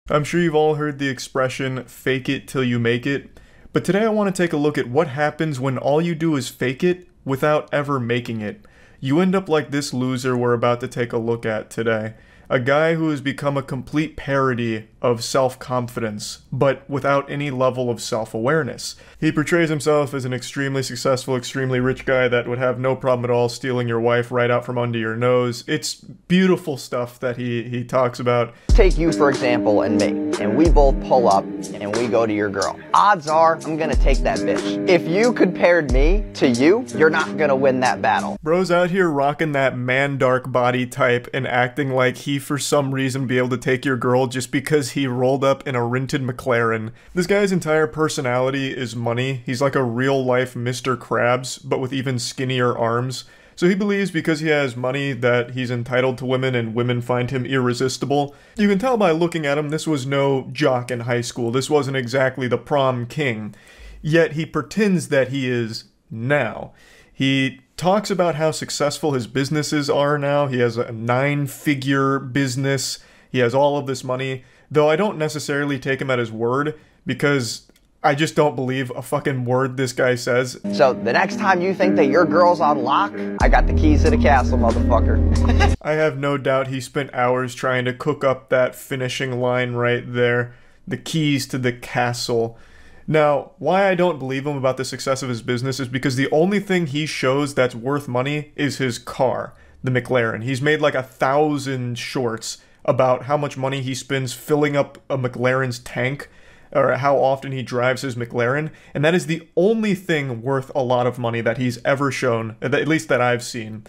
I'm sure you've all heard the expression, fake it till you make it, but today I want to take a look at what happens when all you do is fake it without ever making it. You end up like this loser we're about to take a look at today. A guy who has become a complete parody of self-confidence, but without any level of self-awareness. He portrays himself as an extremely successful, extremely rich guy that would have no problem at all stealing your wife right out from under your nose. It's beautiful stuff that he talks about. Take you, for example, and me, and we both pull up and we go to your girl. Odds are I'm gonna take that bitch. If you compared me to you, you're not gonna win that battle. Bro's out here rocking that man dark body type and acting like he for some reason be able to take your girl just because he rolled up in a rented McLaren. This guy's entire personality is money. He's like a real life Mr. Krabs, but with even skinnier arms. So he believes because he has money that he's entitled to women and women find him irresistible. You can tell by looking at him this was no jock in high school. This wasn't exactly the prom king. Yet he pretends that he is now. He talks about how successful his businesses are now. He has a 9-figure business. He has all of this money. Though I don't necessarily take him at his word because I just don't believe a fucking word this guy says. So the next time you think that your girl's on lock, I got the keys to the castle, motherfucker. I have no doubt he spent hours trying to cook up that finishing line right there. The keys to the castle. Now, why I don't believe him about the success of his business is because the only thing he shows that's worth money is his car, the McLaren. He's made like 1,000 shorts about how much money he spends filling up a McLaren's tank, or how often he drives his McLaren, and that is the only thing worth a lot of money that he's ever shown, at least that I've seen.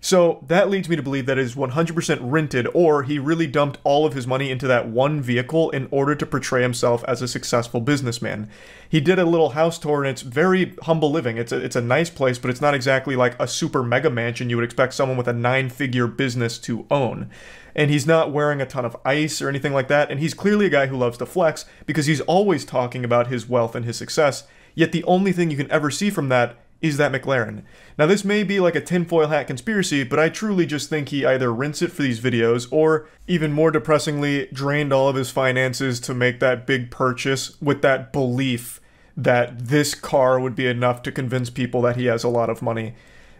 So that leads me to believe that it is 100% rented, or he really dumped all of his money into that one vehicle in order to portray himself as a successful businessman. He did a little house tour, and it's very humble living. It's a nice place, but it's not exactly like a super mega mansion you would expect someone with a 9-figure business to own. And he's not wearing a ton of ice or anything like that, and he's clearly a guy who loves to flex because he's always talking about his wealth and his success, yet the only thing you can ever see from that is that McLaren. Now this may be like a tinfoil hat conspiracy, but I truly just think he either rents it for these videos or, even more depressingly, drained all of his finances to make that big purchase with that belief that this car would be enough to convince people that he has a lot of money.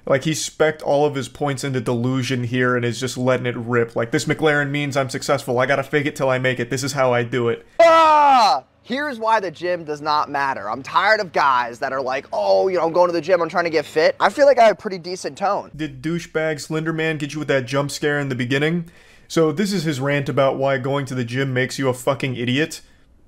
Like, he specced all of his points into delusion here and is just letting it rip. Like, this McLaren means I'm successful. I gotta fake it till I make it. This is how I do it. Ah! Here's why the gym does not matter. I'm tired of guys that are like, oh, you know, I'm going to the gym, I'm trying to get fit. I feel like I have a pretty decent tone. Did douchebag Slenderman get you with that jump scare in the beginning? So this is his rant about why going to the gym makes you a fucking idiot.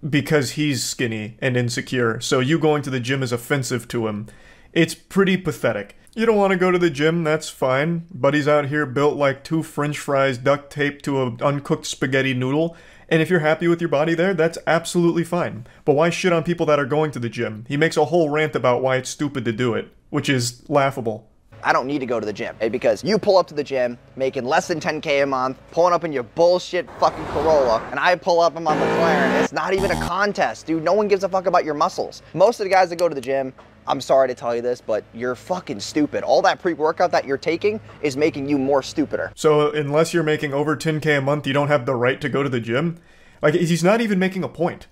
Because he's skinny and insecure, so you going to the gym is offensive to him. It's pretty pathetic. You don't want to go to the gym, that's fine. Buddy's out here built like 2 french fries duct taped to an uncooked spaghetti noodle. And if you're happy with your body there, that's absolutely fine. But why shit on people that are going to the gym? He makes a whole rant about why it's stupid to do it, which is laughable. I don't need to go to the gym, because you pull up to the gym making less than 10K a month, pulling up in your bullshit fucking Corolla, and I pull up in my McLaren. It's not even a contest, dude. No one gives a fuck about your muscles. Most of the guys that go to the gym, I'm sorry to tell you this, but you're fucking stupid. All that pre-workout that you're taking is making you more stupider. So unless you're making over 10K a month, you don't have the right to go to the gym? Like, he's not even making a point.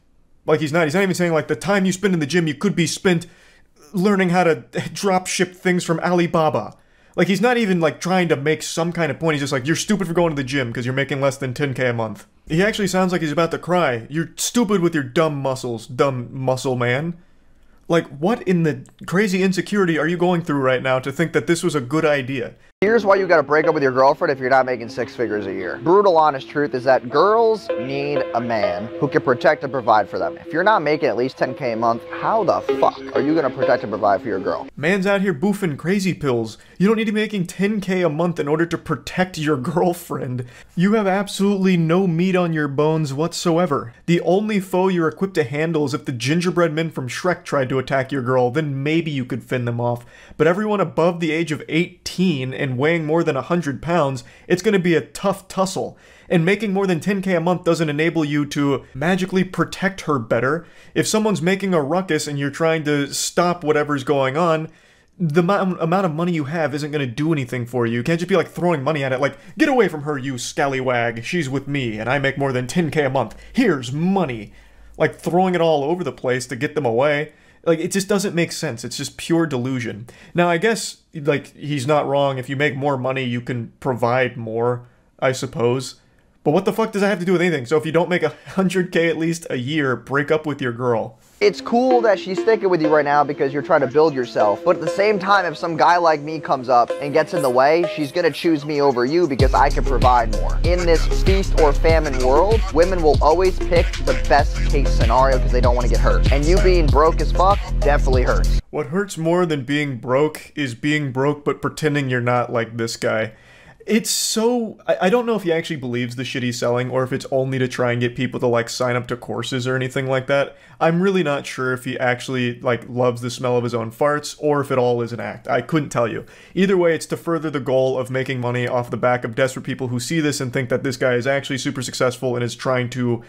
Like, he's not even saying, like, the time you spend in the gym, you could be spent learning how to drop ship things from Alibaba. Like, he's not even, like, trying to make some kind of point. He's just like, you're stupid for going to the gym because you're making less than 10K a month. He actually sounds like he's about to cry. You're stupid with your dumb muscles, dumb muscle man. Like, what in the crazy insecurity are you going through right now to think that this was a good idea? Here's why you gotta break up with your girlfriend if you're not making 6 figures a year. Brutal honest truth is that girls need a man who can protect and provide for them. If you're not making at least 10K a month, how the fuck are you gonna protect and provide for your girl? Man's out here boofing crazy pills. You don't need to be making 10K a month in order to protect your girlfriend. You have absolutely no meat on your bones whatsoever. The only foe you're equipped to handle is if the gingerbread men from Shrek tried to attack your girl, then maybe you could fend them off. But everyone above the age of 18 and weighing more than 100 pounds, it's going to be a tough tussle. And making more than 10K a month doesn't enable you to magically protect her better. If someone's making a ruckus and you're trying to stop whatever's going on, the amount of money you have isn't going to do anything for you. You can't just be like throwing money at it like, get away from her, you scallywag. She's with me and I make more than 10K a month. Here's money. Like throwing it all over the place to get them away. Like, it just doesn't make sense. It's just pure delusion. Now, I guess, like, he's not wrong. If you make more money, you can provide more, I suppose. But what the fuck does that have to do with anything? So if you don't make 100K at least a year, break up with your girl. It's cool that she's sticking with you right now because you're trying to build yourself. But at the same time, if some guy like me comes up and gets in the way, she's gonna choose me over you because I can provide more. In this feast or famine world, women will always pick the best case scenario because they don't want to get hurt. And you being broke as fuck definitely hurts. What hurts more than being broke is being broke but pretending you're not, like this guy. It's so... I don't know if he actually believes the shit he's selling or if it's only to try and get people to, like, sign up to courses or anything like that. I'm really not sure if he actually, like, loves the smell of his own farts or if it all is an act. I couldn't tell you. Either way, it's to further the goal of making money off the back of desperate people who see this and think that this guy is actually super successful and is trying to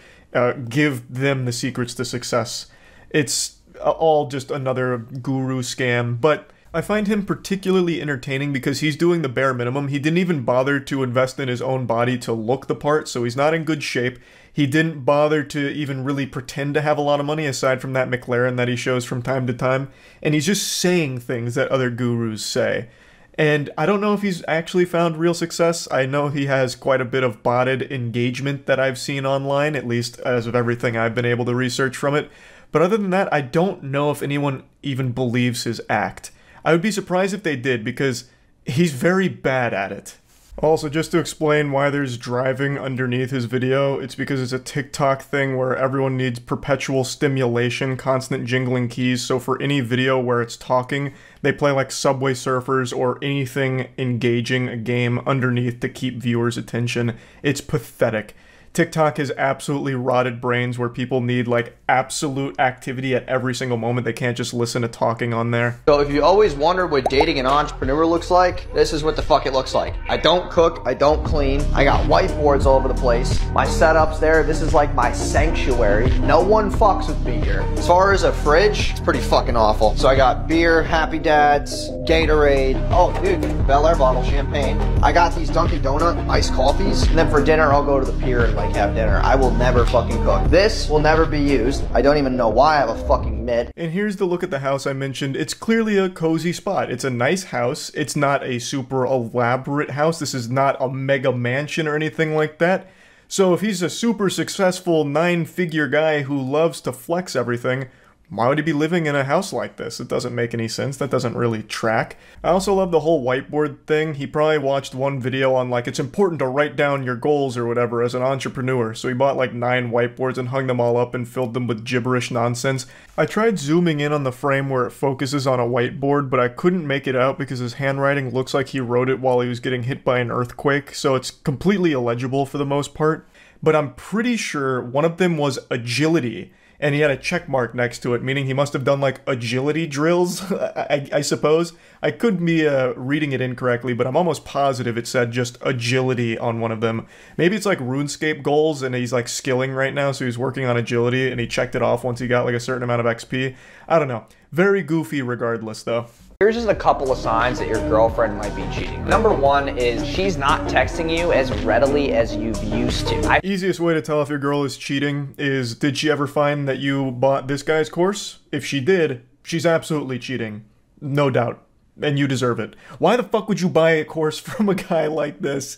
give them the secrets to success. It's all just another guru scam, but... I find him particularly entertaining because he's doing the bare minimum. He didn't even bother to invest in his own body to look the part, so he's not in good shape. He didn't bother to even really pretend to have a lot of money aside from that McLaren that he shows from time to time. And he's just saying things that other gurus say. And I don't know if he's actually found real success. I know he has quite a bit of botted engagement that I've seen online, at least as of everything I've been able to research from it. But other than that, I don't know if anyone even believes his act. I would be surprised if they did, because he's very bad at it. Also, just to explain why there's driving underneath his video, it's because it's a TikTok thing where everyone needs perpetual stimulation, constant jingling keys, so for any video where it's talking, they play like Subway Surfers or anything engaging a game underneath to keep viewers' attention. It's pathetic. TikTok has absolutely rotted brains where people need, like, absolute activity at every single moment. They can't just listen to talking on there. So if you always wondered what dating an entrepreneur looks like, this is what the fuck it looks like. I don't cook, I don't clean, I got whiteboards all over the place. My setup's there, this is like my sanctuary. No one fucks with me here. As far as a fridge, it's pretty fucking awful. So I got beer, Happy Dads, Gatorade, oh dude, Bel Air bottle, champagne. I got these Dunkin' Donut iced coffees, and then for dinner I'll go to the pier and like have dinner. I will never fucking cook. This will never be used. I don't even know why I have a fucking mitt. And here's the look at the house I mentioned. It's clearly a cozy spot. It's a nice house. It's not a super elaborate house. This is not a mega mansion or anything like that. So if he's a super successful 9-figure guy who loves to flex everything, why would he be living in a house like this? It doesn't make any sense. That doesn't really track. I also love the whole whiteboard thing. He probably watched one video on, like, it's important to write down your goals or whatever as an entrepreneur. So he bought like 9 whiteboards and hung them all up and filled them with gibberish nonsense. I tried zooming in on the frame where it focuses on a whiteboard, but I couldn't make it out because his handwriting looks like he wrote it while he was getting hit by an earthquake. So it's completely illegible for the most part. But I'm pretty sure one of them was agility. And he had a check mark next to it, meaning he must have done, like, agility drills, I suppose. I could be reading it incorrectly, but I'm almost positive it said just agility on one of them. Maybe it's, like, RuneScape goals, and he's, like, skilling right now, so he's working on agility, and he checked it off once he got, like, a certain amount of XP. I don't know. Very goofy regardless, though. Here's just a couple of signs that your girlfriend might be cheating. Number one is she's not texting you as readily as you've used to. Easiest way to tell if your girl is cheating is, did she ever find that you bought this guy's course? If she did, she's absolutely cheating. No doubt. And you deserve it. Why the fuck would you buy a course from a guy like this?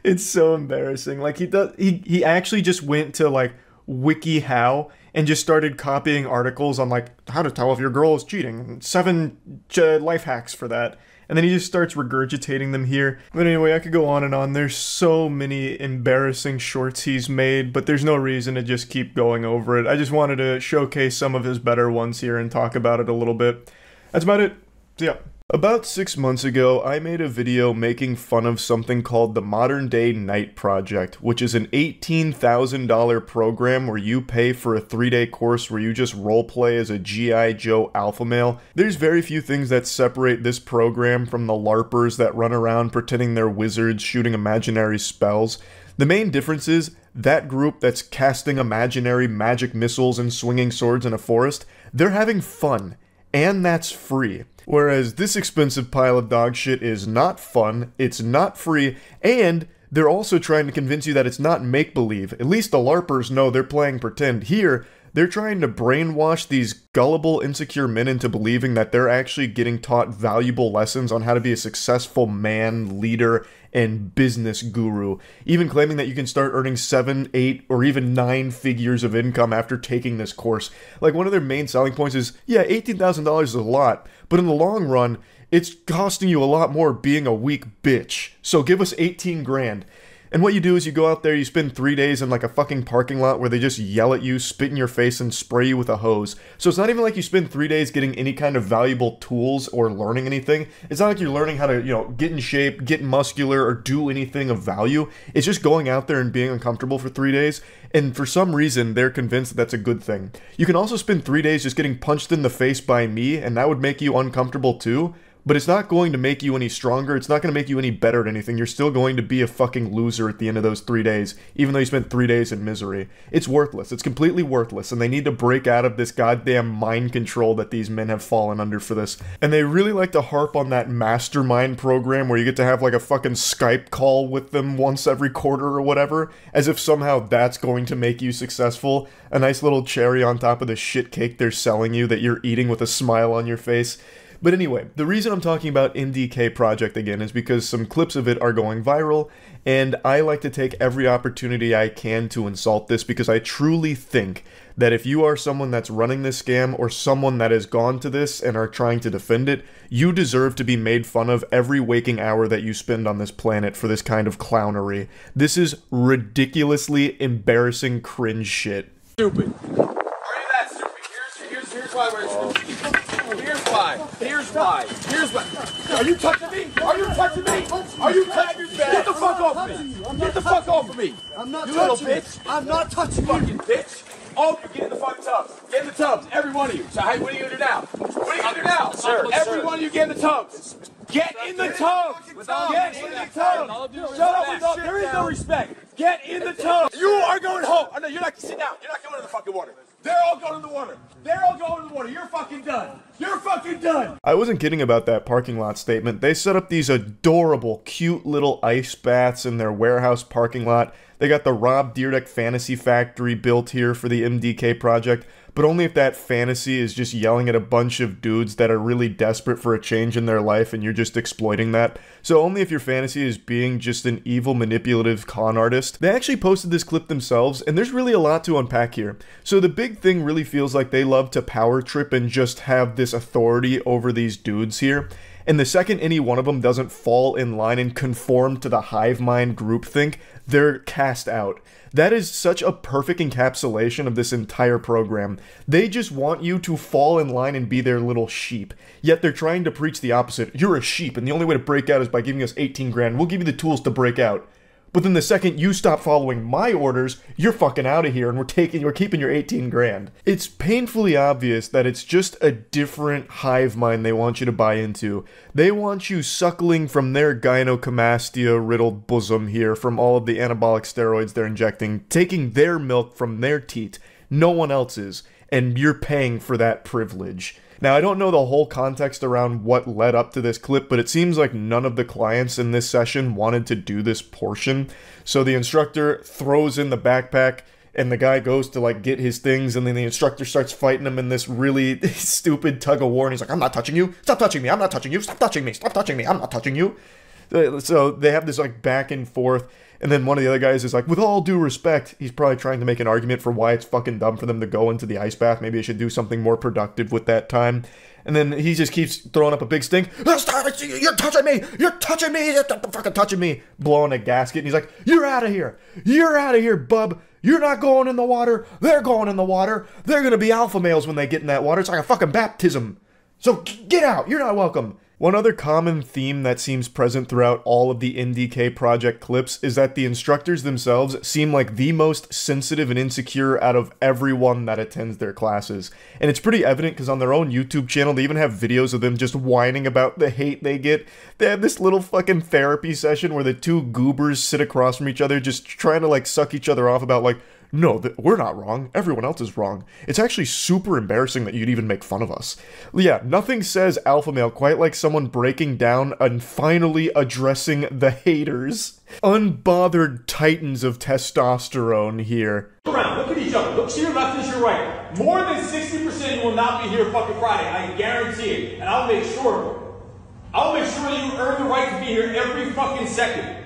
It's so embarrassing. Like, he actually just went to, like, WikiHow and just started copying articles on, like, how to tell if your girl is cheating. 7 life hacks for that. And then he just starts regurgitating them here. But anyway, I could go on and on. There's so many embarrassing shorts he's made, but there's no reason to just keep going over it. I just wanted to showcase some of his better ones here and talk about it a little bit. That's about it. See ya. About 6 months ago, I made a video making fun of something called the Modern Day Night Project, which is an $18,000 program where you pay for a 3-day course where you just roleplay as a G.I. Joe alpha male. There's very few things that separate this program from the LARPers that run around pretending they're wizards shooting imaginary spells. The main difference is that group that's casting imaginary magic missiles and swinging swords in a forest, they're having fun. And that's free. Whereas this expensive pile of dog shit is not fun, it's not free, and they're also trying to convince you that it's not make-believe. At least the LARPers know they're playing pretend. Here, they're trying to brainwash these gullible, insecure men into believing that they're actually getting taught valuable lessons on how to be a successful man, leader, and business guru. Even claiming that you can start earning 7, 8, or even 9 figures of income after taking this course. Like, one of their main selling points is, yeah, $18,000 is a lot, but in the long run, it's costing you a lot more being a weak bitch. So give us 18 grand. And what you do is you go out there, you spend 3 days in like a fucking parking lot where they just yell at you, spit in your face, and spray you with a hose. So it's not even like you spend 3 days getting any kind of valuable tools or learning anything. It's not like you're learning how to, get in shape, get muscular, or do anything of value. It's just going out there and being uncomfortable for 3 days. And for some reason, they're convinced that that's a good thing. You can also spend 3 days just getting punched in the face by me, and that would make you uncomfortable too. But it's not going to make you any stronger, it's not going to make you any better at anything, you're still going to be a fucking loser at the end of those 3 days, even though you spent 3 days in misery. It's worthless, it's completely worthless, and they need to break out of this goddamn mind control that these men have fallen under for this. And they really like to harp on that mastermind program where you get to have like a fucking Skype call with them once every quarter or whatever, as if somehow that's going to make you successful. A nice little cherry on top of the shit cake they're selling you that you're eating with a smile on your face. But anyway, the reason I'm talking about MDK Project again is because some clips of it are going viral, and I like to take every opportunity I can to insult this because I truly think that if you are someone that's running this scam or someone that has gone to this and are trying to defend it, you deserve to be made fun of every waking hour that you spend on this planet for this kind of clownery. This is ridiculously embarrassing cringe shit. Stupid. Are you that stupid? Here's why we're stupid. Here's why. Are you touching me? Are you touching me? Are you touching me? Get the fuck off me. Get the fuck off of me. I'm not you touching little bitch. I'm not touching you. Fucking bitch. All of you get in the fucking tubs. Get in the tubs. Every one of you. So hey, what are you gonna do now? What are you gonna do now? Sir, Every one of you get in the tubs. Get in the tubs. Get in the tubs. Shut up. There is no respect. Get in the tubs. You are going home. Oh, no, you're not. Sit down. You're not going in the fucking water. They're all going in the water. They're all going in the water. You're fucking done. You're fucking done. I wasn't kidding about that parking lot statement. They set up these adorable, cute little ice baths in their warehouse parking lot. They got the Rob Dyrdek Fantasy Factory built here for the MDK project, but only if that fantasy is just yelling at a bunch of dudes that are really desperate for a change in their life and you're just exploiting that. So only if your fantasy is being just an evil, manipulative con artist. They actually posted this clip themselves, and there's really a lot to unpack here. So the big thing really feels like they love to power trip and just have this authority over these dudes here. And the second any one of them doesn't fall in line and conform to the hive mind groupthink, they're cast out. That is such a perfect encapsulation of this entire program. They just want you to fall in line and be their little sheep. Yet they're trying to preach the opposite. You're a sheep, and the only way to break out is by giving us 18 grand. We'll give you the tools to break out. But then the second you stop following my orders, you're fucking out of here and we're keeping your 18 grand. It's painfully obvious that it's just a different hive mind they want you to buy into. They want you suckling from their gynecomastia-riddled bosom here from all of the anabolic steroids they're injecting, taking their milk from their teat, no one else's, and you're paying for that privilege. Now, I don't know the whole context around what led up to this clip, but it seems like none of the clients in this session wanted to do this portion. So the instructor throws in the backpack, and the guy goes to, like, get his things, and then the instructor starts fighting him in this really stupid tug-of-war, and he's like, I'm not touching you! Stop touching me! I'm not touching you! Stop touching me! Stop touching me! I'm not touching you! So they have this, like, back and forth, and then one of the other guys is like, with all due respect, he's probably trying to make an argument for why it's fucking dumb for them to go into the ice bath. Maybe they should do something more productive with that time. And then he just keeps throwing up a big stink. Stop it! You're touching me! You're touching me! You're fucking touching me! Blowing a gasket. And he's like, you're out of here! You're out of here, bub! You're not going in the water! They're going in the water! They're gonna be alpha males when they get in that water. It's like a fucking baptism! So get out! You're not welcome! One other common theme that seems present throughout all of the MDK project clips is that the instructors themselves seem like the most sensitive and insecure out of everyone that attends their classes. And it's pretty evident because on their own YouTube channel, they even have videos of them just whining about the hate they get. They have this little fucking therapy session where the two goobers sit across from each other just trying to, like, suck each other off about, like, no, we're not wrong. Everyone else is wrong. It's actually super embarrassing that you'd even make fun of us. Yeah, nothing says alpha male quite like someone breaking down and finally addressing the haters. Unbothered titans of testosterone here. Look around, look at each other. Look to your left and to your right. More than 60% you will not be here fucking Friday. I guarantee it. And I'll make sure of it. I'll make sure that you earn the right to be here every fucking second.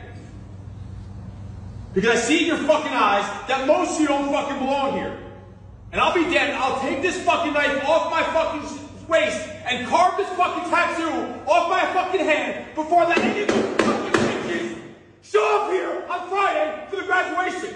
Because I see in your fucking eyes that most of you don't fucking belong here. And I'll be damned, I'll take this fucking knife off my fucking waist and carve this fucking tattoo off my fucking hand before I let any of you fucking bitches show up here on Friday for the graduation.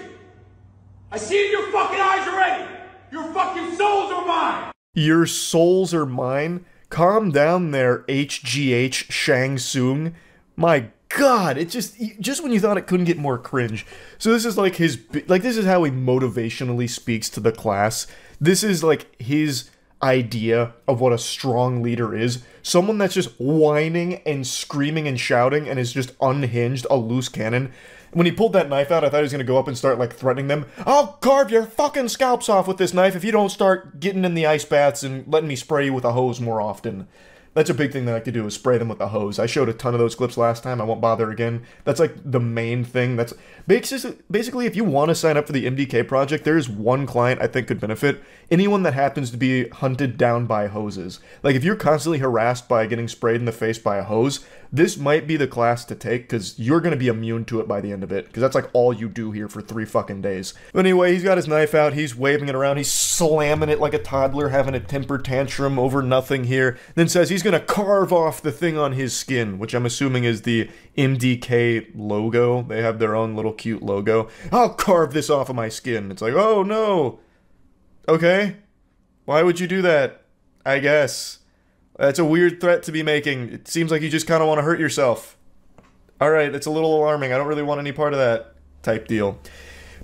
I see it in your fucking eyes already. Your fucking souls are mine. Your souls are mine? Calm down there, HGH Shang Tsung. My God, it just when you thought it couldn't get more cringe. So this is like this is how he motivationally speaks to the class. This is like his idea of what a strong leader is. Someone that's just whining and screaming and shouting and is just unhinged, a loose cannon. When he pulled that knife out, I thought he was going to go up and start, like, threatening them. I'll carve your fucking scalps off with this knife if you don't start getting in the ice baths and letting me spray you with a hose more often. That's a big thing that I like to do, is spray them with a hose. I showed a ton of those clips last time. I won't bother again. That's, like, the main thing. That's basically, if you want to sign up for the MDK project, there is one client I think could benefit. Anyone that happens to be hunted down by hoses. Like, if you're constantly harassed by getting sprayed in the face by a hose, this might be the class to take, because you're going to be immune to it by the end of it, because that's like all you do here for 3 fucking days. But anyway, he's got his knife out, he's waving it around, he's slamming it like a toddler having a temper tantrum over nothing here, then says he's going to carve off the thing on his skin, which I'm assuming is the MDK logo. They have their own little cute logo. I'll carve this off of my skin. It's like, oh no. Okay. Why would you do that? I guess. That's a weird threat to be making. It seems like you just kind of want to hurt yourself. Alright, it's a little alarming. I don't really want any part of that type deal.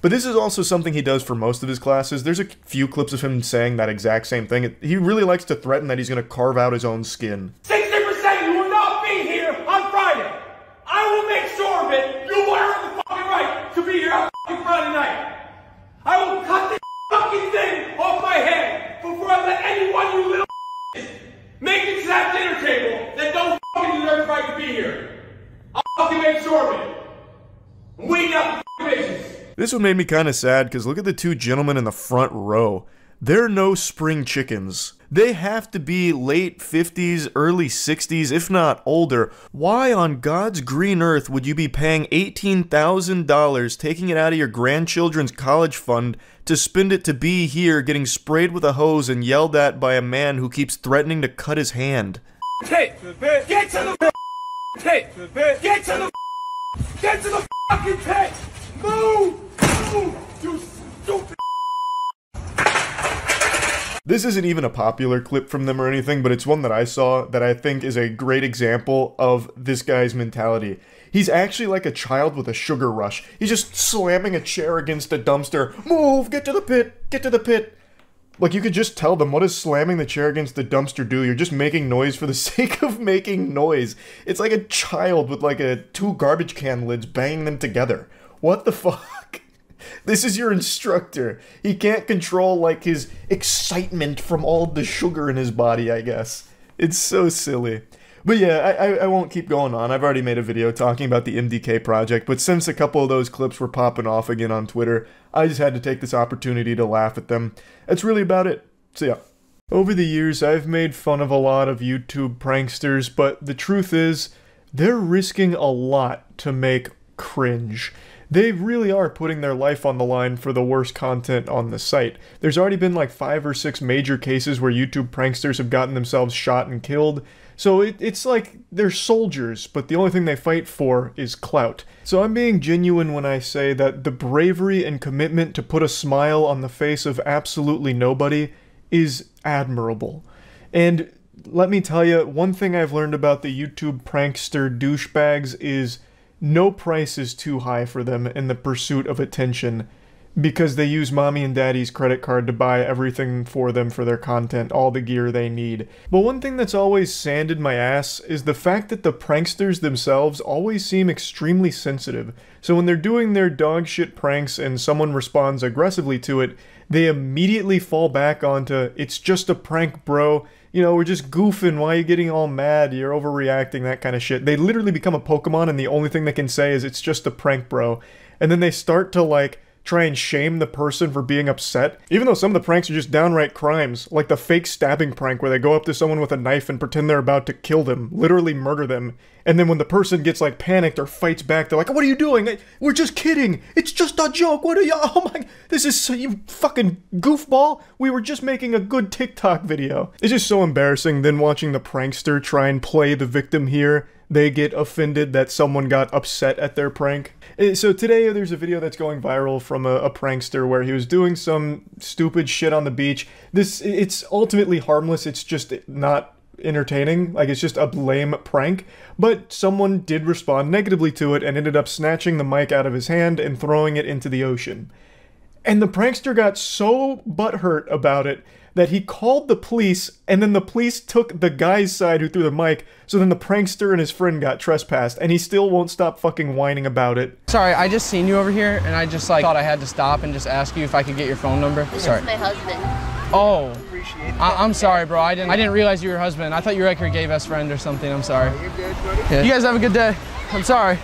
But this is also something he does for most of his classes. There's a few clips of him saying that exact same thing. He really likes to threaten that he's going to carve out his own skin. 60% you will not be here on Friday. I will make sure of it. You will earn the fucking right to be here on fucking Friday night. I will cut this fucking thing off my head before I let anyone you little make it to that dinner table that don't fucking deserve the right to be here. I'll fucking make sure of it. I'm waiting out the fucking patience. This one made me kind of sad, because look at the two gentlemen in the front row. They're no spring chickens. They have to be late 50s, early 60s, if not older. Why on God's green earth would you be paying $18,000, taking it out of your grandchildren's college fund, to spend it to be here getting sprayed with a hose and yelled at by a man who keeps threatening to cut his hand? Get to the pit! Get to the pit! Get to the fucking pit! Move! Move! You stupid! This isn't even a popular clip from them or anything, but it's one that I saw that I think is a great example of this guy's mentality. He's actually like a child with a sugar rush. He's just slamming a chair against a dumpster. Move! Get to the pit! Get to the pit! Like, you could just tell them, what does slamming the chair against the dumpster do? You're just making noise for the sake of making noise. It's like a child with like 2 garbage can lids banging them together. What the fuck? This is your instructor. He can't control, like, his excitement from all the sugar in his body, I guess. It's so silly. But yeah, I won't keep going on. I've already made a video talking about the MDK project, but since a couple of those clips were popping off again on Twitter, I just had to take this opportunity to laugh at them. That's really about it. So yeah. Over the years, I've made fun of a lot of YouTube pranksters, but the truth is, they're risking a lot to make cringe. They really are putting their life on the line for the worst content on the site. There's already been like 5 or 6 major cases where YouTube pranksters have gotten themselves shot and killed. So it's like they're soldiers, but the only thing they fight for is clout. So I'm being genuine when I say that the bravery and commitment to put a smile on the face of absolutely nobody is admirable. And let me tell you, one thing I've learned about the YouTube prankster douchebags is no price is too high for them in the pursuit of attention. because they use mommy and daddy's credit card to buy everything for them for their content, all the gear they need. But one thing that's always sanded my ass is the fact that the pranksters themselves always seem extremely sensitive. So when they're doing their dog shit pranks and someone responds aggressively to it, they immediately fall back onto, it's just a prank, bro. You know, we're just goofing. Why are you getting all mad? You're overreacting, that kind of shit. They literally become a Pokemon and the only thing they can say is, it's just a prank, bro. And then they start to, like, try and shame the person for being upset, even though some of the pranks are just downright crimes, like the fake stabbing prank where they go up to someone with a knife and pretend they're about to kill them, literally murder them, and then when the person gets like panicked or fights back, they're like, what are you doing? We're just kidding, it's just a joke, what are you, oh my, this is, you fucking goofball, we were just making a good TikTok video. It's just so embarrassing. Then watching the prankster try and play the victim here, they get offended that someone got upset at their prank. So today there's a video that's going viral from a prankster where he was doing some stupid shit on the beach. It's ultimately harmless, it's just not entertaining, like it's just a lame prank, but someone did respond negatively to it and ended up snatching the mic out of his hand and throwing it into the ocean. And the prankster got so butthurt about it that he called the police, and then the police took the guy's side who threw the mic, so then the prankster and his friend got trespassed, and he still won't stop fucking whining about it. Sorry, I just seen you over here, and I just like thought I had to stop and just ask you if I could get your phone number. Sorry. This is my husband. Oh, I'm sorry, bro. I didn't realize you were your husband. I thought you were like your gay best friend or something. I'm sorry. You're good, buddy. Yeah. You guys have a good day. I'm sorry.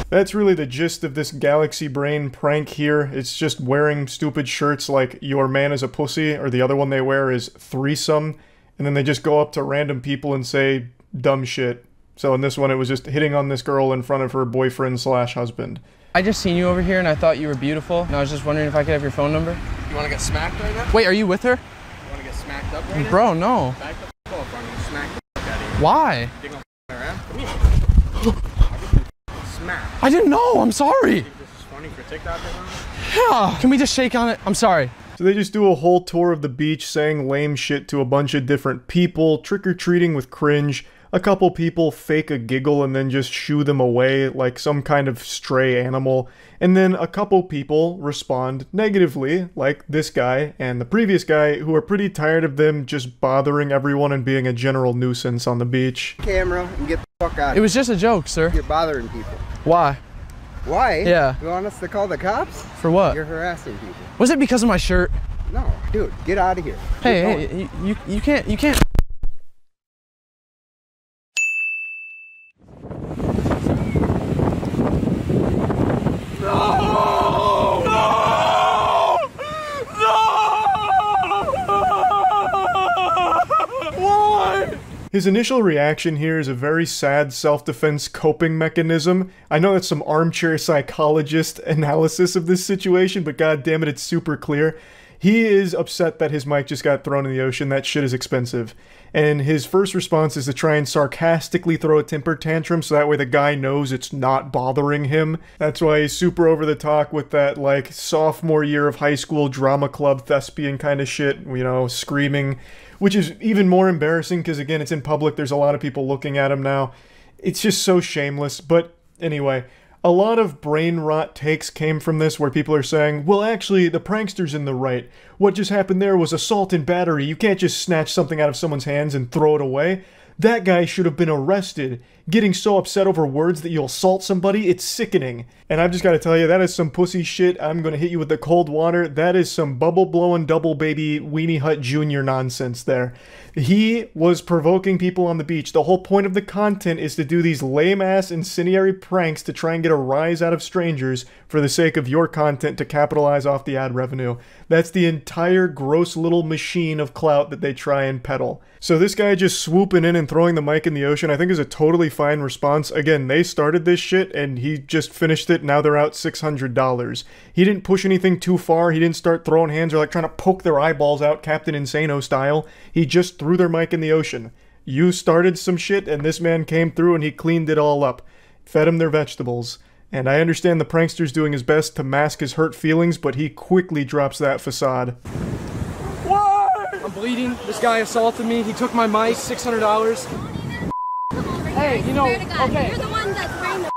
That's really the gist of this Galaxy Brain prank here. It's just wearing stupid shirts like your man is a pussy, or the other one they wear is threesome, and then they just go up to random people and say dumb shit. So in this one it was just hitting on this girl in front of her boyfriend slash husband. I just seen you over here and I thought you were beautiful, and I was just wondering if I could have your phone number. You want to get smacked right now? Wait, are you with her? You want to get smacked up right now? Bro, no. Back the fuck off, I'm going to smack the fuck out of you. Why? You gonna around? Come here. Smack. I didn't know, I'm sorry. You think this is funny for TikTok or something? Yeah. Can we just shake on it? I'm sorry. So they just do a whole tour of the beach saying lame shit to a bunch of different people, trick-or-treating with cringe. A couple people fake a giggle and then just shoo them away like some kind of stray animal. And then a couple people respond negatively, like this guy and the previous guy, who are pretty tired of them just bothering everyone and being a general nuisance on the beach. Camera and get the fuck out of It was just a joke, sir. You're bothering people. Why? Why? Yeah. You want us to call the cops? For what? You're harassing people. Was it because of my shirt? No, dude, get out of here. Hey, you can't. His initial reaction here is a very sad self-defense coping mechanism. I know that's some armchair psychologist analysis of this situation, but god damn it, it's super clear. He is upset that his mic just got thrown in the ocean. That shit is expensive. And his first response is to try and sarcastically throw a temper tantrum so that way the guy knows it's not bothering him. That's why he's super over the top with that, like, sophomore year of high school drama club thespian kind of shit, you know, screaming. Which is even more embarrassing because, again, it's in public. There's a lot of people looking at him now. It's just so shameless. But anyway, a lot of brain rot takes came from this where people are saying, well, actually, the prankster's in the right. What just happened there was assault and battery. You can't just snatch something out of someone's hands and throw it away. That guy should have been arrested. Getting so upset over words that you'll assault somebody, it's sickening. And I've just got to tell you, that is some pussy shit. I'm going to hit you with the cold water. That is some bubble-blowing double baby Weenie Hut Jr. nonsense there. He was provoking people on the beach. The whole point of the content is to do these lame-ass incendiary pranks to try and get a rise out of strangers for the sake of your content to capitalize off the ad revenue. That's the entire gross little machine of clout that they try and peddle. So this guy just swooping in and throwing the mic in the ocean, I think is a totally fine response. Again, they started this shit and he just finished it. Now they're out $600. He didn't push anything too far. He didn't start throwing hands or like trying to poke their eyeballs out Captain Insano style. He just threw their mic in the ocean. You started some shit and this man came through and he cleaned it all up. Fed them their vegetables. And I understand the prankster's doing his best to mask his hurt feelings, but he quickly drops that facade. I'm bleeding. This guy assaulted me. He took my mic. $600. Hey, you know, okay. You're the one that's wearing the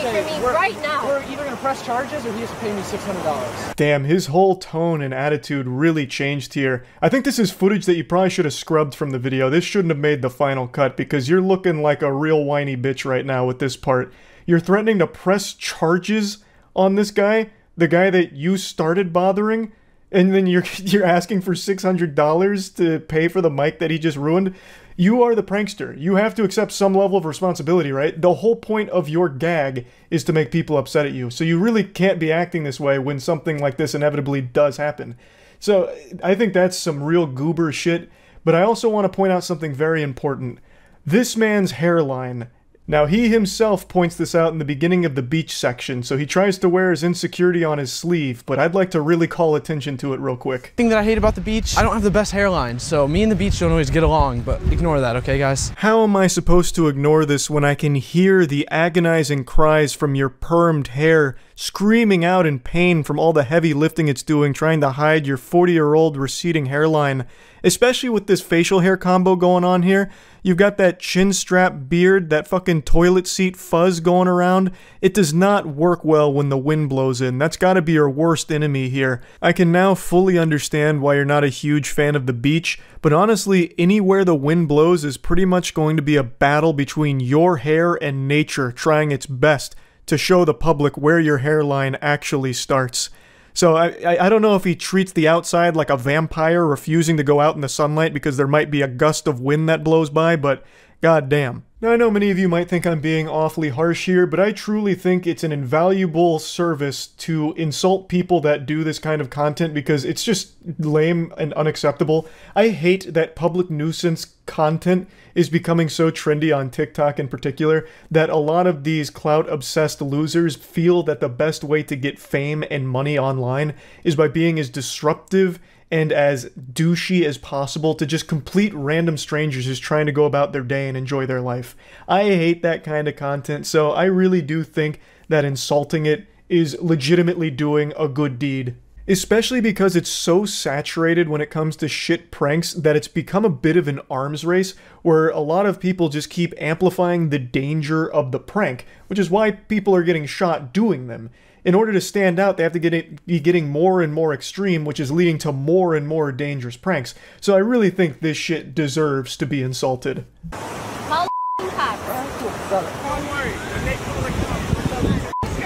pay for me right now. We're either gonna press charges or he has to pay me $600. Damn, his whole tone and attitude really changed here. I think this is footage that you probably should have scrubbed from the video. This shouldn't have made the final cut because you're looking like a real whiny bitch right now with this part. You're threatening to press charges on this guy, the guy that you started bothering, and then you're asking for $600 to pay for the mic that he just ruined. You are the prankster. You have to accept some level of responsibility, right? The whole point of your gag is to make people upset at you. So you really can't be acting this way when something like this inevitably does happen. So I think that's some real goober shit. But I also want to point out something very important. This man's hairline. Now, he himself points this out in the beginning of the beach section, so he tries to wear his insecurity on his sleeve, but I'd like to really call attention to it real quick. The thing that I hate about the beach, I don't have the best hairline, so me and the beach don't always get along, but ignore that, okay, guys? How am I supposed to ignore this when I can hear the agonizing cries from your permed hair screaming out in pain from all the heavy lifting it's doing trying to hide your 40-year-old receding hairline? Especially with this facial hair combo going on here. You've got that chin strap beard, that fucking toilet seat fuzz going around. It does not work well when the wind blows in. That's gotta be your worst enemy here. I can now fully understand why you're not a huge fan of the beach, but honestly, anywhere the wind blows is pretty much going to be a battle between your hair and nature trying its best to show the public where your hairline actually starts. So I don't know if he treats the outside like a vampire refusing to go out in the sunlight because there might be a gust of wind that blows by, but goddamn. Now I know many of you might think I'm being awfully harsh here, but I truly think it's an invaluable service to insult people that do this kind of content because it's just lame and unacceptable. I hate that public nuisance content is becoming so trendy on TikTok in particular that a lot of these clout-obsessed losers feel that the best way to get fame and money online is by being as disruptive and as douchey as possible to just complete random strangers just trying to go about their day and enjoy their life. I hate that kind of content, so I really do think that insulting it is legitimately doing a good deed. Especially because it's so saturated when it comes to shit pranks that it's become a bit of an arms race where a lot of people just keep amplifying the danger of the prank, which is why people are getting shot doing them. In order to stand out, they have to be getting more and more extreme, which is leading to more and more dangerous pranks. So I really think this shit deserves to be insulted. Call cops.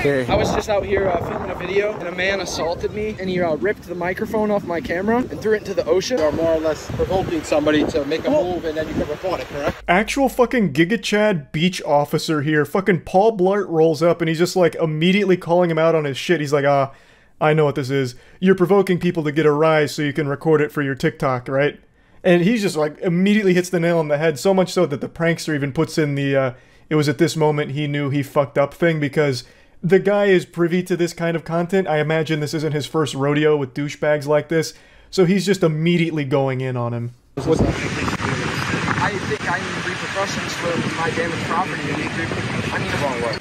I was just out here filming a video, and a man assaulted me, and he ripped the microphone off my camera and threw it into the ocean. You're more or less provoking somebody to make a move, and then you can report it, correct? Actual fucking Giga Chad beach officer here. Fucking Paul Blart rolls up, and he's just like immediately calling him out on his shit. He's like, I know what this is. You're provoking people to get a rise so you can record it for your TikTok, right? And he's just like immediately hits the nail on the head, so much so that the prankster even puts in the, it was at this moment he knew he fucked up thing because the guy is privy to this kind of content. I imagine this isn't his first rodeo with douchebags like this, so he's just immediately going in on him. I think I need repercussions for my damaged property. I mean, the wrong word.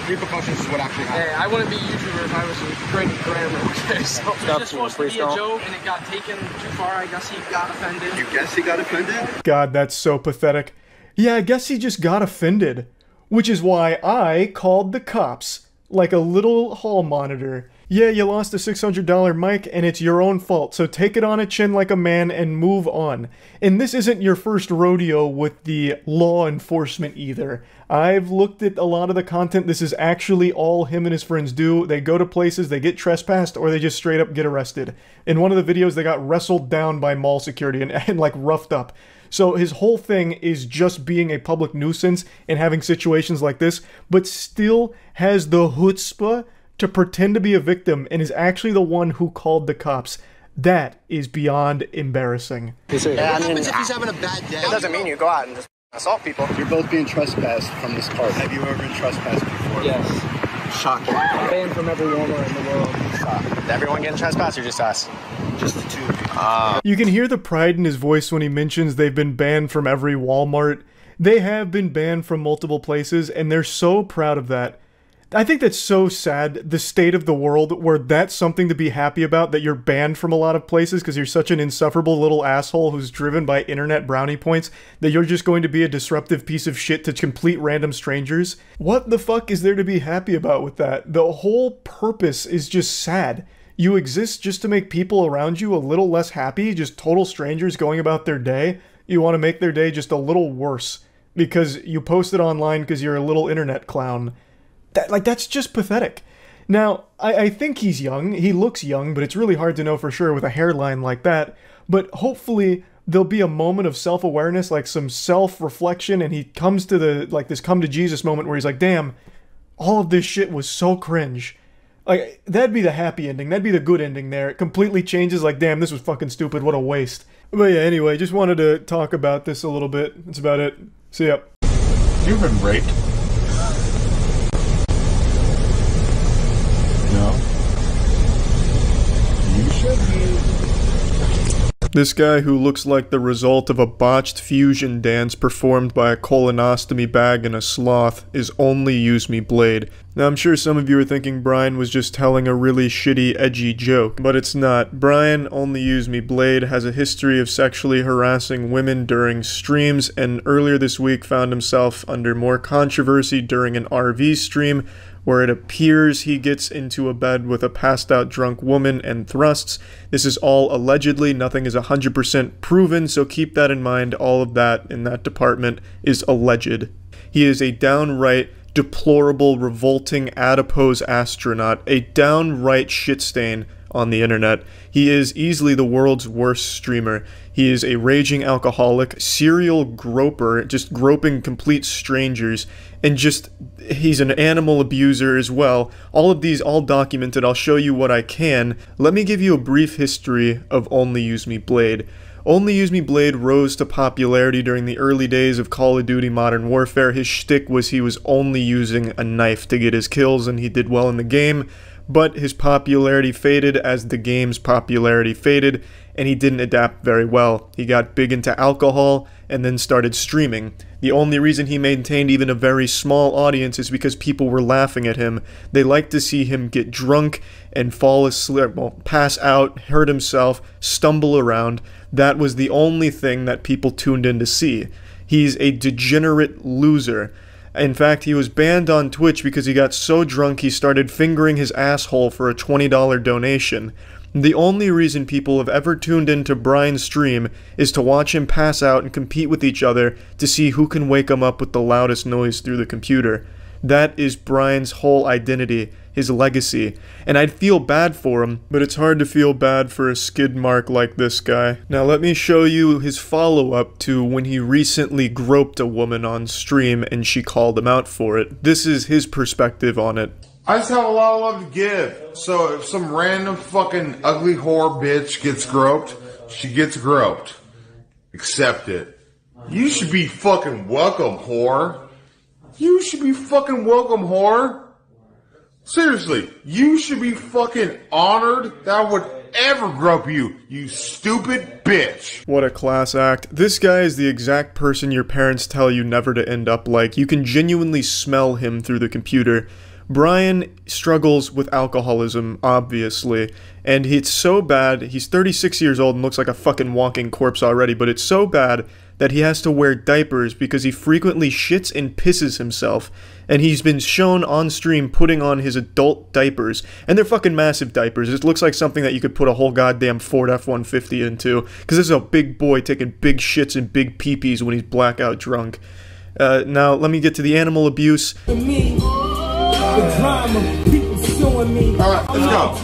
Repercussions is what actually happened. Yeah, I wouldn't be a YouTuber if I was great at grammar. Okay, so it was just supposed to be a joke, and it got taken too far. I guess he got offended. You guess he got offended? God, that's so pathetic. Yeah, I guess he just got offended. Which is why I called the cops, like a little hall monitor. Yeah, you lost a $600 mic, and it's your own fault, so take it on a chin like a man and move on. And this isn't your first rodeo with the law enforcement either. I've looked at a lot of the content. This is actually all him and his friends do. They go to places, they get trespassed, or they just straight up get arrested. In one of the videos, they got wrestled down by mall security and like roughed up. So his whole thing is just being a public nuisance and having situations like this, but still has the chutzpah to pretend to be a victim and is actually the one who called the cops. That is beyond embarrassing. Yeah, What happens if he's having a bad day? It doesn't mean you go out and just assault people. You're both being trespassed from this park. Have you ever been trespassed before? Yes. Shocking. I'm banned from every Walmart in the world. Is everyone getting trespassed or just us? Just the two of you. You can hear the pride in his voice when he mentions they've been banned from every Walmart. They have been banned from multiple places, and they're so proud of that. I think that's so sad, the state of the world, where that's something to be happy about, that you're banned from a lot of places because you're such an insufferable little asshole who's driven by internet brownie points, that you're just going to be a disruptive piece of shit to complete random strangers. What the fuck is there to be happy about with that? The whole purpose is just sad. You exist just to make people around you a little less happy, just total strangers going about their day. You want to make their day just a little worse because you post it online because you're a little internet clown. That's just pathetic. Now, I think he's young. He looks young, but it's really hard to know for sure with a hairline like that. But hopefully there'll be a moment of self-awareness, like some self-reflection, and he comes to this come to Jesus moment where he's like, damn, all of this shit was so cringe. Like, that'd be the happy ending. That'd be the good ending there. It completely changes, like, damn, this was fucking stupid. What a waste. But yeah, anyway, just wanted to talk about this a little bit. That's about it. See ya. You've been raped. No. You should be. This guy who looks like the result of a botched fusion dance performed by a colonostomy bag and a sloth is Only Use Me Blade. Now I'm sure some of you are thinking Brian was just telling a really shitty, edgy joke, but it's not. Brian, Only Use Me Blade, has a history of sexually harassing women during streams, and earlier this week found himself under more controversy during an RV stream where it appears he gets into a bed with a passed out drunk woman and thrusts. This is all allegedly, nothing is 100% proven, so keep that in mind. All of that in that department is alleged. He is a downright deplorable, revolting, adipose astronaut, a downright shit stain on the internet. He is easily the world's worst streamer. He is a raging alcoholic, serial groper, just groping complete strangers, and he's an animal abuser as well. All of these, all documented. I'll show you what I can. Let me give you a brief history of Only Use Me Blade. Only Use Me Blade rose to popularity during the early days of Call of Duty Modern Warfare. His shtick was he was only using a knife to get his kills, and he did well in the game, but his popularity faded as the game's popularity faded, and he didn't adapt very well. He got big into alcohol and then started streaming. The only reason he maintained even a very small audience is because people were laughing at him. They liked to see him get drunk and fall asleep, well, pass out, hurt himself, stumble around. That was the only thing that people tuned in to see. He's a degenerate loser. In fact, he was banned on Twitch because he got so drunk he started fingering his asshole for a $20 donation. The only reason people have ever tuned into Brian's stream is to watch him pass out and compete with each other to see who can wake him up with the loudest noise through the computer. That is Brian's whole identity, his legacy, and I'd feel bad for him, but it's hard to feel bad for a skid mark like this guy. Now let me show you his follow-up to when he recently groped a woman on stream and she called him out for it. This is his perspective on it. I just have a lot of love to give. So if some random fucking ugly whore bitch gets groped, she gets groped. Accept it. You should be fucking welcome, whore. You should be fucking welcome, whore. Seriously, you should be fucking honored that I would ever grope you, you stupid bitch. What a class act. This guy is the exact person your parents tell you never to end up like. You can genuinely smell him through the computer. Brian struggles with alcoholism, obviously, and it's so bad. He's 36 years old and looks like a fucking walking corpse already, but it's so bad that he has to wear diapers because he frequently shits and pisses himself, and he's been shown on stream putting on his adult diapers, and they're fucking massive diapers. It looks like something that you could put a whole goddamn Ford F-150 into, because this is a big boy taking big shits and big peepees when he's blackout drunk. Now, let me get to the animal abuse. The drama, people suing me. Alright, let's go.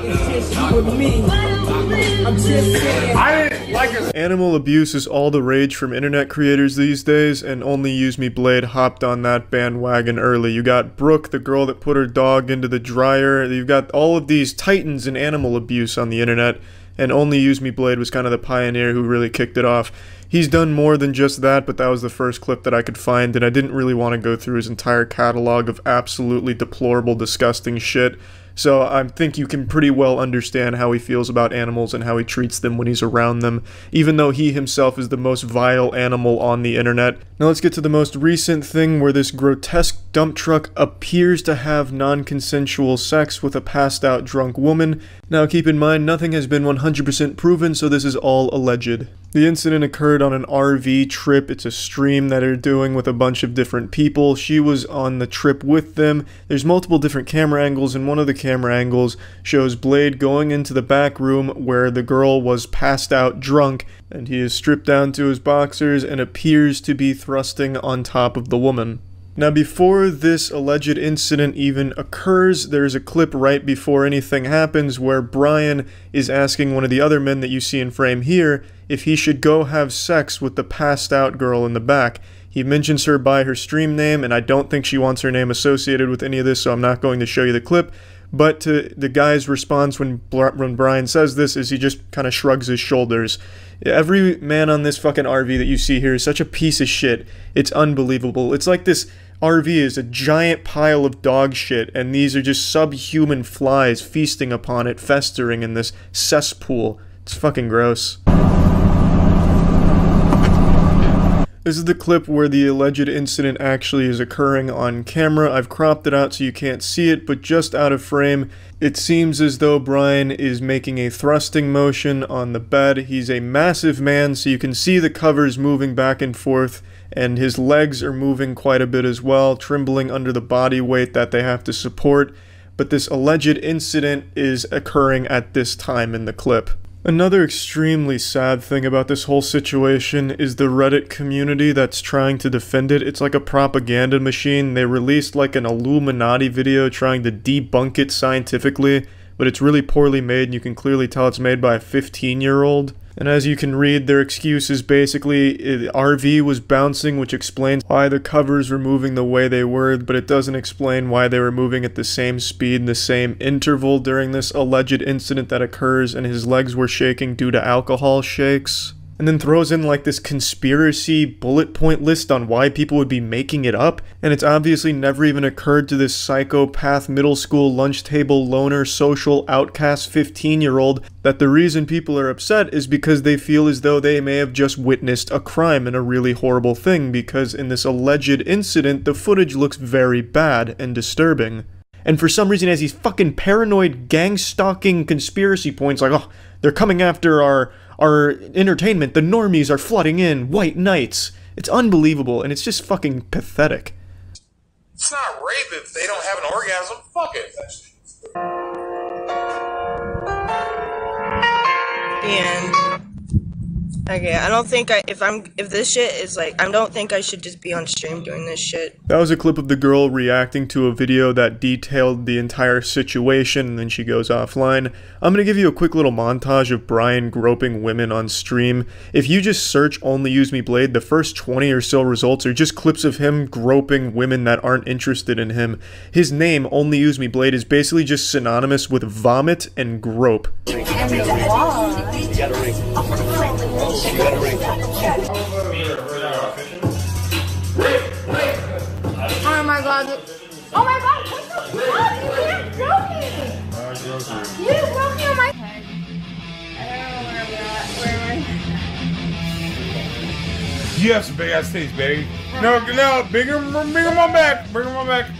It's just you and me. I'm just saying. I didn't like it. Animal abuse is all the rage from internet creators these days, and Only Use Me Blade hopped on that bandwagon early. You got Brooke, the girl that put her dog into the dryer. You've got all of these titans in animal abuse on the internet, and Only Use Me Blade was kind of the pioneer who really kicked it off. He's done more than just that, but that was the first clip that I could find, and I didn't really want to go through his entire catalog of absolutely deplorable, disgusting shit. So I think you can pretty well understand how he feels about animals and how he treats them when he's around them, even though he himself is the most vile animal on the internet. Now let's get to the most recent thing where this grotesque dump truck appears to have non-consensual sex with a passed out drunk woman. Now keep in mind, nothing has been 100% proven, so this is all alleged. The incident occurred on an RV trip. It's a stream that they're doing with a bunch of different people. She was on the trip with them. There's multiple different camera angles, and one of the camera angles shows Blade going into the back room where the girl was passed out drunk, and he is stripped down to his boxers and appears to be thrusting on top of the woman. Now before this alleged incident even occurs, there's a clip right before anything happens where Brian is asking one of the other men that you see in frame here if he should go have sex with the passed out girl in the back. He mentions her by her stream name, and I don't think she wants her name associated with any of this, so I'm not going to show you the clip. But to the guy's response when Brian says this is he just kind of shrugs his shoulders. Every man on this fucking RV that you see here is such a piece of shit. It's unbelievable. It's like this RV is a giant pile of dog shit, and these are just subhuman flies feasting upon it, festering in this cesspool. It's fucking gross. This is the clip where the alleged incident actually is occurring on camera. I've cropped it out so you can't see it, but just out of frame, it seems as though Brian is making a thrusting motion on the bed. He's a massive man, so you can see the covers moving back and forth, and his legs are moving quite a bit as well, trembling under the body weight that they have to support. But this alleged incident is occurring at this time in the clip. Another extremely sad thing about this whole situation is the Reddit community that's trying to defend it. It's like a propaganda machine. They released like an Illuminati video trying to debunk it scientifically, but it's really poorly made, and you can clearly tell it's made by a 15-year-old. And as you can read, their excuse is basically the RV was bouncing, which explains why the covers were moving the way they were, but it doesn't explain why they were moving at the same speed, the same interval during this alleged incident that occurs, and his legs were shaking due to alcohol shakes. And then throws in like this conspiracy bullet point list on why people would be making it up, and it's obviously never even occurred to this psychopath middle school lunch table loner social outcast 15-year-old that the reason people are upset is because they feel as though they may have just witnessed a crime and a really horrible thing, because in this alleged incident the footage looks very bad and disturbing. And for some reason, as these fucking paranoid gang-stalking conspiracy points like, oh, they're coming after our entertainment, the normies are flooding in, white knights. It's unbelievable, and it's just fucking pathetic. It's not rape if they don't have an orgasm. Fuck it. And okay, I don't think if this shit is like, I don't think I should just be on stream doing this shit. That was a clip of the girl reacting to a video that detailed the entire situation, and then she goes offline. I'm gonna give you a quick little montage of Brian groping women on stream. If you just search Only Use Me Blade, the first 20 or so results are just clips of him groping women that aren't interested in him. His name, Only Use Me Blade, is basically just synonymous with vomit and grope. And the wall. You got a ring. You got a ring. Oh my god. Oh my god, what the fuck? You can't broke me! You broke me on my head. I don't know where You have some big ass titties, baby. No, bring them on back. Bring them on back.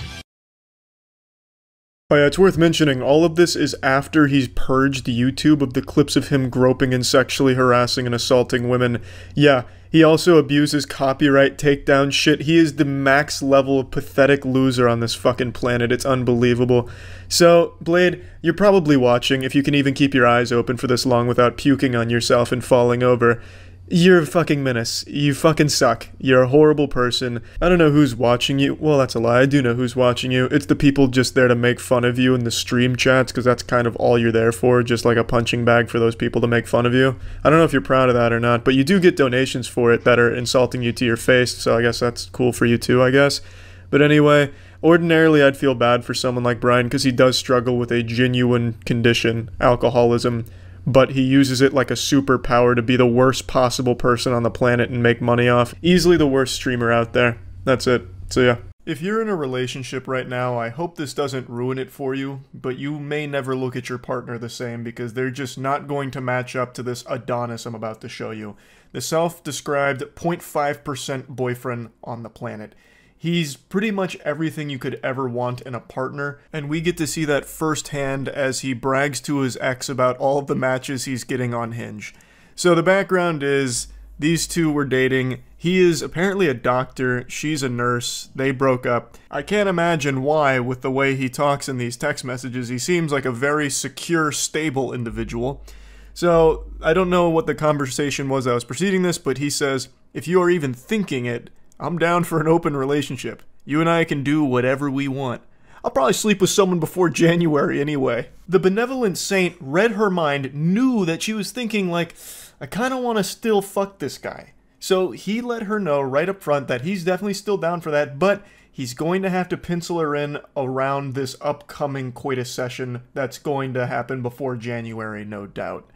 Oh yeah, it's worth mentioning, all of this is after he's purged YouTube of the clips of him groping and sexually harassing and assaulting women. Yeah, he also abuses copyright takedown shit. He is the max level of pathetic loser on this fucking planet. It's unbelievable. So, Blade, you're probably watching, if you can even keep your eyes open for this long without puking on yourself and falling over. You're a fucking menace. You fucking suck. You're a horrible person. I don't know who's watching you. Well, that's a lie. I do know who's watching you. It's the people just there to make fun of you in the stream chats, because that's kind of all you're there for, just like a punching bag for those people to make fun of you. I don't know if you're proud of that or not, but you do get donations for it that are insulting you to your face, so I guess that's cool for you too, I guess. But anyway, ordinarily I'd feel bad for someone like Brian, because he does struggle with a genuine condition, alcoholism. but he uses it like a superpower to be the worst possible person on the planet and make money off. Easily the worst streamer out there. That's it. So yeah. If you're in a relationship right now, I hope this doesn't ruin it for you, but you may never look at your partner the same because they're just not going to match up to this Adonis I'm about to show you. The self-described 0.5% boyfriend on the planet. He's pretty much everything you could ever want in a partner, and we get to see that firsthand as he brags to his ex about all of the matches he's getting on Hinge. So the background is, these two were dating. He is apparently a doctor, she's a nurse, they broke up. I can't imagine why with the way he talks in these text messages. He seems like a very secure, stable individual. So, I don't know what the conversation was that was preceding this, but he says, if you are even thinking it, I'm down for an open relationship. You and I can do whatever we want. I'll probably sleep with someone before January anyway. The benevolent saint read her mind, knew that she was thinking like, I kinda wanna still fuck this guy. So he let her know right up front that he's definitely still down for that, but he's going to have to pencil her in around this upcoming coitus session that's going to happen before January, no doubt.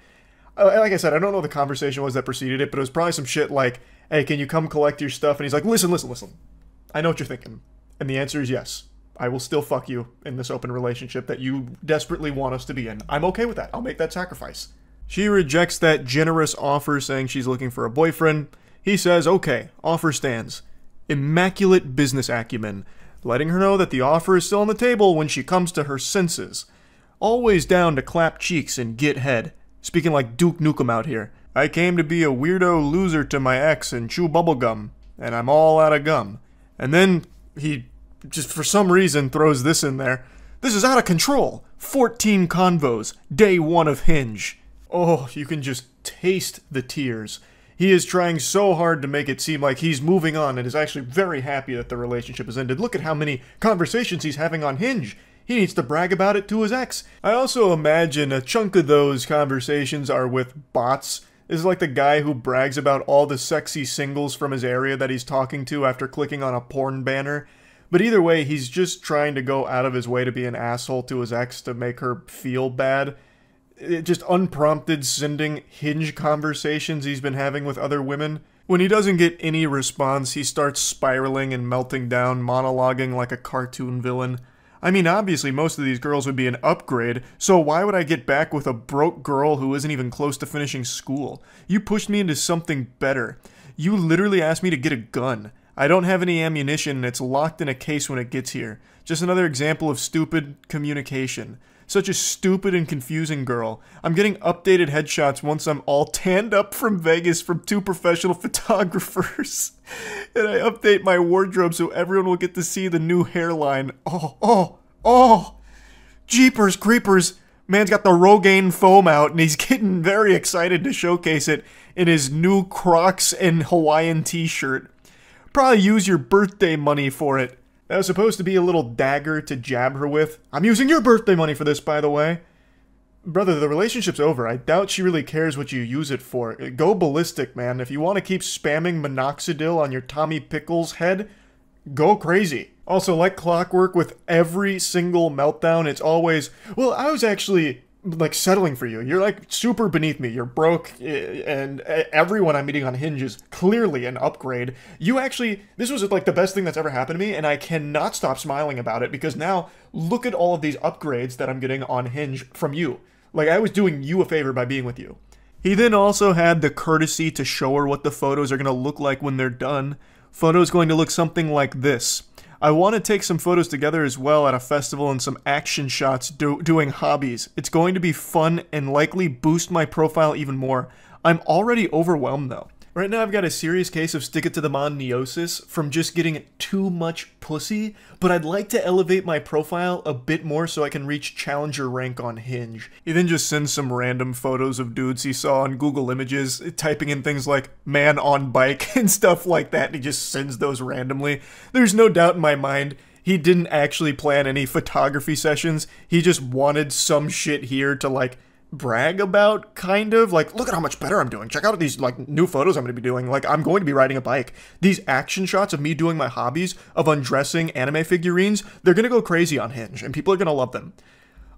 Like I said, I don't know what the conversation was that preceded it, but it was probably some shit like, hey, can you come collect your stuff? And he's like, listen. I know what you're thinking. And the answer is yes. I will still fuck you in this open relationship that you desperately want us to be in. I'm okay with that. I'll make that sacrifice. She rejects that generous offer, saying she's looking for a boyfriend. He says, okay, offer stands. Immaculate business acumen, letting her know that the offer is still on the table when she comes to her senses. Always down to clap cheeks and get head. Speaking like Duke Nukem out here. I came to be a weirdo loser to my ex and chew bubblegum, and I'm all out of gum. And then he just for some reason throws this in there. This is out of control. 14 convos, day 1 of Hinge. Oh, you can just taste the tears. He is trying so hard to make it seem like he's moving on and is actually very happy that the relationship has ended. Look at how many conversations he's having on Hinge. He needs to brag about it to his ex. I also imagine a chunk of those conversations are with bots. This is like the guy who brags about all the sexy singles from his area that he's talking to after clicking on a porn banner. But either way, he's just trying to go out of his way to be an asshole to his ex to make her feel bad. Just unprompted sending Hinge conversations he's been having with other women. When he doesn't get any response, he starts spiraling and melting down, monologuing like a cartoon villain. I mean, obviously most of these girls would be an upgrade, so why would I get back with a broke girl who isn't even close to finishing school? You pushed me into something better. You literally asked me to get a gun. I don't have any ammunition and it's locked in a case when it gets here. Just another example of stupid communication. Such a stupid and confusing girl. I'm getting updated headshots once I'm all tanned up from Vegas from 2 professional photographers. And I update my wardrobe so everyone will get to see the new hairline. Oh. Jeepers creepers. Man's got the Rogaine foam out and he's getting very excited to showcase it in his new Crocs and Hawaiian t-shirt. Probably use your birthday money for it. That was supposed to be a little dagger to jab her with. I'm using your birthday money for this, by the way. Brother, the relationship's over. I doubt she really cares what you use it for. Go ballistic, man. If you want to keep spamming minoxidil on your Tommy Pickles head, go crazy. Also, like clockwork with every single meltdown, it's always, well, I was actually like settling for you. You're like super beneath me. You're broke, and everyone I'm meeting on Hinge is clearly an upgrade. You actually, this was like the best thing that's ever happened to me, and I cannot stop smiling about it because now look at all of these upgrades that I'm getting on Hinge from you. Like I was doing you a favor by being with you. He then also had the courtesy to show her what the photos are going to look like when they're done. Photos going to look something like this. I want to take some photos together as well at a festival and some action shots doing hobbies. It's going to be fun and likely boost my profile even more. I'm already overwhelmed though. Right now I've got a serious case of stick-it-to-the-man-neosis from just getting too much pussy, but I'd like to elevate my profile a bit more so I can reach challenger rank on Hinge. He then just sends some random photos of dudes he saw on Google Images, typing in things like man on bike and stuff like that, and he just sends those randomly. There's no doubt in my mind he didn't actually plan any photography sessions, he just wanted some shit here to like brag about, kind of like, look at how much better I'm doing, check out these like new photos I'm going to be doing, like I'm going to be riding a bike. These action shots of me doing my hobbies of undressing anime figurines, they're going to go crazy on Hinge and people are going to love them.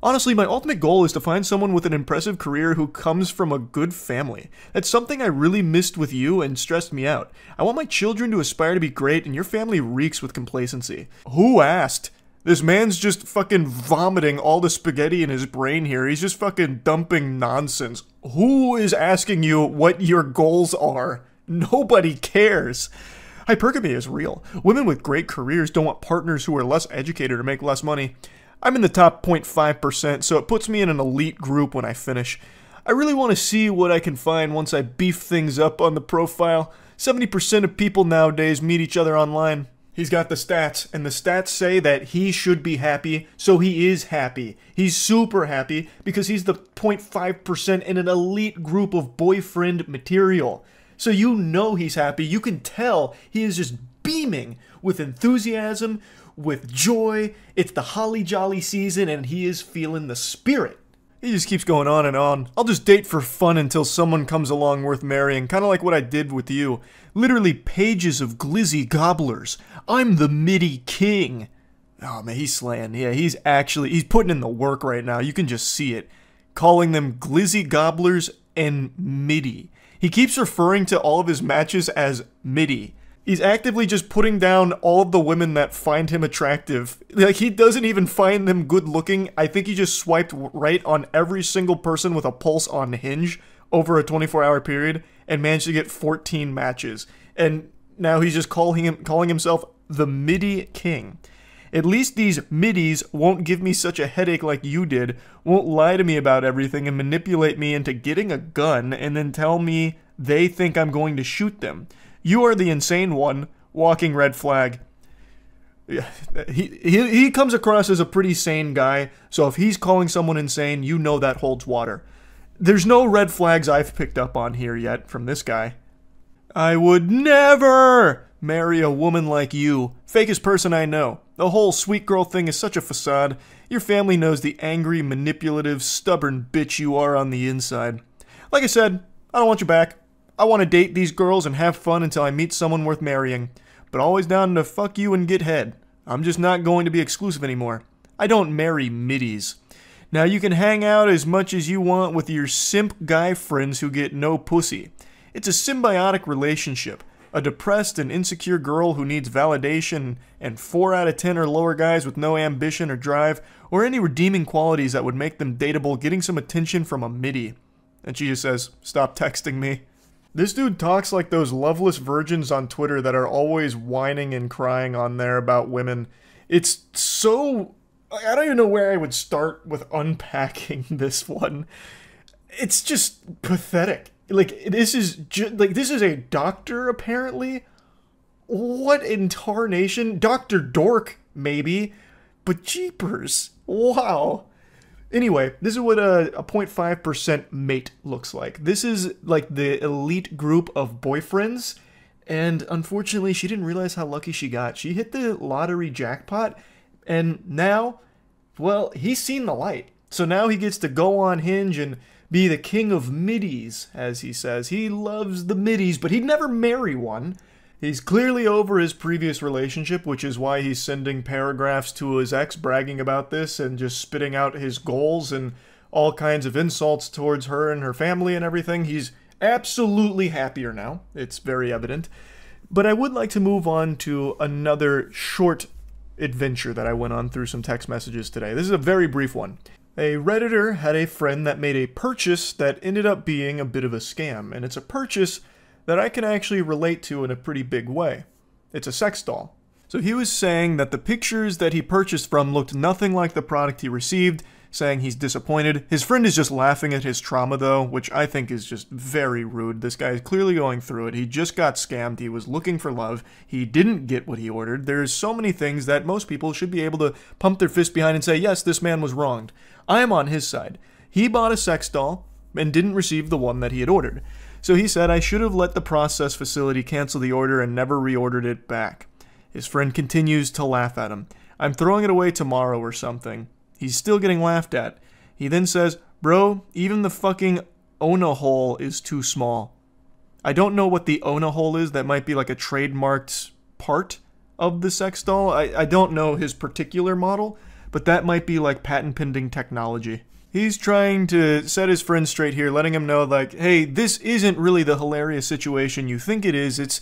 Honestly, my ultimate goal is to find someone with an impressive career who comes from a good family. That's something I really missed with you and stressed me out. I want my children to aspire to be great, and your family reeks with complacency. Who asked? This man's just fucking vomiting all the spaghetti in his brain here. He's just fucking dumping nonsense. Who is asking you what your goals are? Nobody cares. Hypergamy is real. Women with great careers don't want partners who are less educated or make less money. I'm in the top 0.5%, so it puts me in an elite group when I finish. I really want to see what I can find once I beef things up on the profile. 70% of people nowadays meet each other online. He's got the stats, and the stats say that he should be happy, so he is happy. He's super happy because he's the 0.5% in an elite group of boyfriend material. So you know he's happy. You can tell he is just beaming with enthusiasm, with joy. It's the holly jolly season, and he is feeling the spirit. He just keeps going on and on. I'll just date for fun until someone comes along worth marrying, kind of like what I did with you. Literally pages of glizzy gobblers. I'm the MIDI king. Oh man, he's slaying. Yeah, he's putting in the work right now. You can just see it. Calling them glizzy gobblers and MIDI. He keeps referring to all of his matches as MIDI. He's actively just putting down all of the women that find him attractive. Like, he doesn't even find them good looking. I think he just swiped right on every single person with a pulse on Hinge over a 24-hour period and managed to get 14 matches. And now he's just calling himself the MIDI king. At least these middies won't give me such a headache like you did, won't lie to me about everything and manipulate me into getting a gun and then tell me they think I'm going to shoot them. You are the insane one, walking red flag. He comes across as a pretty sane guy, so if he's calling someone insane, you know that holds water. There's no red flags I've picked up on here yet from this guy. I would never marry a woman like you. Fakest person I know. The whole sweet girl thing is such a facade. Your family knows the angry, manipulative, stubborn bitch you are on the inside. Like I said, I don't want you back. I want to date these girls and have fun until I meet someone worth marrying. But always down to fuck you and get head. I'm just not going to be exclusive anymore. I don't marry middies. Now you can hang out as much as you want with your simp guy friends who get no pussy. It's a symbiotic relationship. A depressed and insecure girl who needs validation and 4 out of 10 or lower guys with no ambition or drive or any redeeming qualities that would make them dateable getting some attention from a middy. And she just says, stop texting me. This dude talks like those loveless virgins on Twitter that are always whining and crying on there about women. It's so... I don't even know where I would start with unpacking this one. It's just pathetic. Like, this is this is a doctor, apparently? What in tarnation? Dr. Dork, maybe? But jeepers. Wow. Anyway, this is what a 0.5% mate looks like. This is like the elite group of boyfriends, and unfortunately she didn't realize how lucky she got. She hit the lottery jackpot, and now, well, he's seen the light. So now he gets to go on Hinge and be the king of middies, as he says. He loves the middies, but he'd never marry one. He's clearly over his previous relationship, which is why he's sending paragraphs to his ex bragging about this and just spitting out his goals and all kinds of insults towards her and her family and everything. He's absolutely happier now. It's very evident. But I would like to move on to another short adventure that I went on through some text messages today. This is a very brief one. A Redditor had a friend that made a purchase that ended up being a bit of a scam, and it's a purchase that I can actually relate to in a pretty big way. It's a sex doll. So he was saying that the pictures that he purchased from looked nothing like the product he received, saying he's disappointed. His friend is just laughing at his trauma though, which I think is just very rude. This guy is clearly going through it. He just got scammed. He was looking for love. He didn't get what he ordered. There's so many things that most people should be able to pump their fist behind and say, yes, this man was wronged. I am on his side. He bought a sex doll and didn't receive the one that he had ordered. So he said, I should have let the process facility cancel the order and never reordered it back. His friend continues to laugh at him. I'm throwing it away tomorrow or something. He's still getting laughed at. He then says, bro, even the fucking Ona hole is too small. I don't know what the Ona hole is. That might be like a trademarked part of the sex doll. I don't know his particular model, but that might be like patent pending technology. He's trying to set his friend straight here, letting him know like, hey, this isn't really the hilarious situation you think it is. It's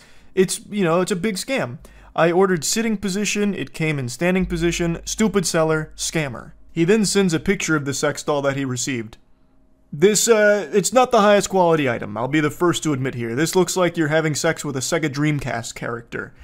you know, it's a big scam. I ordered sitting position, it came in standing position, stupid seller, scammer. He then sends a picture of the sex doll that he received. This, it's not the highest quality item, I'll be the first to admit here. This looks like you're having sex with a Sega Dreamcast character.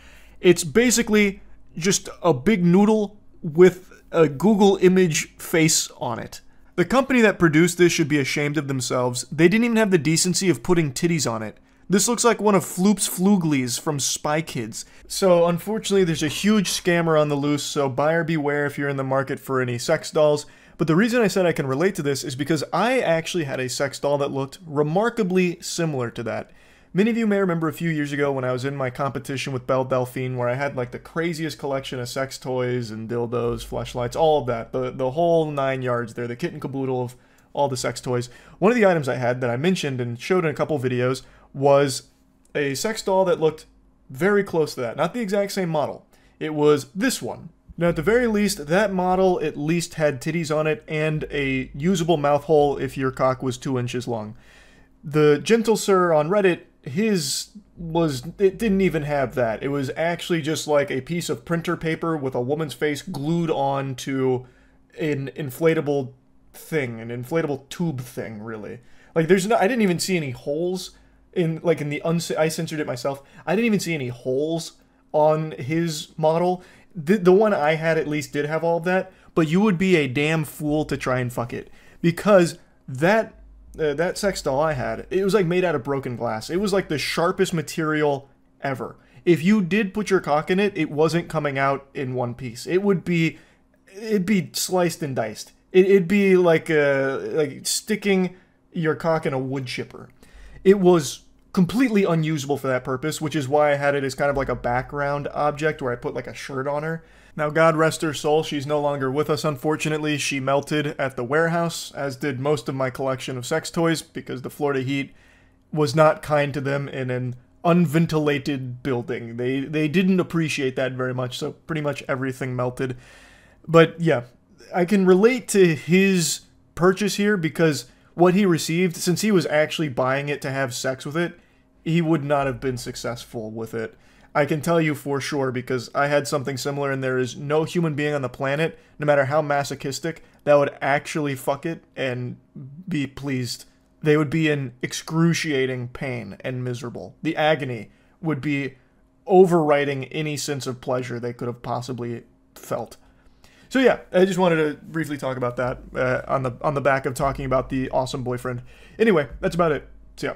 It's basically just a big noodle with a Google image face on it. The company that produced this should be ashamed of themselves. They didn't even have the decency of putting titties on it. This looks like one of Floop's Fluglies from Spy Kids. So unfortunately there's a huge scammer on the loose, so buyer beware if you're in the market for any sex dolls. But the reason I said I can relate to this is because I actually had a sex doll that looked remarkably similar to that. Many of you may remember a few years ago when I was in my competition with Belle Delphine where I had like the craziest collection of sex toys and dildos, fleshlights, all of that. The whole 9 yards there, the kit and caboodle of all the sex toys. One of the items I had that I mentioned and showed in a couple videos was a sex doll that looked very close to that. Not the exact same model. It was this one. Now, at the very least, that model at least had titties on it and a usable mouth hole if your cock was 2 inches long. The gentle sir on Reddit, it didn't even have that. It was actually just like a piece of printer paper with a woman's face glued on to an inflatable thing, an inflatable tube thing, really. Like, I didn't even see any holes I censored it myself. I didn't even see any holes on his model. The one I had at least did have all of that, but you would be a damn fool to try and fuck it. Because that sex doll I had, it was like made out of broken glass. It was like the sharpest material ever. If you did put your cock in it, it wasn't coming out in one piece. It'd be sliced and diced. It'd be like sticking your cock in a wood chipper. It was completely unusable for that purpose, which is why I had it as kind of like a background object where I put like a shirt on her. Now, God rest her soul, she's no longer with us, unfortunately. She melted at the warehouse, as did most of my collection of sex toys, because the Florida heat was not kind to them in an unventilated building. They didn't appreciate that very much, so pretty much everything melted. But yeah, I can relate to his purchase here because what he received, since he was actually buying it to have sex with it, he would not have been successful with it. I can tell you for sure because I had something similar and there is no human being on the planet, no matter how masochistic, that would actually fuck it and be pleased. They would be in excruciating pain and miserable. The agony would be overriding any sense of pleasure they could have possibly felt. So yeah, I just wanted to briefly talk about that on the back of talking about the awesome boyfriend. Anyway, that's about it. So yeah.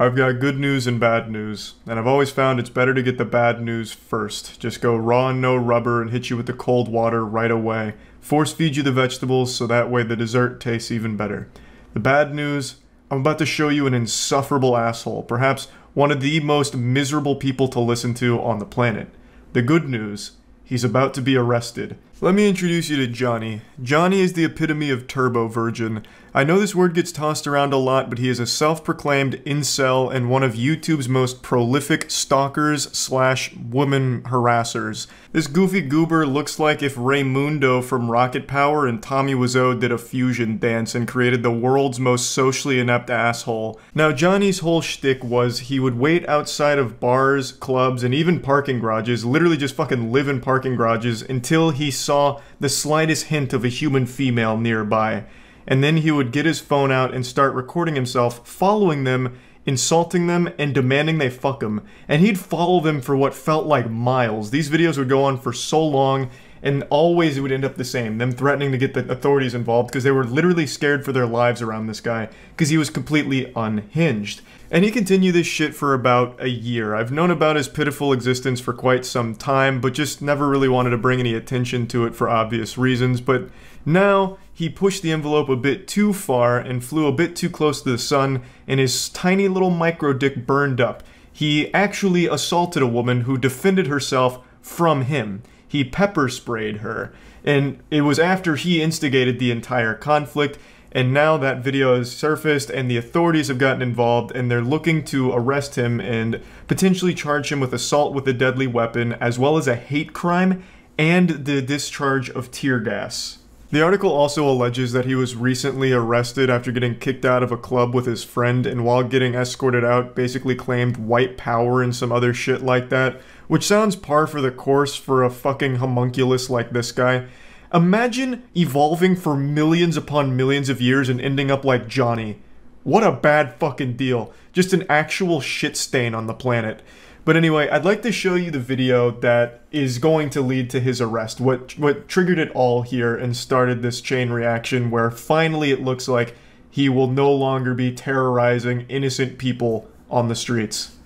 I've got good news and bad news, and I've always found it's better to get the bad news first. Just go raw and no rubber and hit you with the cold water right away. Force feed you the vegetables so that way the dessert tastes even better. The bad news, I'm about to show you an insufferable asshole, perhaps one of the most miserable people to listen to on the planet. The good news, he's about to be arrested. Let me introduce you to Johnny. Johnny is the epitome of turbo virgin. I know this word gets tossed around a lot, but he is a self-proclaimed incel and one of YouTube's most prolific stalkers / woman harassers. This goofy goober looks like if Raymundo from Rocket Power and Tommy Wiseau did a fusion dance and created the world's most socially inept asshole. Now, Johnny's whole shtick was he would wait outside of bars, clubs, and even parking garages, literally just fucking live in parking garages, until he saw the slightest hint of a human female nearby. And then he would get his phone out and start recording himself, following them, insulting them, and demanding they fuck him. And he'd follow them for what felt like miles. These videos would go on for so long, and always it would end up the same. Them threatening to get the authorities involved because they were literally scared for their lives around this guy because he was completely unhinged. And he continued this shit for about a year. I've known about his pitiful existence for quite some time, but just never really wanted to bring any attention to it for obvious reasons. But now, he pushed the envelope a bit too far and flew a bit too close to the sun, and his tiny little micro dick burned up. He actually assaulted a woman who defended herself from him. He pepper sprayed her, and it was after he instigated the entire conflict. And now that video has surfaced and the authorities have gotten involved and they're looking to arrest him and potentially charge him with assault with a deadly weapon as well as a hate crime and the discharge of tear gas. The article also alleges that he was recently arrested after getting kicked out of a club with his friend, and while getting escorted out basically claimed white power and some other shit like that, which sounds par for the course for a fucking homunculus like this guy. Imagine evolving for millions upon millions of years and ending up like Johnny. What a bad fucking deal. Just an actual shit stain on the planet. But anyway, I'd like to show you the video that is going to lead to his arrest. What triggered it all here and started this chain reaction where finally it looks like he will no longer be terrorizing innocent people on the streets.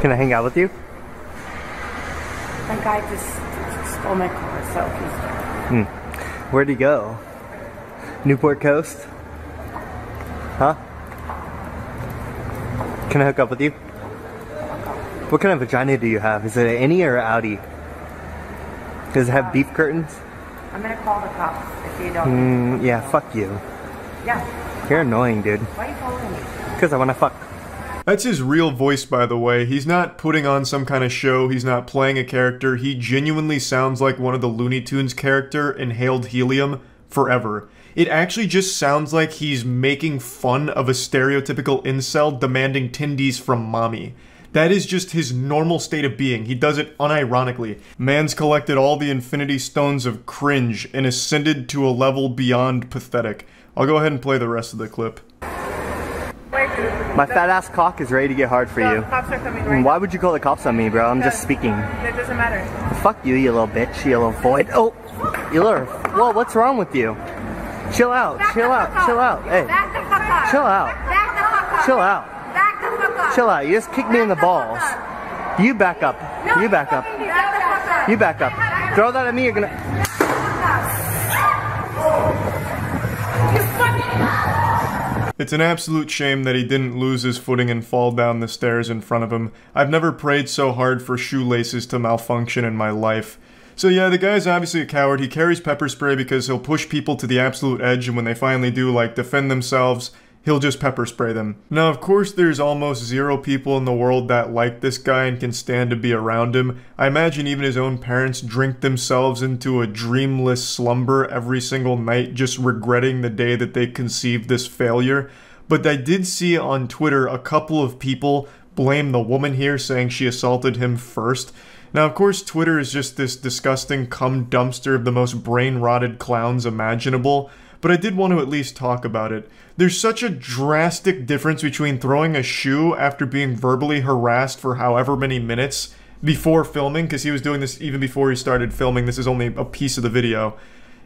Can I hang out with you? That guy just stole my car, so he's... Where'd he go? Newport Coast? Huh? Can I hook up with you? What kind of vagina do you have? Is it an innie or an outie? Does it have beef curtains? I'm gonna call the cops if you don't. Yeah, fuck you. Yeah. You're annoying, dude. Why are you calling me? Because I wanna fuck. That's his real voice, by the way. He's not putting on some kind of show, he's not playing a character, he genuinely sounds like one of the Looney Tunes character Inhaled Helium forever. It actually just sounds like he's making fun of a stereotypical incel demanding tindies from mommy. That is just his normal state of being. He does it unironically. Man's collected all the infinity stones of cringe and ascended to a level beyond pathetic. I'll go ahead and play the rest of the clip. My fat ass cock is ready to get hard for you. The cops are coming right Why would you call the cops on me, bro? I'm just speaking. It doesn't matter. Fuck you, you little bitch, you little void. Oh, you little... Whoa, what's wrong with you? Chill out, chill out, chill out. Hey, chill out. Chill out. Chill out, you just kicked me in the balls. You back up. You back up. You back up. Throw that at me, you're gonna... It's an absolute shame that he didn't lose his footing and fall down the stairs in front of him. I've never prayed so hard for shoelaces to malfunction in my life. So yeah, the guy's obviously a coward. He carries pepper spray because he'll push people to the absolute edge, and when they finally do, like, defend themselves, he'll just pepper spray them. Now, of course, there's almost zero people in the world that like this guy and can stand to be around him. I imagine even his own parents drink themselves into a dreamless slumber every single night, just regretting the day that they conceived this failure. But I did see on Twitter a couple of people blame the woman here, saying she assaulted him first. Now, of course, Twitter is just this disgusting cum dumpster of the most brain-rotted clowns imaginable, but I did want to at least talk about it. There's such a drastic difference between throwing a shoe after being verbally harassed for however many minutes before filming, because he was doing this even before he started filming. This is only a piece of the video.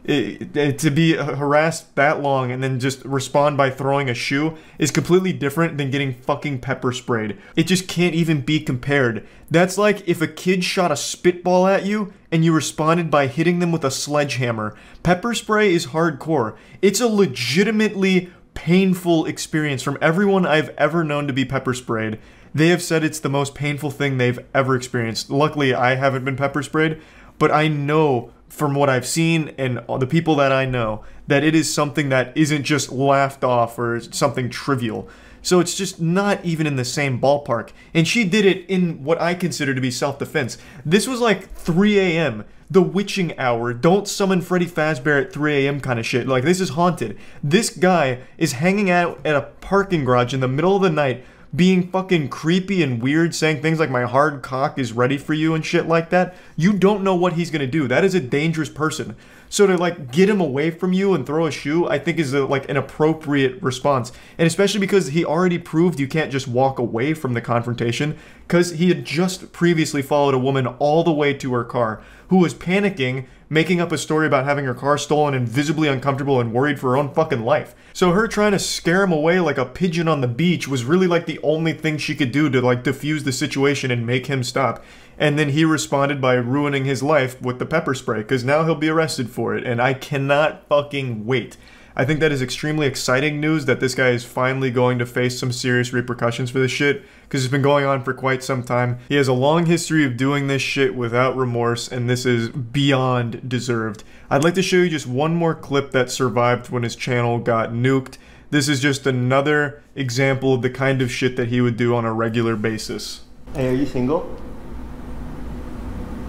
To be harassed that long and then just respond by throwing a shoe is completely different than getting fucking pepper sprayed. It just can't even be compared. That's like if a kid shot a spitball at you and you responded by hitting them with a sledgehammer. Pepper spray is hardcore. It's a legitimately painful experience from everyone I've ever known to be pepper sprayed. They have said it's the most painful thing they've ever experienced. Luckily, I haven't been pepper sprayed, but I know from what I've seen and the people that I know that it is something that isn't just laughed off or something trivial. So it's just not even in the same ballpark. And she did it in what I consider to be self-defense. This was like 3 a.m. The witching hour. Don't summon Freddy Fazbear at 3 a.m. kind of shit. Like, this is haunted. This guy is hanging out at a parking garage in the middle of the night being fucking creepy and weird, saying things like my hard cock is ready for you and shit like that. You don't know what he's gonna do. That is a dangerous person. So to like get him away from you and throw a shoe, I think is like an appropriate response. And especially because he already proved you can't just walk away from the confrontation, because he had just previously followed a woman all the way to her car who was panicking, making up a story about having her car stolen and visibly uncomfortable and worried for her own fucking life. So her trying to scare him away like a pigeon on the beach was really like the only thing she could do to like diffuse the situation and make him stop. And then he responded by ruining his life with the pepper spray, because now he'll be arrested for it, and I cannot fucking wait. I think that is extremely exciting news that this guy is finally going to face some serious repercussions for this shit, because it's been going on for quite some time. He has a long history of doing this shit without remorse, and this is beyond deserved. I'd like to show you just one more clip that survived when his channel got nuked. This is just another example of the kind of shit that he would do on a regular basis. Hey, are you single?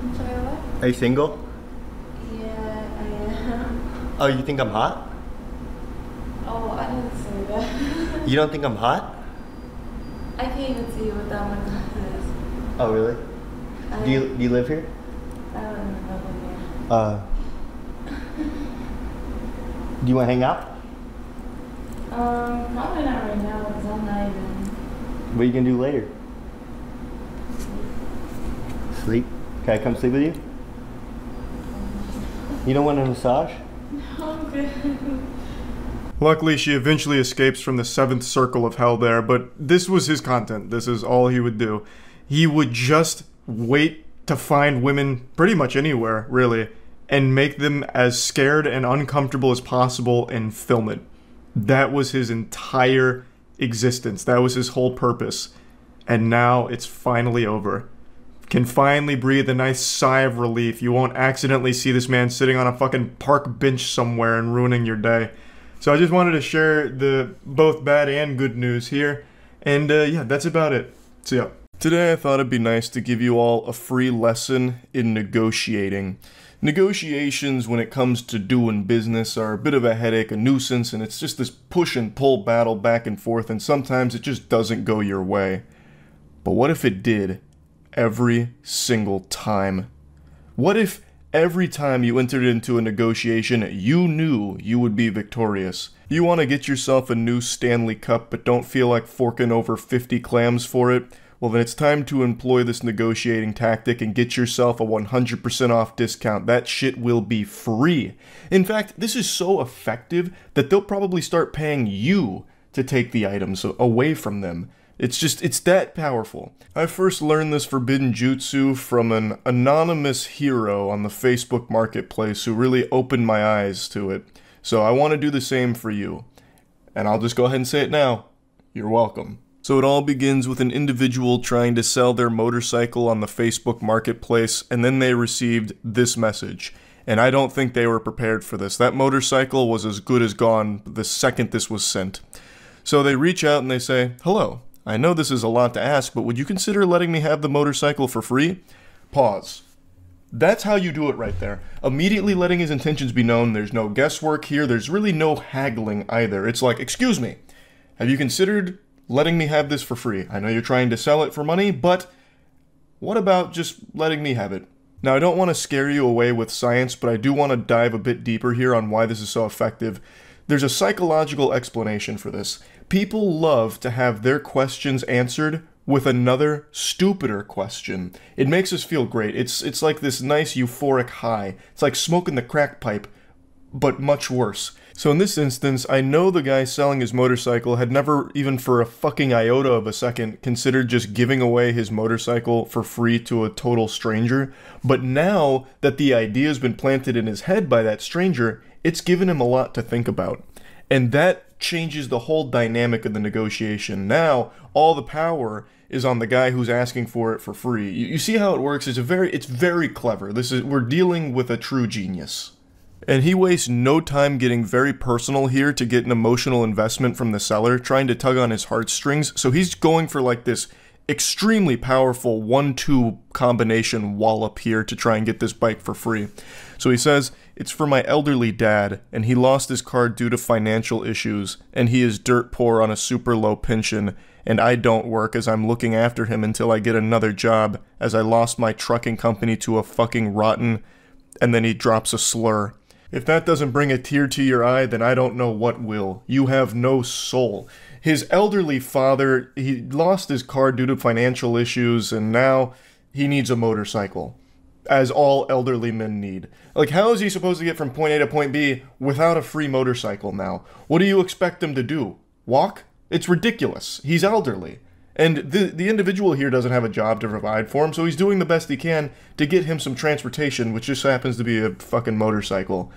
I'm sorry, what? Are you single? Oh, you think I'm hot? Oh, I didn't say that. You don't think I'm hot? I can't even see you without my glasses. Oh, really? Do you live here? I don't even know here. Do you want to hang out? Probably not right now because I'm not even. What are you going to do later? Sleep? Can I come sleep with you? You don't want a massage? No, I'm good. Luckily, she eventually escapes from the 7th circle of hell there, but this was his content. This is all he would do. He would just wait to find women pretty much anywhere, really, and make them as scared and uncomfortable as possible and film it. That was his entire existence. That was his whole purpose. And now it's finally over. Can finally breathe a nice sigh of relief. You won't accidentally see this man sitting on a fucking park bench somewhere and ruining your day. So I just wanted to share the both bad and good news here. And yeah, that's about it. So yeah. Today I thought it'd be nice to give you all a free lesson in negotiating. Negotiations when it comes to doing business are a bit of a headache, a nuisance, and it's just this push and pull battle back and forth, and sometimes it just doesn't go your way. But what if it did? Every single time? What if every time you entered into a negotiation, you knew you would be victorious? You want to get yourself a new Stanley Cup but don't feel like forking over 50 clams for it? Well, then it's time to employ this negotiating tactic and get yourself a 100% off discount. That shit will be free. In fact, this is so effective that they'll probably start paying you to take the items away from them. It's that powerful. I first learned this forbidden jutsu from an anonymous hero on the Facebook marketplace who really opened my eyes to it. So I want to do the same for you. And I'll just go ahead and say it now. You're welcome. So it all begins with an individual trying to sell their motorcycle on the Facebook marketplace, and then they received this message. And I don't think they were prepared for this. That motorcycle was as good as gone the second this was sent. So they reach out and they say, "Hello, I know this is a lot to ask, but would you consider letting me have the motorcycle for free?" Pause. That's how you do it right there. Immediately letting his intentions be known. There's no guesswork here. There's really no haggling either. It's like, "Excuse me, have you considered letting me have this for free? I know you're trying to sell it for money, but what about just letting me have it?" Now, I don't want to scare you away with science, but I do want to dive a bit deeper here on why this is so effective. There's a psychological explanation for this. People love to have their questions answered with another, stupider question. It makes us feel great. It's like this nice euphoric high. It's like smoking the crack pipe, but much worse. So in this instance, I know the guy selling his motorcycle had never, even for a fucking iota of a second, considered just giving away his motorcycle for free to a total stranger. But now that the idea has been planted in his head by that stranger, it's given him a lot to think about. And that changes the whole dynamic of the negotiation. Now, all the power is on the guy who's asking for it for free. You see how it works? It's very clever. We're dealing with a true genius. And he wastes no time getting very personal here to get an emotional investment from the seller, trying to tug on his heartstrings. So he's going for like this extremely powerful 1-2 combination wallop here to try and get this bike for free. So he says, "It's for my elderly dad, and he lost his car due to financial issues, and he is dirt poor on a super low pension, and I don't work as I'm looking after him until I get another job, as I lost my trucking company to a fucking rotten," and then he drops a slur. If that doesn't bring a tear to your eye, then I don't know what will. You have no soul. His elderly father, he lost his car due to financial issues, and now he needs a motorcycle. As all elderly men need. Like, how is he supposed to get from point A to point B without a free motorcycle now? What do you expect him to do? Walk? It's ridiculous. He's elderly. And the individual here doesn't have a job to provide for him, so he's doing the best he can to get him some transportation, which just happens to be a fucking motorcycle.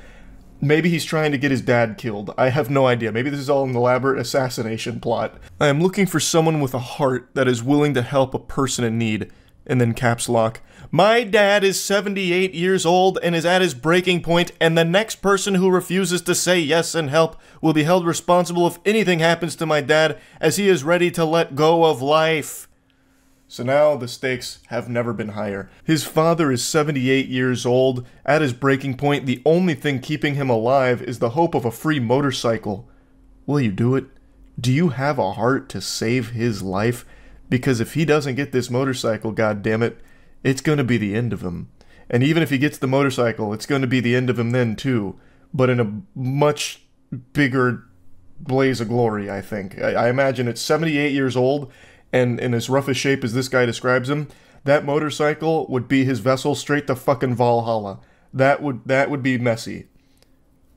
Maybe he's trying to get his dad killed. I have no idea. Maybe this is all an elaborate assassination plot. I am looking for someone with a heart that is willing to help a person in need. And then caps lock. My dad is 78 years old and is at his breaking point, and the next person who refuses to say yes and help will be held responsible if anything happens to my dad, as he is ready to let go of life. So now the stakes have never been higher. His father is 78 years old. At his breaking point, the only thing keeping him alive is the hope of a free motorcycle. Will you do it? Do you have a heart to save his life? Because if he doesn't get this motorcycle, goddammit, it's going to be the end of him. And even if he gets the motorcycle, it's going to be the end of him then too. But in a much bigger blaze of glory, I think. I imagine it's 78 years old, and in as rough a shape as this guy describes him, that motorcycle would be his vessel straight to fucking Valhalla. That would be messy.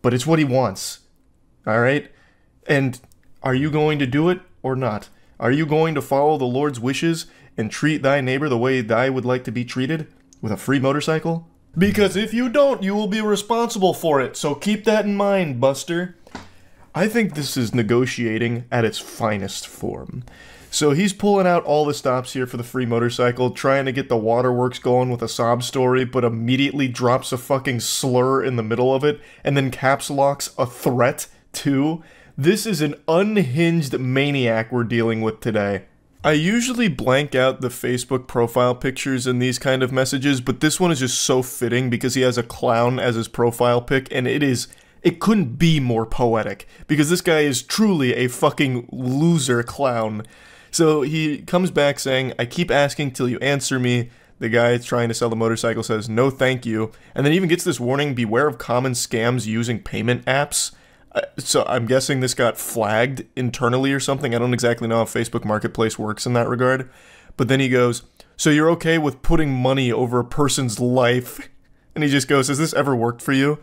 But it's what he wants. Alright? And are you going to do it or not? Are you going to follow the Lord's wishes and treat thy neighbor the way thy would like to be treated? With a free motorcycle? Because if you don't, you will be responsible for it, so keep that in mind, Buster. I think this is negotiating at its finest form. So he's pulling out all the stops here for the free motorcycle, trying to get the waterworks going with a sob story, but immediately drops a fucking slur in the middle of it, and then caps locks a threat, too. This is an unhinged maniac we're dealing with today. I usually blank out the Facebook profile pictures in these kind of messages, but this one is just so fitting because he has a clown as his profile pic, and it couldn't be more poetic, because this guy is truly a fucking loser clown. So he comes back saying, I keep asking till you answer me. The guy trying to sell the motorcycle says, no thank you, and then even gets this warning, beware of common scams using payment apps. So I'm guessing this got flagged internally or something. I don't exactly know how Facebook Marketplace works in that regard. But then he goes, so you're okay with putting money over a person's life? And he just goes, has this ever worked for you?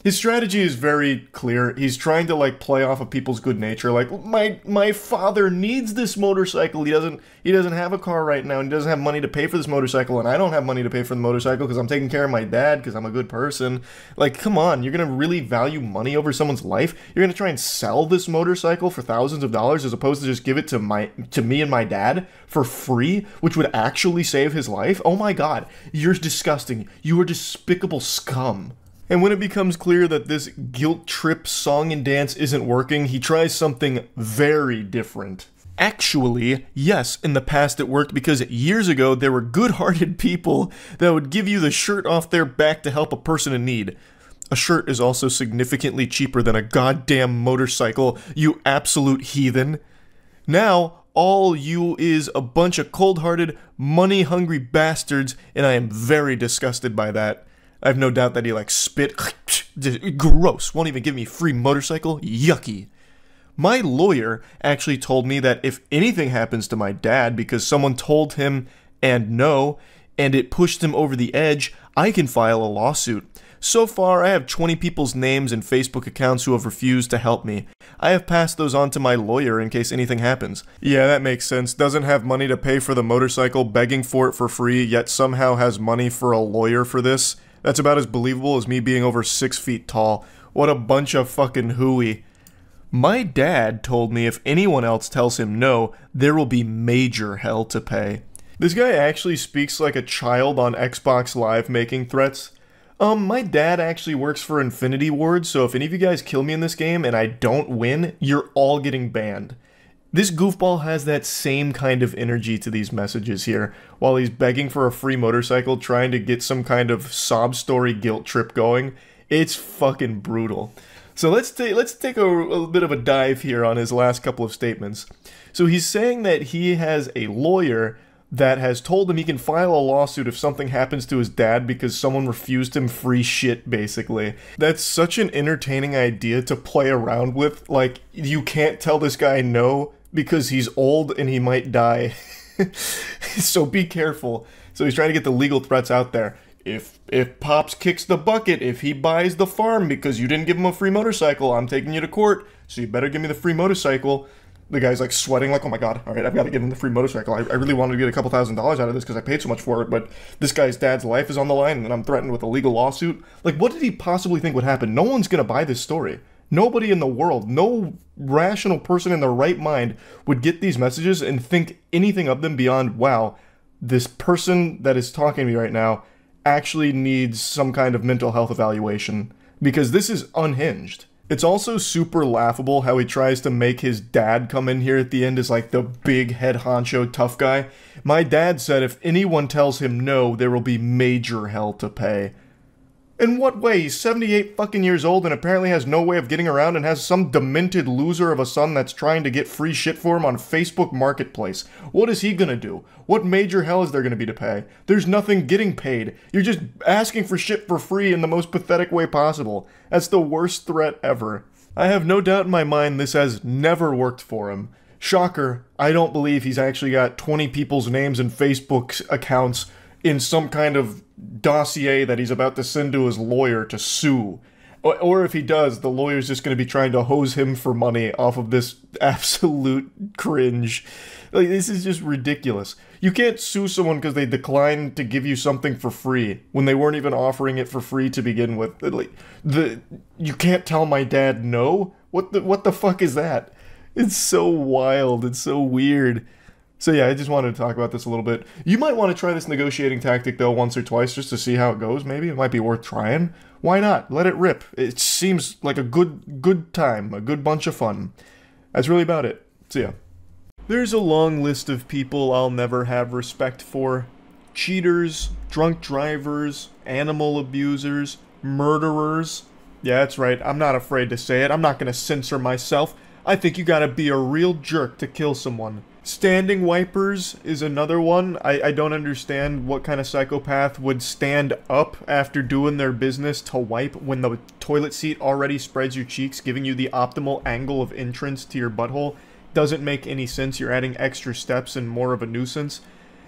His strategy is very clear. He's trying to, like, play off of people's good nature. Like, my father needs this motorcycle. He doesn't have a car right now, and he doesn't have money to pay for this motorcycle, and I don't have money to pay for the motorcycle because I'm taking care of my dad because I'm a good person. Like, come on, you're gonna really value money over someone's life? You're gonna try and sell this motorcycle for thousands of dollars as opposed to just give it to me and my dad for free, which would actually save his life? Oh my god, you're disgusting. You are despicable scum. And when it becomes clear that this guilt trip song and dance isn't working, he tries something very different. Actually, yes, in the past it worked because years ago there were good-hearted people that would give you the shirt off their back to help a person in need. A shirt is also significantly cheaper than a goddamn motorcycle, you absolute heathen. Now, all you is a bunch of cold-hearted, money-hungry bastards, and I am very disgusted by that. I have no doubt that he, like, spit. Gross. Won't even give me a free motorcycle. Yucky. My lawyer actually told me that if anything happens to my dad because someone told him and it pushed him over the edge, I can file a lawsuit. So far, I have 20 people's names and Facebook accounts who have refused to help me. I have passed those on to my lawyer in case anything happens. Yeah, that makes sense. Doesn't have money to pay for the motorcycle, begging for it for free, yet somehow has money for a lawyer for this. That's about as believable as me being over 6 feet tall. What a bunch of fucking hooey. My dad told me if anyone else tells him no, there will be major hell to pay. This guy actually speaks like a child on Xbox Live making threats. My dad actually works for Infinity Ward, so if any of you guys kill me in this game and I don't win, you're all getting banned. This goofball has that same kind of energy to these messages here, while he's begging for a free motorcycle, trying to get some kind of sob story guilt trip going. It's fucking brutal. So let's take a bit of a dive here on his last couple of statements. So he's saying that he has a lawyer that has told him he can file a lawsuit if something happens to his dad because someone refused him free shit, basically. That's such an entertaining idea to play around with. Like, you can't tell this guy no because he's old and he might die. So be careful. So he's trying to get the legal threats out there. If Pops kicks the bucket, if he buys the farm because you didn't give him a free motorcycle, I'm taking you to court, so you better give me the free motorcycle. The guy's like sweating like, oh my god, alright, I've got to give him the free motorcycle. I really wanted to get a couple $1,000s out of this because I paid so much for it, but this guy's dad's life is on the line and I'm threatened with a legal lawsuit. Like, what did he possibly think would happen? No one's gonna buy this story. Nobody in the world, no rational person in their right mind would get these messages and think anything of them beyond, wow, this person that is talking to me right now actually needs some kind of mental health evaluation, because this is unhinged. It's also super laughable how he tries to make his dad come in here at the end as like the big head honcho tough guy. My dad said if anyone tells him no, there will be major hell to pay. In what way? He's 78 fucking years old and apparently has no way of getting around and has some demented loser of a son that's trying to get free shit for him on Facebook Marketplace. What is he gonna do? What major hell is there gonna be to pay? There's nothing getting paid. You're just asking for shit for free in the most pathetic way possible. That's the worst threat ever. I have no doubt in my mind this has never worked for him. Shocker, I don't believe he's actually got 20 people's names and Facebook accounts in some kind of dossier that he's about to send to his lawyer to sue. Or if he does, the lawyer's just going to be trying to hose him for money off of this absolute cringe. Like, this is just ridiculous. You can't sue someone because they declined to give you something for free when they weren't even offering it for free to begin with. Like, you can't tell my dad no? What the fuck is that? It's so wild. It's so weird. So yeah, I just wanted to talk about this a little bit. You might want to try this negotiating tactic though once or twice just to see how it goes. Maybe it might be worth trying. Why not? Let it rip. It seems like a good time, a good bunch of fun. That's really about it. So yeah. There's a long list of people I'll never have respect for. Cheaters, drunk drivers, animal abusers, murderers. Yeah, that's right. I'm not afraid to say it. I'm not gonna censor myself. I think you gotta be a real jerk to kill someone. Standing wipers is another one. I don't understand what kind of psychopath would stand up after doing their business to wipe when the toilet seat already spreads your cheeks, giving you the optimal angle of entrance to your butthole. Doesn't make any sense. You're adding extra steps and more of a nuisance.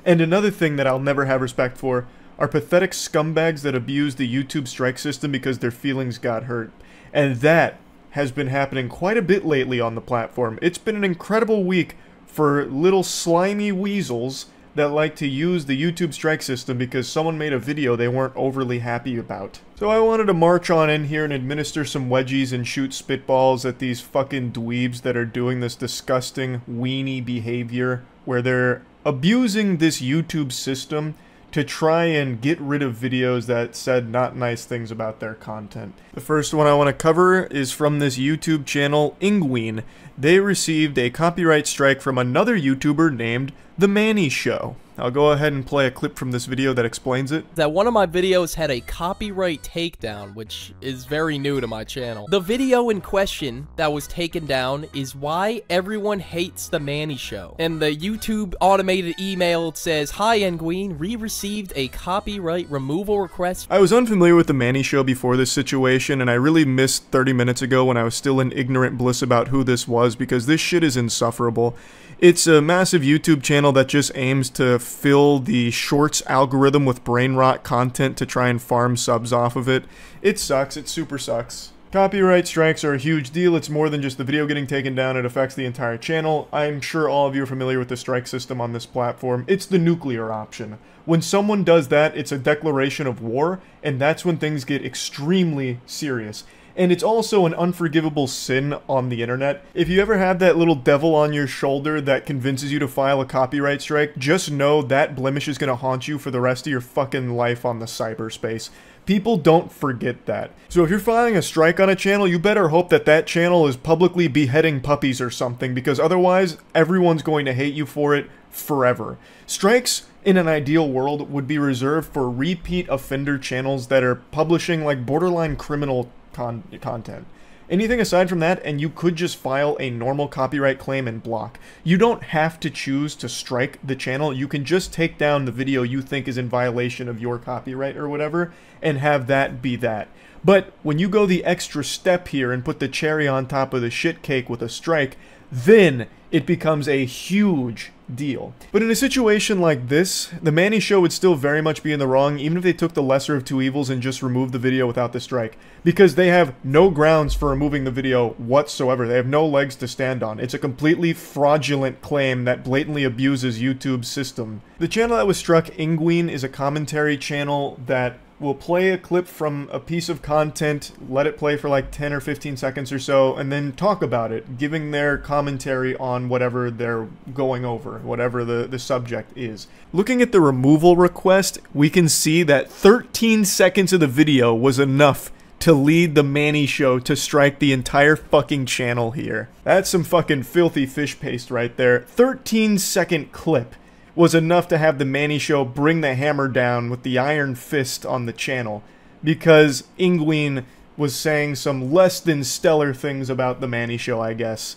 And another thing that I'll never have respect for are pathetic scumbags that abuse the YouTube strike system because their feelings got hurt. And that has been happening quite a bit lately on the platform. It's been an incredible week for little slimy weasels that like to use the YouTube strike system because someone made a video they weren't overly happy about. So I wanted to march on in here and administer some wedgies and shoot spitballs at these fucking dweebs that are doing this disgusting weenie behavior where they're abusing this YouTube system to try and get rid of videos that said not nice things about their content. The first one I want to cover is from this YouTube channel, Penguinz0. They received a copyright strike from another YouTuber named The Manny Show. I'll go ahead and play a clip from this video that explains it. That one of my videos had a copyright takedown, which is very new to my channel. The video in question that was taken down is why everyone hates The Manny Show. And the YouTube automated email says, "Hi Penguinz, we received a copyright removal request." I was unfamiliar with The Manny Show before this situation, and I really missed 30 minutes ago when I was still in ignorant bliss about who this was, because this shit is insufferable. It's a massive YouTube channel that just aims to fill the shorts algorithm with brain rot content to try and farm subs off of it. It sucks. It super sucks. Copyright strikes are a huge deal. It's more than just the video getting taken down. It affects the entire channel. I'm sure all of you are familiar with the strike system on this platform. It's the nuclear option. When someone does that, it's a declaration of war, and that's when things get extremely serious. And it's also an unforgivable sin on the internet. If you ever have that little devil on your shoulder that convinces you to file a copyright strike, just know that blemish is gonna haunt you for the rest of your fucking life on the cyberspace. People don't forget that. So if you're filing a strike on a channel, you better hope that that channel is publicly beheading puppies or something, because otherwise, everyone's going to hate you for it forever. Strikes, in an ideal world, would be reserved for repeat offender channels that are publishing like borderline criminal content. Anything aside from that, and you could just file a normal copyright claim and block. You don't have to choose to strike the channel. You can just take down the video you think is in violation of your copyright or whatever, and have that be that. But when you go the extra step here and put the cherry on top of the shit cake with a strike, then it becomes a huge deal. But in a situation like this, the Manny Show would still very much be in the wrong, even if they took the lesser of two evils and just removed the video without the strike. Because they have no grounds for removing the video whatsoever. They have no legs to stand on. It's a completely fraudulent claim that blatantly abuses YouTube's system. The channel that was struck, Penguinz0, is a commentary channel that will play a clip from a piece of content, let it play for like 10 or 15 seconds or so, and then talk about it, giving their commentary on whatever they're going over, whatever the subject is. Looking at the removal request, we can see that 13 seconds of the video was enough to lead the Manny Show to strike the entire fucking channel here. That's some fucking filthy fish paste right there. 13-second clip was enough to have the Manny Show bring the hammer down with the iron fist on the channel, because Penguinz was saying some less than stellar things about the Manny Show, I guess.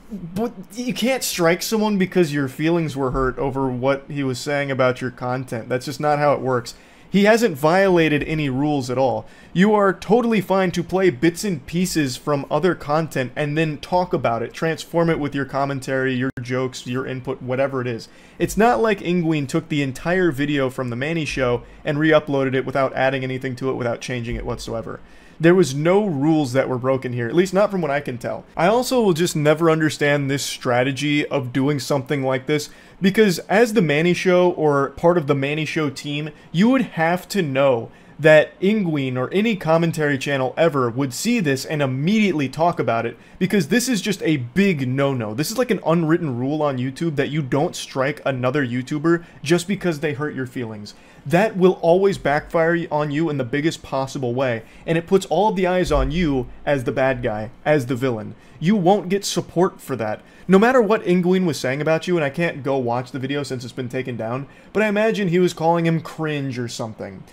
But you can't strike someone because your feelings were hurt over what he was saying about your content. That's just not how it works. He hasn't violated any rules at all. You are totally fine to play bits and pieces from other content and then talk about it, transform it with your commentary, your jokes, your input, whatever it is. It's not like Penguinz took the entire video from the Manny Show and re-uploaded it without adding anything to it, without changing it whatsoever. There was no rules that were broken here, at least not from what I can tell. I also will just never understand this strategy of doing something like this, because as the Manny Show or part of the Manny Show team, you would have to know that Penguinz or any commentary channel ever would see this and immediately talk about it, because this is just a big no-no. This is like an unwritten rule on YouTube that you don't strike another YouTuber just because they hurt your feelings. That will always backfire on you in the biggest possible way, and it puts all of the eyes on you as the bad guy, as the villain. You won't get support for that. No matter what Penguinz was saying about you, and I can't go watch the video since it's been taken down, but I imagine he was calling him cringe or something.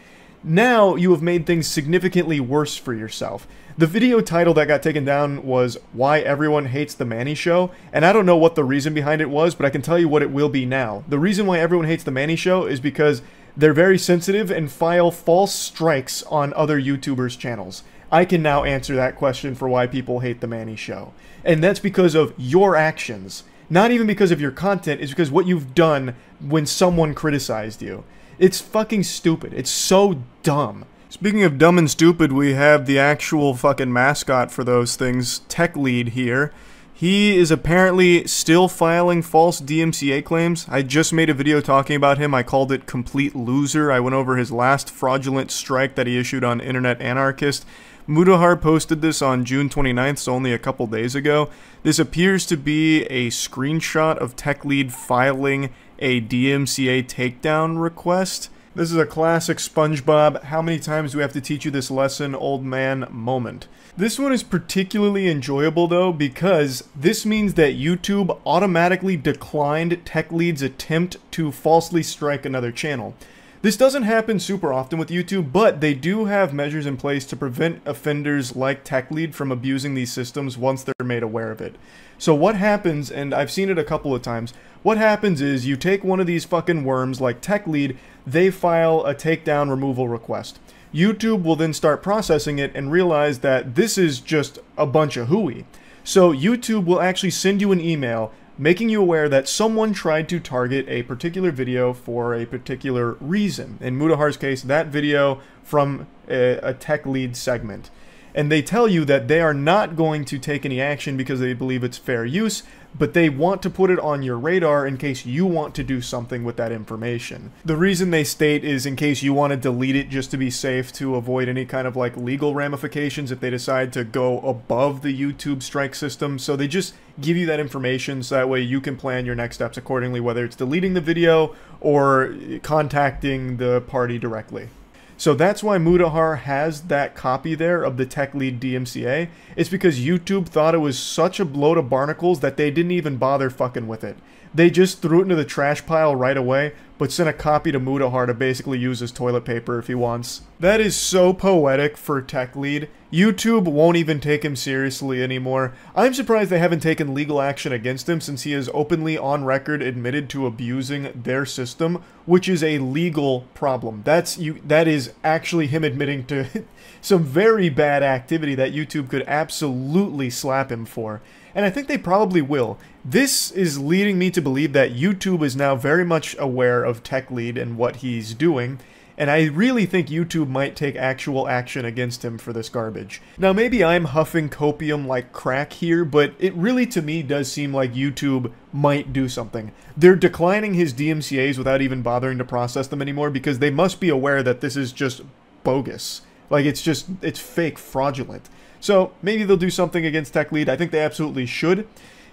Now you have made things significantly worse for yourself. The video title that got taken down was Why Everyone Hates the Manny Show, and I don't know what the reason behind it was, but I can tell you what it will be now. The reason why everyone hates the Manny Show is because they're very sensitive and file false strikes on other YouTubers' channels. I can now answer that question for why people hate the Manny Show. And that's because of your actions. Not even because of your content, it's because what you've done when someone criticized you. It's fucking stupid. It's so dumb. Speaking of dumb and stupid, we have the actual fucking mascot for those things, Tech Lead here. He is apparently still filing false DMCA claims. I just made a video talking about him. I called it Complete Loser. I went over his last fraudulent strike that he issued on Internet Anarchist. Mudahar posted this on June 29th, so only a couple days ago. This appears to be a screenshot of Tech Lead filing a DMCA takedown request. This is a classic SpongeBob, how many times do we have to teach you this lesson, old man moment. This one is particularly enjoyable though, because this means that YouTube automatically declined Tech Lead's attempt to falsely strike another channel. This doesn't happen super often with YouTube, but they do have measures in place to prevent offenders like Tech Lead from abusing these systems once they're made aware of it. So what happens, and I've seen it a couple of times, what happens is you take one of these fucking worms like Tech Lead, they file a takedown removal request. YouTube will then start processing it and realize that this is just a bunch of hooey. So YouTube will actually send you an email making you aware that someone tried to target a particular video for a particular reason. In Mudahar's case, that video from a Tech Lead segment. And they tell you that they are not going to take any action because they believe it's fair use, but they want to put it on your radar in case you want to do something with that information. The reason they state is in case you want to delete it just to be safe, to avoid any kind of like legal ramifications if they decide to go above the YouTube strike system. So they just give you that information so that way you can plan your next steps accordingly, whether it's deleting the video or contacting the party directly. So that's why Mudahar has that copy there of the Tech Lead DMCA. It's because YouTube thought it was such a load of barnacles that they didn't even bother fucking with it. They just threw it into the trash pile right away, but sent a copy to Mudahar to basically use as toilet paper if he wants. That is so poetic for Tech Lead. YouTube won't even take him seriously anymore. I'm surprised they haven't taken legal action against him since he has openly on record admitted to abusing their system, which is a legal problem. That is actually him admitting to some very bad activity that YouTube could absolutely slap him for. And I think they probably will. This is leading me to believe that YouTube is now very much aware of Tech Lead and what he's doing, and I really think YouTube might take actual action against him for this garbage. Now maybe I'm huffing copium like crack here, but it really to me does seem like YouTube might do something. They're declining his DMCAs without even bothering to process them anymore because they must be aware that this is just bogus. Like it's fake, fraudulent. So maybe they'll do something against Tech Lead. I think they absolutely should.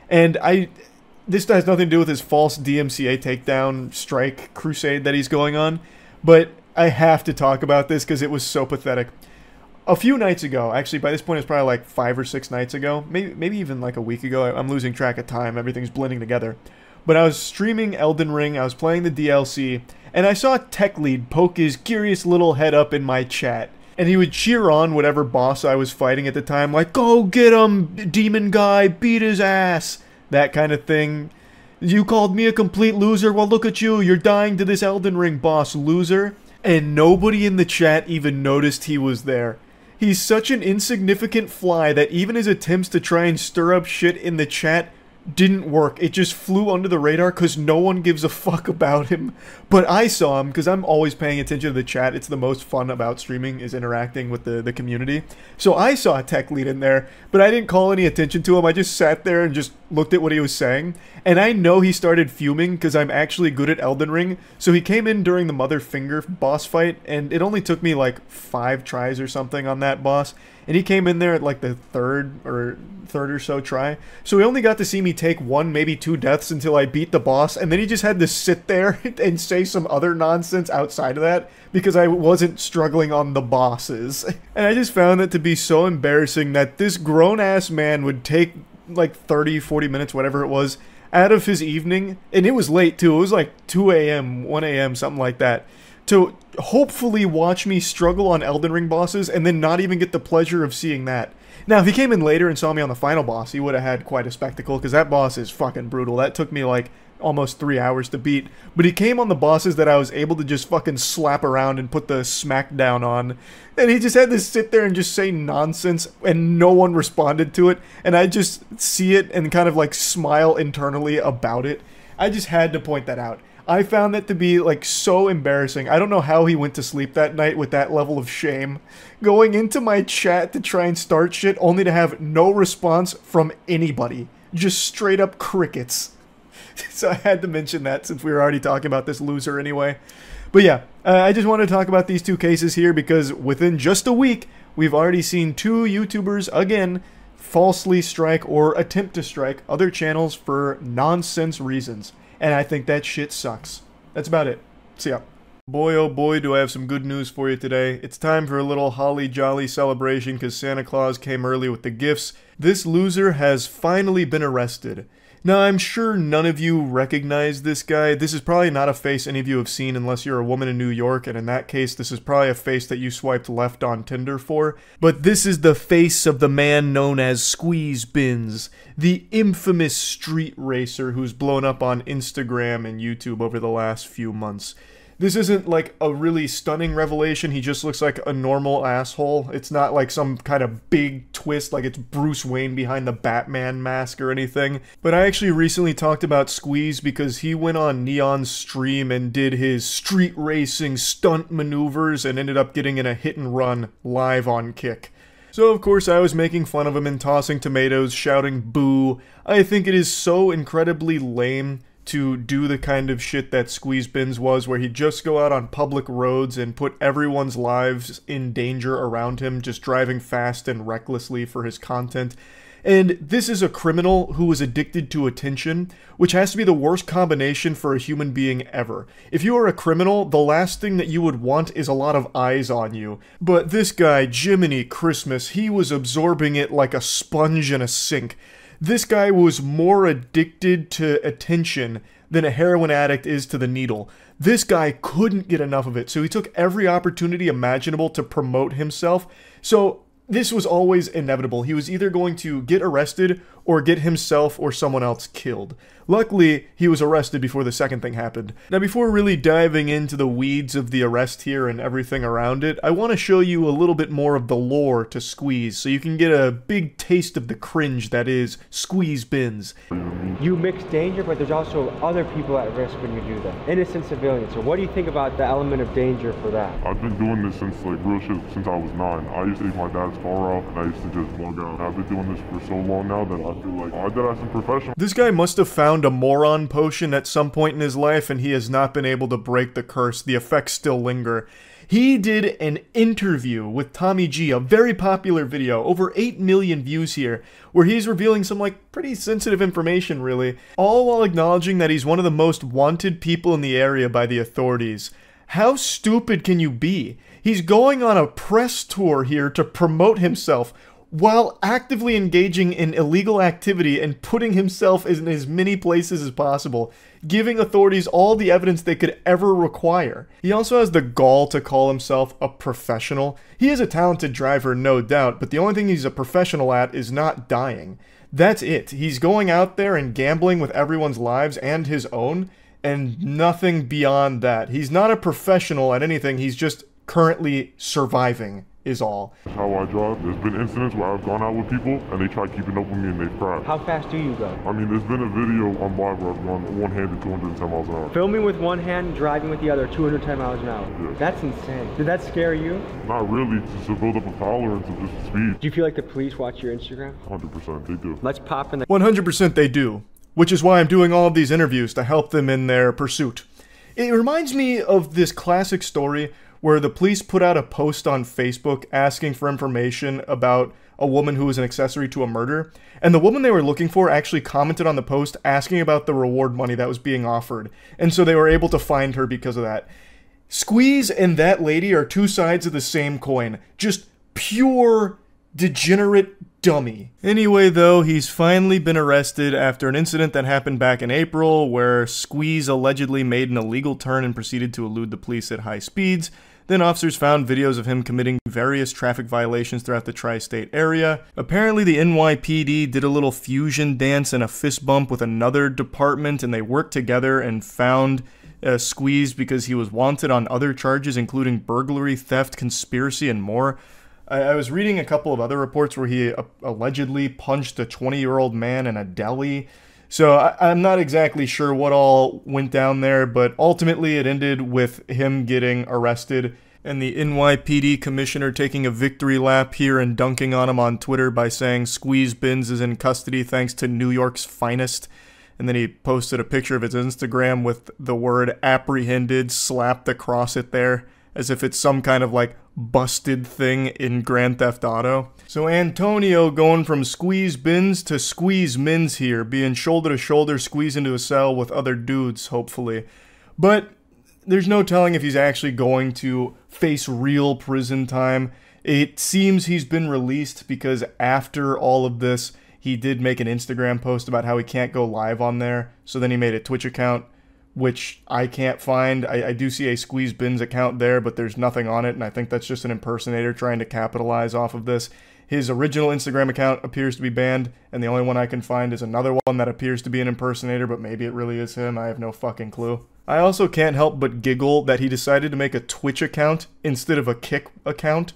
And this has nothing to do with his false DMCA takedown strike crusade that he's going on, but I have to talk about this because it was so pathetic. a few nights ago, actually by this point it's probably like 5 or 6 nights ago, maybe even like a week ago, I'm losing track of time, everything's blending together. But I was streaming Elden Ring, I was playing the DLC, and I saw Tech Lead poke his curious little head up in my chat. And he would cheer on whatever boss I was fighting at the time, like, go get him, demon guy, beat his ass, that kind of thing. You called me a complete loser, well look at you, you're dying to this Elden Ring boss, loser. And nobody in the chat even noticed he was there. He's such an insignificant fly that even his attempts to try and stir up shit in the chat didn't work. It just flew under the radar because no one gives a fuck about him. But I saw him because I'm always paying attention to the chat. It's the most fun about streaming is interacting with the community. So I saw a Tech Lead in there, but I didn't call any attention to him. I just sat there and just looked at what he was saying. And I know he started fuming because I'm actually good at Elden Ring. So he came in during the Mother Finger boss fight, and it only took me like 5 tries or something on that boss. And he came in there at like the third or so try. So he only got to see me take 1, maybe 2 deaths until I beat the boss. And then he just had to sit there and say some other nonsense outside of that because I wasn't struggling on the bosses. And I just found that to be so embarrassing that this grown-ass man would take like 30, 40 minutes, whatever it was, out of his evening. And it was late too. It was like 2 a.m., 1 a.m., something like that. To hopefully watch me struggle on Elden Ring bosses and then not even get the pleasure of seeing that. Now, if he came in later and saw me on the final boss, he would have had quite a spectacle, because that boss is fucking brutal. That took me like almost 3 hours to beat. But he came on the bosses that I was able to just fucking slap around and put the smackdown on. And he just had to sit there and just say nonsense, and no one responded to it. And I just see it and kind of like smile internally about it. I just had to point that out. I found that to be like so embarrassing. I don't know how he went to sleep that night with that level of shame. Going into my chat to try and start shit only to have no response from anybody. Just straight up crickets. So I had to mention that since we were already talking about this loser anyway. But yeah, I just want to talk about these 2 cases here because within just a week, we've already seen 2 YouTubers, again, falsely strike or attempt to strike other channels for nonsense reasons. And I think that shit sucks. That's about it. See ya. Boy, oh boy, do I have some good news for you today. It's time for a little holly jolly celebration because Santa Claus came early with the gifts. This loser has finally been arrested. Now, I'm sure none of you recognize this guy. This is probably not a face any of you have seen unless you're a woman in New York, and in that case, this is probably a face that you swiped left on Tinder for. But this is the face of the man known as Squeezebins, the infamous street racer who's blown up on Instagram and YouTube over the last few months. This isn't like a really stunning revelation, he just looks like a normal asshole. It's not like some kind of big twist like it's Bruce Wayne behind the Batman mask or anything. But I actually recently talked about Squeeze because he went on Neon's stream and did his street racing stunt maneuvers and ended up getting in a hit and run live on Kick. So of course I was making fun of him and tossing tomatoes, shouting boo. I think it is so incredibly lame to do the kind of shit that Squeezebins was, where he'd just go out on public roads and put everyone's lives in danger around him, just driving fast and recklessly for his content. And this is a criminal who is addicted to attention, which has to be the worst combination for a human being ever. If you are a criminal, the last thing that you would want is a lot of eyes on you. But this guy, Jiminy Christmas, he was absorbing it like a sponge in a sink. This guy was more addicted to attention than a heroin addict is to the needle. This guy couldn't get enough of it, so he took every opportunity imaginable to promote himself. So this was always inevitable. He was either going to get arrested or get himself or someone else killed. Luckily, he was arrested before the second thing happened. Now, before really diving into the weeds of the arrest here and everything around it, I want to show you a little bit more of the lore to Squeeze, so you can get a big taste of the cringe that is Squeezebins. You mix danger, but there's also other people at risk when you do that. Innocent civilians. So what do you think about the element of danger for that? I've been doing this since like real shit since I was 9. I used to take my dad's car out and I used to just bug out. I've been doing this for so long now that I feel like I did have some professional. This guy must have found a moron potion at some point in his life and he has not been able to break the curse. The effects still linger. He did an interview with Tommy G, a very popular video, over 8 million views here, where he's revealing some like pretty sensitive information really, all while acknowledging that he's one of the most wanted people in the area by the authorities. How stupid can you be? He's going on a press tour here to promote himself while actively engaging in illegal activity and putting himself in as many places as possible, giving authorities all the evidence they could ever require. He also has the gall to call himself a professional. He is a talented driver, no doubt, but the only thing he's a professional at is not dying. That's it. He's going out there and gambling with everyone's lives and his own, and nothing beyond that. He's not a professional at anything, he's just currently surviving, is all. That's how I drive. There's been incidents where I've gone out with people and they try keeping up with me and they've crashed. How fast do you go? I mean, there's been a video on live where I've gone one-handed 210 miles an hour. Filming with one hand, driving with the other, 210 miles an hour. Yes. That's insane. Did that scare you? Not really, just to build up a tolerance of just speed. Do you feel like the police watch your Instagram? 100%, they do. Let's pop in the 100% they do, which is why I'm doing all of these interviews to help them in their pursuit. It reminds me of this classic story where the police put out a post on Facebook asking for information about a woman who was an accessory to a murder, and the woman they were looking for actually commented on the post asking about the reward money that was being offered, and so they were able to find her because of that. Squeeze and that lady are two sides of the same coin. Just pure degenerate dummy. Anyway, though, he's finally been arrested after an incident that happened back in April where Squeeze allegedly made an illegal turn and proceeded to elude the police at high speeds. Then officers found videos of him committing various traffic violations throughout the tri-state area. Apparently the NYPD did a little fusion dance and a fist bump with another department, and they worked together and found Squeeze because he was wanted on other charges including burglary, theft, conspiracy, and more. I was reading a couple of other reports where he allegedly punched a 20-year-old man in a deli. So I'm not exactly sure what all went down there, but ultimately it ended with him getting arrested and the NYPD commissioner taking a victory lap here and dunking on him on Twitter by saying Squeeze Bins is in custody thanks to New York's finest. And then he posted a picture of his Instagram with the word apprehended slapped across it there, as if it's some kind of like busted thing in Grand Theft Auto. So Antonio going from Squeeze Bins to Squeeze Mins here, being shoulder to shoulder squeezed into a cell with other dudes, hopefully. But there's no telling if he's actually going to face real prison time. It seems he's been released because after all of this, he did make an Instagram post about how he can't go live on there. So then he made a Twitch account, which I can't find. I do see a Squeeze Bins account there, but there's nothing on it, and I think that's just an impersonator trying to capitalize off of this. His original Instagram account appears to be banned, and the only one I can find is another one that appears to be an impersonator, but maybe it really is him. I have no fucking clue. I also can't help but giggle that he decided to make a Twitch account instead of a Kick account.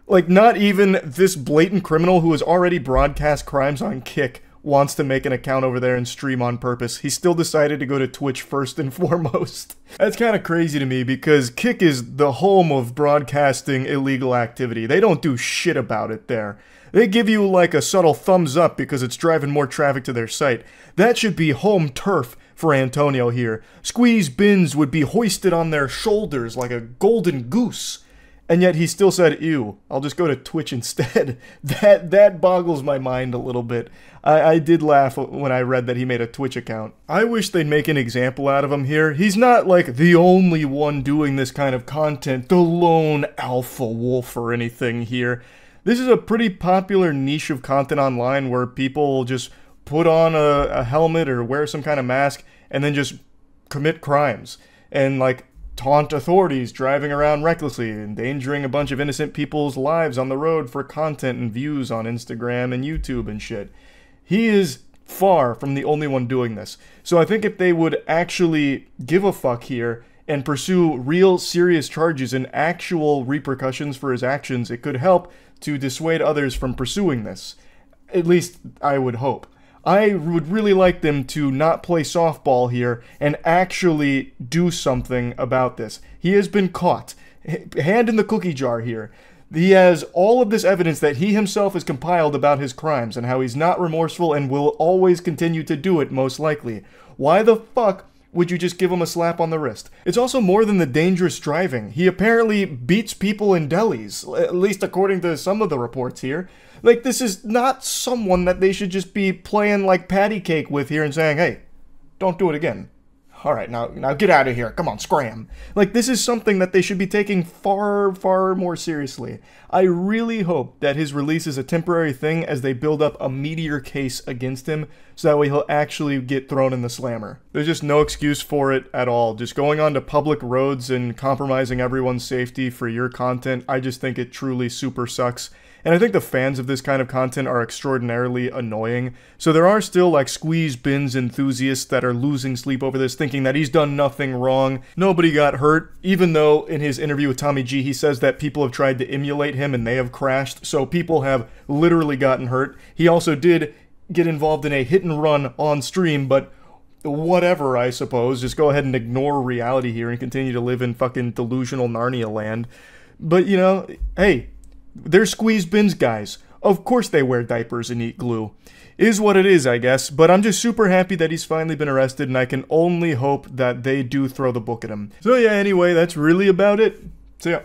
Like, not even this blatant criminal who has already broadcast crimes on Kick wants to make an account over there and stream on purpose. He still decided to go to Twitch first and foremost. That's kind of crazy to me because Kick is the home of broadcasting illegal activity. They don't do shit about it there. They give you like a subtle thumbs up because it's driving more traffic to their site. That should be home turf for Antonio here. Squeeze Bins would be hoisted on their shoulders like a golden goose. And yet he still said, ew, I'll just go to Twitch instead. That boggles my mind a little bit. I did laugh when I read that he made a Twitch account. I wish they'd make an example out of him here. He's not like the only one doing this kind of content, the lone alpha wolf or anything here. This is a pretty popular niche of content online where people will just put on a helmet or wear some kind of mask and then just commit crimes. And like taunt authorities driving around recklessly, endangering a bunch of innocent people's lives on the road for content and views on Instagram and YouTube and shit. He is far from the only one doing this. So I think if they would actually give a fuck here and pursue real serious charges and actual repercussions for his actions, it could help to dissuade others from pursuing this. At least I would hope. I would really like them to not play softball here and actually do something about this. He has been caught. Hand in the cookie jar here. He has all of this evidence that he himself has compiled about his crimes and how he's not remorseful and will always continue to do it, most likely. Why the fuck would you just give him a slap on the wrist? It's also more than the dangerous driving. He apparently beats people in delis, at least according to some of the reports here. Like, this is not someone that they should just be playing like patty cake with here and saying, hey, don't do it again. all right, now get out of here. Come on, scram. Like, this is something that they should be taking far, far more seriously. I really hope that his release is a temporary thing as they build up a meteor case against him, so that way he'll actually get thrown in the slammer. There's just no excuse for it at all. Just going onto public roads and compromising everyone's safety for your content, I just think it truly super sucks. And I think the fans of this kind of content are extraordinarily annoying. So there are still like squeeze bins enthusiasts that are losing sleep over this, thinking that he's done nothing wrong. Nobody got hurt, even though in his interview with Tommy G, he says that people have tried to emulate him and they have crashed. So people have literally gotten hurt. He also did get involved in a hit and run on stream, but whatever, I suppose. Just go ahead and ignore reality here and continue to live in fucking delusional Narnia land. But, you know, hey, they're squeeze bins guys. Of course they wear diapers and eat glue. Is what it is, I guess, but I'm just super happy that he's finally been arrested, and I can only hope that they do throw the book at him. So yeah, anyway, that's really about it. So yeah,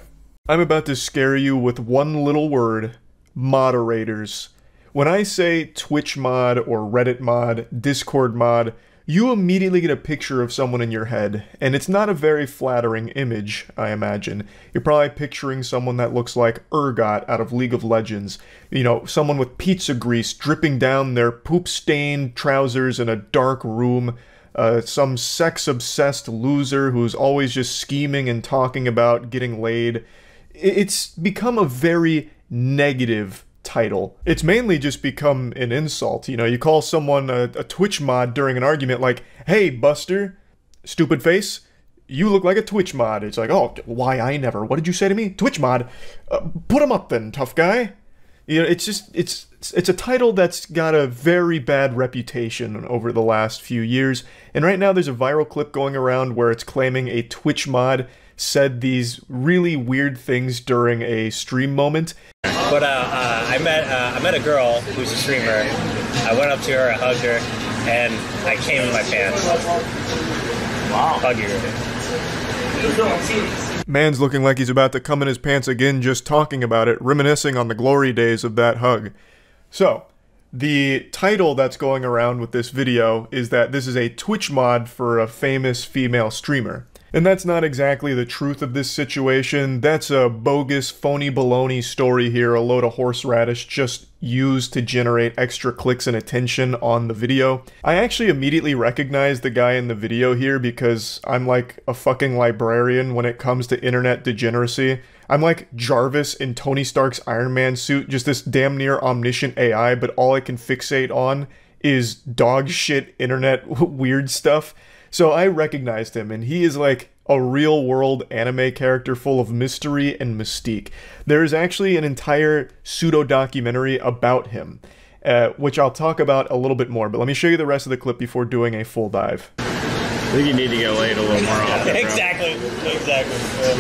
I'm about to scare you with one little word: moderators. When I say Twitch mod or Reddit mod, Discord mod, you immediately get a picture of someone in your head, and it's not a very flattering image, I imagine. You're probably picturing someone that looks like Urgot out of League of Legends. You know, someone with pizza grease dripping down their poop-stained trousers in a dark room. Some sex-obsessed loser who's always just scheming and talking about getting laid. It's become a very negative title. It's mainly just become an insult. You know, you call someone a Twitch mod during an argument like, hey, Buster, stupid face, you look like a Twitch mod. It's like, oh, why I never? What did you say to me? Twitch mod? Put him up then, tough guy. You know, it's just, it's a title that's got a very bad reputation over the last few years. And right now there's a viral clip going around where it's claiming a Twitch mod said these really weird things during a stream moment. But I met a girl who's a streamer. I went up to her, I hugged her, and I came in my pants. Wow. Hug her. Man's looking like he's about to come in his pants again just talking about it, reminiscing on the glory days of that hug. So, the title that's going around with this video is that this is a Twitch mod for a famous female streamer. And that's not exactly the truth of this situation. That's a bogus, phony baloney story here, a load of horseradish just used to generate extra clicks and attention on the video. I actually immediately recognized the guy in the video here because I'm like a fucking librarian when it comes to internet degeneracy. I'm like Jarvis in Tony Stark's Iron Man suit, just this damn near omniscient AI, but all I can fixate on is dog shit internet weird stuff. So I recognized him, and he is like a real-world anime character full of mystery and mystique. There is actually an entire pseudo-documentary about him, which I'll talk about a little bit more, but let me show you the rest of the clip before doing a full dive. I think you need to get laid a little more often, bro. Exactly.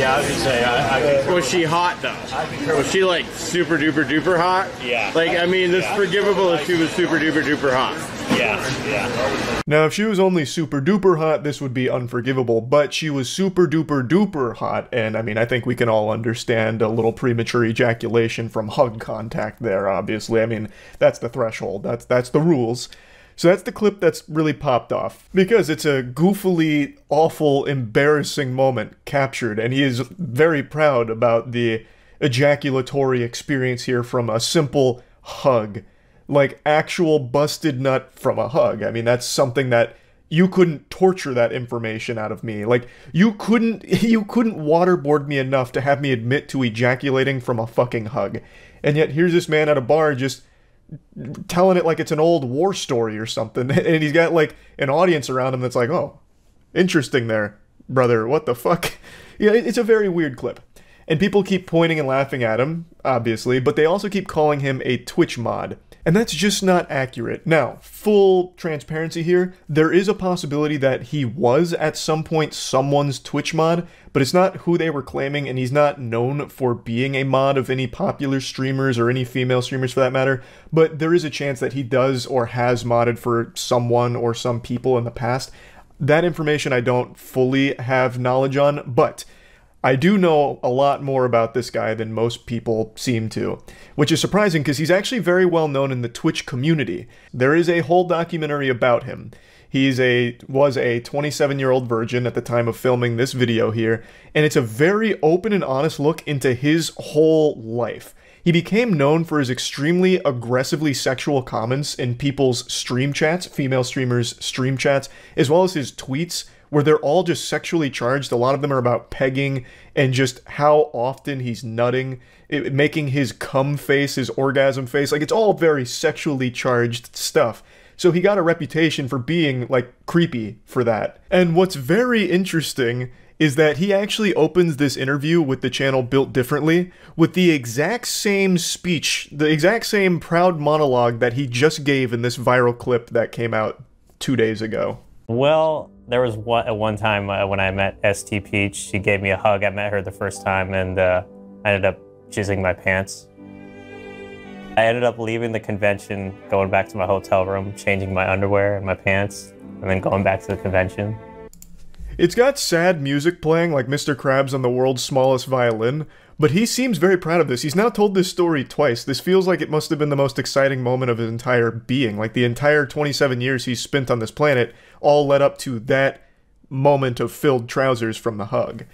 Yeah, I was gonna say, was she hot though? Was she like super duper duper hot? Yeah. Like, I mean, this forgivable if she was super duper duper hot. Yeah. Now, if she was only super duper hot, this would be unforgivable, but she was super duper duper hot, and I mean, I think we can all understand a little premature ejaculation from hug contact there, obviously. I mean, that's the threshold. That's the rules. So that's the clip that's really popped off, because it's a goofily, awful, embarrassing moment captured, and he is very proud about the ejaculatory experience here from a simple hug. Like, actual busted nut from a hug. I mean, that's something that you couldn't torture that information out of me. Like, you couldn't waterboard me enough to have me admit to ejaculating from a fucking hug. And yet, here's this man at a bar just telling it like it's an old war story or something, and he's got like an audience around him that's like, oh, interesting there, brother, what the fuck? Yeah, it's a very weird clip, and people keep pointing and laughing at him, obviously, but they also keep calling him a Twitch mod, and that's just not accurate. Now, full transparency here, there is a possibility that he was at some point someone's Twitch mod, but it's not who they were claiming, and he's not known for being a mod of any popular streamers or any female streamers for that matter, but there is a chance that he does or has modded for someone or some people in the past. That information I don't fully have knowledge on, but I do know a lot more about this guy than most people seem to, which is surprising because he's actually very well known in the Twitch community. There is a whole documentary about him. Was a 27-year-old virgin at the time of filming this video here, and it's a very open and honest look into his whole life. He became known for his extremely aggressively sexual comments in people's stream chats, female streamers' stream chats, as well as his tweets, where they're all just sexually charged. A lot of them are about pegging and just how often he's nutting, making his cum face, his orgasm face. Like, it's all very sexually charged stuff. So he got a reputation for being, like, creepy for that. And what's very interesting is that he actually opens this interview with the channel Built Differently with the exact same speech, the exact same proud monologue that he just gave in this viral clip that came out 2 days ago. Well, there was one time when I met ST Peach. She gave me a hug. I met her the first time, and I ended up jizzing my pants. I ended up leaving the convention, going back to my hotel room, changing my underwear and my pants, and then going back to the convention. It's got sad music playing like Mr. Krabs on the world's smallest violin, but he seems very proud of this. He's now told this story twice. This feels like it must have been the most exciting moment of his entire being. Like, the entire 27 years he's spent on this planet all led up to that moment of filled trousers from the hug.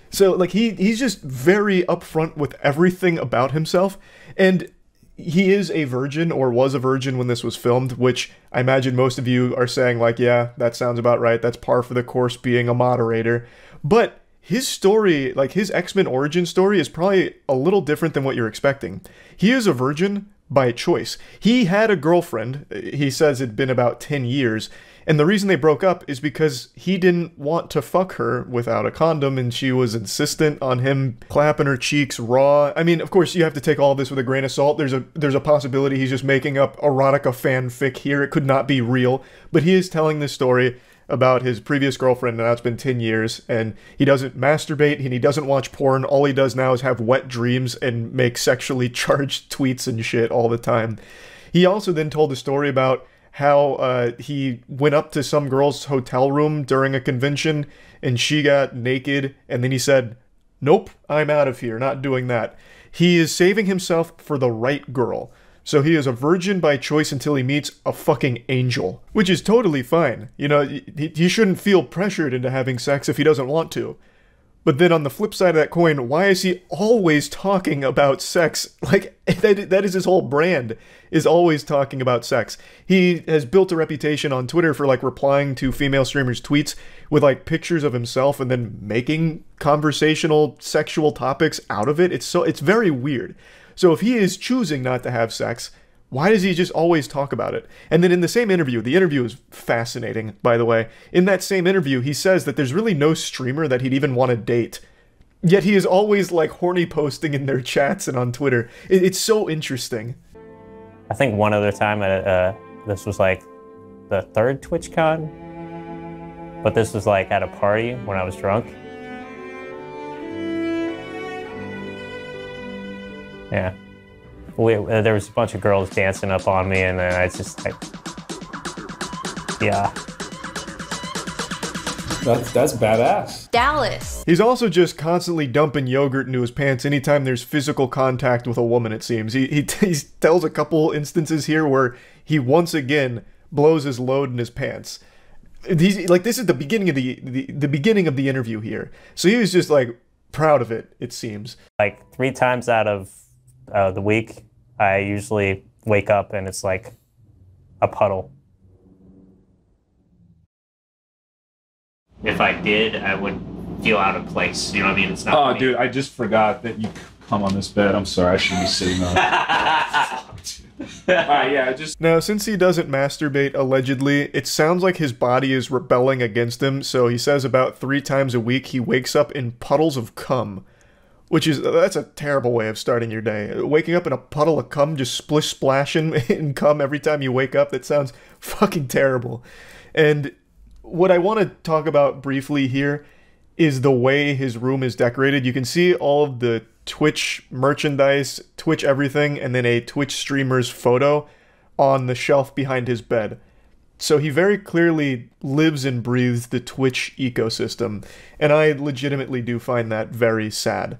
So, like, he's just very upfront with everything about himself, and he is a virgin, or was a virgin when this was filmed, which I imagine most of you are saying, like, yeah, that sounds about right. That's par for the course being a moderator. But his story, like his X-Men origin story, is probably a little different than what you're expecting. He is a virgin by choice. He had a girlfriend, he says it'd been about 10 years, and the reason they broke up is because he didn't want to fuck her without a condom, and she was insistent on him clapping her cheeks raw. I mean, of course, you have to take all this with a grain of salt. There's a possibility he's just making up erotica fanfic here. It could not be real, but he is telling this story about his previous girlfriend, and now it's been 10 years, and he doesn't masturbate, and he doesn't watch porn. All he does now is have wet dreams and make sexually charged tweets and shit all the time. He also then told a story about how he went up to some girl's hotel room during a convention, and she got naked, and then he said, "Nope, I'm out of here, not doing that." He is saving himself for the right girl. So he is a virgin by choice until he meets a fucking angel, which is totally fine. You know, he shouldn't feel pressured into having sex if he doesn't want to. But then on the flip side of that coin, why is he always talking about sex? Like, that is his whole brand, is always talking about sex. He has built a reputation on Twitter for, like, replying to female streamers' tweets with, like, pictures of himself and then making conversational sexual topics out of it. It's very weird. So if he is choosing not to have sex, why does he just always talk about it? And then in the same interview, the interview is fascinating, by the way. In that same interview, he says that there's really no streamer that he'd even want to date. Yet he is always, like, horny posting in their chats and on Twitter. It's so interesting. I think one other time, this was like the third TwitchCon, but this was like at a party when I was drunk. Yeah. There was a bunch of girls dancing up on me, and then I just, like, yeah. That's badass. Dallas. He's also just constantly dumping yogurt into his pants anytime there's physical contact with a woman, it seems. He tells a couple instances here where he once again blows his load in his pants. He's, like, this is the beginning of the beginning of the interview here. So he was just, like, proud of it, it seems. Like, 3 times out of the week, I usually wake up and it's like a puddle. If I did, I would feel out of place. You know what I mean? It's not. Oh, me. dude, I just forgot that you come on this bed. I'm sorry, I shouldn't be sitting on it. Yeah, just. Now, since he doesn't masturbate, allegedly, it sounds like his body is rebelling against him, so he says about 3 times a week he wakes up in puddles of cum. That's a terrible way of starting your day. Waking up in a puddle of cum, just splish-splashing in cum every time you wake up, that sounds fucking terrible. And what I want to talk about briefly here is the way his room is decorated. You can see all of the Twitch merchandise, Twitch everything, and then a Twitch streamer's photo on the shelf behind his bed. So he very clearly lives and breathes the Twitch ecosystem, and I legitimately do find that very sad.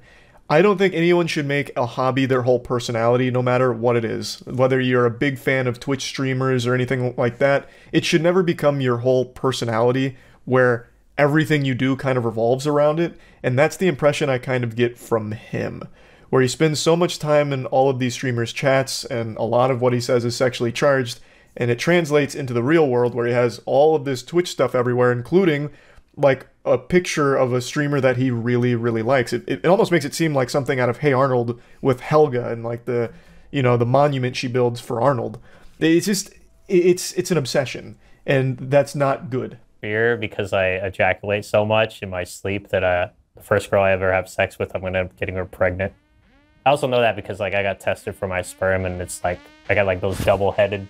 I don't think anyone should make a hobby their whole personality, no matter what it is. Whether you're a big fan of Twitch streamers or anything like that, it should never become your whole personality, where everything you do kind of revolves around it, and that's the impression I kind of get from him, where he spends so much time in all of these streamers' chats, and a lot of what he says is sexually charged, and it translates into the real world where he has all of this Twitch stuff everywhere, including like a picture of a streamer that he really, really likes. It almost makes it seem like something out of Hey Arnold with Helga and like the, you know, the monument she builds for Arnold. It's just, it's an obsession, and that's not good. Fear because I ejaculate so much in my sleep that the first girl I ever have sex with, I'm gonna end up getting her pregnant. I also know that because like I got tested for my sperm, and it's like I got like those double-headed.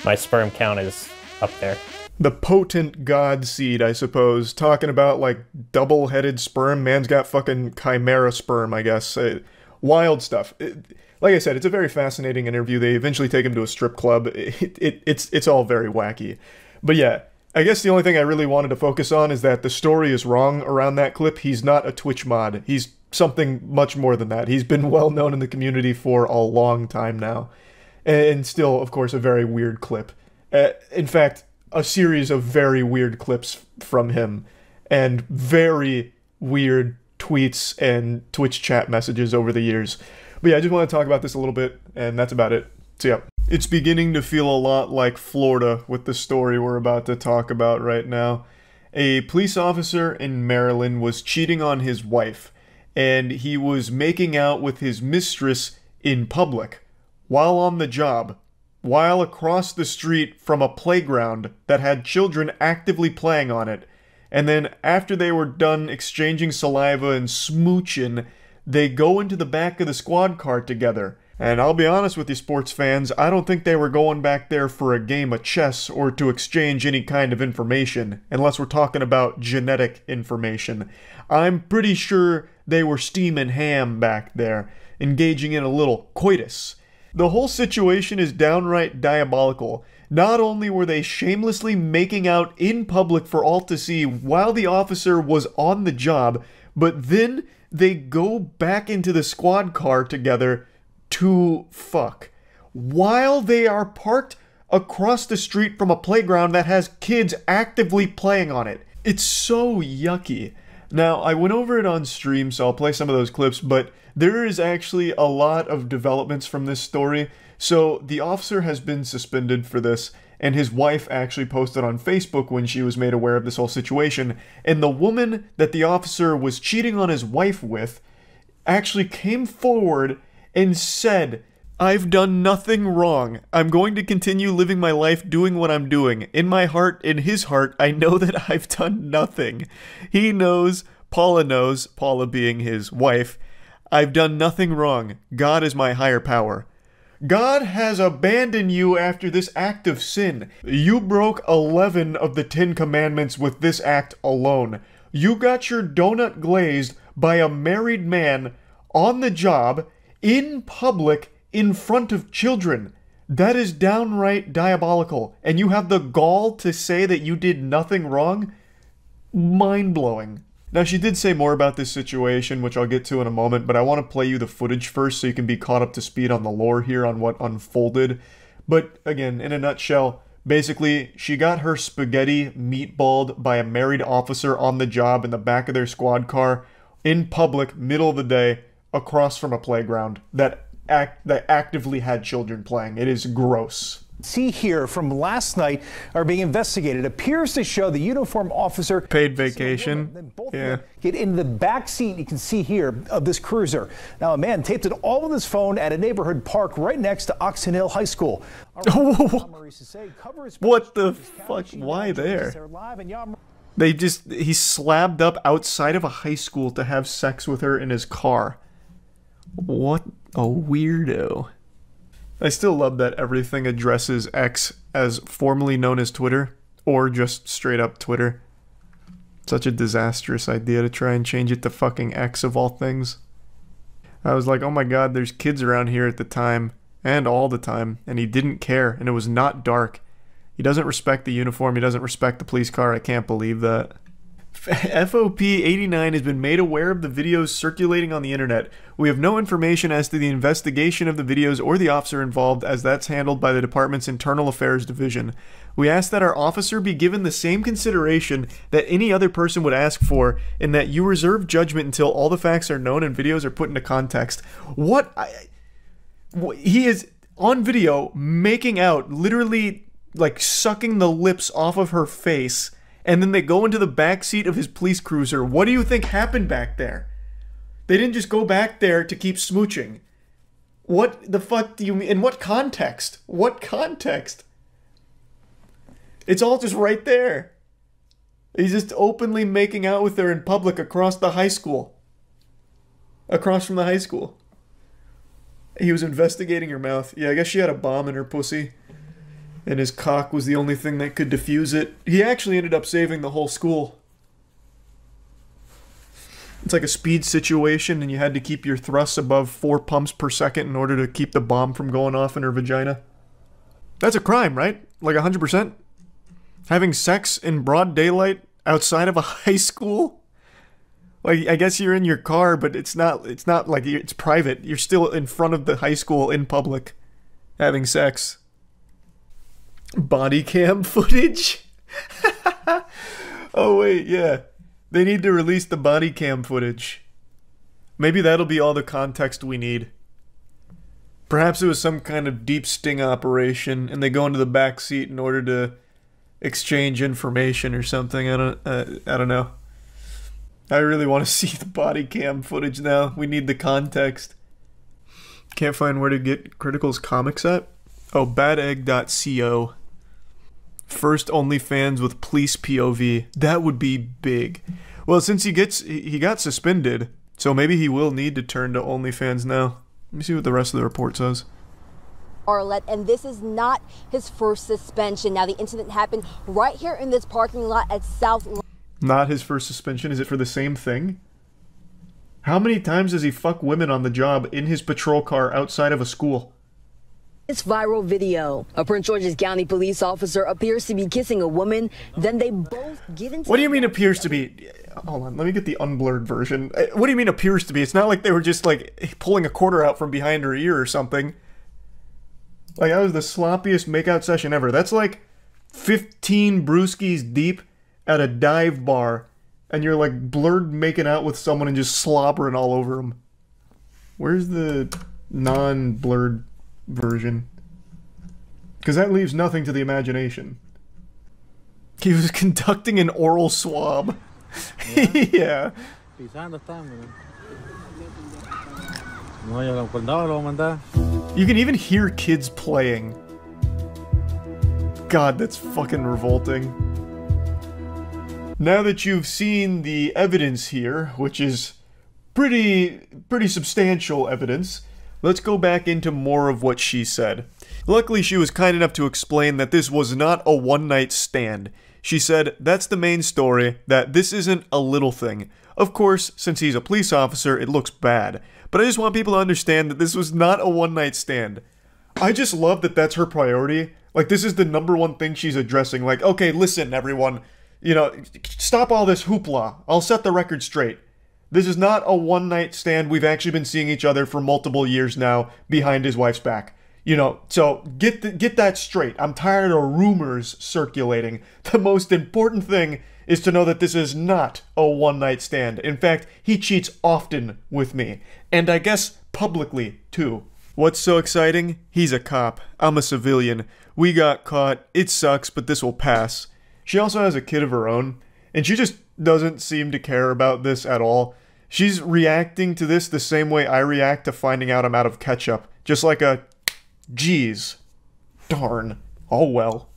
My sperm count is up there. The potent god seed, I suppose. Talking about, like, double-headed sperm. Man's got fucking chimera sperm, I guess. Wild stuff. Like I said, it's a very fascinating interview. They eventually take him to a strip club. It's all very wacky. But yeah, I guess the only thing I really wanted to focus on is that the story is wrong around that clip. He's not a Twitch mod. He's something much more than that. He's been well known in the community for a long time now. And still, of course, a very weird clip. In fact, a series of very weird clips from him, and very weird tweets and Twitch chat messages over the years. But yeah, I just want to talk about this a little bit, and that's about it. So yeah, it's beginning to feel a lot like Florida with the story we're about to talk about right now. A police officer in Maryland was cheating on his wife, and he was making out with his mistress in public, while on the job, while across the street from a playground that had children actively playing on it. And then after they were done exchanging saliva and smooching, they go into the back of the squad car together. And I'll be honest with you sports fans, I don't think they were going back there for a game of chess or to exchange any kind of information, unless we're talking about genetic information. I'm pretty sure they were steaming ham back there, engaging in a little coitus. The whole situation is downright diabolical. Not only were they shamelessly making out in public for all to see while the officer was on the job, but then they go back into the squad car together to fuck, while they are parked across the street from a playground that has kids actively playing on it. It's so yucky. Now, I went over it on stream, so I'll play some of those clips, but there is actually a lot of developments from this story. So the officer has been suspended for this, and his wife actually posted on Facebook when she was made aware of this whole situation, and the woman that the officer was cheating on his wife with actually came forward and said, "I've done nothing wrong. I'm going to continue living my life doing what I'm doing. In my heart, in his heart, I know that I've done nothing." He knows, Paula being his wife, "I've done nothing wrong. God is my higher power." God has abandoned you after this act of sin. You broke 11 of the 10 commandments with this act alone. You got your donut glazed by a married man on the job, in public, in front of children. That is downright diabolical. And you have the gall to say that you did nothing wrong? Mind-blowing. Now, she did say more about this situation, which I'll get to in a moment, but I want to play you the footage first so you can be caught up to speed on the lore here on what unfolded. But, again, in a nutshell, basically, she got her spaghetti meatballed by a married officer on the job in the back of their squad car, in public, middle of the day, across from a playground that actively had children playing. It is gross. See here from last night are being investigated. Appears to show the uniformed officer paid vacation. Yeah. Get in the back seat, you can see here, of this cruiser. Now, a man taped it all on his phone at a neighborhood park right next to Oxon Hill High School. What the fuck? Why there? He slabbed up outside of a high school to have sex with her in his car. What a weirdo. I still love that everything addresses X as formerly known as Twitter, or just straight up Twitter. Such a disastrous idea to try and change it to fucking X of all things. I was like, oh my god, there's kids around here at the time, and all the time, and he didn't care, and it was not dark. He doesn't respect the uniform, he doesn't respect the police car, I can't believe that. FOP89 has been made aware of the videos circulating on the internet. We have no information as to the investigation of the videos or the officer involved, as that's handled by the department's Internal Affairs Division. We ask that our officer be given the same consideration that any other person would ask for, and that you reserve judgment until all the facts are known and videos are put into context. He is on video making out, literally like sucking the lips off of her face, and then they go into the back seat of his police cruiser. What do you think happened back there? They didn't just go back there to keep smooching. What the fuck do you mean? In what context? What context? It's all just right there. He's just openly making out with her in public across the high school. Across from the high school. He was investigating her mouth. Yeah, I guess she had a bomb in her pussy. And his cock was the only thing that could defuse it. He actually ended up saving the whole school. It's like a speed situation, and you had to keep your thrusts above 4 pumps per second in order to keep the bomb from going off in her vagina. That's a crime, right? Like 100%? Having sex in broad daylight outside of a high school? Like, I guess you're in your car, but it's not like it's private. You're still in front of the high school in public having sex. Body cam footage? Oh wait, yeah. They need to release the body cam footage. Maybe that'll be all the context we need. Perhaps it was some kind of deep sting operation and they go into the back seat in order to exchange information or something. I don't know. I really want to see the body cam footage now. We need the context. Can't find where to get Critical's comics at? Oh, badegg.co. First OnlyFans with police POV. That would be big. Well, since he got suspended, so maybe he will need to turn to OnlyFans now. Let me see what the rest of the report says. Arlette, and this is not his first suspension. Now, the incident happened right here in this parking lot at South. Not his first suspension. Is it for the same thing? How many times does he fuck women on the job in his patrol car outside of a school? This viral video. A Prince George's County police officer appears to be kissing a woman. Then they both get into. What do you mean appears to be? Hold on, let me get the unblurred version. What do you mean appears to be? It's not like they were just like pulling a quarter out from behind her ear or something. Like that was the sloppiest makeout session ever. That's like 15 brewskis deep at a dive bar, and you're like blurred making out with someone and just slobbering all over them. Where's the non-blurred version? Because that leaves nothing to the imagination. He was conducting an oral swab. Yeah. You can even hear kids playing. God, that's fucking revolting. Now that you've seen the evidence here, which is pretty substantial evidence, let's go back into more of what she said. Luckily, she was kind enough to explain that this was not a one-night stand. She said, that's the main story, that this isn't a little thing. Of course, since he's a police officer, it looks bad. But I just want people to understand that this was not a one-night stand. I just love that that's her priority. Like, this is the #1 thing she's addressing. Like, okay, listen, everyone. You know, stop all this hoopla. I'll set the record straight. This is not a one-night stand. We've actually been seeing each other for multiple years now behind his wife's back. You know, so get that straight. I'm tired of rumors circulating. The most important thing is to know that this is not a one-night stand. In fact, he cheats often with me. And I guess publicly, too. What's so exciting? He's a cop. I'm a civilian. We got caught. It sucks, but this will pass. She also has a kid of her own, and she just doesn't seem to care about this at all. She's reacting to this the same way I react to finding out I'm out of ketchup. Just like a, geez, darn, oh well.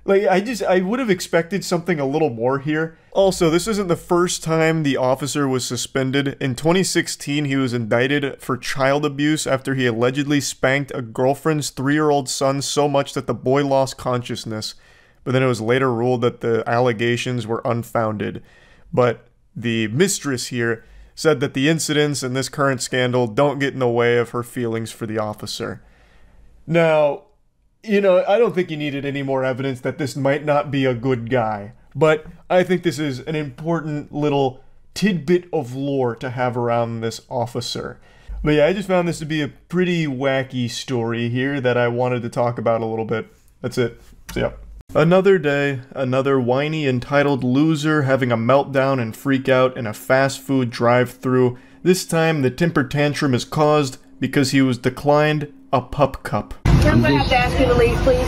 Like, I would have expected something a little more here. Also, this isn't the first time the officer was suspended. In 2016, he was indicted for child abuse after he allegedly spanked a girlfriend's 3-year-old son so much that the boy lost consciousness. But then it was later ruled that the allegations were unfounded. But the mistress here said that the incidents in this current scandal don't get in the way of her feelings for the officer. Now, you know, I don't think you needed any more evidence that this might not be a good guy, but I think this is an important little tidbit of lore to have around this officer. But yeah, I just found this to be a pretty wacky story here that I wanted to talk about a little bit. That's it. So yeah. Another day, another whiny, entitled loser having a meltdown and freak out in a fast food drive-thru. This time, the temper tantrum is caused because he was declined a pup cup. I'm gonna have to ask you to leave, please.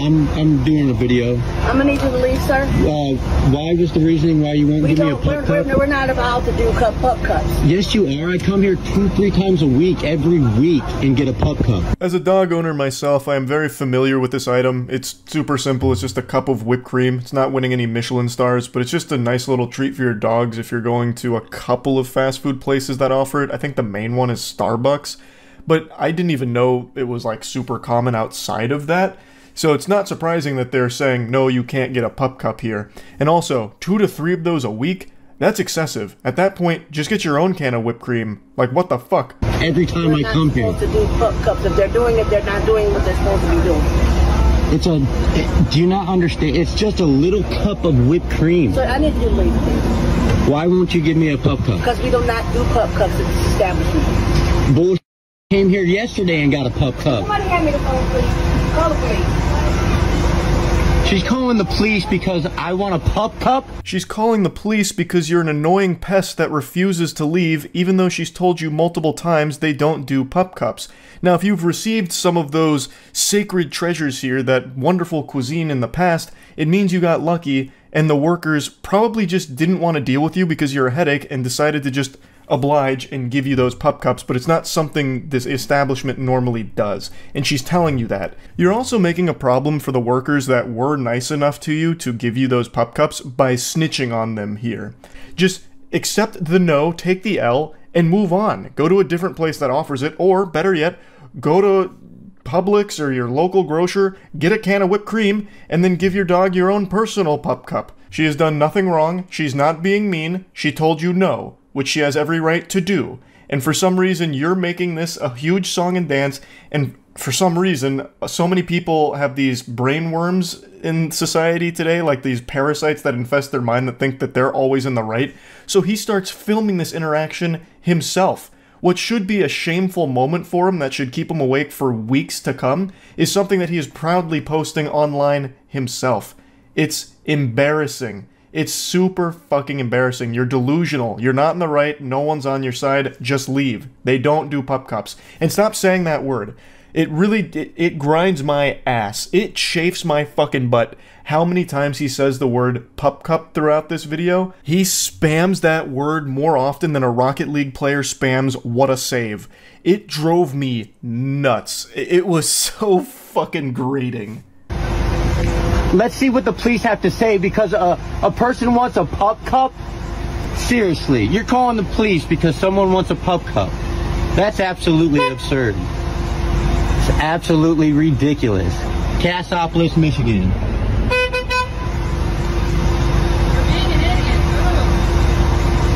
I'm doing a video. I'm gonna need you to leave, sir. Why was the reasoning why you won't give me a pup cup? We're not about to do pup cups. Yes, you are. I come here 2-3 times a week, every week, and get a pup cup. As a dog owner myself, I am very familiar with this item. It's super simple. It's just a cup of whipped cream. It's not winning any Michelin stars, but it's just a nice little treat for your dogs if you're going to a couple of fast food places that offer it. I think the main one is Starbucks. But I didn't even know it was like super common outside of that. So it's not surprising that they're saying, no, you can't get a pup cup here. And also, 2 to 3 of those a week? That's excessive. At that point, just get your own can of whipped cream. Like, what the fuck? Every time I come here. They're not supposed to do pup cups. If they're doing it, they're not doing what they're supposed to be doing. Do you not understand? It's just a little cup of whipped cream. So I need you to leave, please. Why won't you give me a pup cup? Because we do not do pup cups at this establishment. Bullshit. Came here yesterday and got a pup cup. Somebody hand me the phone, please. Call the police. She's calling the police because I want a pup cup? She's calling the police because you're an annoying pest that refuses to leave, even though she's told you multiple times they don't do pup cups. Now, if you've received some of those sacred treasures here, that wonderful cuisine in the past, it means you got lucky, and the workers probably just didn't want to deal with you because you're a headache and decided to just oblige and give you those pup cups, but it's not something this establishment normally does, and she's telling you that. You're also making a problem for the workers that were nice enough to you to give you those pup cups by snitching on them here. Just accept the no, take the L, and move on. Go to a different place that offers it, or better yet, go to Publix or your local grocer, get a can of whipped cream, and then give your dog your own personal pup cup. She has done nothing wrong, she's not being mean, she told you no, which she has every right to do. And for some reason, you're making this a huge song and dance, and for some reason, so many people have these brain worms in society today, like these parasites that infest their mind that think that they're always in the right. So he starts filming this interaction himself. What should be a shameful moment for him that should keep him awake for weeks to come is something that he is proudly posting online himself. It's embarrassing. It's super fucking embarrassing. You're delusional. You're not in the right. No one's on your side. Just leave. They don't do pup cups. And stop saying that word. It really, it grinds my ass. It chafes my fucking butt. How many times he says the word pup cup throughout this video? He spams that word more often than a Rocket League player spams what a save. It drove me nuts. It was so fucking grating. Let's see what the police have to say because a person wants a pup cup? Seriously, you're calling the police because someone wants a pup cup. That's absolutely absurd. It's absolutely ridiculous. Cassopolis, Michigan.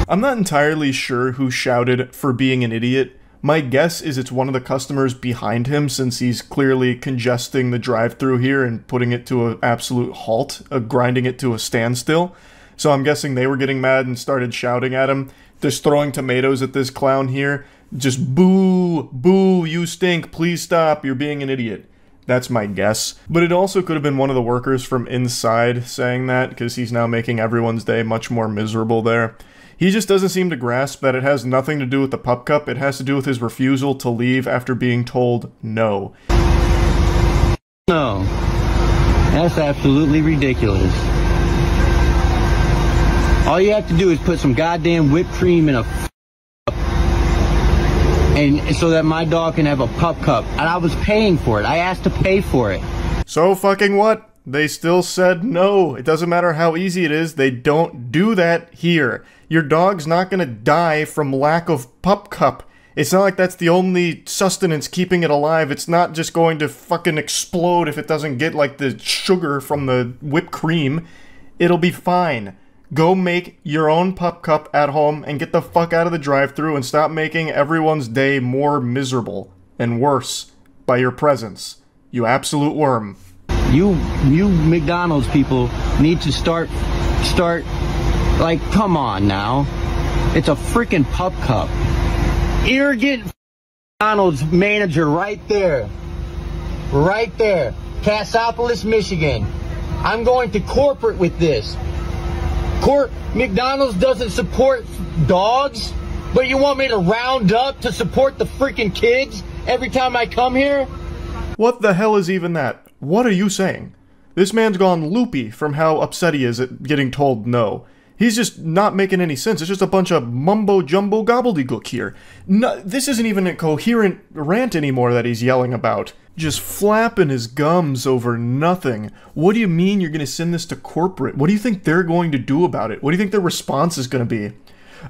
I'm not entirely sure who shouted for being an idiot. My guess is it's one of the customers behind him since he's clearly congesting the drive-thru here and putting it to an absolute halt, grinding it to a standstill. So I'm guessing they were getting mad and started shouting at him, just throwing tomatoes at this clown here. Just boo, boo, you stink, please stop, you're being an idiot. That's my guess. But it also could have been one of the workers from inside saying that because he's now making everyone's day much more miserable there. He just doesn't seem to grasp that it has nothing to do with the pup cup, it has to do with his refusal to leave after being told no. No. That's absolutely ridiculous. All you have to do is put some goddamn whipped cream in a cup and so that my dog can have a pup cup. And I was paying for it. I asked to pay for it. So fucking what? They still said no. It doesn't matter how easy it is, they don't do that here. Your dog's not gonna die from lack of pup cup. It's not like that's the only sustenance keeping it alive. It's not just going to fucking explode if it doesn't get like the sugar from the whipped cream. It'll be fine. Go make your own pup cup at home and get the fuck out of the drive-thru and stop making everyone's day more miserable and worse by your presence. You absolute worm. You McDonald's people need to start, like, come on now. It's a freaking pup cup. Arrogant McDonald's manager right there. Right there. Cassopolis, Michigan. I'm going to corporate with this. McDonald's doesn't support dogs, but you want me to round up to support the freaking kids every time I come here? What the hell is even that? What are you saying? This man's gone loopy from how upset he is at getting told no. He's just not making any sense. It's just a bunch of mumbo-jumbo gobbledygook here. No, this isn't even a coherent rant anymore that he's yelling about. Just flapping his gums over nothing. What do you mean you're going to send this to corporate? What do you think they're going to do about it? What do you think their response is going to be?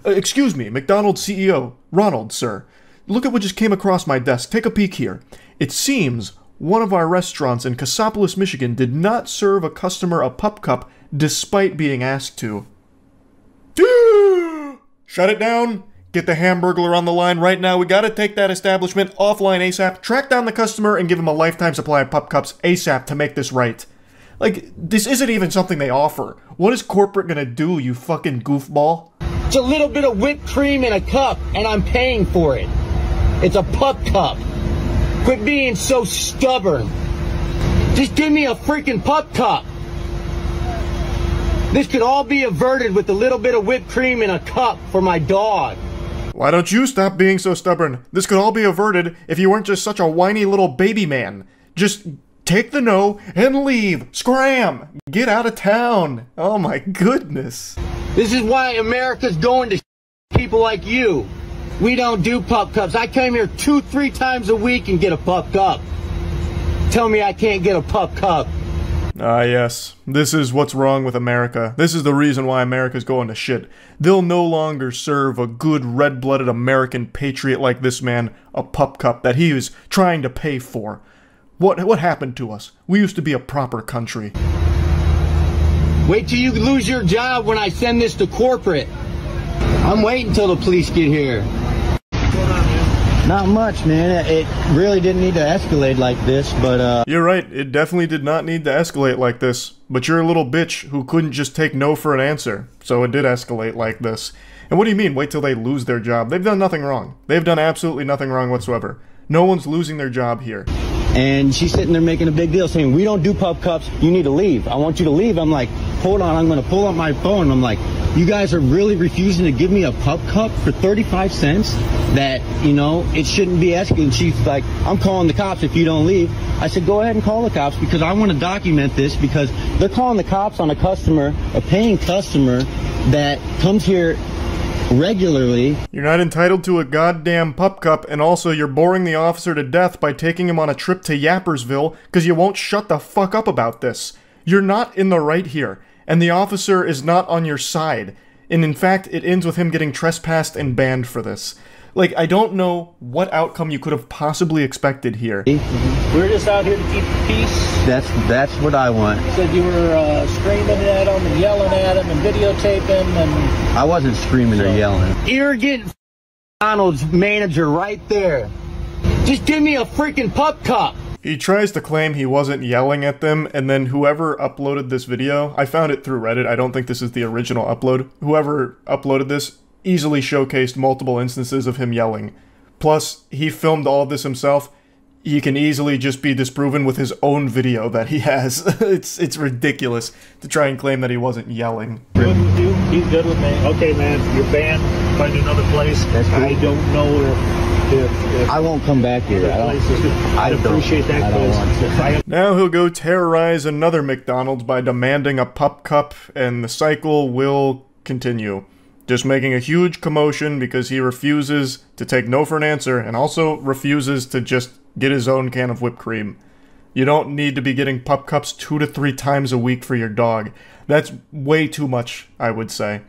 Excuse me, McDonald's CEO, Ronald, sir. Look at what just came across my desk. Take a peek here. It seems one of our restaurants in Cassopolis, Michigan did not serve a customer a pup cup despite being asked to. Shut it down. Get the Hamburglar on the line right now. We gotta take that establishment offline ASAP. Track down the customer and give him a lifetime supply of pup cups ASAP to make this right. Like, this isn't even something they offer. What is corporate gonna do, you fucking goofball? It's a little bit of whipped cream in a cup, and I'm paying for it. It's a pup cup. Quit being so stubborn. Just give me a freaking pup cup. This could all be averted with a little bit of whipped cream in a cup for my dog. Why don't you stop being so stubborn? This could all be averted if you weren't just such a whiny little baby man. Just take the no and leave. Scram! Get out of town. Oh my goodness. This is why America's going to people like you. We don't do pup cups. I come here 2-3 times a week and get a pup cup. Tell me I can't get a pup cup. Ah, yes. This is what's wrong with America. This is the reason why America's going to shit. They'll no longer serve a good red-blooded American patriot like this man a pup cup that he was trying to pay for. What happened to us? We used to be a proper country. Wait till you lose your job when I send this to corporate. I'm waiting till the police get here. Not much, man. It really didn't need to escalate like this, but You're right, it definitely did not need to escalate like this. But you're a little bitch who couldn't just take no for an answer. So it did escalate like this. And what do you mean, wait till they lose their job? They've done nothing wrong. They've done absolutely nothing wrong whatsoever. No one's losing their job here. And she's sitting there making a big deal saying, we don't do pup cups, you need to leave. I want you to leave. I'm like, hold on, I'm going to pull up my phone. I'm like, you guys are really refusing to give me a pup cup for 35 cents? That, you know, it shouldn't be asking. She's like, I'm calling the cops if you don't leave. I said, go ahead and call the cops because I want to document this because they're calling the cops on a customer, a paying customer that comes here regularly. You're not entitled to a goddamn pup cup, and also you're boring the officer to death by taking him on a trip to Yappersville because you won't shut the fuck up about this. You're not in the right here, and the officer is not on your side. And in fact, it ends with him getting trespassed and banned for this. Like, I don't know what outcome you could have possibly expected here. We're just out here to keep the peace. That's what I want. You said you were screaming at him and yelling at him and videotaping and... I wasn't screaming or yelling. Arrogant McDonald's manager right there. Just give me a freaking pup cup. He tries to claim he wasn't yelling at them, and then whoever uploaded this video, I found it through Reddit, I don't think this is the original upload, whoever uploaded this easily showcased multiple instances of him yelling. Plus, he filmed all of this himself. He can easily just be disproven with his own video that he has. It's ridiculous to try and claim that he wasn't yelling. Good with you? He's good with me. Okay, man, you're banned. Find another place. That's cool. I don't know if I won't come back here. I appreciate that. I don't want to. Now he'll go terrorize another McDonald's by demanding a pup cup, and the cycle will continue. Just making a huge commotion because he refuses to take no for an answer and also refuses to just get his own can of whipped cream. You don't need to be getting pup cups 2 to 3 times a week for your dog. That's way too much, I would say.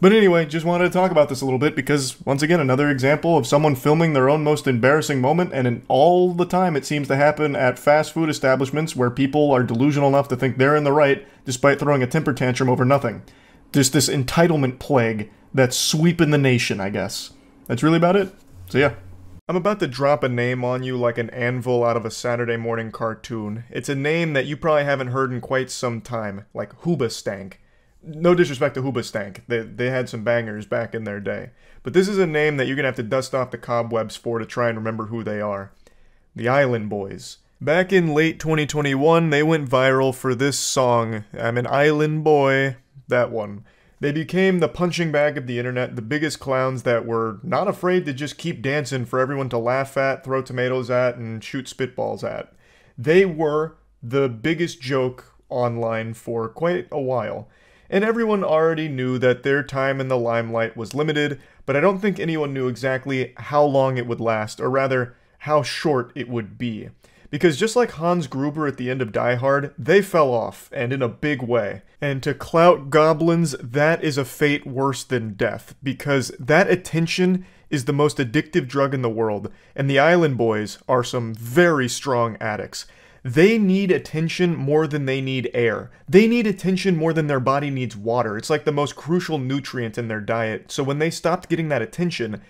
But anyway, just wanted to talk about this a little bit because, once again, another example of someone filming their own most embarrassing moment, and in all the time it seems to happen at fast food establishments where people are delusional enough to think they're in the right despite throwing a temper tantrum over nothing. Just this entitlement plague that's sweeping the nation, I guess. That's really about it. So yeah. I'm about to drop a name on you like an anvil out of a Saturday morning cartoon. It's a name that you probably haven't heard in quite some time, like Hoobastank. No disrespect to Hoobastank, they had some bangers back in their day. But this is a name that you're gonna have to dust off the cobwebs for to try and remember who they are. The Island Boys. Back in late 2021, they went viral for this song, I'm an Island Boy, that one. They became the punching bag of the internet, the biggest clowns that were not afraid to just keep dancing for everyone to laugh at, throw tomatoes at, and shoot spitballs at. They were the biggest joke online for quite a while. And everyone already knew that their time in the limelight was limited, but I don't think anyone knew exactly how long it would last, or rather, how short it would be. Because just like Hans Gruber at the end of Die Hard, they fell off, and in a big way. And to clout goblins, that is a fate worse than death, because that attention is the most addictive drug in the world, and the Island Boys are some very strong addicts. They need attention more than they need air. They need attention more than their body needs water. It's like the most crucial nutrient in their diet, so when they stopped getting that attention,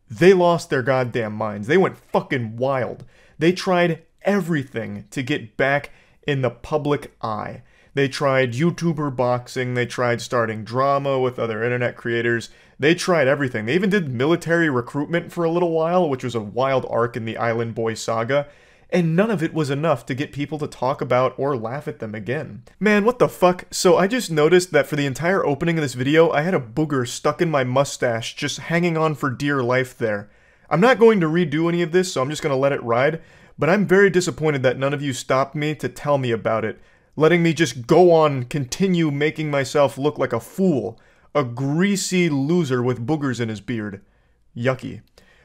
they lost their goddamn minds. They went fucking wild. They tried everything to get back in the public eye. They tried YouTuber boxing, they tried starting drama with other internet creators, they tried everything. They even did military recruitment for a little while, which was a wild arc in the Island Boy saga, and none of it was enough to get people to talk about or laugh at them again. Man, what the fuck? So I just noticed that for the entire opening of this video, I had a booger stuck in my mustache, just hanging on for dear life there. I'm not going to redo any of this, so I'm just gonna let it ride. But I'm very disappointed that none of you stopped me to tell me about it, letting me just go on, continue making myself look like a fool, a greasy loser with boogers in his beard. Yucky.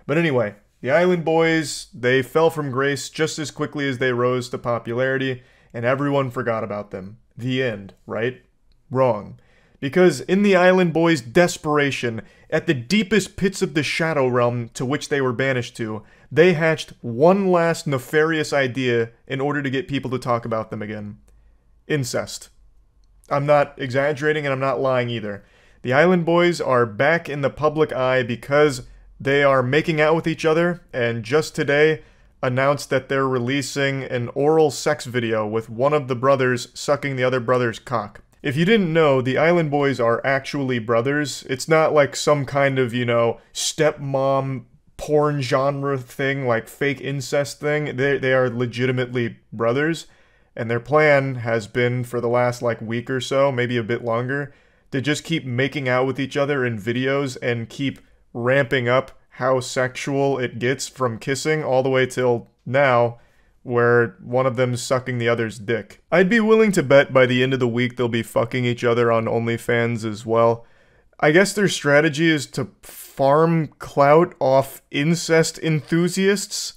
But anyway, the Island Boys, they fell from grace just as quickly as they rose to popularity, and everyone forgot about them. The end, right? Wrong. Because in the Island Boys' desperation, at the deepest pits of the Shadow Realm to which they were banished to, they hatched one last nefarious idea in order to get people to talk about them again. Incest. I'm not exaggerating and I'm not lying either. The Island Boys are back in the public eye because they are making out with each other, and just today announced that they're releasing an oral sex video with one of the brothers sucking the other brother's cock. If you didn't know, the Island Boys are actually brothers. It's not like some kind of, you know, stepmom porn genre thing, like fake incest thing. They are legitimately brothers, and their plan has been for the last like week or so, maybe a bit longer, to just keep making out with each other in videos and keep ramping up how sexual it gets from kissing all the way till now, where one of them's sucking the other's dick. I'd be willing to bet by the end of the week they'll be fucking each other on OnlyFans as well. I guess their strategy is to farm clout off incest enthusiasts?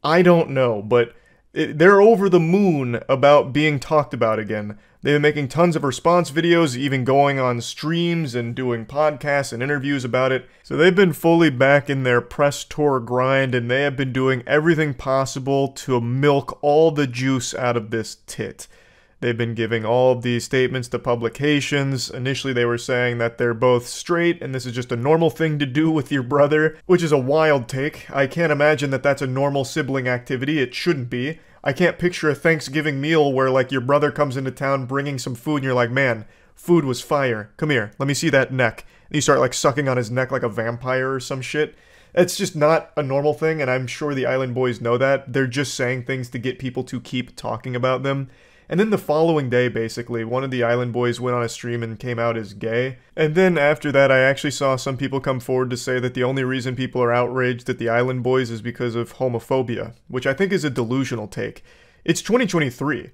I don't know, but they're over the moon about being talked about again. They've been making tons of response videos, even going on streams and doing podcasts and interviews about it. So they've been fully back in their press tour grind, and they have been doing everything possible to milk all the juice out of this tit. They've been giving all of these statements to publications. Initially they were saying that they're both straight and this is just a normal thing to do with your brother, which is a wild take. I can't imagine that that's a normal sibling activity. It shouldn't be. I can't picture a Thanksgiving meal where like your brother comes into town bringing some food and you're like, man, food was fire. Come here, let me see that neck. And you start like sucking on his neck like a vampire or some shit. It's just not a normal thing, and I'm sure the Island Boys know that. They're just saying things to get people to keep talking about them. And then the following day, basically, one of the Island Boys went on a stream and came out as gay. And then after that, I actually saw some people come forward to say that the only reason people are outraged at the Island Boys is because of homophobia, which I think is a delusional take. It's 2023.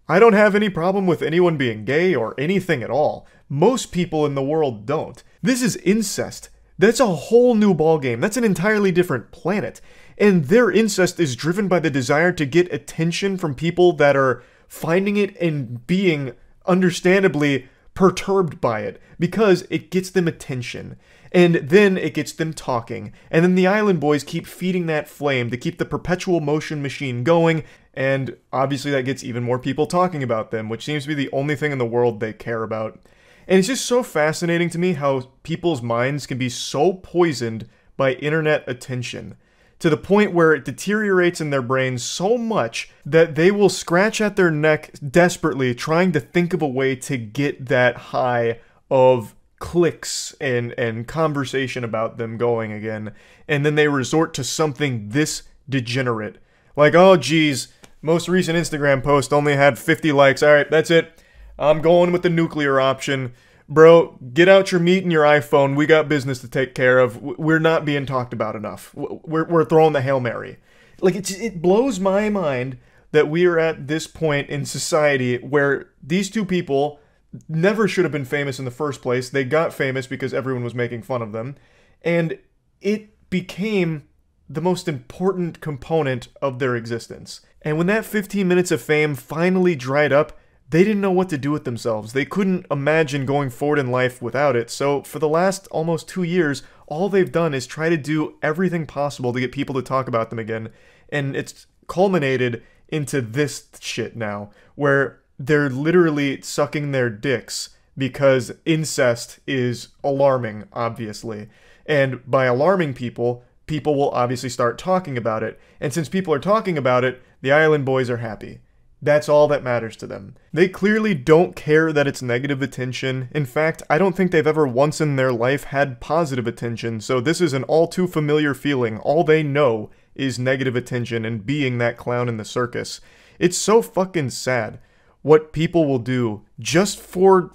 I don't have any problem with anyone being gay or anything at all. Most people in the world don't. This is incest. That's a whole new ballgame. That's an entirely different planet. And their incest is driven by the desire to get attention from people that are finding it and being understandably perturbed by it because it gets them attention. And then it gets them talking. And then the Island Boys keep feeding that flame to keep the perpetual motion machine going. And obviously that gets even more people talking about them, which seems to be the only thing in the world they care about. And it's just so fascinating to me how people's minds can be so poisoned by internet attention. to the point where it deteriorates in their brains so much that they will scratch at their neck desperately trying to think of a way to get that high of clicks and conversation about them going again. And then they resort to something this degenerate. Like, oh geez, most recent Instagram post only had 50 likes. Alright, that's it. I'm going with the nuclear option. Bro, get out your meat and your iPhone. We got business to take care of. We're not being talked about enough. We're throwing the Hail Mary. Like, it blows my mind that we are at this point in society where these two people never should have been famous in the first place. They got famous because everyone was making fun of them. And it became the most important component of their existence. And when that 15 minutes of fame finally dried up, they didn't know what to do with themselves. They couldn't imagine going forward in life without it. So for the last almost 2 years, all they've done is try to do everything possible to get people to talk about them again. And it's culminated into this shit now, where they're literally sucking their dicks because incest is alarming, obviously. And by alarming people, people will obviously start talking about it. And since people are talking about it, the Island Boys are happy. That's all that matters to them. They clearly don't care that it's negative attention. In fact, I don't think they've ever once in their life had positive attention, so this is an all too familiar feeling. All they know is negative attention and being that clown in the circus. It's so fucking sad what people will do just for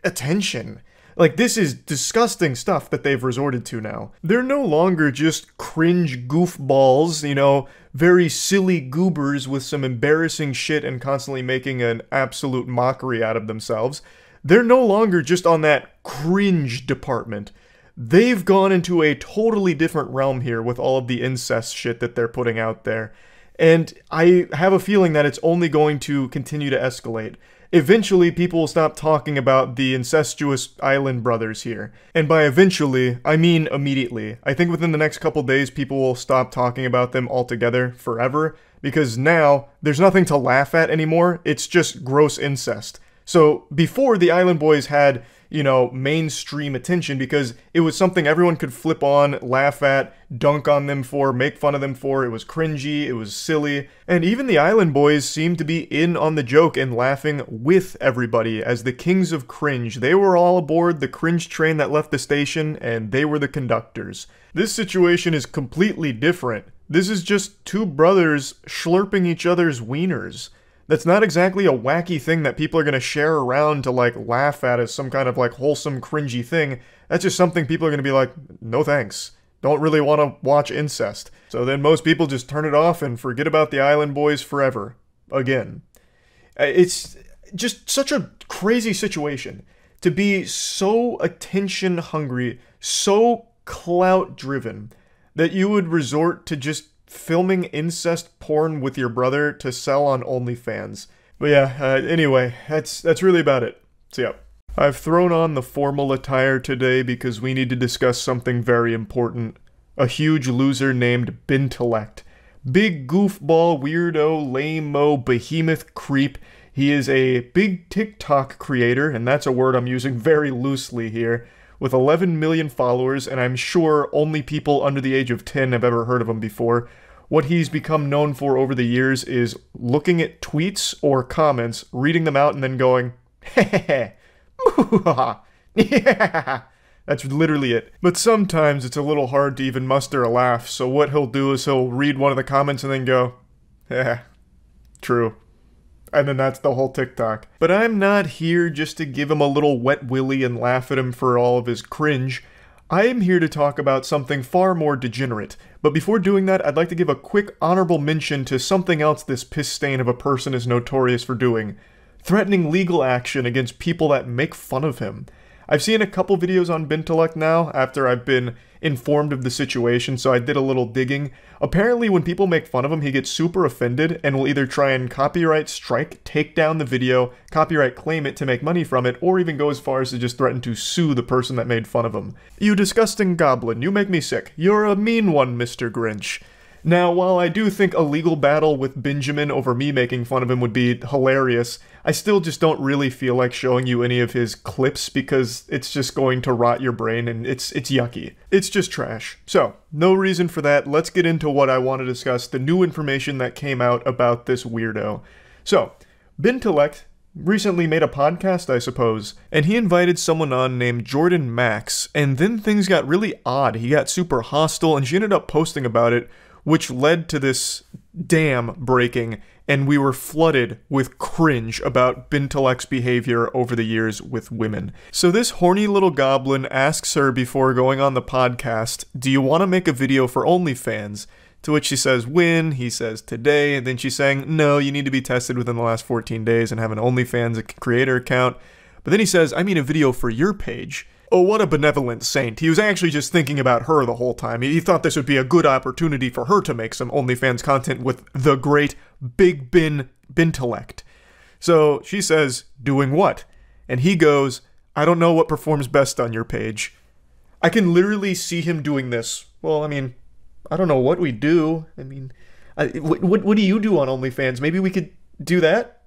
attention. Like, this is disgusting stuff that they've resorted to now. They're no longer just cringe goofballs, you know, very silly goobers with some embarrassing shit and constantly making an absolute mockery out of themselves. They're no longer just on that cringe department. They've gone into a totally different realm here with all of the incest shit that they're putting out there. And I have a feeling that it's only going to continue to escalate. Eventually, people will stop talking about the incestuous island brothers here. And by eventually, I mean immediately. I think within the next couple days, people will stop talking about them altogether forever, because now, there's nothing to laugh at anymore, it's just gross incest. So, before, the Island Boys had, you know, mainstream attention because it was something everyone could flip on, laugh at, dunk on them for, make fun of them for. It was cringy, it was silly, and even the Island Boys seemed to be in on the joke and laughing with everybody as the kings of cringe. They were all aboard the cringe train that left the station, and they were the conductors. This situation is completely different. This is just two brothers slurping each other's wieners. That's not exactly a wacky thing that people are going to share around to, like, laugh at as some kind of, like, wholesome, cringy thing. That's just something people are going to be like, no thanks. Don't really want to watch incest. So then most people just turn it off and forget about the Island Boys forever. Again. It's just such a crazy situation. To be so attention hungry, so clout driven, that you would resort to just filming incest porn with your brother to sell on OnlyFans. But yeah, anyway, that's really about it. So yeah. I've thrown on the formal attire today because we need to discuss something very important. A huge loser named Bintellect. Big goofball, weirdo, lame-mo, behemoth creep. He is a big TikTok creator, and that's a word I'm using very loosely here, with 11 million followers, and I'm sure only people under the age of 10 have ever heard of him before. What he's become known for over the years is looking at tweets or comments, reading them out, and then going, hehehe, yeah. That's literally it. But sometimes it's a little hard to even muster a laugh, so what he'll do is he'll read one of the comments and then go, yeah, true. And then that's the whole TikTok. But I'm not here just to give him a little wet willy and laugh at him for all of his cringe. I am here to talk about something far more degenerate. But before doing that, I'd like to give a quick honorable mention to something else this piss stain of a person is notorious for doing. Threatening legal action against people that make fun of him. I've seen a couple videos on Bintellect now, after I've been informed of the situation, so I did a little digging. Apparently when people make fun of him, he gets super offended, and will either try and copyright strike, take down the video, copyright claim it to make money from it, or even go as far as to just threaten to sue the person that made fun of him. You disgusting goblin, you make me sick. You're a mean one, Mr. Grinch. Now, while I do think a legal battle with Benjamin over me making fun of him would be hilarious, I still just don't really feel like showing you any of his clips because it's just going to rot your brain and it's yucky. It's just trash. So, no reason for that. Let's get into what I want to discuss, the new information that came out about this weirdo. So, Bintellect recently made a podcast, I suppose, and he invited someone on named Jordan Max, and then things got really odd. He got super hostile, and she ended up posting about it, which led to this dam breaking, and we were flooded with cringe about Bintellect's behavior over the years with women. So this horny little goblin asks her before going on the podcast, "Do you want to make a video for OnlyFans?" To which she says, "When?" He says, "Today." And then she's saying, "No, you need to be tested within the last 14 days and have an OnlyFans creator account." But then he says, "I mean a video for your page." Oh, what a benevolent saint. He was actually just thinking about her the whole time. He thought this would be a good opportunity for her to make some OnlyFans content with the great Big Bintellect. So she says, "Doing what?" And he goes, "I don't know what performs best on your page." I can literally see him doing this. Well, I mean, I don't know what we do. I mean, what do you do on OnlyFans? Maybe we could do that?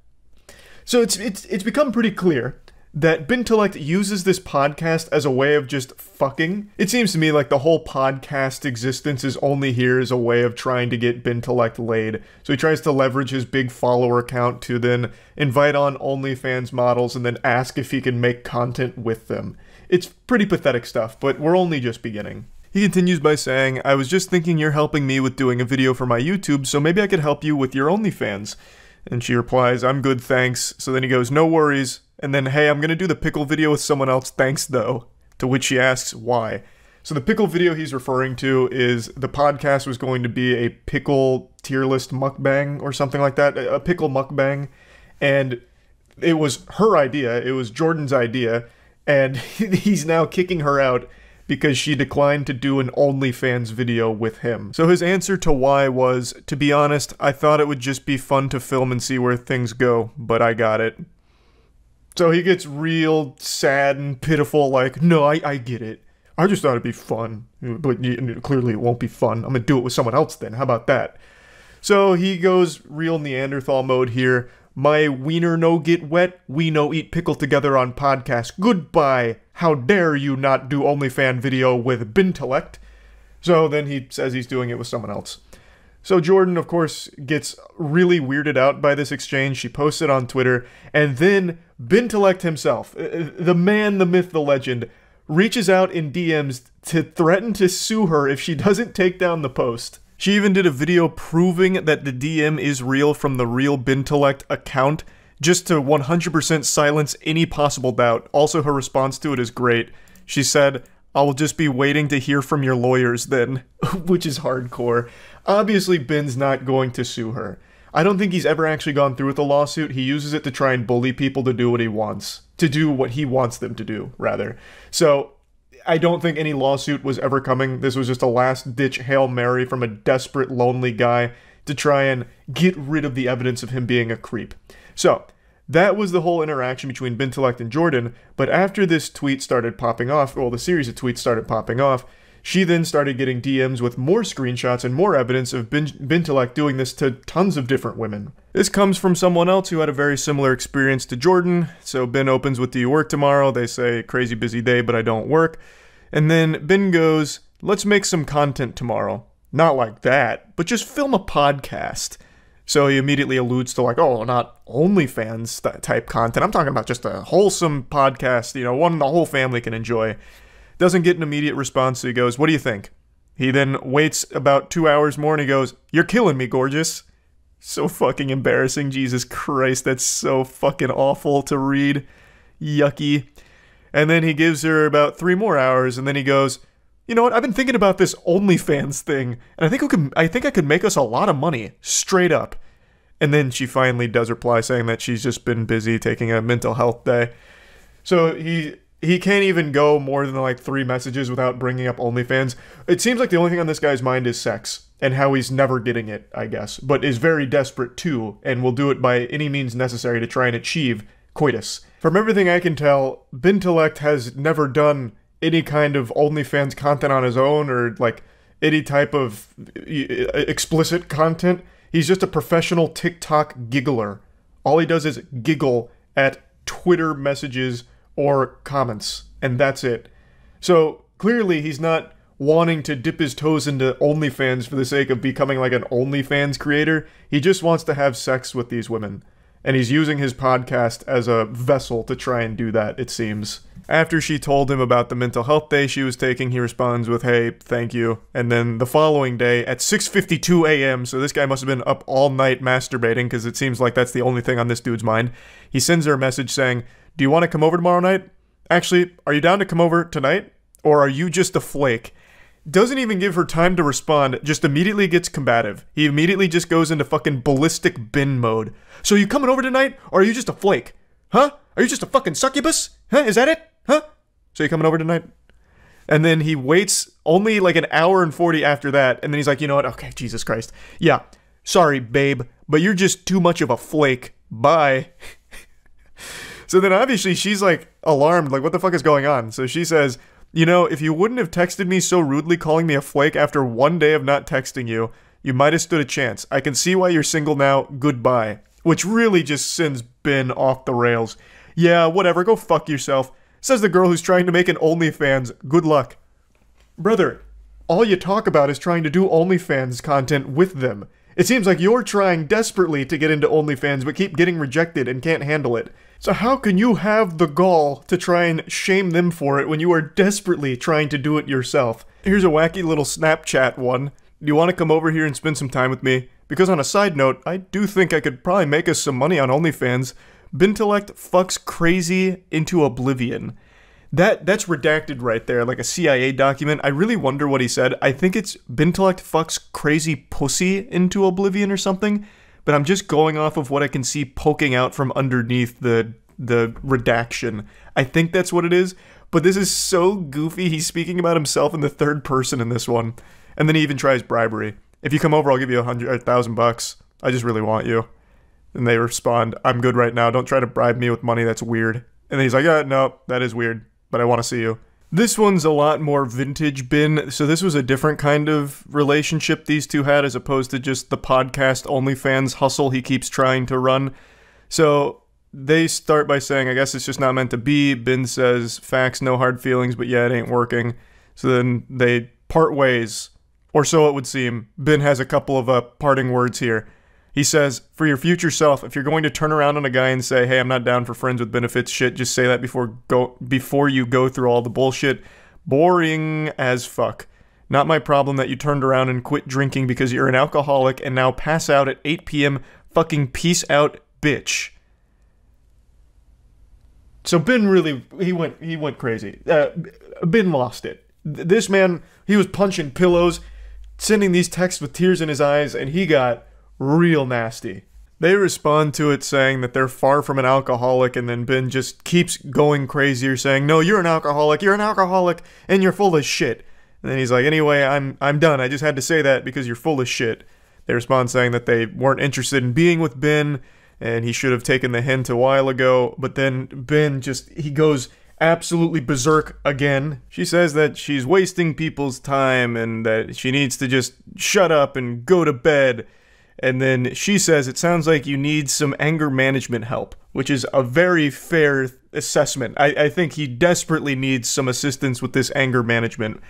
So it's become pretty clear that Bintellect uses this podcast as a way of just fucking. It seems to me like the whole podcast existence is only here as a way of trying to get Bintellect laid. So he tries to leverage his big follower count to then invite on OnlyFans models and then ask if he can make content with them. It's pretty pathetic stuff, but we're only just beginning. He continues by saying, "I was just thinking you're helping me with doing a video for my YouTube, so maybe I could help you with your OnlyFans." And she replies, "I'm good, thanks." So then he goes, "No worries." And then, "Hey, I'm gonna do the pickle video with someone else, thanks though." To which she asks, why? So the pickle video he's referring to is the podcast was going to be a pickle tier list mukbang or something like that, a pickle mukbang. And it was her idea, it was Jordan's idea, and he's now kicking her out because she declined to do an OnlyFans video with him. So his answer to why was, "To be honest, I thought it would just be fun to film and see where things go, but I got it." So he gets real sad and pitiful, like, "No, I get it. I just thought it'd be fun, but clearly it won't be fun. I'm gonna do it with someone else then, how about that?" So he goes real Neanderthal mode here. "My wiener no get wet, we no eat pickle together on podcast. Goodbye. How dare you not do OnlyFans video with Bintellect?" So then he says he's doing it with someone else. So Jordan, of course, gets really weirded out by this exchange. She posts it on Twitter, and then Bintellect himself, the man, the myth, the legend, reaches out in DMs to threaten to sue her if she doesn't take down the post. She even did a video proving that the DM is real from the real Bintellect account, just to 100% silence any possible doubt. Also, her response to it is great. She said, "I'll just be waiting to hear from your lawyers then," which is hardcore. Obviously, Ben's not going to sue her. I don't think he's ever actually gone through with a lawsuit. He uses it to try and bully people to do what he wants. To do what he wants them to do, rather. So, I don't think any lawsuit was ever coming. This was just a last-ditch Hail Mary from a desperate, lonely guy to try and get rid of the evidence of him being a creep. So, that was the whole interaction between Bintellect and Jordan, but after this tweet started popping off, well, the series of tweets started popping off, she then started getting DMs with more screenshots and more evidence of Bintellect doing this to tons of different women. This comes from someone else who had a very similar experience to Jordan. So Ben opens with, "Do you work tomorrow?" They say, "Crazy busy day, but I don't work." And then Ben goes, "Let's make some content tomorrow." Not like that, but just film a podcast. So he immediately alludes to like, "Oh, not OnlyFans type content. I'm talking about just a wholesome podcast, you know, one the whole family can enjoy." Doesn't get an immediate response, so he goes, "What do you think?" He then waits about 2 hours more and he goes, "You're killing me, gorgeous." So fucking embarrassing, Jesus Christ, that's so fucking awful to read. Yucky. And then he gives her about 3 more hours and then he goes, "You know what, I've been thinking about this OnlyFans thing, and I think I could make us a lot of money, straight up." And then she finally does reply saying that she's just been busy taking a mental health day. So he can't even go more than like 3 messages without bringing up OnlyFans. It seems like the only thing on this guy's mind is sex, and how he's never getting it, I guess, but is very desperate too, and will do it by any means necessary to try and achieve coitus. From everything I can tell, Bintellect has never done any kind of OnlyFans content on his own, or like any type of explicit content. He's just a professional TikTok giggler. All he does is giggle at Twitter messages or comments, and that's it. So clearly he's not wanting to dip his toes into OnlyFans for the sake of becoming like an OnlyFans creator. He just wants to have sex with these women. And he's using his podcast as a vessel to try and do that, it seems. After she told him about the mental health day she was taking, he responds with, "Hey, thank you." And then the following day at 6:52 a.m., so this guy must have been up all night masturbating, because it seems like that's the only thing on this dude's mind, he sends her a message saying, "Do you want to come over tomorrow night? Actually, are you down to come over tonight? Or are you just a flake?" Doesn't even give her time to respond, just immediately gets combative. He immediately just goes into fucking ballistic bin mode. "So you coming over tonight, or are you just a flake? Huh? Are you just a fucking succubus? Huh? Is that it? Huh? So you coming over tonight?" And then he waits only like an hour and 40 after that, and then he's like, "You know what? Okay, Jesus Christ. Yeah, sorry, babe, but you're just too much of a flake. Bye." So then obviously she's like alarmed, like what the fuck is going on? So she says, "You know, if you wouldn't have texted me so rudely calling me a flake after one day of not texting you, you might have stood a chance. I can see why you're single now. Goodbye." Which really just sends Ben off the rails. "Yeah, whatever, go fuck yourself," says the girl who's trying to make an OnlyFans. Good luck. Brother, all you talk about is trying to do OnlyFans content with them. It seems like you're trying desperately to get into OnlyFans but keep getting rejected and can't handle it. So how can you have the gall to try and shame them for it when you are desperately trying to do it yourself? Here's a wacky little Snapchat one. "Do you want to come over here and spend some time with me? Because on a side note, I do think I could probably make us some money on OnlyFans. Bintellect fucks crazy into oblivion." That's redacted right there, like a CIA document. I really wonder what he said. I think it's Bintellect fucks crazy pussy into oblivion or something. But I'm just going off of what I can see poking out from underneath the redaction. I think that's what it is. But this is so goofy. He's speaking about himself in the third person in this one. And then he even tries bribery. "If you come over, I'll give you $1,000. I just really want you." And they respond, "I'm good right now. Don't try to bribe me with money. That's weird." And then he's like, "Yeah, no, that is weird, but I want to see you." This one's a lot more vintage Ben. So this was a different kind of relationship these two had, as opposed to just the podcast OnlyFans hustle he keeps trying to run. So they start by saying, "I guess it's just not meant to be." Ben says, "Facts, no hard feelings, but yeah, it ain't working." So then they part ways, or so it would seem. Ben has a couple of parting words here. He says, "For your future self, if you're going to turn around on a guy and say, 'Hey, I'm not down for friends with benefits shit,' just say that before you go through all the bullshit. Boring as fuck. Not my problem that you turned around and quit drinking because you're an alcoholic and now pass out at 8 p.m. Fucking peace out, bitch." So Ben really, he went crazy. Ben lost it. This man, he was punching pillows, sending these texts with tears in his eyes, and he got real nasty. They respond to it saying that they're far from an alcoholic, and then Ben just keeps going crazier saying, "No, you're an alcoholic, and you're full of shit." And then he's like, "Anyway, I'm done. I just had to say that because you're full of shit." They respond saying that they weren't interested in being with Ben, and he should have taken the hint a while ago, but then Ben he goes absolutely berserk again. She says that she's wasting people's time, and that she needs to just shut up and go to bed. And then she says, "It sounds like you need some anger management help," which is a very fair assessment. I think he desperately needs some assistance with this anger management.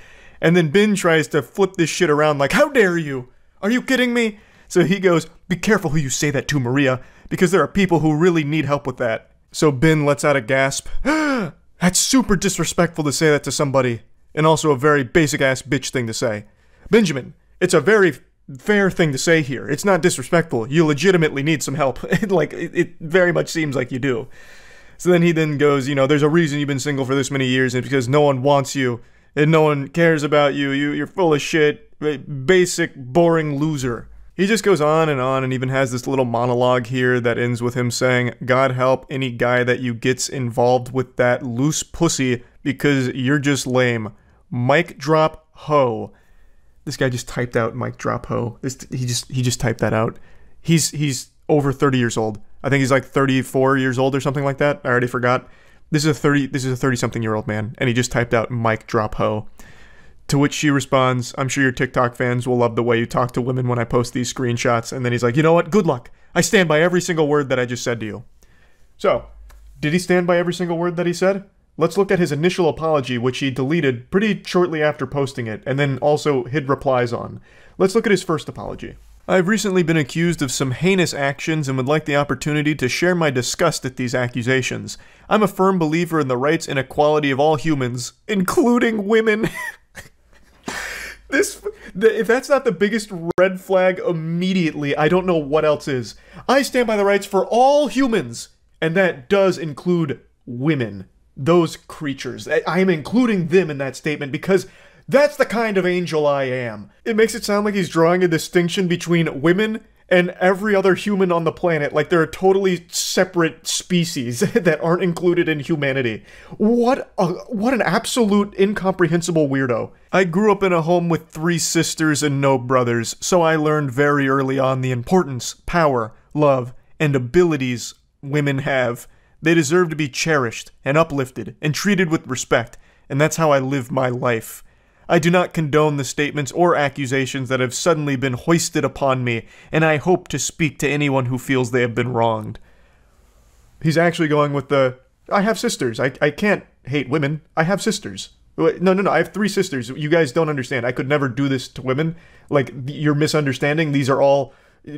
And then Ben tries to flip this shit around like, "How dare you? Are you kidding me?" So he goes, "Be careful who you say that to, Maria, because there are people who really need help with that." So Ben lets out a gasp. "That's super disrespectful to say that to somebody, and also a very basic-ass bitch thing to say. Benjamin, it's a very fair thing to say here. It's not disrespectful. You legitimately need some help." Like, it very much seems like you do. So then he goes, "You know, there's a reason you've been single for this many years, and it's because no one wants you, and no one cares about you. You're full of shit. Basic, boring loser." He just goes on, and even has this little monologue here that ends with him saying, "God help any guy that you gets involved with that loose pussy, because you're just lame. Mic drop ho." This guy just typed out "mic drop ho." He just typed that out. He's over 30 years old. I think he's like 34 years old or something like that. I already forgot. This is a 30-something year old man, and he just typed out "mic drop ho." To which she responds, I'm sure your TikTok fans will love the way you talk to women when I post these screenshots. And then he's like, you know what? Good luck. I stand by every single word that I just said to you. So, did he stand by every single word that he said? Let's look at his initial apology, which he deleted pretty shortly after posting it, and then also hid replies on. Let's look at his first apology. I've recently been accused of some heinous actions and would like the opportunity to share my disgust at these accusations. I'm a firm believer in the rights and equality of all humans, including women. If that's not the biggest red flag immediately, I don't know what else is. I stand by the rights for all humans, and that does include women. Those creatures. I am including them in that statement because that's the kind of angel I am. It makes it sound like he's drawing a distinction between women and every other human on the planet, like they're a totally separate species that aren't included in humanity. What an absolute incomprehensible weirdo. I grew up in a home with 3 sisters and no brothers, so I learned very early on the importance, power, love, and abilities women have. They deserve to be cherished and uplifted and treated with respect, and that's how I live my life. I do not condone the statements or accusations that have suddenly been hoisted upon me, and I hope to speak to anyone who feels they have been wronged. He's actually going with the, I have sisters. I can't hate women. I have sisters. No, I have 3 sisters. You guys don't understand. I could never do this to women. Like, you're misunderstanding. These are all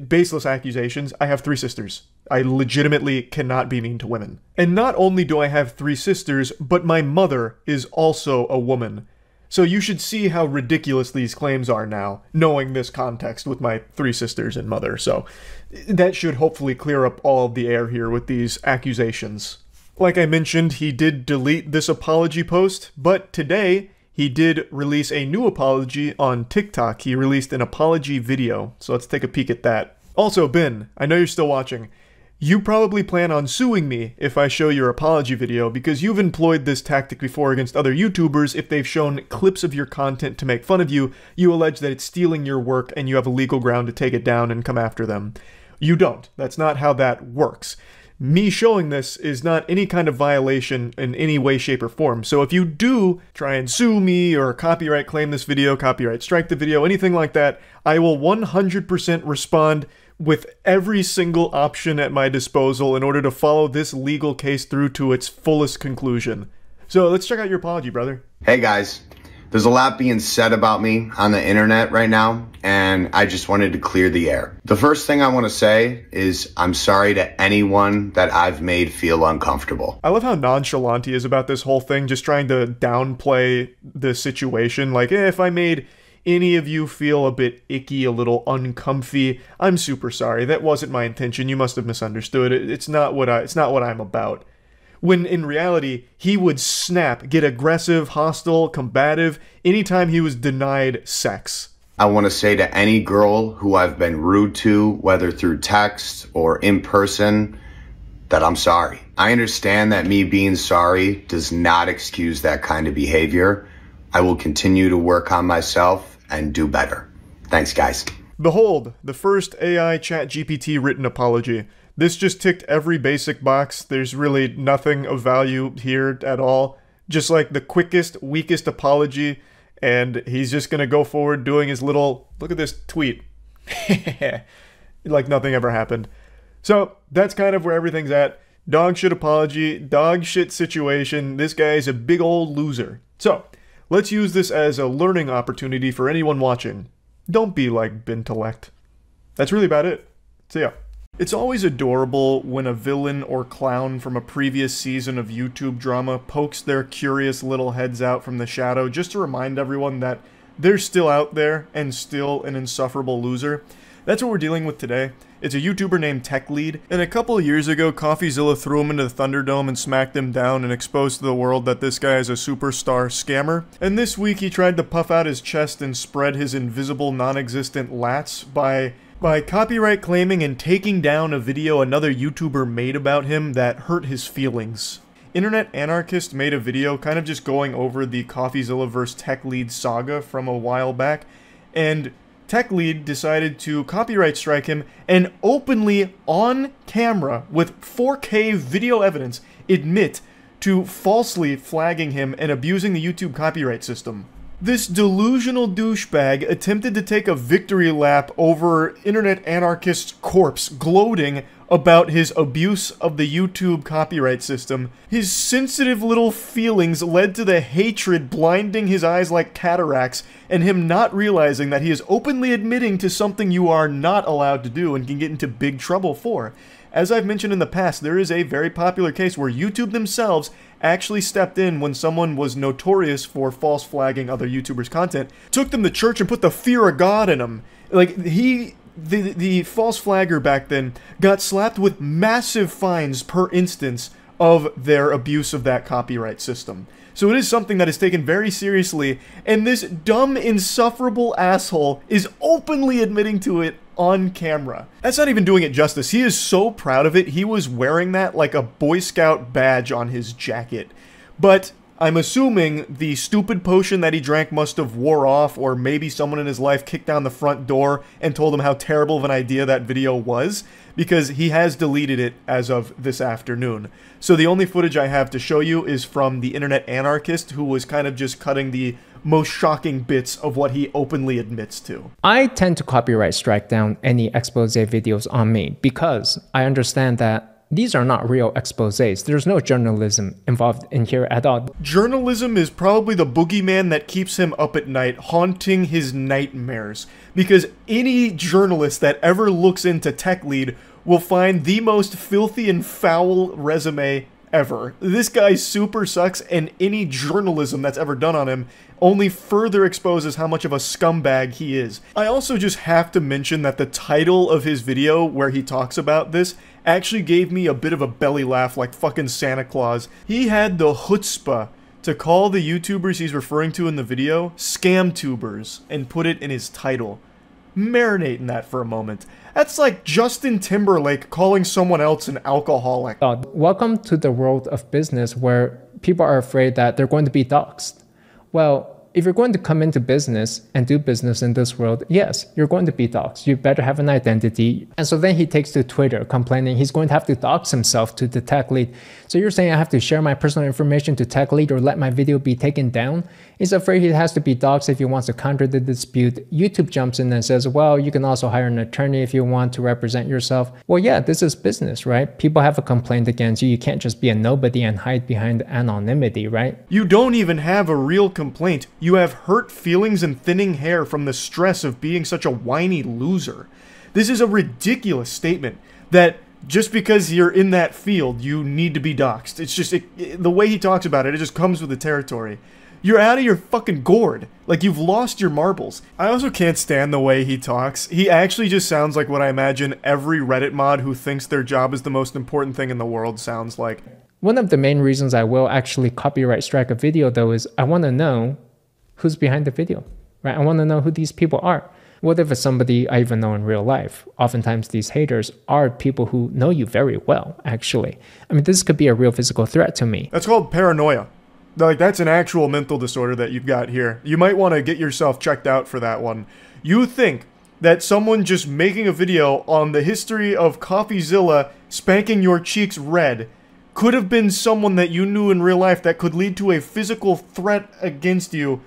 baseless accusations. I have 3 sisters. I legitimately cannot be mean to women. And not only do I have 3 sisters, but my mother is also a woman. So you should see how ridiculous these claims are now, knowing this context with my 3 sisters and mother. So that should hopefully clear up all of the air here with these accusations. Like I mentioned, he did delete this apology post, but today he did release a new apology on TikTok. He released an apology video, so let's take a peek at that. Also, Ben, I know you're still watching. You probably plan on suing me if I show your apology video because you've employed this tactic before against other YouTubers. If they've shown clips of your content to make fun of you, you allege that it's stealing your work and you have a legal ground to take it down and come after them. You don't. That's not how that works. Me showing this is not any kind of violation in any way, shape, or form. So if you do try and sue me or copyright claim this video, copyright strike the video, anything like that, I will 100% respond with every single option at my disposal in order to follow this legal case through to its fullest conclusion. So let's check out your apology, brother. Hey guys, there's a lot being said about me on the internet right now, and I just wanted to clear the air. The first thing I want to say is I'm sorry to anyone that I've made feel uncomfortable. I love how nonchalant he is about this whole thing, just trying to downplay the situation. Like, if I made any of you feel a bit icky, a little uncomfy, I'm super sorry. That wasn't my intention. You must have misunderstood. It's not what I'm about. When in reality, he would snap, get aggressive, hostile, combative anytime he was denied sex. I want to say to any girl who I've been rude to, whether through text or in person, that I'm sorry. I understand that me being sorry does not excuse that kind of behavior. I will continue to work on myself and do better. Thanks, guys. Behold, the first AI ChatGPT written apology. This just ticked every basic box. There's really nothing of value here at all. Just like the quickest, weakest apology, and he's just gonna go forward doing his little, look at this tweet. Like nothing ever happened. So, that's kind of where everything's at. Dog shit apology, dog shit situation. This guy is a big old loser. So, let's use this as a learning opportunity for anyone watching. Don't be like Bintellect. That's really about it. See ya. It's always adorable when a villain or clown from a previous season of YouTube drama pokes their curious little heads out from the shadow just to remind everyone that they're still out there and still an insufferable loser. That's what we're dealing with today. It's a YouTuber named TechLead, and a couple of years ago, CoffeeZilla threw him into the Thunderdome and smacked him down and exposed to the world that this guy is a superstar scammer. And this week, he tried to puff out his chest and spread his invisible, non-existent lats by copyright claiming and taking down a video another YouTuber made about him that hurt his feelings. Internet Anarchist made a video kind of just going over the CoffeeZilla vs. TechLead saga from a while back, and TechLead decided to copyright strike him and openly, on camera, with 4K video evidence, admit to falsely flagging him and abusing the YouTube copyright system. This delusional douchebag attempted to take a victory lap over internet anarchist's corpse, gloating about his abuse of the YouTube copyright system. His sensitive little feelings led to the hatred blinding his eyes like cataracts, and him not realizing that he is openly admitting to something you are not allowed to do and can get into big trouble for. As I've mentioned in the past, there is a very popular case where YouTube themselves actually stepped in when someone was notorious for false flagging other YouTubers' content, took them to church and put the fear of God in them. Like, the false flagger back then got slapped with massive fines per instance of their abuse of that copyright system. So it is something that is taken very seriously, and this dumb, insufferable asshole is openly admitting to it on camera. That's not even doing it justice. He is so proud of it, he was wearing that like a Boy Scout badge on his jacket. But I'm assuming the stupid potion that he drank must have wore off, or maybe someone in his life kicked down the front door and told him how terrible of an idea that video was, because he has deleted it as of this afternoon. So the only footage I have to show you is from the internet anarchist, who was kind of just cutting the most shocking bits of what he openly admits to. I tend to copyright strike down any expose videos on me because I understand that these are not real exposés. There's no journalism involved in here at all. Journalism is probably the boogeyman that keeps him up at night, haunting his nightmares. Because any journalist that ever looks into Tech Lead will find the most filthy and foul resume ever. This guy super sucks, and any journalism that's ever done on him only further exposes how much of a scumbag he is. I also just have to mention that the title of his video where he talks about this actually gave me a bit of a belly laugh like fucking Santa Claus. He had the chutzpah to call the YouTubers he's referring to in the video scam-tubers and put it in his title. Marinate in that for a moment. That's like Justin Timberlake calling someone else an alcoholic. Welcome to the world of business where people are afraid that they're going to be doxxed. Well, if you're going to come into business and do business in this world, yes, you're going to be doxxed. You better have an identity. And so then he takes to Twitter complaining he's going to have to dox himself to the Tech Lead. So you're saying I have to share my personal information to Tech Lead or let my video be taken down? He's afraid he has to be doxxed if he wants to counter the dispute. YouTube jumps in and says, well, you can also hire an attorney if you want to represent yourself. Well, yeah, this is business, right? People have a complaint against you. You can't just be a nobody and hide behind anonymity, right? You don't even have a real complaint. You have hurt feelings and thinning hair from the stress of being such a whiny loser. This is a ridiculous statement that just because you're in that field, you need to be doxxed. It's just, the way he talks about it, it just comes with the territory. You're out of your fucking gourd. Like, you've lost your marbles. I also can't stand the way he talks. He actually just sounds like what I imagine every Reddit mod who thinks their job is the most important thing in the world sounds like. One of the main reasons I will actually copyright strike a video, though, is I want to know who's behind the video, right? I want to know who these people are. What if it's somebody I even know in real life? Oftentimes these haters are people who know you very well, actually. I mean, this could be a real physical threat to me. That's called paranoia. Like, that's an actual mental disorder that you've got here. You might want to get yourself checked out for that one. You think that someone just making a video on the history of CoffeeZilla spanking your cheeks red could have been someone that you knew in real life that could lead to a physical threat against you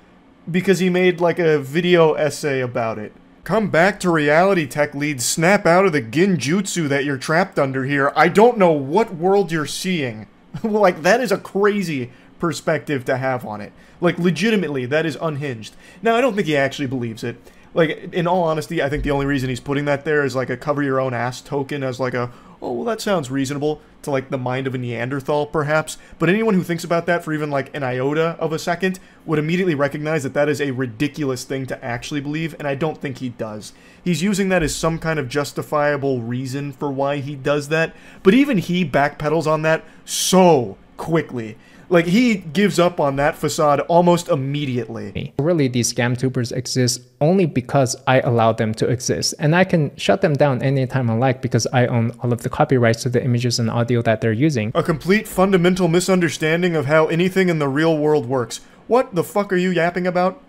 because he made like a video essay about it. Come back to reality, Tech Lead. Snap out of the genjutsu that you're trapped under here. I don't know what world you're seeing. Like, that is a crazy perspective to have on it. Like, legitimately, that is unhinged. Now, I don't think he actually believes it. Like, in all honesty, I think the only reason he's putting that there is like a cover your own ass token as like a, oh, well, that sounds reasonable to like the mind of a Neanderthal, perhaps. But anyone who thinks about that for even like an iota of a second would immediately recognize that that is a ridiculous thing to actually believe, and I don't think he does. He's using that as some kind of justifiable reason for why he does that, but even he backpedals on that so quickly. Like, he gives up on that facade almost immediately. Really, these scam tubers exist only because I allow them to exist. And I can shut them down anytime I like because I own all of the copyrights to the images and audio that they're using. A complete fundamental misunderstanding of how anything in the real world works. What the fuck are you yapping about?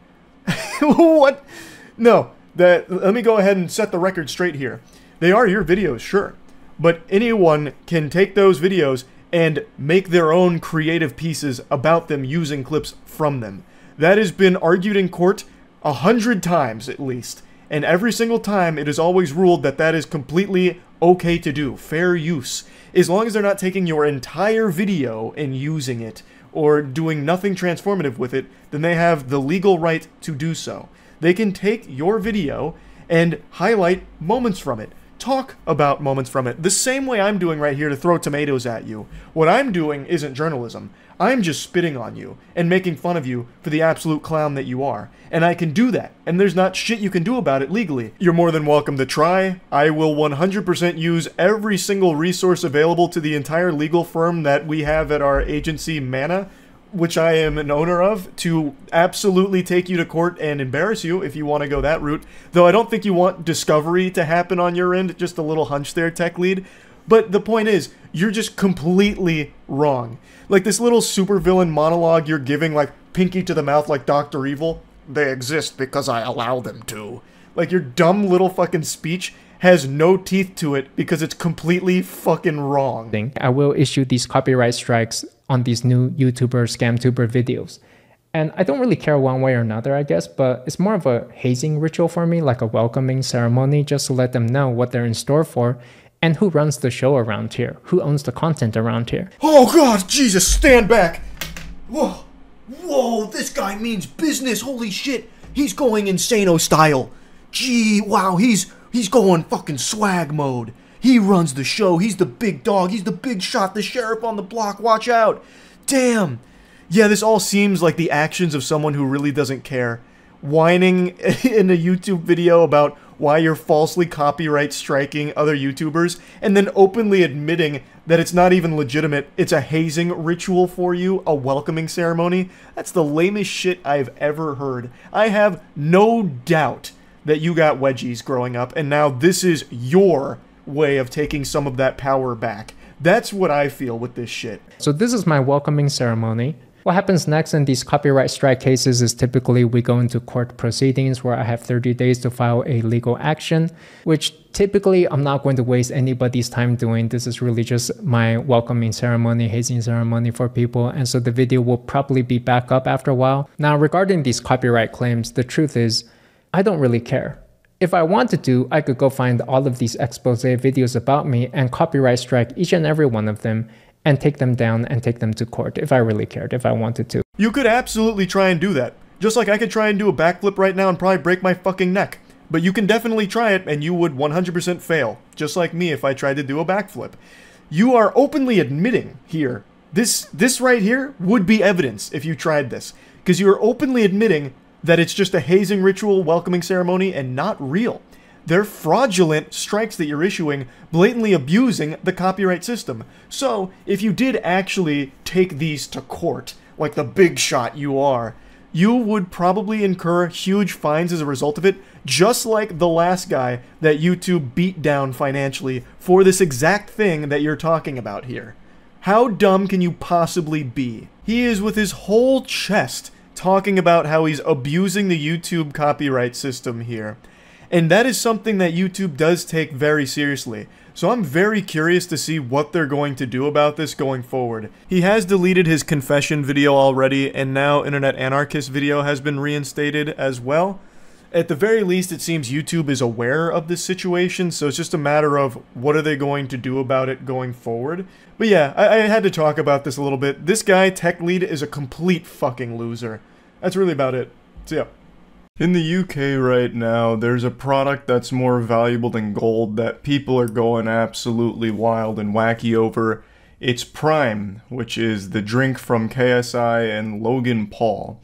What? No, let me go ahead and set the record straight here. They are your videos, sure. But anyone can take those videos and make their own creative pieces about them using clips from them. That has been argued in court 100 times at least. And every single time it is always ruled that that is completely okay to do, fair use. As long as they're not taking your entire video and using it, or doing nothing transformative with it, then they have the legal right to do so. They can take your video and highlight moments from it. Talk about moments from it. The same way I'm doing right here to throw tomatoes at you. What I'm doing isn't journalism. I'm just spitting on you and making fun of you for the absolute clown that you are. And I can do that, and there's not shit you can do about it legally. You're more than welcome to try. I will 100% use every single resource available to the entire legal firm that we have at our agency, Mana, which I am an owner of, to absolutely take you to court and embarrass you if you want to go that route. Though I don't think you want discovery to happen on your end, just a little hunch there, tech lead. But the point is, you're just completely wrong. Like this little supervillain monologue you're giving, like pinky to the mouth like Dr. Evil. They exist because I allow them to. Like your dumb little fucking speech has no teeth to it because it's completely fucking wrong. I will issue these copyright strikes on these new YouTuber, Scamtuber videos. And I don't really care one way or another, I guess, but it's more of a hazing ritual for me, like a welcoming ceremony, just to let them know what they're in store for and who runs the show around here, who owns the content around here. Oh God, Jesus, stand back. Whoa, whoa, this guy means business, holy shit. He's going insano style. Gee, wow, he's going fucking swag mode. He runs the show, he's the big dog, he's the big shot, the sheriff on the block, watch out. Damn. Yeah, this all seems like the actions of someone who really doesn't care. Whining in a YouTube video about why you're falsely copyright striking other YouTubers, and then openly admitting that it's not even legitimate, it's a hazing ritual for you, a welcoming ceremony. That's the lamest shit I've ever heard. I have no doubt that you got wedgies growing up, and now this is your way of taking some of that power back. That's what I feel with this shit. So this is my welcoming ceremony. What happens next in these copyright strike cases is typically we go into court proceedings where I have 30 days to file a legal action, which typically I'm not going to waste anybody's time doing. This is really just my welcoming ceremony, hazing ceremony for people, and so the video will probably be back up after a while. Now, regarding these copyright claims, the truth is, I don't really care. If I wanted to, I could go find all of these expose videos about me and copyright strike each and every one of them and take them down and take them to court if I really cared, if I wanted to. You could absolutely try and do that. Just like I could try and do a backflip right now and probably break my fucking neck. But you can definitely try it and you would 100% fail. Just like me if I tried to do a backflip. You are openly admitting here. This right here would be evidence if you tried this. Because you are openly admitting that it's just a hazing ritual welcoming ceremony and not real. They're fraudulent strikes that you're issuing, blatantly abusing the copyright system. So, if you did actually take these to court, like the big shot you are, you would probably incur huge fines as a result of it, just like the last guy that YouTube beat down financially for this exact thing that you're talking about here. How dumb can you possibly be? He is with his whole chest talking about how he's abusing the YouTube copyright system here. And that is something that YouTube does take very seriously. So I'm very curious to see what they're going to do about this going forward. He has deleted his confession video already, and now Internet Anarchist video has been reinstated as well. At the very least, it seems YouTube is aware of this situation, so it's just a matter of what are they going to do about it going forward. But yeah, I had to talk about this a little bit. This guy, Tech Lead, is a complete fucking loser. That's really about it. So yeah. In the UK right now, there's a product that's more valuable than gold that people are going absolutely wild and wacky over. It's Prime, which is the drink from KSI and Logan Paul.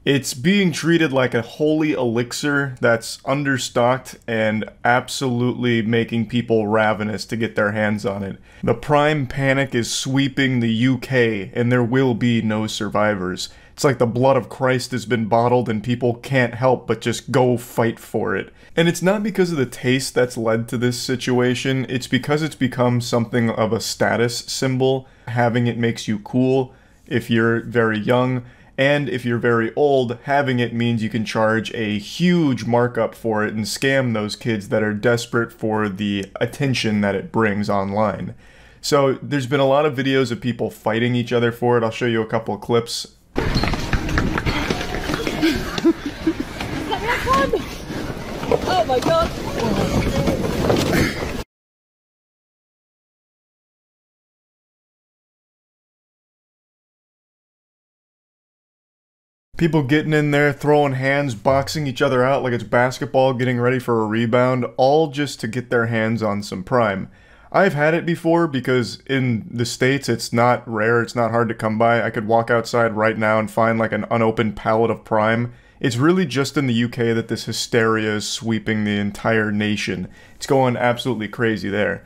It's being treated like a holy elixir that's understocked and absolutely making people ravenous to get their hands on it. The Prime panic is sweeping the UK, and there will be no survivors. It's like the blood of Christ has been bottled and people can't help but just go fight for it. And it's not because of the taste that's led to this situation, it's because it's become something of a status symbol. Having it makes you cool if you're very young, and if you're very old, having it means you can charge a huge markup for it and scam those kids that are desperate for the attention that it brings online. So there's been a lot of videos of people fighting each other for it. I'll show you a couple of clips. run! Oh my god! People getting in there, throwing hands, boxing each other out like it's basketball, getting ready for a rebound, all just to get their hands on some Prime. I've had it before because in the States it's not rare, it's not hard to come by. I could walk outside right now and find like an unopened pallet of Prime. It's really just in the UK that this hysteria is sweeping the entire nation. It's going absolutely crazy there.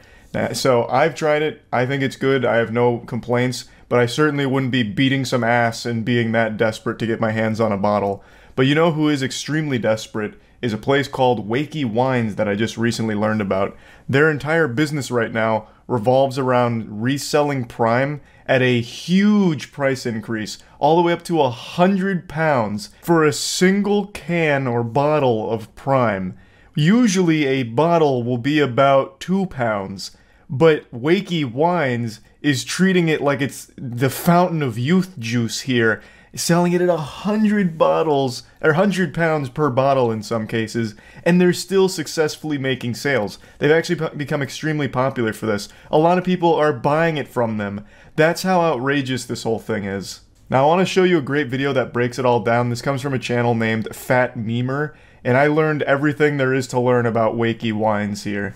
So I've tried it, I think it's good, I have no complaints. But I certainly wouldn't be beating some ass and being that desperate to get my hands on a bottle. But you know who is extremely desperate is a place called Wakey Wines that I just recently learned about. Their entire business right now revolves around reselling Prime at a huge price increase, all the way up to £100 for a single can or bottle of Prime. Usually a bottle will be about £2. But Wakey Wines is treating it like it's the fountain of youth juice here, selling it at 100 bottles, or £100 per bottle in some cases, and they're still successfully making sales. They've actually become extremely popular for this. A lot of people are buying it from them. That's how outrageous this whole thing is. Now I want to show you a great video that breaks it all down. This comes from a channel named Fat Memer, and I learned everything there is to learn about Wakey Wines here.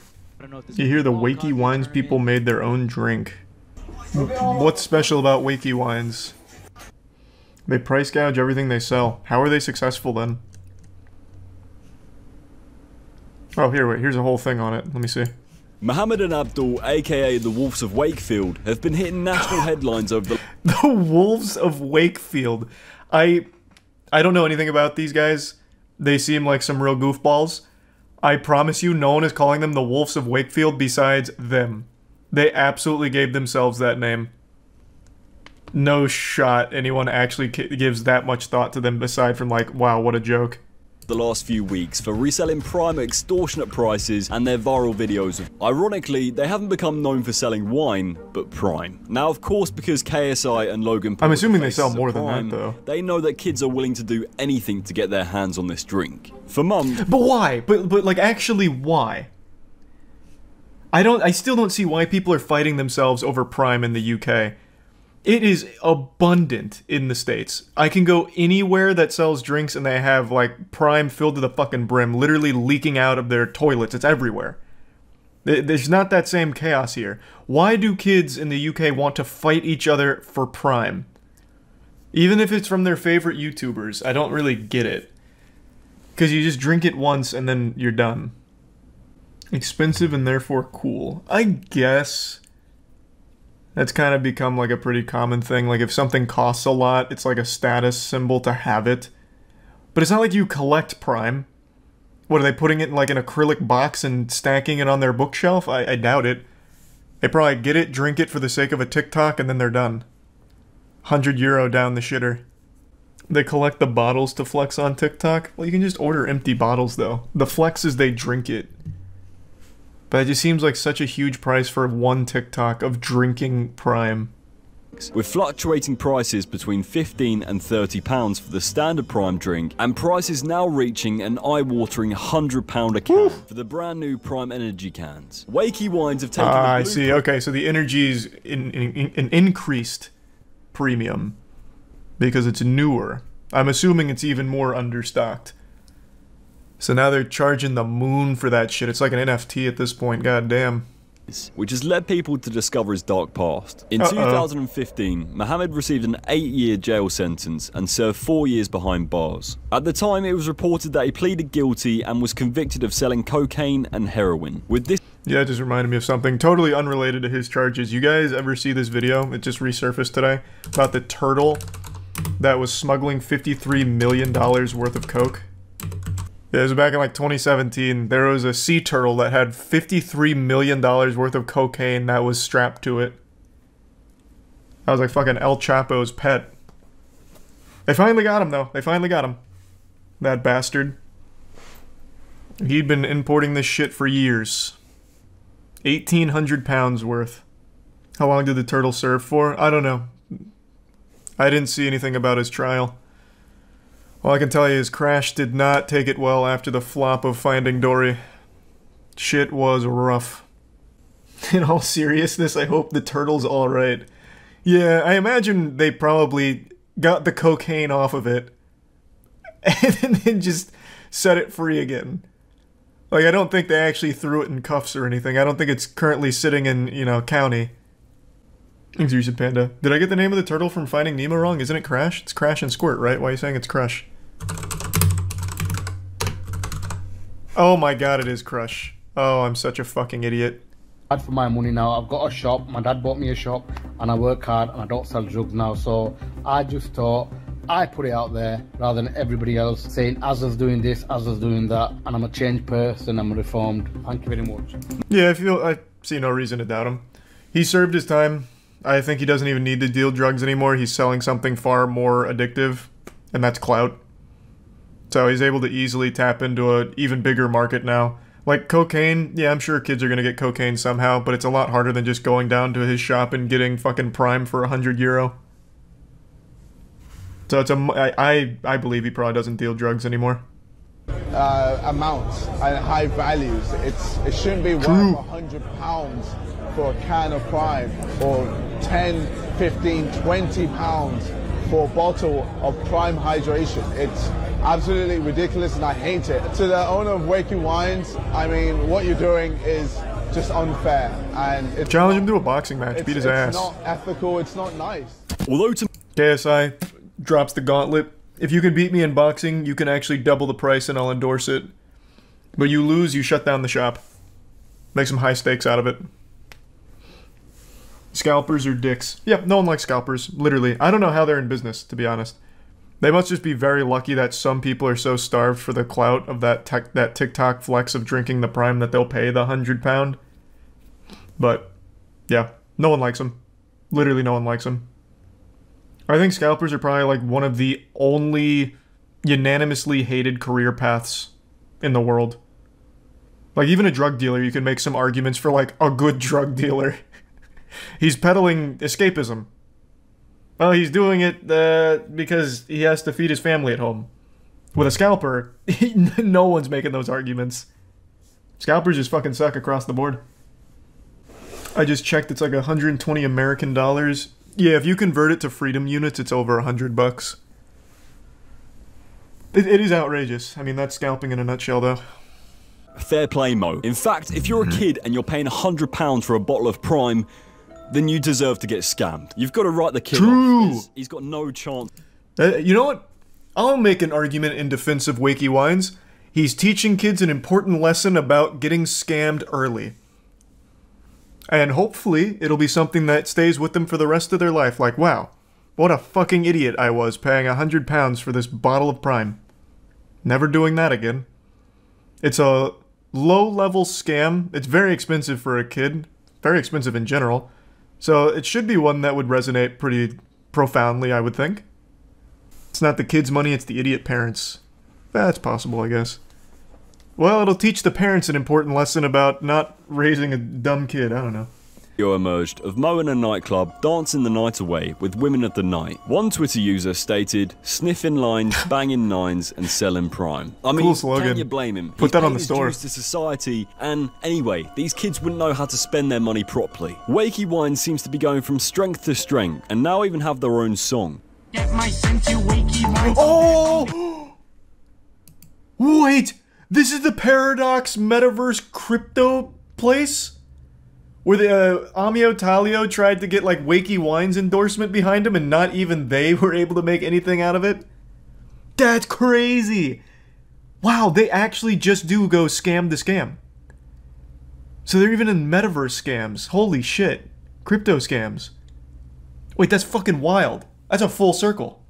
You hear the Wakey Wines people made their own drink. What's special about Wakey Wines? They price gouge everything they sell. How are they successful then? Oh, here's a whole thing on it. Let me see. Mohammed and Abdul, aka the Wolves of Wakefield, have been hitting national headlines over the... The Wolves of Wakefield. I don't know anything about these guys. They seem like some real goofballs. I promise you, no one is calling them the Wolves of Wakefield besides them. They absolutely gave themselves that name. No shot anyone actually gives that much thought to them aside from like, wow, what a joke. The last few weeks for reselling Prime at extortionate prices and their viral videos. Ironically, they haven't become known for selling wine, but Prime. Now, of course, because KSI and Logan Paul, I'm assuming they sell more than that, though. They know that kids are willing to do anything to get their hands on this drink. For months. But why? But like, actually, why? I still don't see why people are fighting themselves over Prime in the UK. It is abundant in the States. I can go anywhere that sells drinks and they have, like, Prime filled to the fucking brim, literally leaking out of their toilets. It's everywhere. There's not that same chaos here. Why do kids in the UK want to fight each other for Prime? Even if it's from their favorite YouTubers, I don't really get it. Because you just drink it once and then you're done. Expensive and therefore cool. I guess... That's kind of become like a pretty common thing. Like if something costs a lot, it's like a status symbol to have it. But it's not like you collect Prime. What, are they putting it in like an acrylic box and stacking it on their bookshelf? I doubt it. They probably get it, drink it for the sake of a TikTok, and then they're done. €100 down the shitter. They collect the bottles to flex on TikTok? Well, you can just order empty bottles though. The flex is they drink it. But it just seems like such a huge price for one TikTok of drinking Prime. With fluctuating prices between £15 and £30 for the standard Prime drink, and prices now reaching an eye-watering £100 a can for the brand new Prime Energy cans. Wakey Wines have taken the I see, okay, so the energy's an increased premium because it's newer. I'm assuming it's even more understocked. So now they're charging the moon for that shit. It's like an NFT at this point, goddamn. Which has led people to discover his dark past. In 2015, Mohammed received an 8-year jail sentence and served 4 years behind bars. At the time, it was reported that he pleaded guilty and was convicted of selling cocaine and heroin. With this... Yeah, it just reminded me of something totally unrelated to his charges. You guys ever see this video? It just resurfaced today. About the turtle that was smuggling $53 million worth of coke. Yeah, it was back in like 2017. There was a sea turtle that had $53 million worth of cocaine that was strapped to it. That was like fucking El Chapo's pet. They finally got him though. They finally got him. That bastard. He'd been importing this shit for years. 1,800 pounds worth. How long did the turtle serve for? I don't know. I didn't see anything about his trial. All I can tell you is Crash did not take it well after the flop of Finding Dory. Shit was rough. In all seriousness, I hope the turtle's alright. Yeah, I imagine they probably got the cocaine off of it and then just set it free again. Like, I don't think they actually threw it in cuffs or anything. I don't think it's currently sitting in, you know, county. Execution Panda. Did I get the name of the turtle from Finding Nemo wrong? Isn't it Crash? It's Crash and Squirt, right? Why are you saying it's Crush? Oh my god, it is Crush. Oh, I'm such a fucking idiot. For my money now, I've got a shop. My dad bought me a shop, and I work hard, and I don't sell drugs now. So I just thought I put it out there rather than everybody else saying Azza's doing this, Azza's doing that, and I'm a changed person. I'm reformed. Thank you very much. Yeah, I see no reason to doubt him. He served his time. I think he doesn't even need to deal drugs anymore. He's selling something far more addictive, and that's clout. So he's able to easily tap into an even bigger market now. Like cocaine, yeah, I'm sure kids are gonna get cocaine somehow, but it's a lot harder than just going down to his shop and getting fucking Prime for €100. So it's I believe he probably doesn't deal drugs anymore. Amounts and high values. It shouldn't be worth £100 for a can of Prime, or 10, 15, 20 pounds for a bottle of Prime hydration. It's absolutely ridiculous, and I hate it. To the owner of Wakey Wines, I mean, what you're doing is just unfair, and it's challenge him to a boxing match, beat his ass. It's not ethical, it's not nice. Although to KSI drops the gauntlet. If you can beat me in boxing, you can actually double the price and I'll endorse it. But you lose, you shut down the shop. Make some high stakes out of it. Scalpers are dicks. Yep, no one likes scalpers, literally. I don't know how they're in business, to be honest. They must just be very lucky that some people are so starved for the clout of that TikTok flex of drinking the Prime that they'll pay the £100. But, yeah, no one likes them. Literally no one likes them. I think scalpers are probably like one of the only unanimously hated career paths in the world. Like, even a drug dealer, you can make some arguments for, like, a good drug dealer. He's peddling escapism. Well, he's doing it because he has to feed his family at home. With a scalper, no one's making those arguments. Scalpers just fucking suck across the board. I just checked, it's like 120 American dollars. Yeah, if you convert it to freedom units, it's over $100. It is outrageous. I mean, that's scalping in a nutshell, though. Fair play, Mo. In fact, if you're a kid and you're paying £100 for a bottle of Prime, then you deserve to get scammed. You've got to write the kid off. He's got no chance. You know what? I'll make an argument in defense of Wakey Wines. He's teaching kids an important lesson about getting scammed early. And hopefully, it'll be something that stays with them for the rest of their life. Like, wow, what a fucking idiot I was paying £100 for this bottle of Prime. Never doing that again. It's a low-level scam. It's very expensive for a kid. Very expensive in general. So it should be one that would resonate pretty profoundly, I would think. It's not the kid's money, it's the idiot parents. That's possible, I guess. Well, it'll teach the parents an important lesson about not raising a dumb kid, I don't know. Video emerged of Mo in a nightclub dancing the night away with women of the night. One Twitter user stated, sniffing lines, banging nines, and selling Prime. I mean, cool slogan. Can you blame him? Put that on the store. He's paid his dues to society, and anyway, these kids wouldn't know how to spend their money properly. Wakey Wine seems to be going from strength to strength, and now even have their own song. Get my scent to Wakey Wine. Oh! Wait! This is the Paradox Metaverse crypto place? Where the Amio Talio tried to get like Wakey Wine's endorsement behind him and not even they were able to make anything out of it? That's crazy! Wow, they actually just do go scam to scam. So they're even in metaverse scams. Holy shit. Crypto scams. Wait, that's fucking wild. That's a full circle.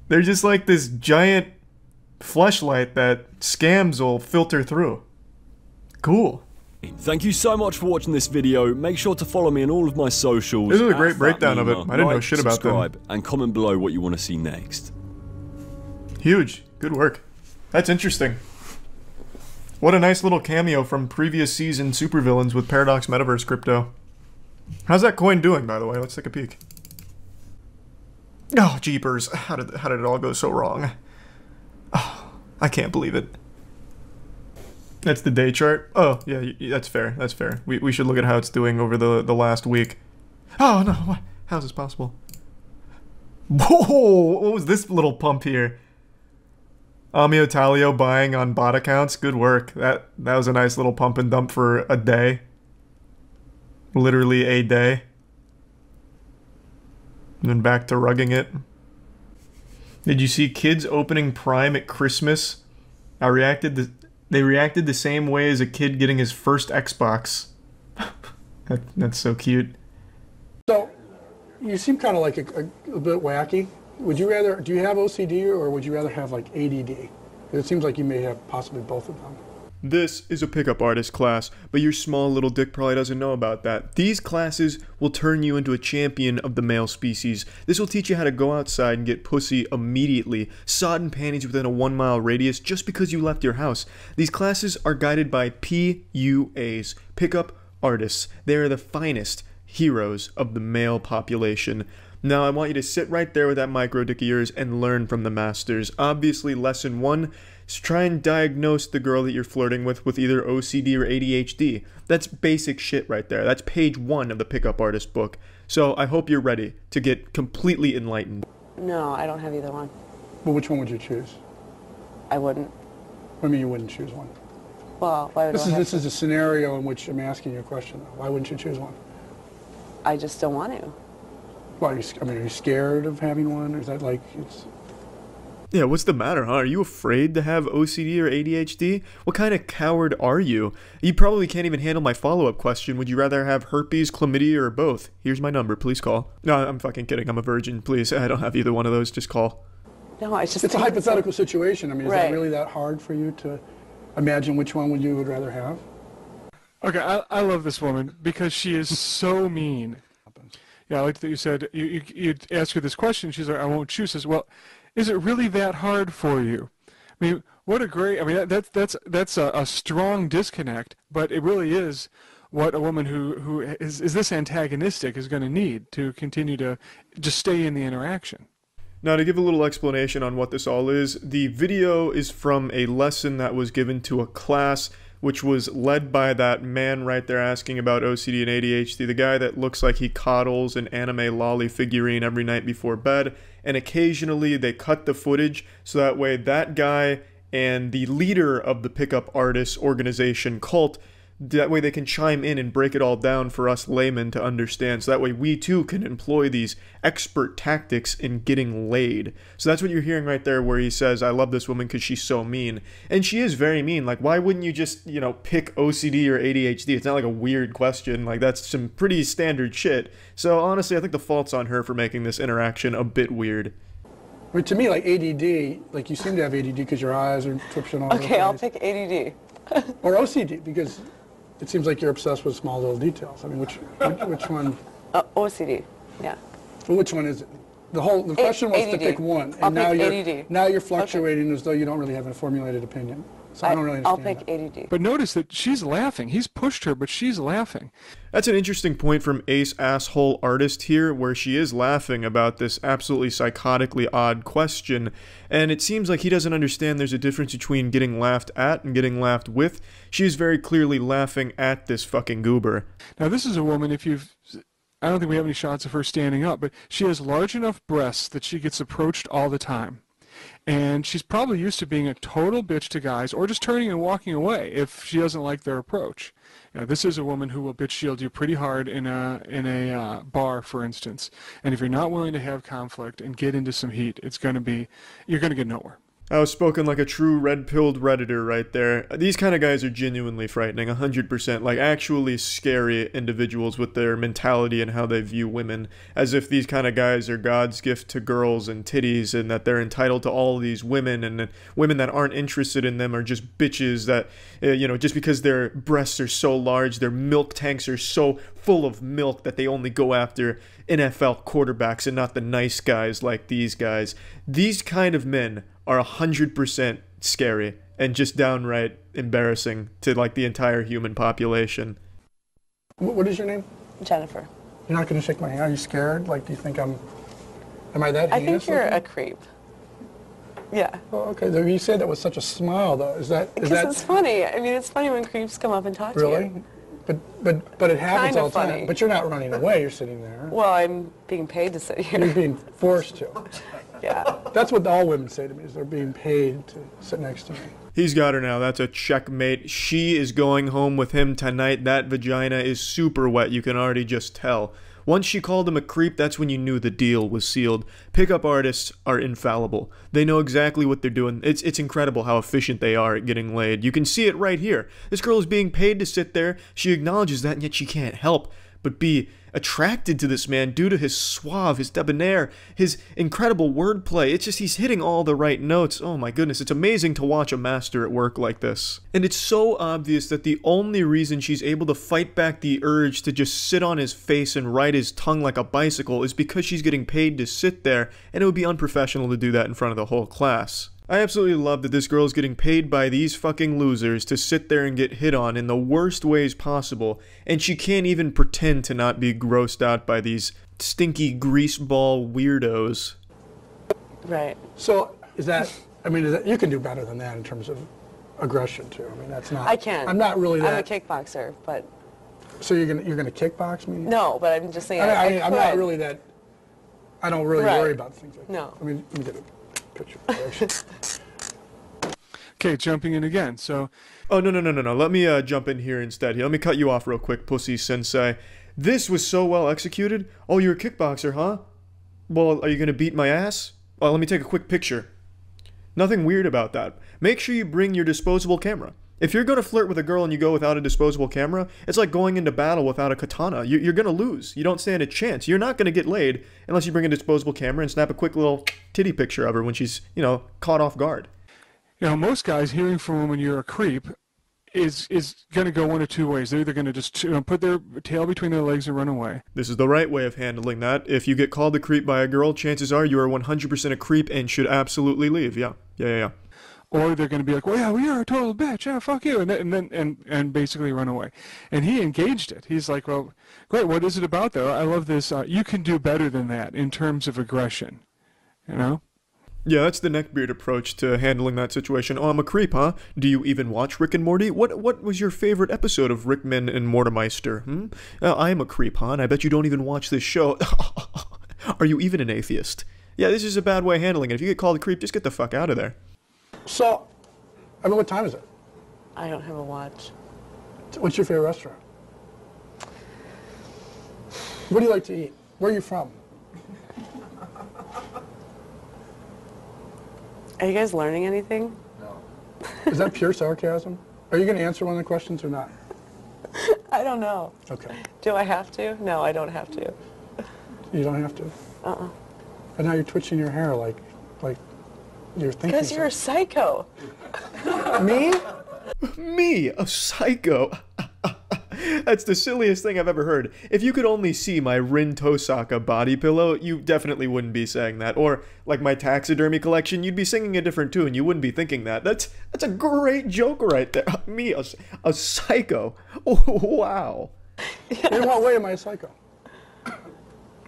They're just like this giant fleshlight that scams will filter through. Cool. Thank you so much for watching this video. Make sure to follow me on all of my socials. This is a great breakdown of it. I didn't know shit about them. Subscribe and comment below what you want to see next. Huge. Good work. That's interesting. What a nice little cameo from previous season supervillains with Paradox Metaverse crypto. How's that coin doing, by the way? Let's take a peek. Oh, jeepers. How did it all go so wrong? Oh, I can't believe it. That's the day chart? Oh, yeah, that's fair. That's fair. We should look at how it's doing over the last week. Oh, no. What? How's this possible? Whoa! What was this little pump here? Amio Talio buying on bot accounts. Good work. That was a nice little pump and dump for a day. Literally a day. And then back to rugging it. Did you see kids opening Prime at Christmas? They reacted the same way as a kid getting his first Xbox. That's so cute. So, you seem kind of like a bit wacky. Would you rather, do you have OCD or would you rather have like ADD? Because it seems like you may have possibly both of them. This is a pickup artist class, but your small little dick probably doesn't know about that. These classes will turn you into a champion of the male species. This will teach you how to go outside and get pussy immediately, sodden panties within a 1 mile radius just because you left your house. These classes are guided by PUAs, pickup artists. They are the finest heroes of the male population. Now I want you to sit right there with that micro dick of yours and learn from the masters. Obviously, lesson 1 is try and diagnose the girl that you're flirting with either OCD or ADHD. That's basic shit right there. That's page 1 of the pickup artist book. So I hope you're ready to get completely enlightened. No, I don't have either one. Well, which one would you choose? I wouldn't. What do you mean you wouldn't choose one? Well, why would this is a scenario in which I'm asking you a question. Why wouldn't you choose one? I just don't want to. Well, are you scared of having one? Or is that like it's... Yeah, what's the matter, huh? Are you afraid to have OCD or ADHD? What kind of coward are you? You probably can't even handle my follow-up question. Would you rather have herpes, chlamydia, or both? Here's my number. Please call. No, I'm fucking kidding. I'm a virgin. Please, I don't have either one of those. Just call. No, I just... It's a hypothetical situation. I mean, is that really that hard for you to imagine which one you would rather have? Okay, I love this woman because she is so mean. Yeah, I like that you said, you ask her this question, she's like, I won't choose. Says, well, is it really that hard for you? I mean, what a great, I mean, that's a strong disconnect, but it really is what a woman who is this antagonistic is going to need to continue to just stay in the interaction. Now, to give a little explanation on what this all is, the video is from a lesson that was given to a class which was led by that man right there asking about OCD and ADHD, the guy that looks like he coddles an anime lolly figurine every night before bed, and occasionally they cut the footage so that way that guy and the leader of the pickup artist organization cult, that way they can chime in and break it all down for us laymen to understand, so that way we too can employ these expert tactics in getting laid. So that's what you're hearing right there where he says, I love this woman because she's so mean. And she is very mean. Like, why wouldn't you just, you know, pick OCD or ADHD? It's not like a weird question. Like, that's some pretty standard shit. So honestly, I think the fault's on her for making this interaction a bit weird. I mean, to me, like ADD, like you seem to have ADD because your eyes are twitching all over the place. Okay, I'll pick ADD. Or OCD, because it seems like you're obsessed with small little details. I mean, which one? OCD, yeah. Well, which one is it? The question was to pick one, and now you're fluctuating as though you don't really have a formulated opinion. So I don't really understand. I'll pick ADD. But notice that she's laughing. He's pushed her, but she's laughing. That's an interesting point from Ace Asshole Artist here, where she is laughing about this absolutely psychotically odd question, and it seems like he doesn't understand there's a difference between getting laughed at and getting laughed with. She's very clearly laughing at this fucking goober. Now this is a woman, I don't think we have any shots of her standing up, but she has large enough breasts that she gets approached all the time. And she's probably used to being a total bitch to guys, or just turning and walking away if she doesn't like their approach. You know, this is a woman who will bitch shield you pretty hard in a bar, for instance. And if you're not willing to have conflict and get into some heat, you're going to get nowhere. I was spoken like a true red-pilled Redditor right there. These kind of guys are genuinely frightening, 100%, like actually scary individuals with their mentality and how they view women, as if these kind of guys are God's gift to girls and titties, and that they're entitled to all these women, and women that aren't interested in them are just bitches that, you know, just because their breasts are so large, their milk tanks are so full of milk that they only go after NFL quarterbacks and not the nice guys like these guys. These kind of men are 100% scary and just downright embarrassing to like the entire human population. What is your name? Jennifer. You're not going to shake my hand? Are you scared? Like, do you think am I that heinous? I think you're a creep. Yeah. Oh, okay. So you said that with such a smile, though. Is that? Because it's funny. I mean, it's funny when creeps come up and talk to you. Really? But it happens Kind of all the time. funny. But you're not running away. You're sitting there. Well, I'm being paid to sit here. You're being forced to. Yeah. That's what all women say to me, is they're being paid to sit next to me. He's got her now. That's a checkmate. She is going home with him tonight. That vagina is super wet. You can already just tell. Once she called him a creep, that's when you knew the deal was sealed. Pickup artists are infallible. They know exactly what they're doing. It's incredible how efficient they are at getting laid. You can see it right here. This girl is being paid to sit there. She acknowledges that, and yet she can't help but be attracted to this man due to his suave, his debonair, his incredible wordplay. It's just he's hitting all the right notes. Oh my goodness, it's amazing to watch a master at work like this. And it's so obvious that the only reason she's able to fight back the urge to just sit on his face and ride his tongue like a bicycle is because she's getting paid to sit there, and it would be unprofessional to do that in front of the whole class. I absolutely love that this girl is getting paid by these fucking losers to sit there and get hit on in the worst ways possible, and she can't even pretend to not be grossed out by these stinky greaseball weirdos. Right. So is that? I mean, you can do better than that in terms of aggression too. I mean, that's not. I can. I'm not really that. I'm a kickboxer, but. So you're gonna kickbox me? No, but I'm just saying. I'm not really that. I don't really worry about things like that. No. I mean, let me get a picture. Okay, jumping in again. So. Oh, no. Let me jump in here instead. Here, let me cut you off real quick, pussy sensei. This was so well executed. Oh, you're a kickboxer, huh? Well, are you gonna beat my ass? Well, let me take a quick picture. Nothing weird about that. Make sure you bring your disposable camera. If you're gonna flirt with a girl and you go without a disposable camera, it's like going into battle without a katana. You're gonna lose. You don't stand a chance. You're not gonna get laid unless you bring a disposable camera and snap a quick little titty picture of her when she's, caught off guard. You know, most guys hearing from when you're a creep is going to go one of two ways. They're either going to just put their tail between their legs and run away. This is the right way of handling that. If you get called a creep by a girl, chances are you are 100% a creep and should absolutely leave. Yeah. Or they're going to be like, well, yeah, we are a total bitch. Yeah, fuck you. And basically run away. And he engaged it. He's like, well, great. What is it about, though? I love this. You can do better than that in terms of aggression. You know? Yeah, that's the neckbeard approach to handling that situation. Oh, I'm a creep, huh? Do you even watch Rick and Morty? What was your favorite episode of Rickman and Mortimer? I am a creep, huh? And I bet you don't even watch this show. Are you even an atheist? Yeah, this is a bad way of handling it. If you get called a creep, just get the fuck out of there. So, I mean, what time is it? I don't have a watch. What's your favorite restaurant? What do you like to eat? Where are you from? Are you guys learning anything? No. Is that pure sarcasm? Are you going to answer one of the questions or not? I don't know. Okay. Do I have to? No, I don't have to. You don't have to? Uh-uh. And now you're twitching your hair like you're thinking. Because you're a psycho. Me? Me, a psycho. That's the silliest thing I've ever heard. If you could only see my Rin Tosaka body pillow, you definitely wouldn't be saying that. Or, like my taxidermy collection, you'd be singing a different tune. You wouldn't be thinking that. That's a great joke right there. Me, a psycho. Oh, wow. In what way am I a psycho?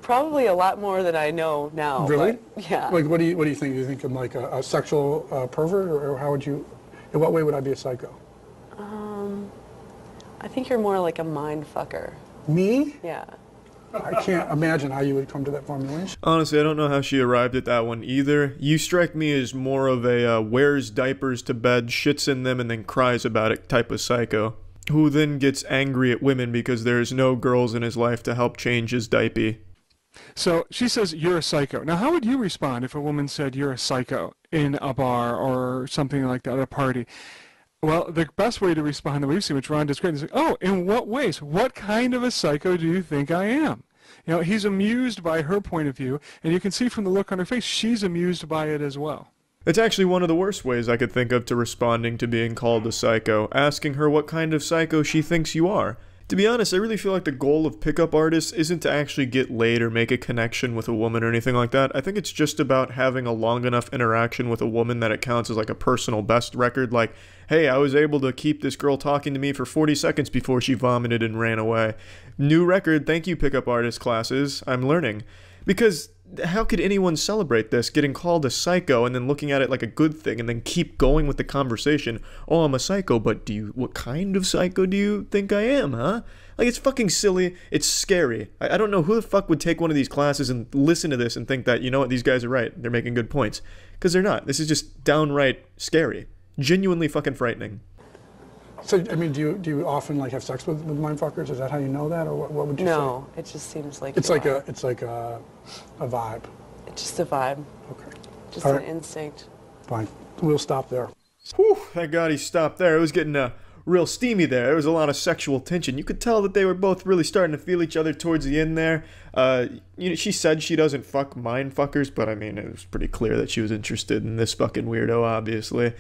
Probably a lot more than I know now. Really? But, yeah. Like, what do you think? Do you think I'm like a sexual pervert, or how would you? In what way would I be a psycho? I think you're more like a mind fucker. Me? Yeah. I can't imagine how you would come to that formulation. Honestly, I don't know how she arrived at that one either. You strike me as more of a wears diapers to bed, shits in them, and then cries about it type of psycho, who then gets angry at women because there's no girls in his life to help change his diaper. So she says, you're a psycho. Now, how would you respond if a woman said you're a psycho in a bar or something like that at a party? Well, the best way to respond that we've seen, which Ron described, is like, oh, in what ways? What kind of a psycho do you think I am? You know, he's amused by her point of view, and you can see from the look on her face, she's amused by it as well. It's actually one of the worst ways I could think of to responding to being called a psycho, asking her what kind of psycho she thinks you are. To be honest, I really feel like the goal of pickup artists isn't to actually get laid or make a connection with a woman or anything like that. I think it's just about having a long enough interaction with a woman that it counts as like a personal best record. Like, hey, I was able to keep this girl talking to me for 40 seconds before she vomited and ran away. New record, thank you pickup artist classes, I'm learning. Because how could anyone celebrate this, getting called a psycho and then looking at it like a good thing and then keep going with the conversation? Oh, I'm a psycho, but what kind of psycho do you think I am, huh? Like, it's fucking silly. It's scary. I don't know who the fuck would take one of these classes and listen to this and think that, you know what, these guys are right. They're making good points. Because they're not. This is just downright scary. Genuinely fucking frightening. So, I mean, do you often like have sex with mindfuckers? Is that how you know that, or what would you say? No, it just seems like it's like a vibe. It's just a vibe. Okay. Just All an right. instinct. Fine. We'll stop there. Whew, thank God he stopped there. It was getting real steamy there. There was a lot of sexual tension. You could tell that they were both really starting to feel each other towards the end there. You know, she said she doesn't fuck mindfuckers, but I mean, it was pretty clear that she was interested in this fucking weirdo, obviously.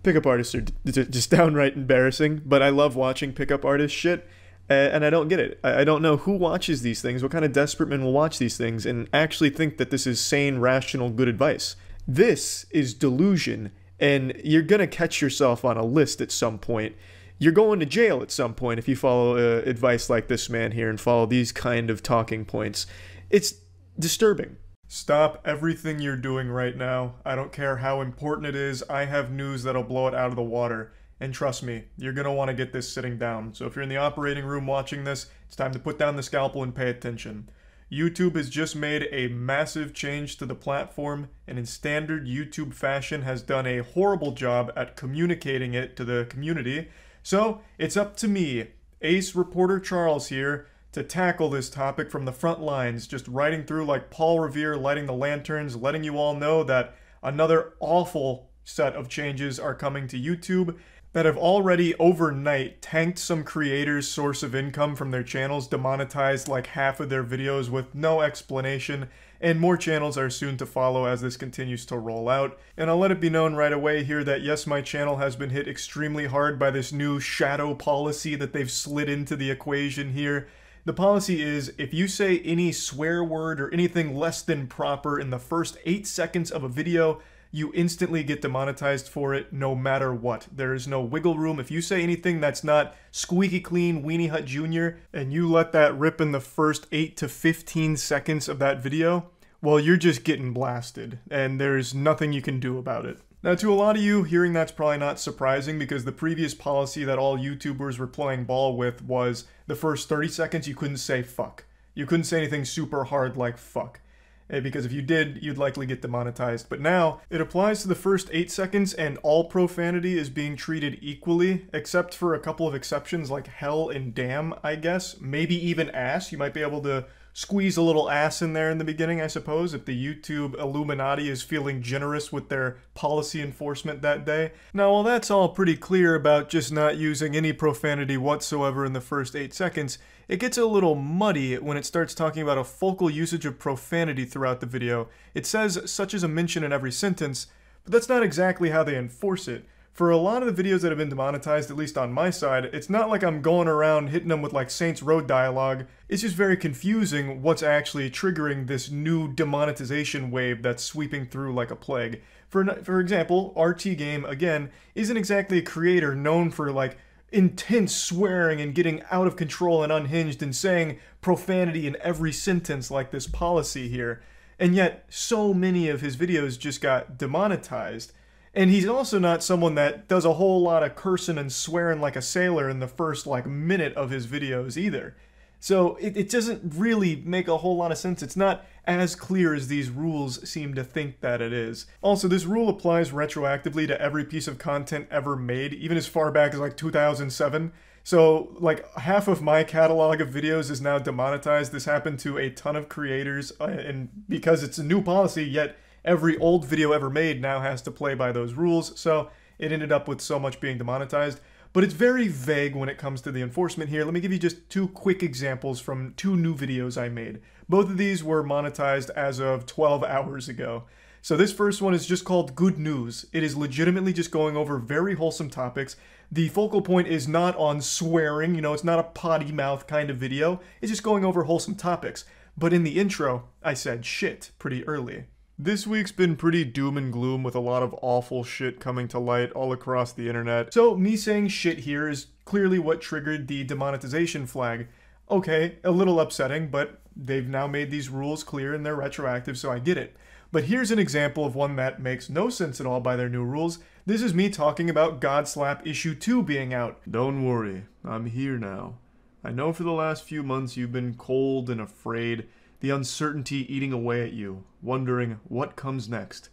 Pickup artists are just downright embarrassing, but I love watching pickup artist shit, and I don't get it. I don't know who watches these things, what kind of desperate men will watch these things, and actually think that this is sane, rational, good advice. This is delusion, and you're gonna catch yourself on a list at some point. You're going to jail at some point if you follow advice like this man here and follow these kind of talking points. It's disturbing. Stop everything you're doing right now. I don't care how important it is. I have news that'll blow it out of the water. And trust me, you're going to want to get this sitting down. So if you're in the operating room watching this, it's time to put down the scalpel and pay attention. YouTube has just made a massive change to the platform, and in standard YouTube fashion has done a horrible job at communicating it to the community. So it's up to me, Ace Reporter Charles here, to tackle this topic from the front lines, just riding through like Paul Revere lighting the lanterns, letting you all know that another awful set of changes are coming to YouTube that have already overnight tanked some creators' source of income from their channels, demonetized like half of their videos with no explanation, and more channels are soon to follow as this continues to roll out. And I'll let it be known right away here that yes, my channel has been hit extremely hard by this new shadow policy that they've slid into the equation here. The policy is, if you say any swear word or anything less than proper in the first 8 seconds of a video, you instantly get demonetized for it no matter what. There is no wiggle room. If you say anything that's not squeaky clean Weenie Hut Jr. and you let that rip in the first 8 to 15 seconds of that video, well, you're just getting blasted, and there's nothing you can do about it. Now, to a lot of you, hearing that's probably not surprising because the previous policy that all YouTubers were playing ball with was the first 30 seconds you couldn't say fuck. You couldn't say anything super hard like fuck. Because if you did, you'd likely get demonetized. But now, it applies to the first 8 seconds and all profanity is being treated equally, except for a couple of exceptions like hell and damn, I guess. Maybe even ass. You might be able to squeeze a little ass in there in the beginning, I suppose, if the YouTube Illuminati is feeling generous with their policy enforcement that day. Now, while that's all pretty clear about just not using any profanity whatsoever in the first 8 seconds, it gets a little muddy when it starts talking about a focal usage of profanity throughout the video. It says such as a mention in every sentence, but that's not exactly how they enforce it. For a lot of the videos that have been demonetized, at least on my side, it's not like I'm going around hitting them with like Saints Row dialogue. It's just very confusing what's actually triggering this new demonetization wave that's sweeping through like a plague. For example, RT Game, again, isn't exactly a creator known for like intense swearing and getting out of control and unhinged and saying profanity in every sentence like this policy here. And yet, so many of his videos just got demonetized. And he's also not someone that does a whole lot of cursing and swearing like a sailor in the first like minute of his videos either. So it doesn't really make a whole lot of sense. It's not as clear as these rules seem to think that it is. Also, this rule applies retroactively to every piece of content ever made, even as far back as like 2007. So like half of my catalog of videos is now demonetized. This happened to a ton of creators, and because it's a new policy, yet every old video ever made now has to play by those rules, so it ended up with so much being demonetized. But it's very vague when it comes to the enforcement here. Let me give you just 2 quick examples from 2 new videos I made. Both of these were monetized as of 12 hours ago. So this first one is just called Good News. It is legitimately just going over very wholesome topics. The focal point is not on swearing, you know, it's not a potty mouth kind of video. It's just going over wholesome topics. But in the intro, I said shit pretty early. This week's been pretty doom and gloom with a lot of awful shit coming to light all across the internet. So me saying shit here is clearly what triggered the demonetization flag. Okay, a little upsetting, but they've now made these rules clear and they're retroactive, so I get it. But here's an example of one that makes no sense at all by their new rules. This is me talking about Godslap Issue 2 being out. Don't worry, I'm here now. I know for the last few months you've been cold and afraid, the uncertainty eating away at you, wondering what comes next.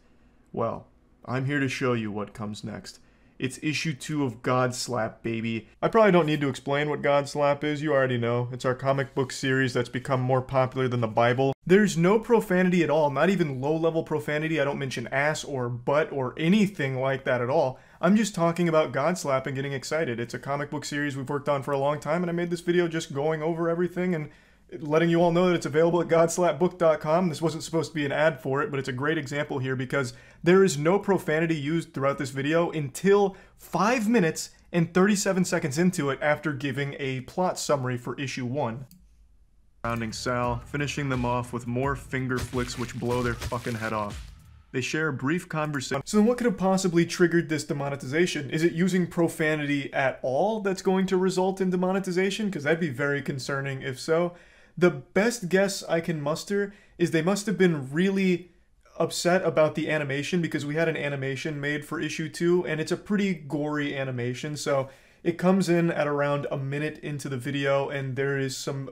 Well, I'm here to show you what comes next. It's issue 2 of Godslap, baby. I probably don't need to explain what Godslap is, you already know. It's our comic book series that's become more popular than the Bible. There's no profanity at all, not even low-level profanity. I don't mention ass or butt or anything like that at all. I'm just talking about Godslap and getting excited. It's a comic book series we've worked on for a long time, and I made this video just going over everything and letting you all know that it's available at godslapbook.com. This wasn't supposed to be an ad for it, but it's a great example here because there is no profanity used throughout this video until 5 minutes and 37 seconds into it after giving a plot summary for issue 1. Surrounding Sal, finishing them off with more finger flicks which blow their fucking head off. They share a brief conversation. So then what could have possibly triggered this demonetization? Is it using profanity at all that's going to result in demonetization? Because that'd be very concerning if so. The best guess I can muster is they must have been really upset about the animation because we had an animation made for issue 2 and it's a pretty gory animation, so it comes in at around a minute into the video and there is some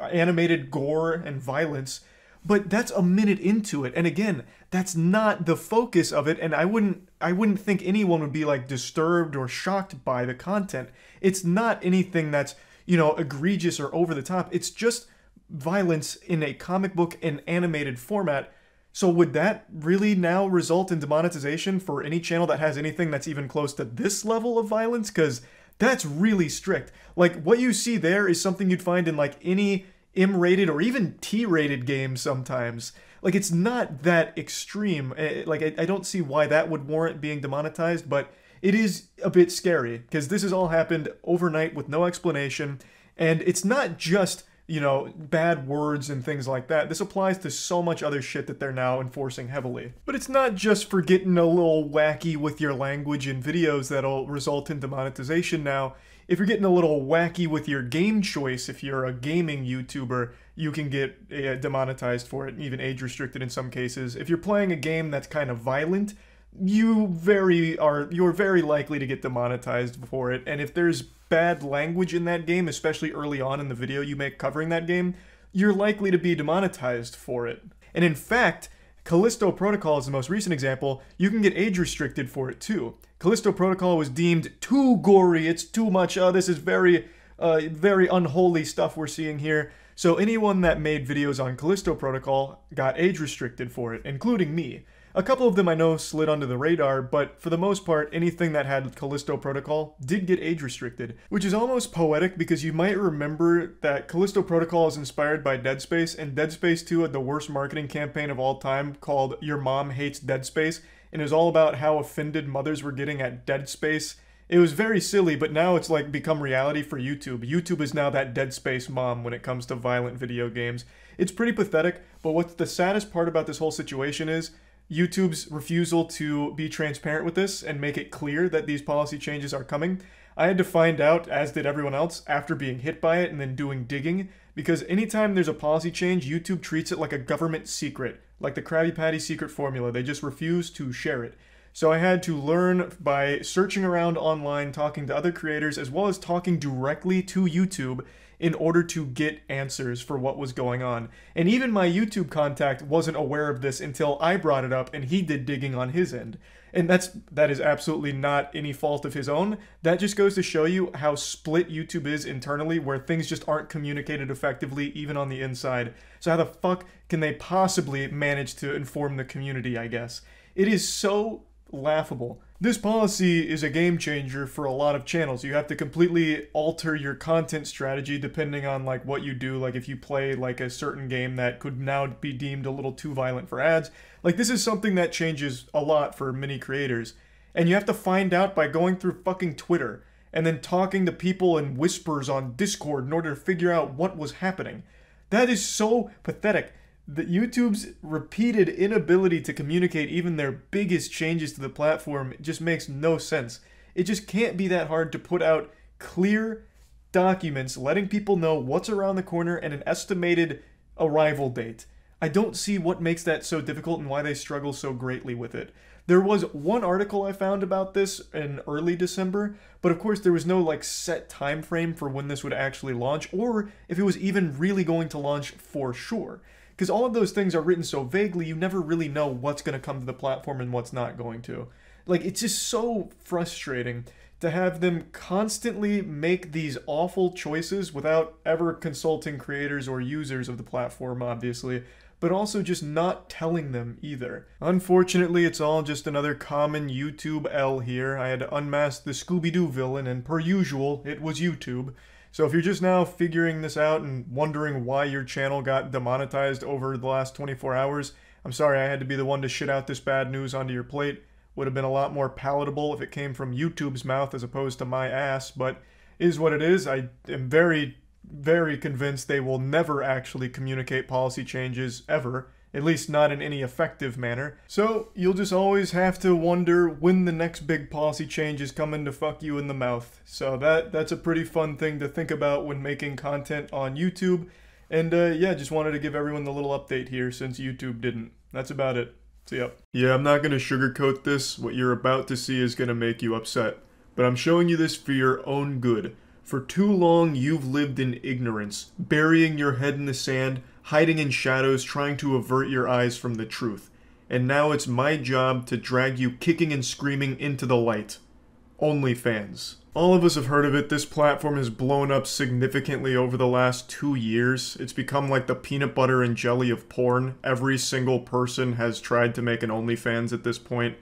animated gore and violence, but that's a minute into it, and again, that's not the focus of it, and I wouldn't think anyone would be like disturbed or shocked by the content. It's not anything that's, you know, egregious or over the top. It's just violence in a comic book and animated format. So would that really now result in demonetization for any channel that has anything that's even close to this level of violence? Because that's really strict. Like, what you see there is something you'd find in like any M-rated or even T-rated game sometimes. Like, it's not that extreme. Like, I don't see why that would warrant being demonetized, but it is a bit scary because this has all happened overnight with no explanation, and it's not just, you know, bad words and things like that. This applies to so much other shit that they're now enforcing heavily. But it's not just for getting a little wacky with your language in videos that'll result in demonetization now. If you're getting a little wacky with your game choice, if you're a gaming YouTuber, you can get demonetized for it, even age restricted in some cases. If you're playing a game that's kind of violent, you're very likely to get demonetized for it. And if there's bad language in that game, especially early on in the video you make covering that game, you're likely to be demonetized for it. And in fact, Callisto Protocol is the most recent example. You can get age restricted for it too. Callisto Protocol was deemed too gory, it's too much, this is very unholy stuff we're seeing here. So anyone that made videos on Callisto Protocol got age restricted for it, including me. A couple of them I know slid under the radar, but for the most part, anything that had Callisto Protocol did get age restricted, which is almost poetic because you might remember that Callisto Protocol is inspired by Dead Space, and Dead Space 2 had the worst marketing campaign of all time called Your Mom Hates Dead Space, and it was all about how offended mothers were getting at Dead Space. It was very silly, but now it's like become reality for YouTube. YouTube is now that Dead Space mom when it comes to violent video games. It's pretty pathetic, but what's the saddest part about this whole situation is YouTube's refusal to be transparent with this and make it clear that these policy changes are coming. I had to find out, as did everyone else, after being hit by it and then doing digging, because anytime there's a policy change, YouTube treats it like a government secret, like the Krabby Patty secret formula. They just refuse to share it. So I had to learn by searching around online, talking to other creators, as well as talking directly to YouTube in order to get answers for what was going on. And even my YouTube contact wasn't aware of this until I brought it up and he did digging on his end. And that is absolutely not any fault of his own. That just goes to show you how split YouTube is internally, where things just aren't communicated effectively even on the inside. So how the fuck can they possibly manage to inform the community, I guess? It is so laughable. This policy is a game changer for a lot of channels. You have to completely alter your content strategy depending on like what you do. Like if you play like a certain game that could now be deemed a little too violent for ads. Like this is something that changes a lot for many creators. And you have to find out by going through fucking Twitter and then talking to people in whispers on Discord in order to figure out what was happening. That is so pathetic. That YouTube's repeated inability to communicate even their biggest changes to the platform just makes no sense. It just can't be that hard to put out clear documents letting people know what's around the corner and an estimated arrival date. I don't see what makes that so difficult and why they struggle so greatly with it. There was one article I found about this in early December, but of course there was no like set time frame for when this would actually launch, or if it was even really going to launch for sure. Because all of those things are written so vaguely, you never really know what's going to come to the platform and what's not going to. Like, it's just so frustrating to have them constantly make these awful choices without ever consulting creators or users of the platform, obviously, but also just not telling them either. Unfortunately, it's all just another common YouTube L here. I had to unmask the Scooby-Doo villain, and per usual, it was YouTube. So if you're just now figuring this out and wondering why your channel got demonetized over the last 24 hours, I'm sorry I had to be the one to shit out this bad news onto your plate. Would have been a lot more palatable if it came from YouTube's mouth as opposed to my ass, but is what it is. I am very, very convinced they will never actually communicate policy changes ever, at least not in any effective manner. So you'll just always have to wonder when the next big policy change is coming to fuck you in the mouth. So that's a pretty fun thing to think about when making content on YouTube. And yeah, just wanted to give everyone the little update here since YouTube didn't. That's about it. See ya. Yeah, I'm not gonna sugarcoat this. What you're about to see is gonna make you upset. But I'm showing you this for your own good. For too long, you've lived in ignorance, burying your head in the sand, hiding in shadows, trying to avert your eyes from the truth. And now it's my job to drag you kicking and screaming into the light. OnlyFans. All of us have heard of it. This platform has blown up significantly over the last 2 years. It's become like the peanut butter and jelly of porn. Every single person has tried to make an OnlyFans at this point.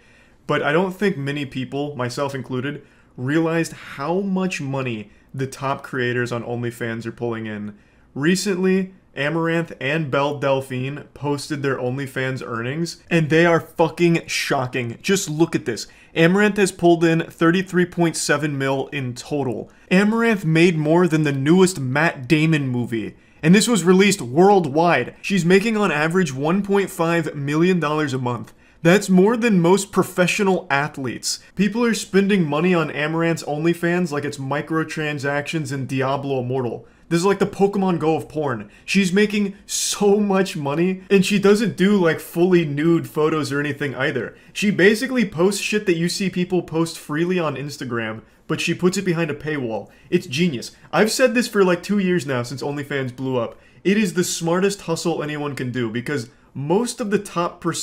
But I don't think many people, myself included, realized how much money the top creators on OnlyFans are pulling in. Recently, Amaranth and Belle Delphine posted their OnlyFans earnings, and they are fucking shocking. Just look at this. Amaranth has pulled in 33.7 mil in total. Amaranth made more than the newest Matt Damon movie. And this was released worldwide. She's making on average $1.5 million a month. That's more than most professional athletes. People are spending money on Amaranth's OnlyFans like it's microtransactions in Diablo Immortal. This is like the Pokemon Go of porn. She's making so much money, and she doesn't do like fully nude photos or anything either. She basically posts shit that you see people post freely on Instagram, but she puts it behind a paywall. It's genius. I've said this for like 2 years now since OnlyFans blew up. It is the smartest hustle anyone can do because most of the top % on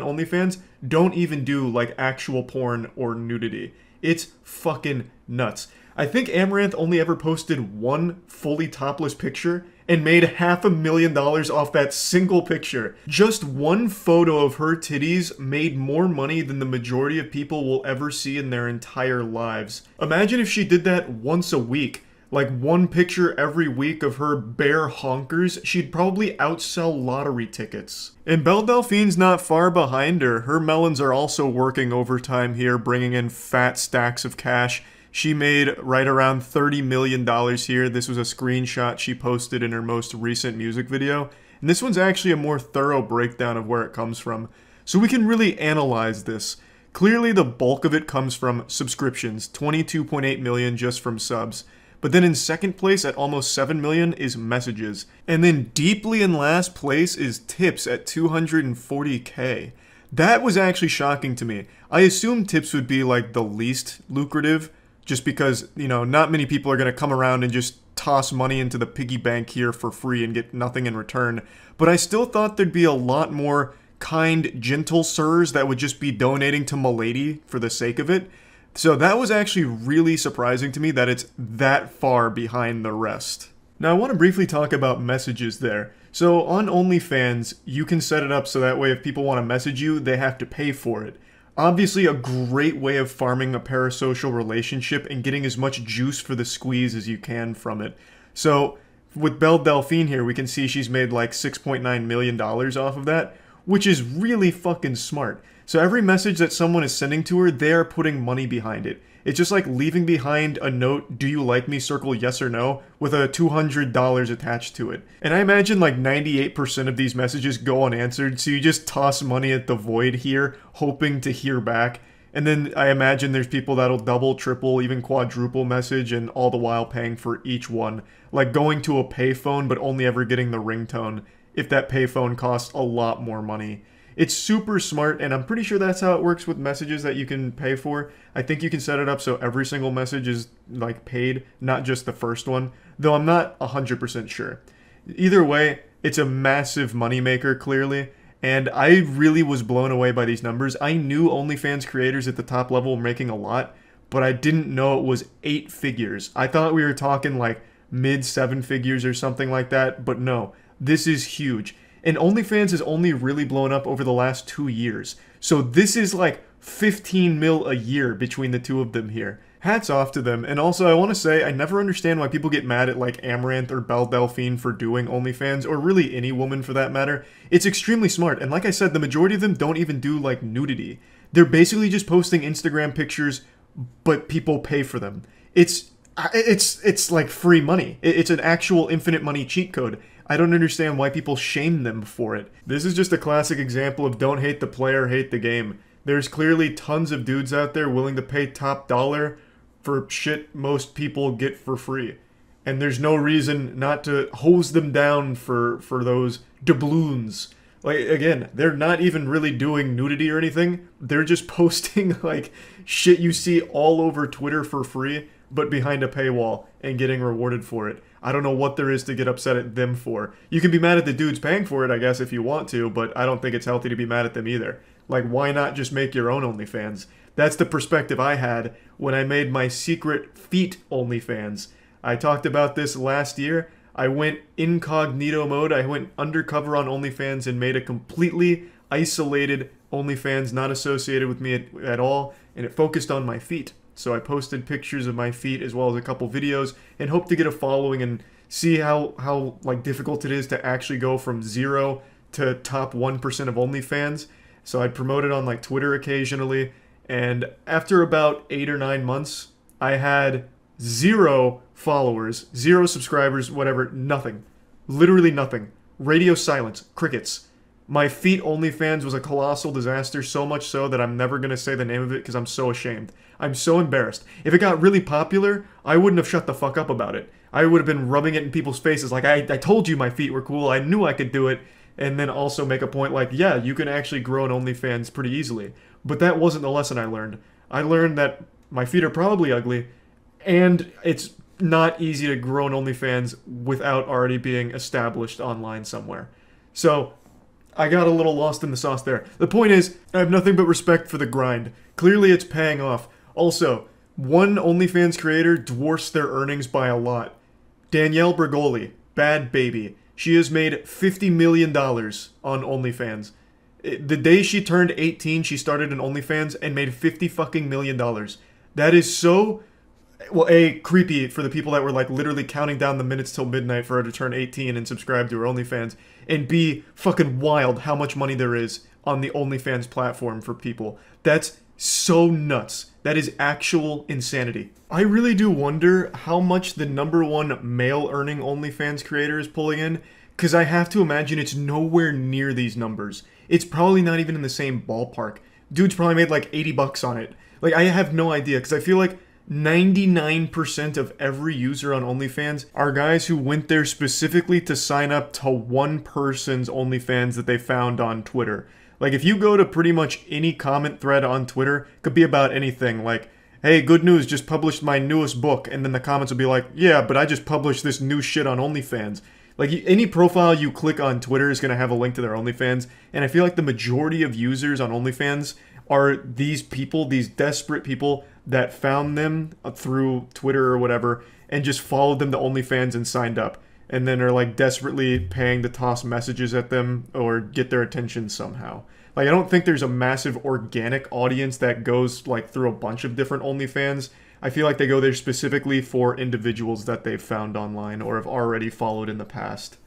OnlyFans don't even do like actual porn or nudity. It's fucking nuts. I think Amaranth only ever posted one fully topless picture and made $500,000 off that single picture. Just one photo of her titties made more money than the majority of people will ever see in their entire lives. Imagine if she did that once a week. Like one picture every week of her bare honkers, she'd probably outsell lottery tickets. And Belle Delphine's not far behind her. Her melons are also working overtime here, bringing in fat stacks of cash. She made right around $30 million here. This was a screenshot she posted in her most recent music video. And this one's actually a more thorough breakdown of where it comes from. So we can really analyze this. Clearly the bulk of it comes from subscriptions, 22.8 million just from subs. But then in second place at almost 7 million is messages. And then deeply in last place is tips at 240k. That was actually shocking to me. I assumed tips would be like the least lucrative, just because, you know, not many people are going to come around and just toss money into the piggy bank here for free and get nothing in return. But I still thought there'd be a lot more kind, gentle sirs that would just be donating to Milady for the sake of it. So that was actually really surprising to me that it's that far behind the rest. Now I want to briefly talk about messages there. So on OnlyFans, you can set it up so that way if people want to message you, they have to pay for it. Obviously a great way of farming a parasocial relationship and getting as much juice for the squeeze as you can from it. So with Belle Delphine here, we can see she's made like $6.9 million off of that, which is really fucking smart. So every message that someone is sending to her, they are putting money behind it. It's just like leaving behind a note, do you like me, circle yes or no, with a $200 attached to it. And I imagine like 98% of these messages go unanswered, so you just toss money at the void here, hoping to hear back. And then I imagine there's people that'll double, triple, even quadruple message, and all the while paying for each one. Like going to a payphone but only ever getting the ringtone. if that payphone costs a lot more money. It's super smart, and I'm pretty sure that's how it works with messages that you can pay for. I think you can set it up so every single message is like paid, not just the first one, though I'm not 100% sure. Either way, it's a massive moneymaker, clearly, and I really was blown away by these numbers. I knew OnlyFans creators at the top level were making a lot, but I didn't know it was 8 figures. I thought we were talking like mid 7 figures or something like that, but no, this is huge. And OnlyFans has only really blown up over the last 2 years. So this is like 15 mil a year between the two of them here. Hats off to them. And also I want to say, I never understand why people get mad at like Amaranth or Belle Delphine for doing OnlyFans, or really any woman for that matter. It's extremely smart. And like I said, the majority of them don't even do like nudity. They're basically just posting Instagram pictures, but people pay for them. It's like free money. It's an actual infinite money cheat code. I don't understand why people shame them for it. This is just a classic example of don't hate the player, hate the game. There's clearly tons of dudes out there willing to pay top dollar for shit most people get for free. And there's no reason not to hose them down for those doubloons. Like, again, they're not even really doing nudity or anything. They're just posting, like, shit you see all over Twitter for free, but behind a paywall, and getting rewarded for it. I don't know what there is to get upset at them for. You can be mad at the dudes paying for it, I guess, if you want to, but I don't think it's healthy to be mad at them either. Like, why not just make your own OnlyFans? That's the perspective I had when I made my secret feet OnlyFans. I talked about this last year. I went incognito mode. I went undercover on OnlyFans and made a completely isolated OnlyFans, not associated with me at all, and it focused on my feet. So I posted pictures of my feet as well as a couple videos and hope to get a following and see how like difficult it is to actually go from 0 to top 1% of OnlyFans. So I'd promote it on like Twitter occasionally, and after about 8 or 9 months, I had 0 followers, 0 subscribers, whatever, nothing. Literally nothing. Radio silence, crickets. My feet OnlyFans was a colossal disaster, so much so that I'm never going to say the name of it because I'm so ashamed. I'm so embarrassed. If it got really popular, I wouldn't have shut the fuck up about it. I would have been rubbing it in people's faces like, I told you my feet were cool, I knew I could do it, and then also make a point like, yeah, you can actually grow an OnlyFans pretty easily. But that wasn't the lesson I learned. I learned that my feet are probably ugly, and it's not easy to grow an OnlyFans without already being established online somewhere. So I got a little lost in the sauce there. The point is, I have nothing but respect for the grind. Clearly it's paying off. Also, one OnlyFans creator dwarfs their earnings by a lot. Danielle Bergoli, Bad Baby. She has made $50 million on OnlyFans. The day she turned 18, she started an OnlyFans and made $50 fucking million. That is so, well, A, creepy for the people that were like literally counting down the minutes till midnight for her to turn 18 and subscribe to her OnlyFans. And B, fucking wild how much money there is on the OnlyFans platform for people. That's so nuts. That is actual insanity. I really do wonder how much the #1 male earning OnlyFans creator is pulling in, because I have to imagine it's nowhere near these numbers. It's probably not even in the same ballpark. Dude's probably made like 80 bucks on it. Like, I have no idea, because I feel like 99% of every user on OnlyFans are guys who went there specifically to sign up to one person's OnlyFans that they found on Twitter. Like, if you go to pretty much any comment thread on Twitter, it could be about anything, like, hey, good news, just published my newest book, and then the comments will be like, yeah, but I just published this new shit on OnlyFans. Like, any profile you click on Twitter is going to have a link to their OnlyFans, and I feel like the majority of users on OnlyFans are these people, these desperate people that found them through Twitter or whatever, and just followed them to OnlyFans and signed up, and then are like desperately paying to toss messages at them or get their attention somehow. Like, I don't think there's a massive organic audience that goes like through a bunch of different OnlyFans. I feel like they go there specifically for individuals that they've found online or have already followed in the past.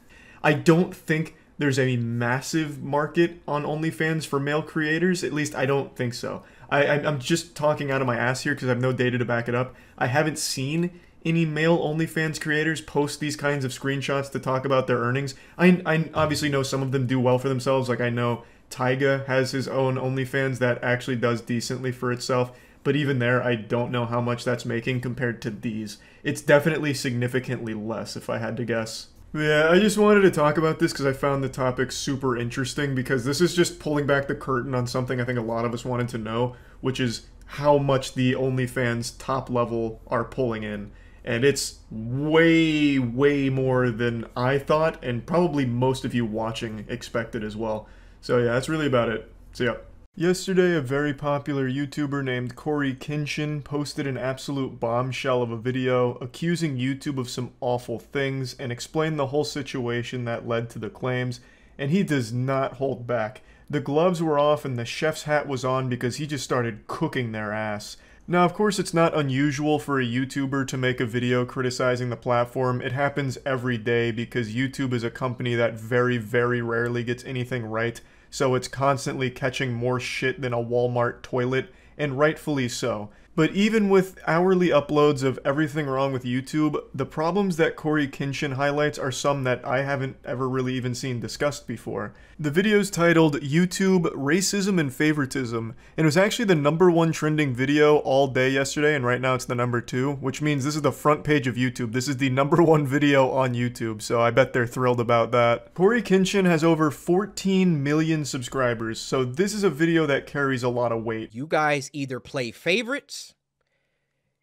I don't think there's a massive market on OnlyFans for male creators. At least I don't think so. I'm just talking out of my ass here because I have no data to back it up. I haven't seen any male OnlyFans creators post these kinds of screenshots to talk about their earnings. I obviously know some of them do well for themselves. Like, I know Tyga has his own OnlyFans that actually does decently for itself. But even there, I don't know how much that's making compared to these. It's definitely significantly less, if I had to guess. Yeah, I just wanted to talk about this because I found the topic super interesting, because this is just pulling back the curtain on something I think a lot of us wanted to know, which is how much the OnlyFans top level are pulling in. And it's way, way more than I thought, and probably most of you watching expected as well. So yeah, that's really about it. See ya. Yesterday, a very popular YouTuber named Corey Kinshin posted an absolute bombshell of a video accusing YouTube of some awful things and explained the whole situation that led to the claims, and he does not hold back. The gloves were off and the chef's hat was on because he just started cooking their ass. Now, of course, it's not unusual for a YouTuber to make a video criticizing the platform. It happens every day because YouTube is a company that very, very rarely gets anything right. So it's constantly catching more shit than a Walmart toilet, and rightfully so. But even with hourly uploads of everything wrong with YouTube, the problems that Corey Kinshin highlights are some that I haven't ever really even seen discussed before. The video's titled YouTube Racism and Favoritism, and it was actually the #1 trending video all day yesterday, and right now it's the #2, which means this is the front page of YouTube. This is the #1 video on YouTube, so I bet they're thrilled about that. Corey Kinshin has over 14 million subscribers, so this is a video that carries a lot of weight. You guys either play favorites,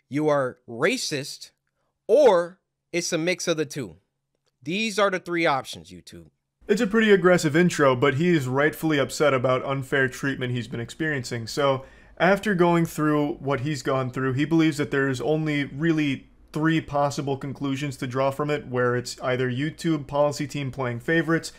you are racist, or it's a mix of the two. These are the three options, YouTube. It's a pretty aggressive intro, but he is rightfully upset about unfair treatment he's been experiencing. So, after going through what he's gone through, he believes that there's only really 3 possible conclusions to draw from it, where it's either YouTube policy team playing favorites,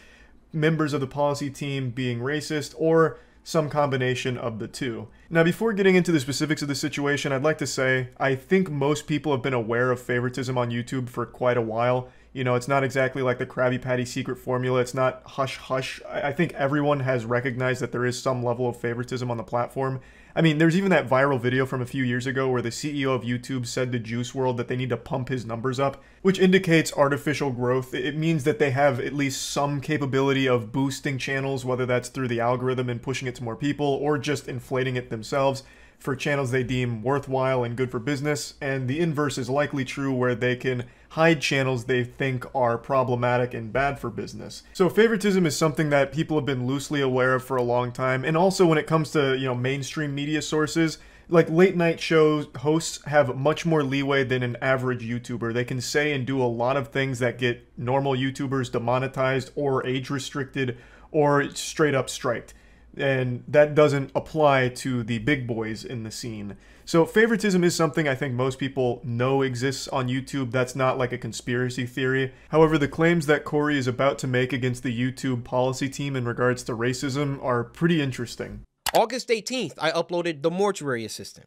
members of the policy team being racist, or some combination of the two. Now, before getting into the specifics of the situation, I'd like to say I think most people have been aware of favoritism on YouTube for quite a while. You know, it's not exactly like the Krabby Patty secret formula. It's not hush hush. I think everyone has recognized that there is some level of favoritism on the platform. I mean, there's even that viral video from a few years ago where the CEO of YouTube said to Juice WRLD that they need to pump his numbers up, which indicates artificial growth. It means that they have at least some capability of boosting channels, whether that's through the algorithm and pushing it to more people, or just inflating it themselves for channels they deem worthwhile and good for business. And the inverse is likely true, where they can hide channels they think are problematic and bad for business. So favoritism is something that people have been loosely aware of for a long time. And also when it comes to, you know, mainstream media sources, like late night show hosts have much more leeway than an average YouTuber. They can say and do a lot of things that get normal YouTubers demonetized or age restricted or straight up striked. And that doesn't apply to the big boys in the scene. So favoritism is something I think most people know exists on YouTube. That's not like a conspiracy theory. However, the claims that Corey is about to make against the YouTube policy team in regards to racism are pretty interesting. August 18th, I uploaded The Mortuary Assistant.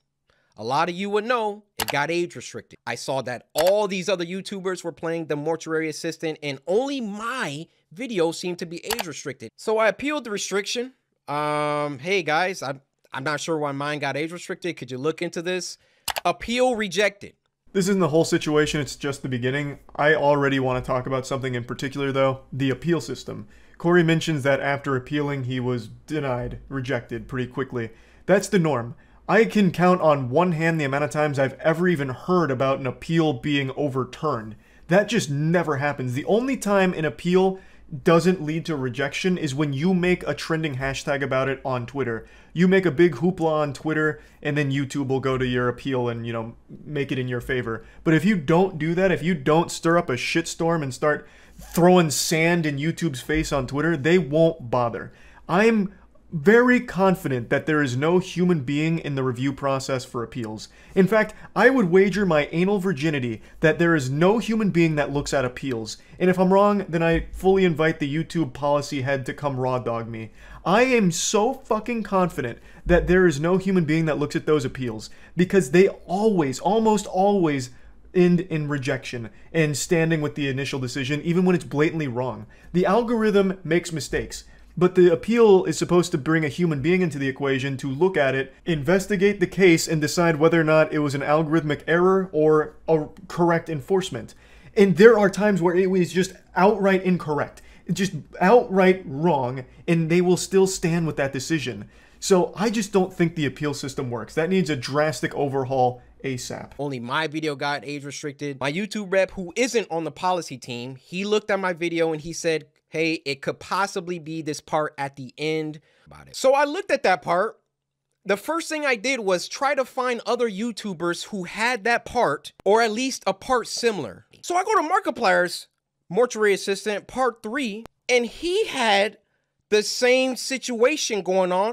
A lot of you would know it got age restricted. I saw that all these other YouTubers were playing The Mortuary Assistant and only my video seemed to be age restricted. So I appealed the restriction. Hey guys, I'm not sure why mine got age restricted. Could you look into this? Appeal rejected. This isn't the whole situation, it's just the beginning. I already want to talk about something in particular though, the appeal system. Corey mentions that after appealing, he was denied, rejected pretty quickly. That's the norm. I can count on one hand the amount of times I've ever even heard about an appeal being overturned. That just never happens. The only time an appeal doesn't lead to rejection is when you make a trending hashtag about it on Twitter. You make a big hoopla on Twitter and then YouTube will go to your appeal and, you know, make it in your favor. But if you don't do that, if you don't stir up a shitstorm and start throwing sand in YouTube's face on Twitter, they won't bother. I'm very confident that there is no human being in the review process for appeals. In fact, I would wager my anal virginity that there is no human being that looks at appeals. And if I'm wrong, then I fully invite the YouTube policy head to come raw dog me. I am so fucking confident that there is no human being that looks at those appeals, because they always, almost always, end in rejection and standing with the initial decision, even when it's blatantly wrong. The algorithm makes mistakes. But the appeal is supposed to bring a human being into the equation to look at it, investigate the case, and decide whether or not it was an algorithmic error or a correct enforcement. And there are times where it was just outright incorrect, just outright wrong, and they will still stand with that decision. So I just don't think the appeal system works. That needs a drastic overhaul ASAP. Only my video got age restricted. My YouTube rep, who isn't on the policy team, he looked at my video and he said, hey, it could possibly be this part at the end about it. So I looked at that part. The first thing I did was try to find other YouTubers who had that part, or at least a part similar. So I go to Markiplier's Mortuary Assistant Part 3, and he had the same situation going on,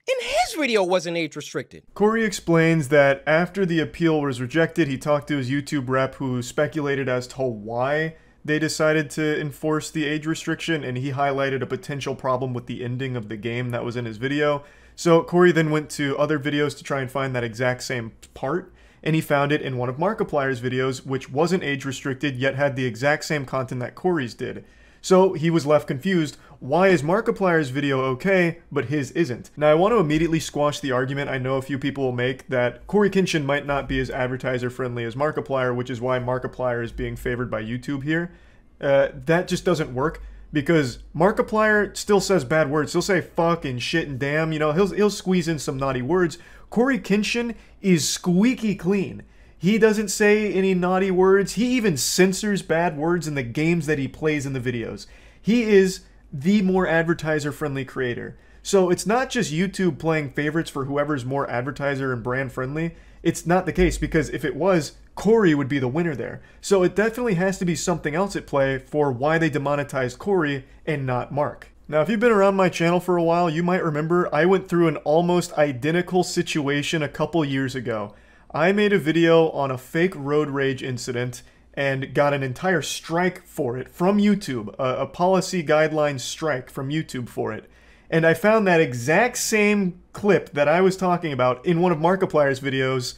and his video wasn't age restricted. Corey explains that after the appeal was rejected, he talked to his YouTube rep who speculated as to why they decided to enforce the age restriction, and he highlighted a potential problem with the ending of the game that was in his video. So Corey then went to other videos to try and find that exact same part, and he found it in one of Markiplier's videos, which wasn't age restricted, yet had the exact same content that Corey's did. So he was left confused. Why is Markiplier's video okay, but his isn't? Now I want to immediately squash the argument I know a few people will make that Corey Kenshin might not be as advertiser friendly as Markiplier, which is why Markiplier is being favored by YouTube here. That just doesn't work, because Markiplier still says bad words. He'll say fuck and shit and damn, you know, he'll squeeze in some naughty words. Corey Kenshin is squeaky clean. He doesn't say any naughty words. He even censors bad words in the games that he plays in the videos. He is the more advertiser-friendly creator. So it's not just YouTube playing favorites for whoever's more advertiser and brand friendly. It's not the case, because if it was, Corey would be the winner there. So it definitely has to be something else at play for why they demonetized Corey and not Mark. Now, if you've been around my channel for a while, you might remember I went through an almost identical situation a couple years ago. I made a video on a fake road rage incident and got an entire strike for it from YouTube, a policy guideline strike from YouTube for it. And I found that exact same clip that I was talking about in one of Markiplier's videos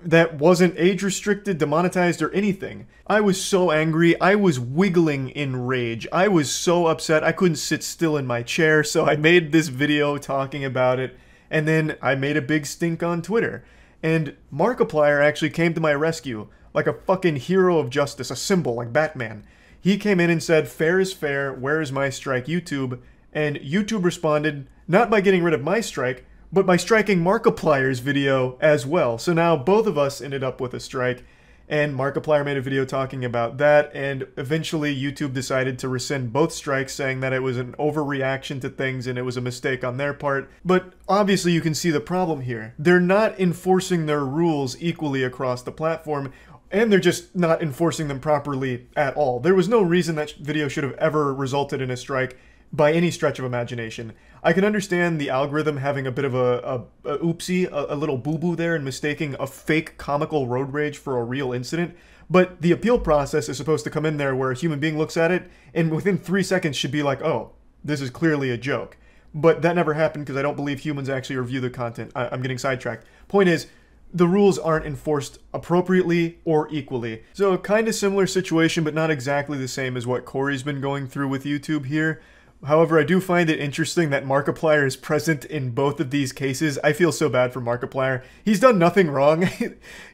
that wasn't age restricted, demonetized, or anything. I was so angry, I was wiggling in rage. I was so upset I couldn't sit still in my chair, so I made this video talking about it, and then I made a big stink on Twitter. And Markiplier actually came to my rescue, like a fucking hero of justice, a symbol, like Batman. He came in and said, fair is fair, where is my strike, YouTube? And YouTube responded, not by getting rid of my strike, but by striking Markiplier's video as well. So now both of us ended up with a strike, and Markiplier made a video talking about that, and eventually YouTube decided to rescind both strikes, saying that it was an overreaction to things and it was a mistake on their part. But obviously you can see the problem here. They're not enforcing their rules equally across the platform, and they're just not enforcing them properly at all. There was no reason that video should have ever resulted in a strike by any stretch of imagination. I can understand the algorithm having a bit of a oopsie, a little boo-boo there, and mistaking a fake comical road rage for a real incident, but the appeal process is supposed to come in there where a human being looks at it and within 3 seconds should be like, oh, this is clearly a joke. But that never happened because I don't believe humans actually review the content. I'm getting sidetracked. Point is, the rules aren't enforced appropriately or equally. So a kind of similar situation, but not exactly the same as what Corey's been going through with YouTube here. However, I do find it interesting that Markiplier is present in both of these cases. I feel so bad for Markiplier. He's done nothing wrong.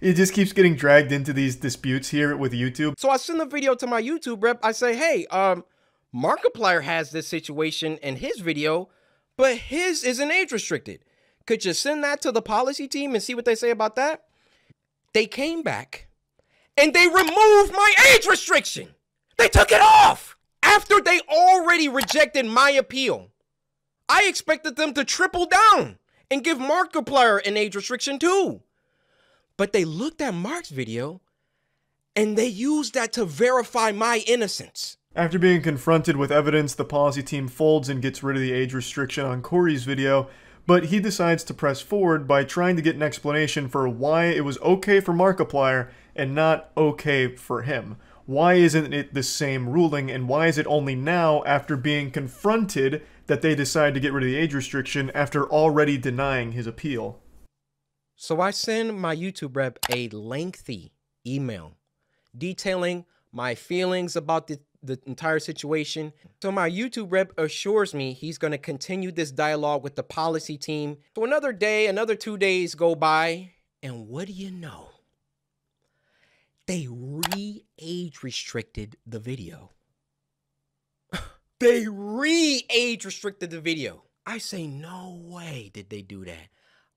It just keeps getting dragged into these disputes here with YouTube. So I send the video to my YouTube rep. I say, hey, Markiplier has this situation in his video, but his isn't age restricted. Could you send that to the policy team and see what they say about that? They came back and they removed my age restriction. They took it off. After they already rejected my appeal. I expected them to triple down and give Markiplier an age restriction too. But they looked at Mark's video and they used that to verify my innocence. After being confronted with evidence, the policy team folds and gets rid of the age restriction on Corey's video, but he decides to press forward by trying to get an explanation for why it was okay for Markiplier and not okay for him. Why isn't it the same ruling, and why is it only now, after being confronted, that they decide to get rid of the age restriction after already denying his appeal? So I send my YouTube rep a lengthy email detailing my feelings about the entire situation. So my YouTube rep assures me he's going to continue this dialogue with the policy team. So another day, another 2 days go by, and what do you know? They re-age restricted the video. They re-age restricted the video. I say, no way did they do that.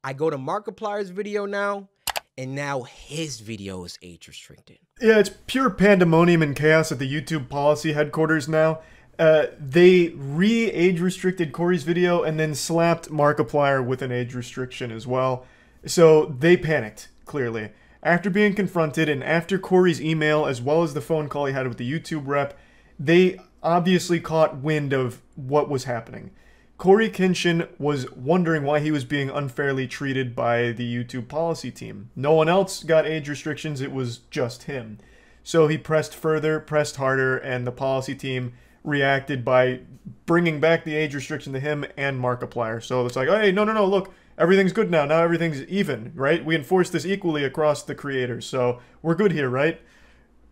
I go to Markiplier's video now, and now his video is age restricted. Yeah, it's pure pandemonium and chaos at the YouTube policy headquarters now. They re-age restricted Corey's video and then slapped Markiplier with an age restriction as well. So they panicked, clearly. After being confronted and after Corey's email as well as the phone call he had with the YouTube rep, they obviously caught wind of what was happening. Corey Kenshin was wondering why he was being unfairly treated by the YouTube policy team. No one else got age restrictions, it was just him. So he pressed further, pressed harder, and the policy team reacted by bringing back the age restriction to him and Markiplier. So it's like, hey, no, look, everything's good now. Now everything's even, right? We enforce this equally across the creators, so we're good here, right?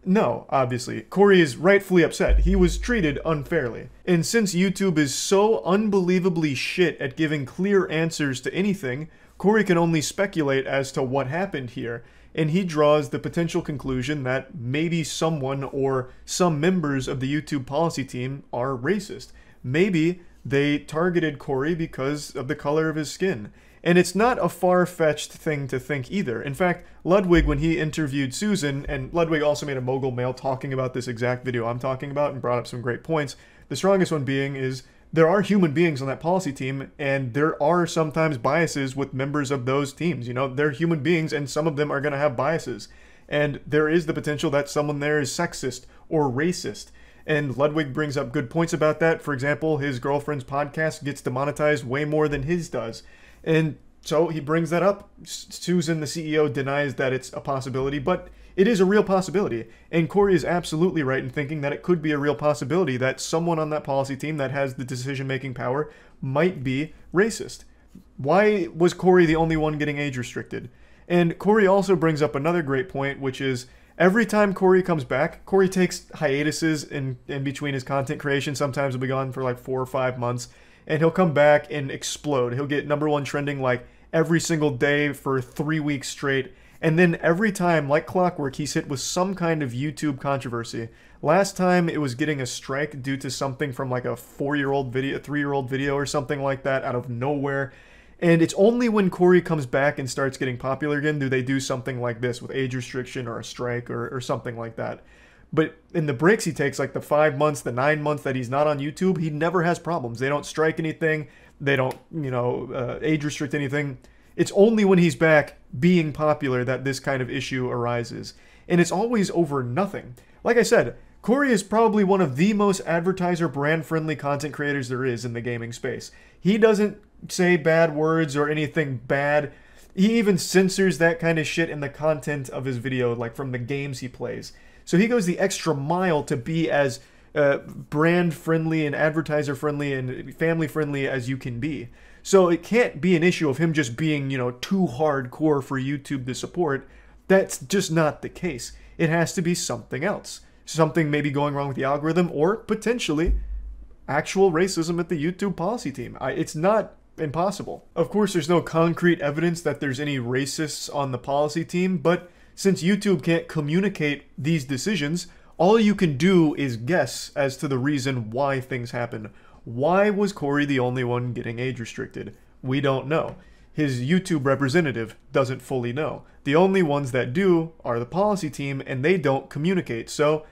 No, obviously. Corey is rightfully upset. He was treated unfairly. And since YouTube is so unbelievably shit at giving clear answers to anything, Corey can only speculate as to what happened here. And he draws the potential conclusion that maybe someone or some members of the YouTube policy team are racist. Maybe they targeted Corey because of the color of his skin. And it's not a far-fetched thing to think either. In fact, Ludwig, when he interviewed Susan, and Ludwig also made a Mogul Mail talking about this exact video I'm talking about and brought up some great points, the strongest one being is there are human beings on that policy team, and there are sometimes biases with members of those teams. You know, they're human beings, and some of them are going to have biases. And there is the potential that someone there is sexist or racist. And Ludwig brings up good points about that. For example, his girlfriend's podcast gets demonetized way more than his does. And so he brings that up. Susan, the CEO, denies that it's a possibility, but it is a real possibility. And Corey is absolutely right in thinking that it could be a real possibility that someone on that policy team that has the decision-making power might be racist. Why was Corey the only one getting age restricted? And Corey also brings up another great point, which is every time Corey comes back, Corey takes hiatuses in between his content creation. Sometimes he'll be gone for like 4 or 5 months. And he'll come back and explode. He'll get #1 trending like every single day for 3 weeks straight. And then every time, like clockwork, he's hit with some kind of YouTube controversy. Last time it was getting a strike due to something from like a 4-year-old video, a 3-year-old video or something like that out of nowhere. And it's only when Corey comes back and starts getting popular again do they do something like this with age restriction or a strike or something like that. But in the breaks he takes, like the 5 months, the 9 months that he's not on YouTube, he never has problems. They don't strike anything. They don't, age restrict anything. It's only when he's back being popular that this kind of issue arises. And it's always over nothing. Like I said, Corey is probably one of the most advertiser brand-friendly content creators there is in the gaming space. He doesn't say bad words or anything bad. He even censors that kind of shit in the content of his video, like from the games he plays. So he goes the extra mile to be as brand-friendly and advertiser-friendly and family-friendly as you can be. So it can't be an issue of him just being, too hardcore for YouTube to support. That's just not the case. It has to be something else. Something maybe going wrong with the algorithm or potentially actual racism at the YouTube policy team. It's not impossible. Of course, there's no concrete evidence that there's any racists on the policy team, but since YouTube can't communicate these decisions, all you can do is guess as to the reason why things happen. Why was Corey the only one getting age restricted? We don't know. His YouTube representative doesn't fully know. The only ones that do are the policy team, and they don't communicate. So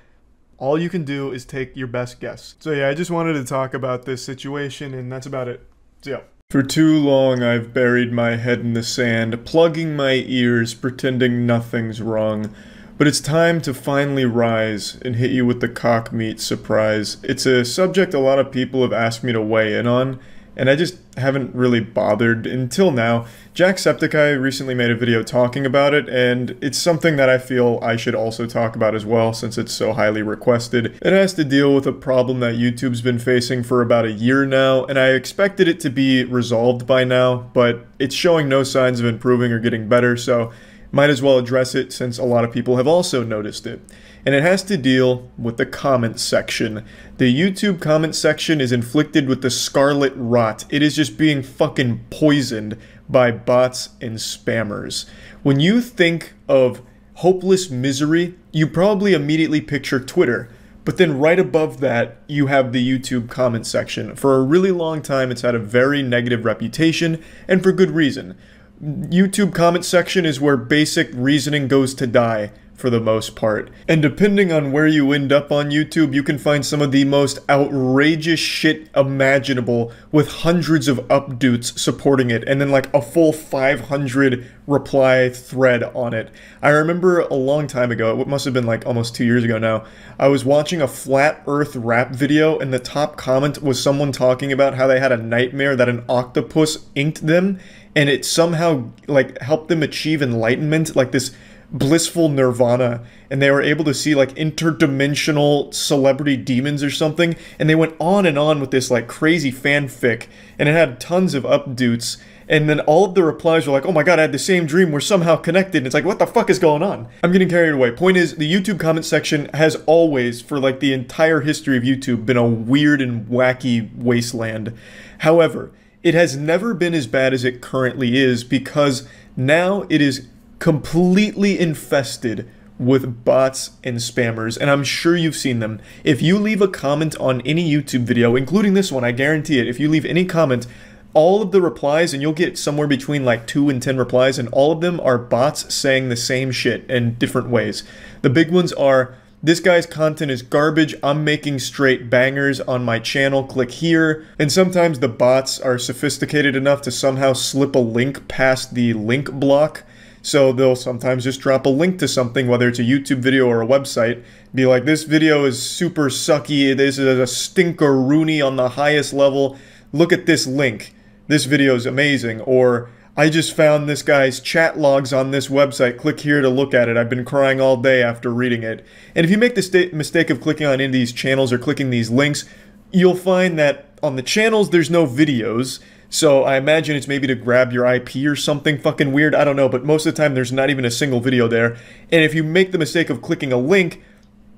all you can do is take your best guess. So yeah, I just wanted to talk about this situation, and that's about it. So yeah. For too long, I've buried my head in the sand, plugging my ears, pretending nothing's wrong. But it's time to finally rise and hit you with the cock meat surprise. It's a subject a lot of people have asked me to weigh in on, and I just haven't really bothered until now. Jacksepticeye recently made a video talking about it, and it's something that I feel I should also talk about as well since it's so highly requested. It has to deal with a problem that YouTube's been facing for about a year now, and I expected it to be resolved by now, but it's showing no signs of improving or getting better, so might as well address it since a lot of people have also noticed it. And it has to deal with the comment section. The YouTube comment section is inflicted with the scarlet rot. It is just being fucking poisoned by bots and spammers. When you think of hopeless misery, you probably immediately picture Twitter. But then right above that, you have the YouTube comment section. For a really long time, it's had a very negative reputation, and for good reason. YouTube comment section is where basic reasoning goes to die, for the most part. And depending on where you end up on YouTube, you can find some of the most outrageous shit imaginable with hundreds of updates supporting it, and then like a full 500 reply thread on it. I remember a long time ago, it must have been like almost 2 years ago now, I was watching a flat earth rap video, and the top comment was someone talking about how they had a nightmare that an octopus inked them, and it somehow like helped them achieve enlightenment, like this blissful nirvana, and they were able to see like interdimensional celebrity demons or something, and they went on with this like crazy fanfic, and it had tons of updates, and then all of the replies were like, oh my god, I had the same dream, we're somehow connected, and it's like, what the fuck is going on? I'm getting carried away. Point is, the YouTube comment section has always, for like the entire history of YouTube, been a weird and wacky wasteland. However, it has never been as bad as it currently is, because now it is completely infested with bots and spammers, and I'm sure you've seen them. If you leave a comment on any YouTube video, including this one, I guarantee it, if you leave any comment, all of the replies, and you'll get somewhere between like 2 and 10 replies, and all of them are bots saying the same shit in different ways. The big ones are, this guy's content is garbage, I'm making straight bangers on my channel, click here. And sometimes the bots are sophisticated enough to somehow slip a link past the link block. So they'll sometimes just drop a link to something, whether it's a YouTube video or a website, be like, this video is super sucky, this is a stinker-rooney on the highest level, look at this link, this video is amazing, or I just found this guy's chat logs on this website, click here to look at it, I've been crying all day after reading it. And if you make the mistake of clicking on any of these channels or clicking these links, you'll find that on the channels there's no videos. So I imagine it's maybe to grab your IP or something fucking weird, I don't know, but most of the time there's not even a single video there. And if you make the mistake of clicking a link,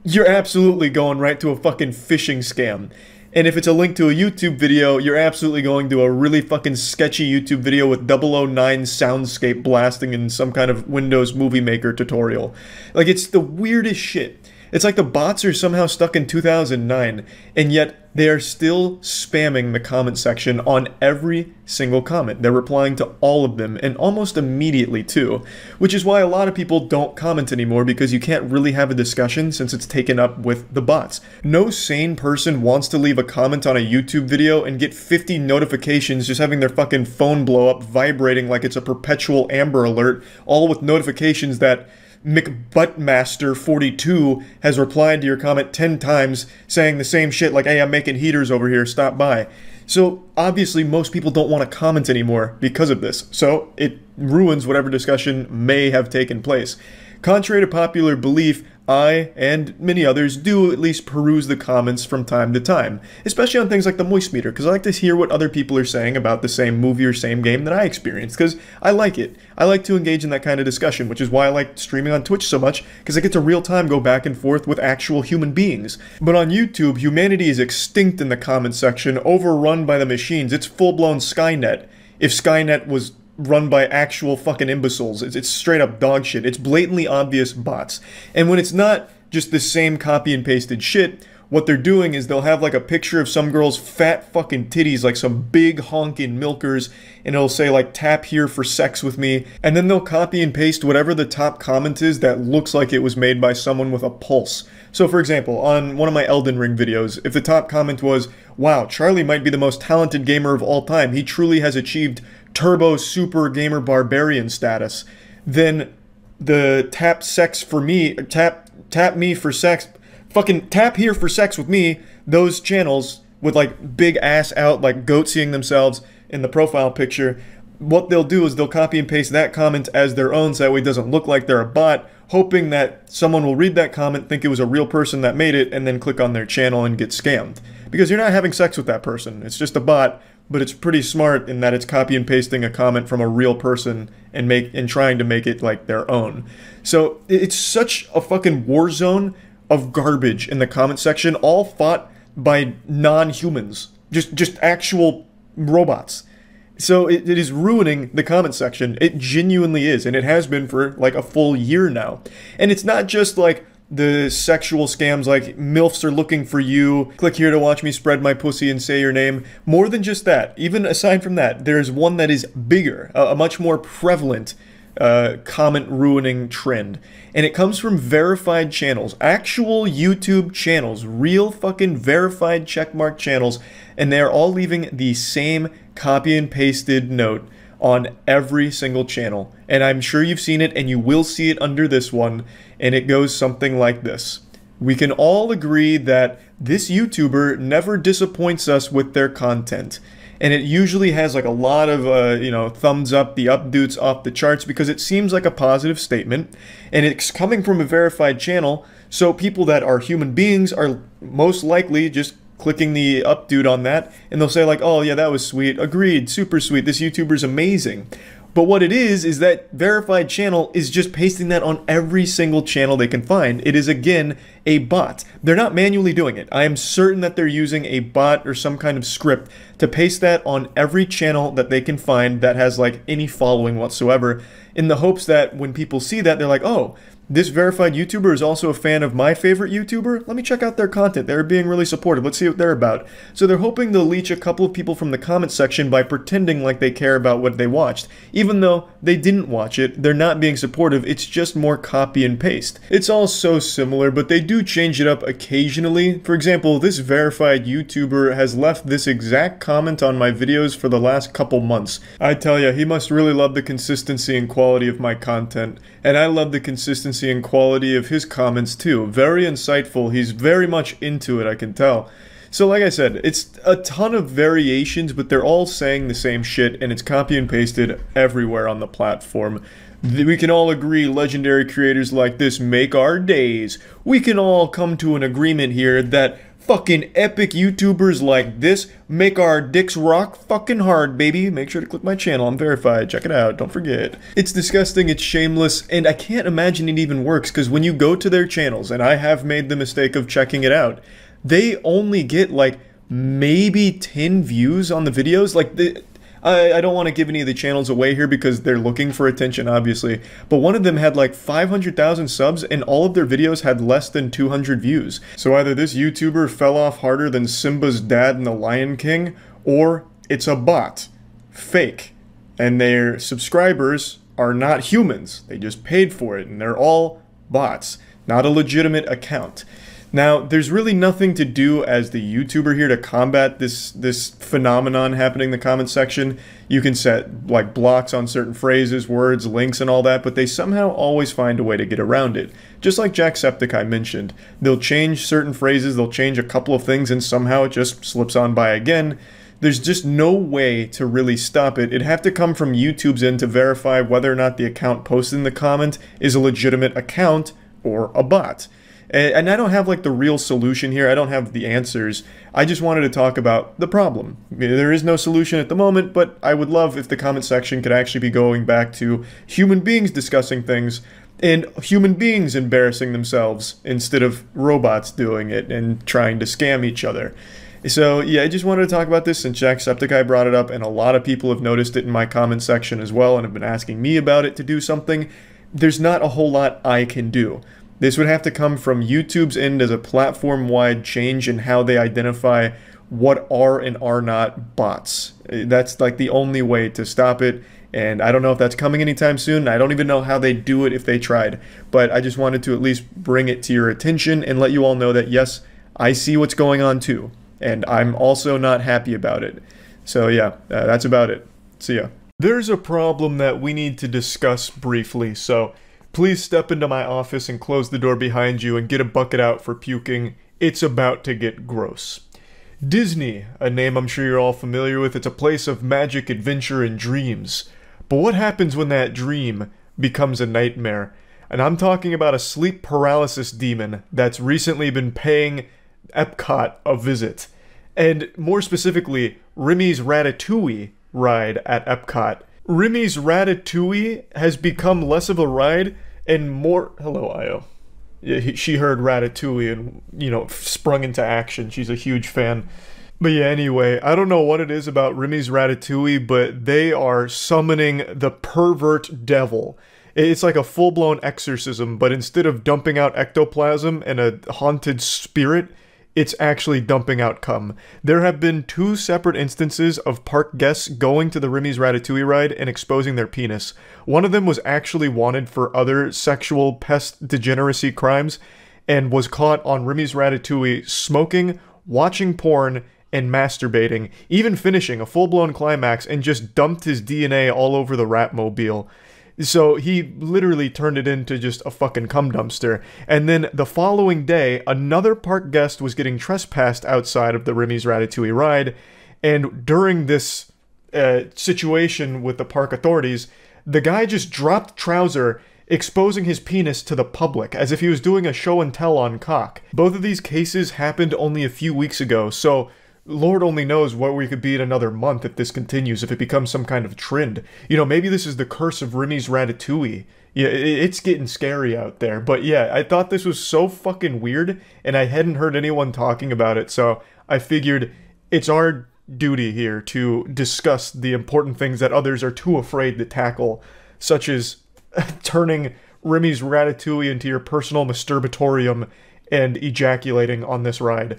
you're absolutely going right to a fucking phishing scam. And if it's a link to a YouTube video, you're absolutely going to a really fucking sketchy YouTube video with 009 soundscape blasting in some kind of Windows Movie Maker tutorial. Like, it's the weirdest shit. It's like the bots are somehow stuck in 2009, and yet they are still spamming the comment section on every single comment. They're replying to all of them, and almost immediately too, which is why a lot of people don't comment anymore, because you can't really have a discussion since it's taken up with the bots. No sane person wants to leave a comment on a YouTube video and get 50 notifications just having their fucking phone blow up, vibrating like it's a perpetual Amber Alert, all with notifications that McButtmaster42 has replied to your comment 10 times saying the same shit like, hey, I'm making heaters over here, stop by. So obviously most people don't want to comment anymore because of this, so it ruins whatever discussion may have taken place. Contrary to popular belief, I, and many others, do at least peruse the comments from time to time, especially on things like the Moist Meter, because I like to hear what other people are saying about the same movie or same game that I experienced, because I like it. I like to engage in that kind of discussion, which is why I like streaming on Twitch so much, because I get to real time go back and forth with actual human beings. But on YouTube, humanity is extinct in the comment section, overrun by the machines. It's full-blown Skynet. If Skynet was run by actual fucking imbeciles. It's straight up dog shit. It's blatantly obvious bots. And when it's not just the same copy and pasted shit, what they're doing is they'll have like a picture of some girl's fat fucking titties, like some big honking milkers, and it'll say like, tap here for sex with me, and then they'll copy and paste whatever the top comment is that looks like it was made by someone with a pulse. So for example, on one of my Elden Ring videos, if the top comment was, wow, Charlie might be the most talented gamer of all time, he truly has achieved Turbo Super Gamer Barbarian status, then the tap me for sex, fucking tap here for sex with me, those channels with like big ass out, like goat seeing themselves in the profile picture, what they'll do is they'll copy and paste that comment as their own so that way it doesn't look like they're a bot, hoping that someone will read that comment, think it was a real person that made it, and then click on their channel and get scammed. Because you're not having sex with that person, it's just a bot, but it's pretty smart in that it's copy and pasting a comment from a real person and trying to make it like their own. So it's such a fucking war zone of garbage in the comment section, all fought by non-humans, just actual robots. So it is ruining the comment section. It genuinely is, and it has been for like a full year now. And it's not just like the sexual scams like MILFs are looking for you, click here to watch me spread my pussy and say your name. More than just that, even aside from that, there's one that is bigger, a much more prevalent comment ruining trend. And it comes from verified channels, actual YouTube channels, real fucking verified checkmark channels, and they're all leaving the same copy and pasted note on every single channel. And I'm sure you've seen it, and you will see it under this one, and it goes something like this. We can all agree that this YouTuber never disappoints us with their content. And it usually has like a lot of, you know, thumbs up, the updates off the charts, because it seems like a positive statement. And it's coming from a verified channel, so people that are human beings are most likely just clicking the update on that, and they'll say like, oh yeah, that was sweet, agreed, super sweet, this YouTuber's amazing. But what it is that verified channel is just pasting that on every single channel they can find. It is, again, a bot. They're not manually doing it. I am certain that they're using a bot or some kind of script to paste that on every channel that they can find that has like any following whatsoever, in the hopes that when people see that, they're like, oh, this verified YouTuber is also a fan of my favorite YouTuber. Let me check out their content. They're being really supportive. Let's see what they're about. So they're hoping they'll leech a couple of people from the comment section by pretending like they care about what they watched. Even though they didn't watch it, they're not being supportive. It's just more copy and paste. It's all so similar, but they do change it up occasionally. For example, this verified YouTuber has left this exact comment on my videos for the last couple months. I tell ya, he must really love the consistency and quality of my content. And I love the consistency and quality of his comments too. Very insightful. He's very much into it, I can tell. So like I said, it's a ton of variations, but they're all saying the same shit, and it's copy and pasted everywhere on the platform. We can all agree legendary creators like this make our days. We can all come to an agreement here that fucking epic YouTubers like this make our dicks rock fucking hard, baby. Make sure to click my channel. I'm verified. Check it out. Don't forget. It's disgusting. It's shameless. And I can't imagine it even works, because when you go to their channels, and I have made the mistake of checking it out, they only get like maybe 10 views on the videos. Like I don't want to give any of the channels away here because they're looking for attention, obviously. But one of them had like 500,000 subs, and all of their videos had less than 200 views. So either this YouTuber fell off harder than Simba's dad in The Lion King, or it's a bot. Fake. And their subscribers are not humans. They just paid for it, and they're all bots. Not a legitimate account. Now, there's really nothing to do as the YouTuber here to combat this phenomenon happening in the comment section. You can set like blocks on certain phrases, words, links, and all that, but they somehow always find a way to get around it. Just like Jacksepticeye mentioned, they'll change certain phrases, they'll change a couple of things, and somehow it just slips on by again. There's just no way to really stop it. It'd have to come from YouTube's end to verify whether or not the account posted in the comment is a legitimate account or a bot. And I don't have like the real solution here. I don't have the answers. I just wanted to talk about the problem. There is no solution at the moment, but I would love if the comment section could actually be going back to human beings discussing things and human beings embarrassing themselves instead of robots doing it and trying to scam each other. So yeah, I just wanted to talk about this since Jacksepticeye brought it up, and a lot of people have noticed it in my comment section as well and have been asking me about it to do something. There's not a whole lot I can do. This would have to come from YouTube's end as a platform-wide change in how they identify what are and are not bots. That's like the only way to stop it, and I don't know if that's coming anytime soon. I don't even know how they do it if they tried, but I just wanted to at least bring it to your attention and let you all know that yes, I see what's going on too, and I'm also not happy about it. So yeah, that's about it. See ya. There's a problem that we need to discuss briefly, so please step into my office and close the door behind you and get a bucket out for puking. It's about to get gross. Disney, a name I'm sure you're all familiar with, it's a place of magic, adventure, and dreams. But what happens when that dream becomes a nightmare? And I'm talking about a sleep paralysis demon that's recently been paying Epcot a visit. And more specifically, Remy's Ratatouille ride at Epcot. Remy's Ratatouille has become less of a ride and more... Hello, Io. Yeah, she heard Ratatouille and, you know, sprung into action. She's a huge fan. But yeah, anyway, I don't know what it is about Remy's Ratatouille, but they are summoning the pervert devil. It's like a full-blown exorcism, but instead of dumping out ectoplasm and a haunted spirit, it's actually dumping out cum. There have been 2 separate instances of park guests going to the Remy's Ratatouille ride and exposing their penis. One of them was actually wanted for other sexual pest degeneracy crimes and was caught on Remy's Ratatouille smoking, watching porn, and masturbating, even finishing a full-blown climax and just dumped his DNA all over the Ratmobile. So he literally turned it into just a fucking cum dumpster. And then the following day, another park guest was getting trespassed outside of the Remy's Ratatouille ride. And during this situation with the park authorities, the guy just dropped trouser, exposing his penis to the public, as if he was doing a show and tell on cock. Both of these cases happened only a few weeks ago, so Lord only knows what we could be in another month if this continues, if it becomes some kind of trend. You know, maybe this is the curse of Remy's Ratatouille. Yeah, it's getting scary out there. But yeah, I thought this was so fucking weird, and I hadn't heard anyone talking about it, so I figured it's our duty here to discuss the important things that others are too afraid to tackle, such as turning Remy's Ratatouille into your personal masturbatorium and ejaculating on this ride.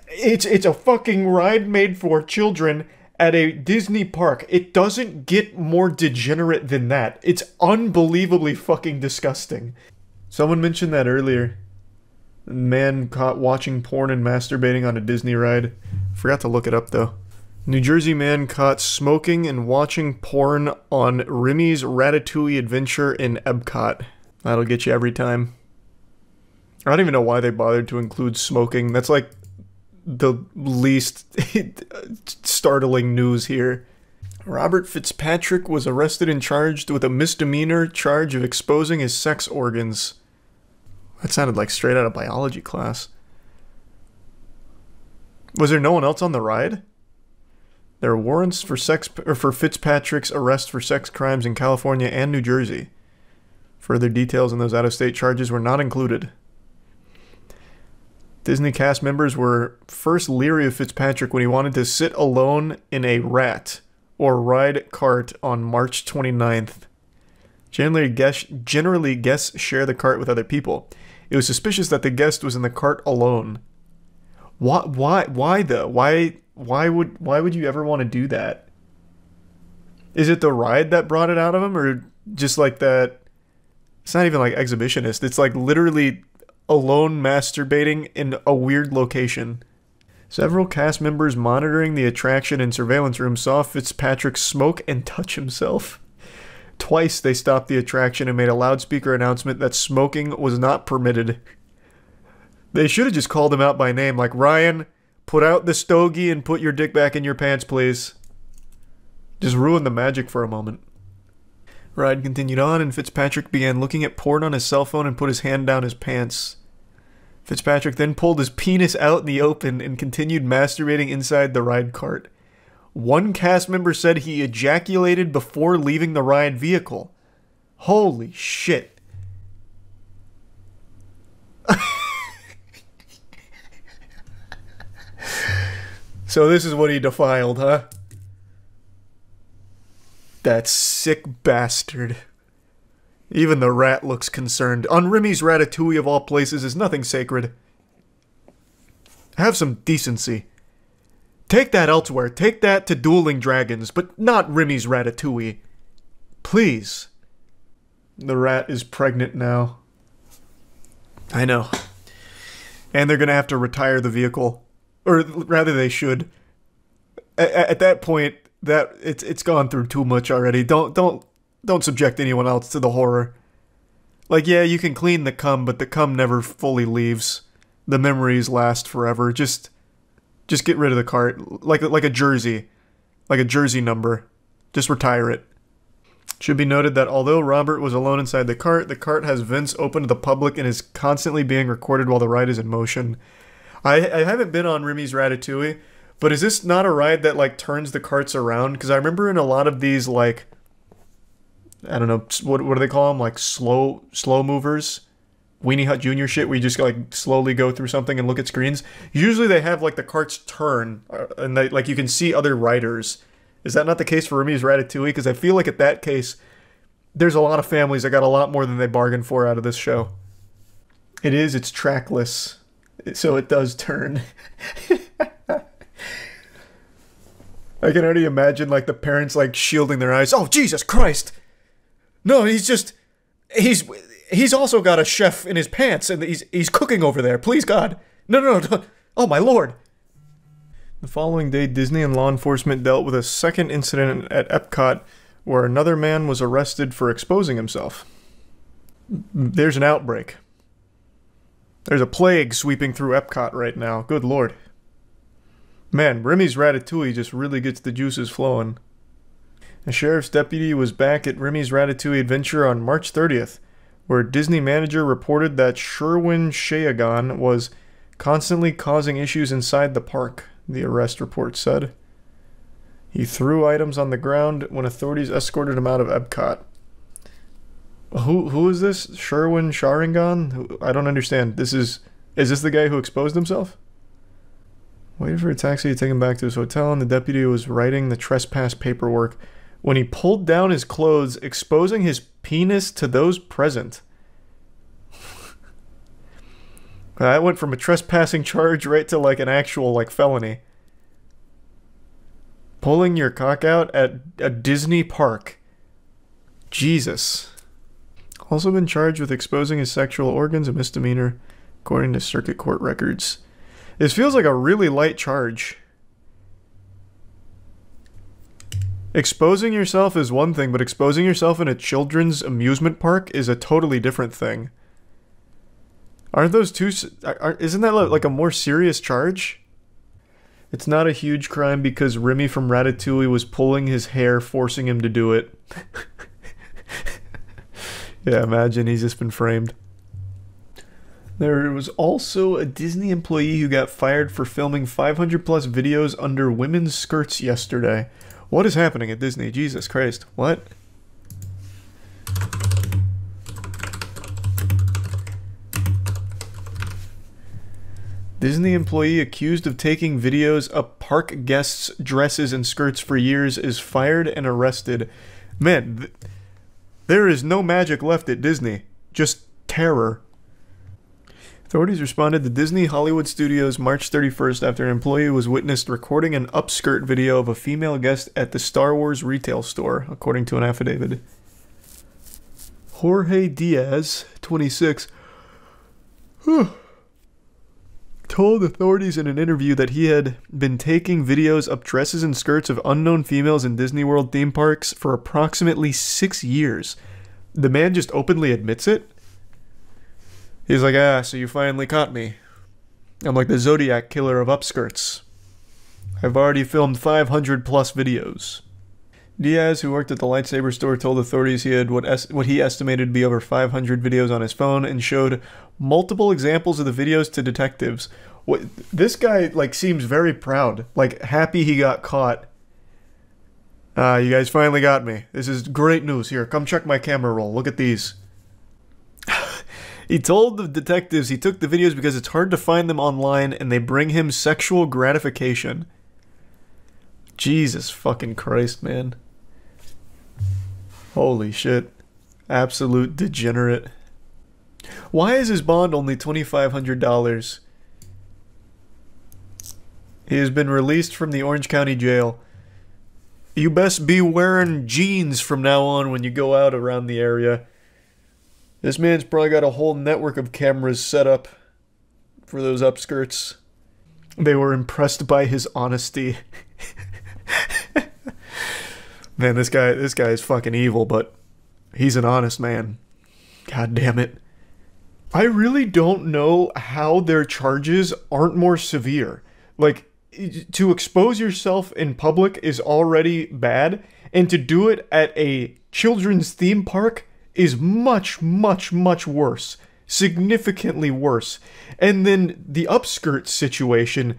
It's a fucking ride made for children at a Disney park. It doesn't get more degenerate than that. It's unbelievably fucking disgusting. Someone mentioned that earlier. Man caught watching porn and masturbating on a Disney ride. Forgot to look it up though. New Jersey man caught smoking and watching porn on Remy's Ratatouille adventure in Epcot. That'll get you every time. I don't even know why they bothered to include smoking. That's like the least startling news here. Robert Fitzpatrick was arrested and charged with a misdemeanor charge of exposing his sex organs. That sounded like straight out of biology class. Was there no one else on the ride? There are warrants for Fitzpatrick's arrest for sex crimes in California and New Jersey. Further details on those out-of-state charges were not included. Disney cast members were first leery of Fitzpatrick when he wanted to sit alone in a rat or ride cart on March 29th. Generally, guests share the cart with other people. It was suspicious that the guest was in the cart alone. Why though? Why would you ever want to do that? Is it the ride that brought it out of him, or just like that? It's not even like exhibitionist. It's like literally alone masturbating in a weird location. Several cast members monitoring the attraction and surveillance room saw Fitzpatrick smoke and touch himself. Twice they stopped the attraction and made a loudspeaker announcement that smoking was not permitted. They should have just called him out by name, like, Ryan, put out the stogie and put your dick back in your pants, please. Just ruin the magic for a moment. Ride continued on, and Fitzpatrick began looking at porn on his cell phone and put his hand down his pants. Fitzpatrick then pulled his penis out in the open and continued masturbating inside the ride cart. One cast member said he ejaculated before leaving the ride vehicle. Holy shit. So this is what he defiled, huh? That sick bastard. Even the rat looks concerned. On Remy's Ratatouille of all places is nothing sacred. Have some decency. Take that elsewhere. Take that to Dueling Dragons, but not Remy's Ratatouille. Please. The rat is pregnant now. I know. And they're gonna have to retire the vehicle. Or rather, they should. At that point, that it's gone through too much already. Don't subject anyone else to the horror. Like, yeah, you can clean the cum, but the cum never fully leaves. The memories last forever. Just get rid of the cart, like a jersey, like a jersey number. Just retire it. Should be noted that although Robert was alone inside the cart has vents open to the public and is constantly being recorded while the ride is in motion. I haven't been on Remy's Ratatouille, but is this not a ride that like turns the carts around? Because I remember in a lot of these, like, I don't know, what do they call them? Like slow movers, Weenie Hut Jr. shit, where you just like slowly go through something and look at screens. Usually they have like the carts turn, and they, like, you can see other riders. Is that not the case for Remy's Ratatouille? Because I feel like at that case, there's a lot of families that got a lot more than they bargained for out of this show. It's trackless, so it does turn. I can already imagine, like, the parents, like, shielding their eyes. Oh, Jesus Christ! No, he's also got a chef in his pants, and he's cooking over there. Please, God. No. Oh, my Lord. The following day, Disney and law enforcement dealt with a second incident at Epcot where another man was arrested for exposing himself. There's an outbreak. There's a plague sweeping through Epcot right now. Good Lord. Man, Remy's Ratatouille just really gets the juices flowing. A sheriff's deputy was back at Remy's Ratatouille Adventure on March 30th, where a Disney manager reported that Sherwin Shayagan was constantly causing issues inside the park, the arrest report said. He threw items on the ground when authorities escorted him out of Epcot. Who is this? Sherwin Shayagan? I don't understand. Is this the guy who exposed himself? Waited for a taxi to take him back to his hotel, and the deputy was writing the trespass paperwork when he pulled down his clothes, exposing his penis to those present. That went from a trespassing charge right to, like, an actual, like, felony. Pulling your cock out at a Disney park. Jesus. Also been charged with exposing his sexual organs, a misdemeanor, according to circuit court records. This feels like a really light charge. Exposing yourself is one thing, but exposing yourself in a children's amusement park is a totally different thing. Aren't those two... Isn't that like a more serious charge? It's not a huge crime because Remy from Ratatouille was pulling his hair, forcing him to do it. Yeah, imagine he's just been framed. There was also a Disney employee who got fired for filming 500 plus videos under women's skirts yesterday. What is happening at Disney? Jesus Christ. What? Disney employee accused of taking videos of park guests' dresses and skirts for years is fired and arrested. Man, there is no magic left at Disney. Just terror. Authorities responded to Disney Hollywood Studios March 31st after an employee was witnessed recording an upskirt video of a female guest at the Star Wars retail store, according to an affidavit. Jorge Diaz, 26, told authorities in an interview that he had been taking videos of dresses and skirts of unknown females in Disney World theme parks for approximately 6 years. The man just openly admits it. He's like, so you finally caught me. I'm like the Zodiac killer of upskirts. I've already filmed 500 plus videos. Diaz, who worked at the lightsaber store, told authorities he had what he estimated to be over 500 videos on his phone and showed multiple examples of the videos to detectives. This guy, like, seems very proud, like, happy he got caught. You guys finally got me. This is great news. Here, come check my camera roll. Look at these. He told the detectives he took the videos because it's hard to find them online and they bring him sexual gratification. Jesus fucking Christ, man. Holy shit. Absolute degenerate. Why is his bond only $2,500? He has been released from the Orange County Jail. You best be wearing jeans from now on when you go out around the area. This man's probably got a whole network of cameras set up for those upskirts. They were impressed by his honesty. Man, this guy is fucking evil, but he's an honest man. God damn it. I really don't know how their charges aren't more severe. Like, to expose yourself in public is already bad, and to do it at a children's theme park is much, much, much worse. Significantly worse. And then the upskirt situation,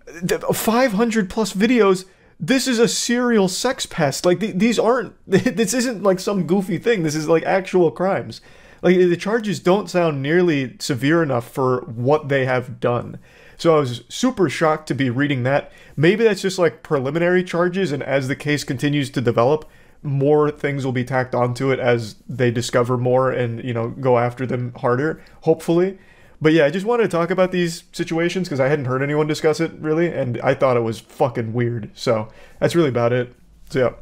500 plus videos, this is a serial sex pest. Like, these aren't, this isn't like some goofy thing. This is like actual crimes. Like, the charges don't sound nearly severe enough for what they have done. So I was super shocked to be reading that. Maybe that's just like preliminary charges, and as the case continues to develop, more things will be tacked onto it as they discover more and, you know, go after them harder, hopefully. But yeah, I just wanted to talk about these situations because I hadn't heard anyone discuss it really, and I thought it was fucking weird. So that's really about it. So yeah.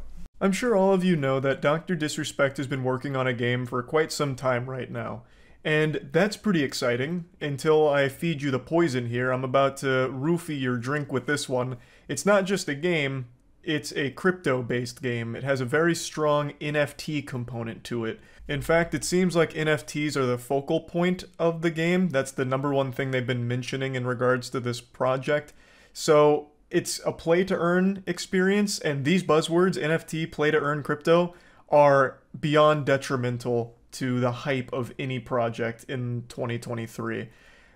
I'm sure all of you know that Dr. Disrespect has been working on a game for quite some time right now. And that's pretty exciting. Until I feed you the poison here, I'm about to roofie your drink with this one. It's not just a game, it's a crypto-based game. It has a very strong NFT component to it. In fact, it seems like NFTs are the focal point of the game. That's the #1 thing they've been mentioning in regards to this project. So it's a play-to-earn experience, and these buzzwords, NFT, play-to-earn, crypto, are beyond detrimental to the hype of any project in 2023.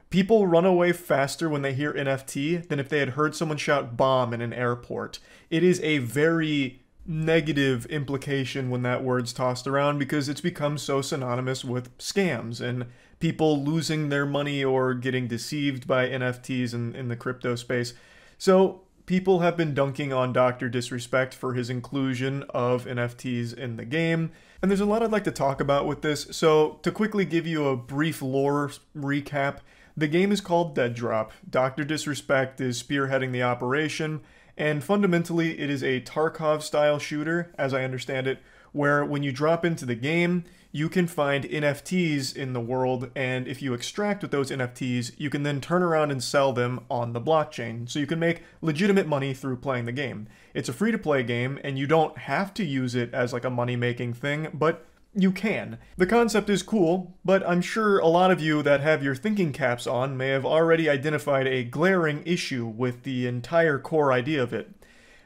People run away faster when they hear NFT than if they had heard someone shout bomb in an airport. It is a very negative implication when that word's tossed around because it's become so synonymous with scams and people losing their money or getting deceived by NFTs in the crypto space. So people have been dunking on Dr. Disrespect for his inclusion of NFTs in the game. And there's a lot I'd like to talk about with this. So to quickly give you a brief lore recap, the game is called Dead Drop. Dr. Disrespect is spearheading the operation, and fundamentally it is a Tarkov-style shooter, as I understand it, where when you drop into the game, you can find NFTs in the world, and if you extract with those NFTs, you can then turn around and sell them on the blockchain, so you can make legitimate money through playing the game. It's a free-to-play game, and you don't have to use it as like a money-making thing, but you can. The concept is cool, but I'm sure a lot of you that have your thinking caps on may have already identified a glaring issue with the entire core idea of it.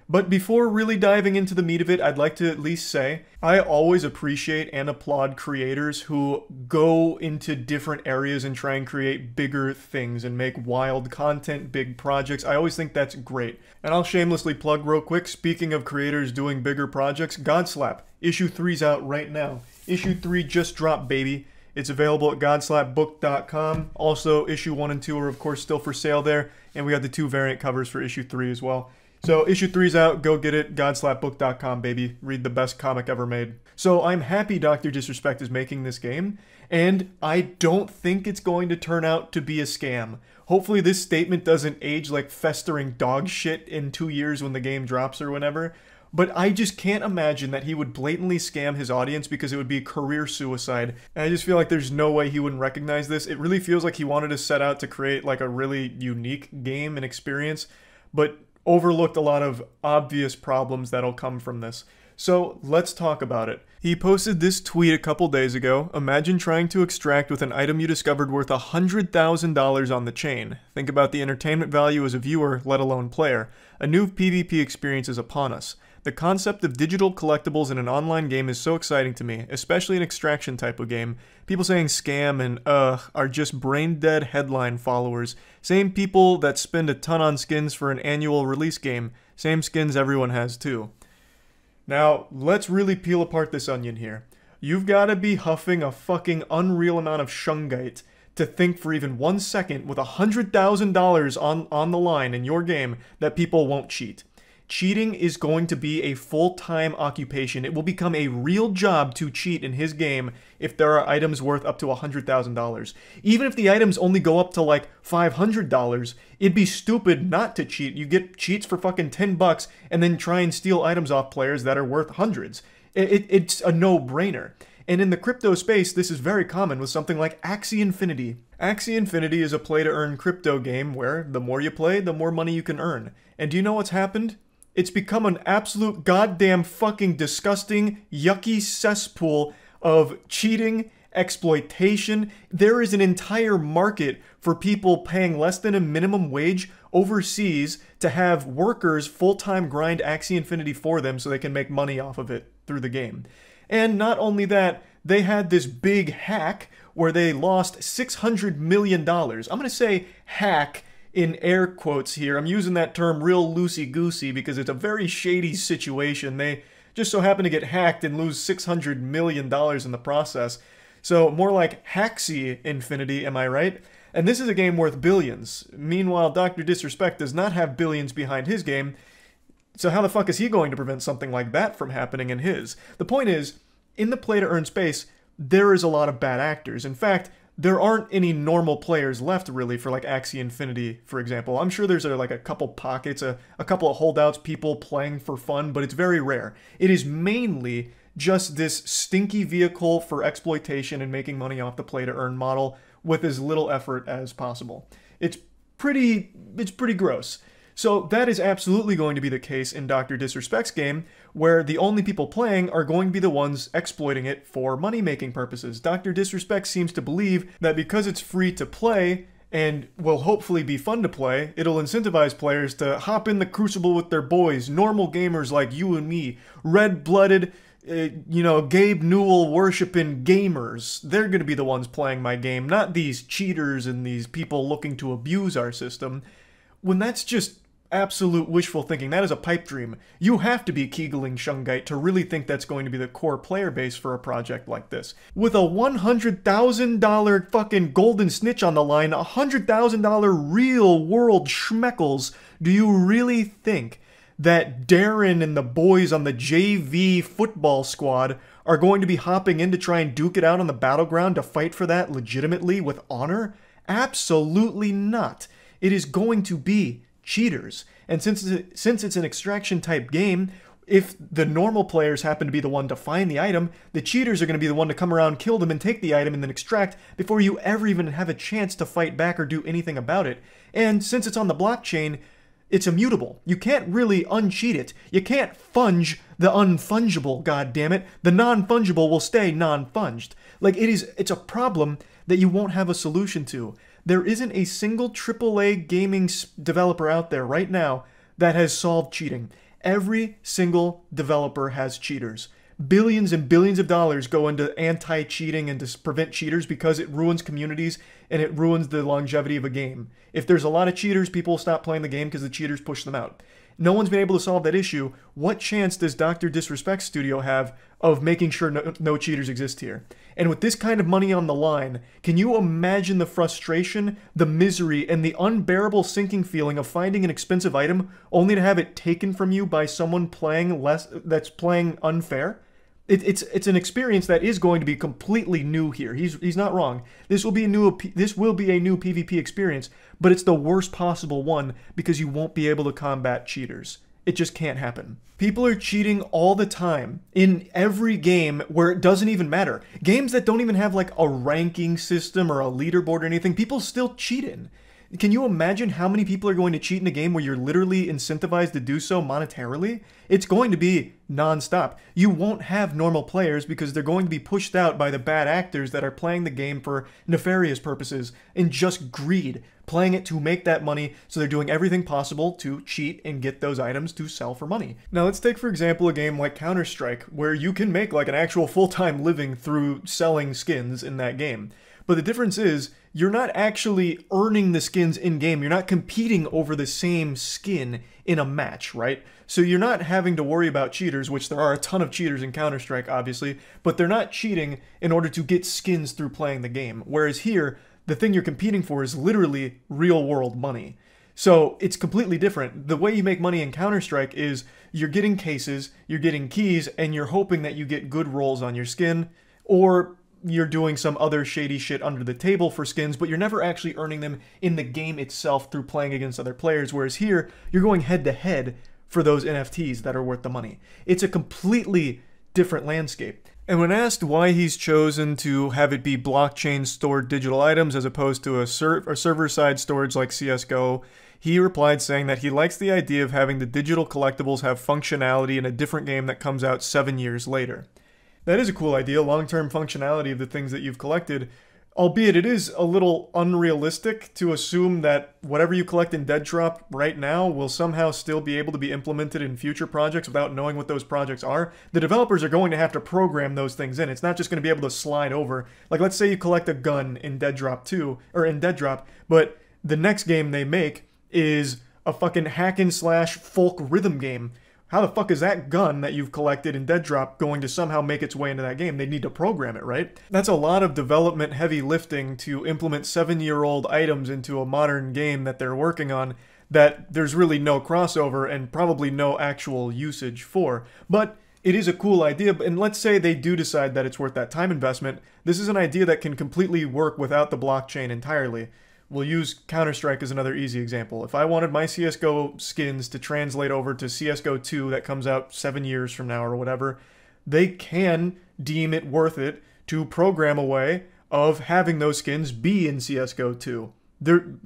But before really diving into the meat of it, I'd like to at least say, I always appreciate and applaud creators who go into different areas and try and create bigger things and make wild content, big projects. I always think that's great. And I'll shamelessly plug real quick, speaking of creators doing bigger projects, Godslap, issue 3's out right now. Issue 3 just dropped, baby. It's available at godslapbook.com. Also, issue 1 and 2 are of course still for sale there, and we got the 2 variant covers for issue 3 as well. So issue 3's out, go get it, godslapbook.com, baby. Read the best comic ever made. So I'm happy Dr. Disrespect is making this game, and I don't think it's going to turn out to be a scam. Hopefully this statement doesn't age like festering dog shit in 2 years when the game drops or whenever, but I just can't imagine that he would blatantly scam his audience because it would be career suicide. And I just feel like there's no way he wouldn't recognize this. It really feels like he wanted to set out to create like a really unique game and experience, but overlooked a lot of obvious problems that'll come from this. So let's talk about it. He posted this tweet a couple days ago. Imagine trying to extract with an item you discovered worth $100,000 on the chain. Think about the entertainment value as a viewer, let alone player. A new PvP experience is upon us. The concept of digital collectibles in an online game is so exciting to me, especially an extraction type of game. People saying scam and are just brain-dead headline followers. Same people that spend a ton on skins for an annual release game. Same skins everyone has too. Now, let's really peel apart this onion here. You've got to be huffing a fucking unreal amount of shungite to think for even 1 second with $100,000 on the line in your game that people won't cheat. Cheating is going to be a full-time occupation. It will become a real job to cheat in his game if there are items worth up to $100,000. Even if the items only go up to like $500, it'd be stupid not to cheat. You get cheats for fucking $10 and then try and steal items off players that are worth hundreds. It's a no-brainer. And in the crypto space, this is very common with something like Axie Infinity. Axie Infinity is a play-to-earn crypto game where the more you play, the more money you can earn. And do you know what's happened? It's become an absolute goddamn fucking disgusting, yucky cesspool of cheating, exploitation. There is an entire market for people paying less than a minimum wage overseas to have workers full-time grind Axie Infinity for them so they can make money off of it through the game. And not only that, they had this big hack where they lost $600 million. I'm going to say hack in air quotes here. I'm using that term real loosey-goosey because it's a very shady situation. They just so happen to get hacked and lose $600 million in the process. So more like Axie Infinity, am I right? And this is a game worth billions. Meanwhile, Dr. Disrespect does not have billions behind his game. So how the fuck is he going to prevent something like that from happening in his? The point is, in the play-to-earn space, there is a lot of bad actors. In fact, there aren't any normal players left, really, for like Axie Infinity, for example. I'm sure there's like a couple pockets, a couple of holdouts, people playing for fun, but it's very rare. It is mainly just this stinky vehicle for exploitation and making money off the play-to-earn model with as little effort as possible. It's pretty gross. So that is absolutely going to be the case in Dr. Disrespect's game, where the only people playing are going to be the ones exploiting it for money-making purposes. Dr. Disrespect seems to believe that because it's free to play, and will hopefully be fun to play, it'll incentivize players to hop in the crucible with their boys, normal gamers like you and me, red-blooded, Gabe Newell worshiping gamers. They're going to be the ones playing my game, not these cheaters and these people looking to abuse our system. When that's just absolute wishful thinking, that is a pipe dream. You have to be Kegeling Shungite to really think that's going to be the core player base for a project like this. With a $100,000 fucking golden snitch on the line, $100,000 real world schmeckles, do you really think that Darren and the boys on the JV football squad are going to be hopping in to try and duke it out on the battleground to fight for that legitimately with honor? Absolutely not. It is going to be cheaters. And since it's an extraction type game, if the normal players happen to be the one to find the item, the cheaters are going to be the one to come around, kill them, and take the item and then extract before you ever even have a chance to fight back or do anything about it. And since it's on the blockchain, it's immutable. You can't really uncheat it. You can't funge the unfungible, goddammit. The non-fungible will stay non-funged. Like, it's a problem that you won't have a solution to. There isn't a single AAA gaming developer out there right now that has solved cheating. Every single developer has cheaters. Billions and billions of dollars go into anti-cheating and to prevent cheaters because it ruins communities and it ruins the longevity of a game. If there's a lot of cheaters, people will stop playing the game because the cheaters push them out. No one's been able to solve that issue. What chance does Dr. Disrespect's studio have of making sure no cheaters exist here? And with this kind of money on the line, can you imagine the frustration, the misery, and the unbearable sinking feeling of finding an expensive item only to have it taken from you by someone that's playing unfair? It's an experience that is going to be completely new here. He's not wrong. This will be a new PvP experience, but it's the worst possible one because you won't be able to combat cheaters. It just can't happen. People are cheating all the time in every game where it doesn't even matter. Games that don't even have like a ranking system or a leaderboard or anything, people still cheat in. Can you imagine how many people are going to cheat in a game where you're literally incentivized to do so monetarily? It's going to be non-stop. You won't have normal players because they're going to be pushed out by the bad actors that are playing the game for nefarious purposes and just greed, playing it to make that money, so they're doing everything possible to cheat and get those items to sell for money. Now let's take for example a game like Counter-Strike, where you can make like an actual full-time living through selling skins in that game. But the difference is, you're not actually earning the skins in-game. You're not competing over the same skin in a match, right? So you're not having to worry about cheaters, which there are a ton of cheaters in Counter-Strike, obviously, but they're not cheating in order to get skins through playing the game. Whereas here, the thing you're competing for is literally real-world money. So it's completely different. The way you make money in Counter-Strike is you're getting cases, you're getting keys, and you're hoping that you get good rolls on your skin, or you're doing some other shady shit under the table for skins, but you're never actually earning them in the game itself through playing against other players, whereas here, you're going head-to-head for those NFTs that are worth the money. It's a completely different landscape. And when asked why he's chosen to have it be blockchain-stored digital items as opposed to a server-side storage like CSGO, he replied saying that he likes the idea of having the digital collectibles have functionality in a different game that comes out 7 years later. That is a cool idea, long-term functionality of the things that you've collected, albeit it is a little unrealistic to assume that whatever you collect in Dead Drop right now will somehow still be able to be implemented in future projects without knowing what those projects are. The developers are going to have to program those things in. It's not just going to be able to slide over. Like, let's say you collect a gun in Dead Drop 2, or in Dead Drop, but the next game they make is a fucking hack-and-slash folk rhythm game. How the fuck is that gun that you've collected in Dead Drop going to somehow make its way into that game? They need to program it, right? That's a lot of development heavy lifting to implement 7-year-old items into a modern game that they're working on that there's really no crossover and probably no actual usage for. But it is a cool idea, and let's say they do decide that it's worth that time investment. This is an idea that can completely work without the blockchain entirely. We'll use Counter-Strike as another easy example. If I wanted my CSGO skins to translate over to CSGO 2 that comes out 7 years from now or whatever, they can deem it worth it to program a way of having those skins be in CSGO 2.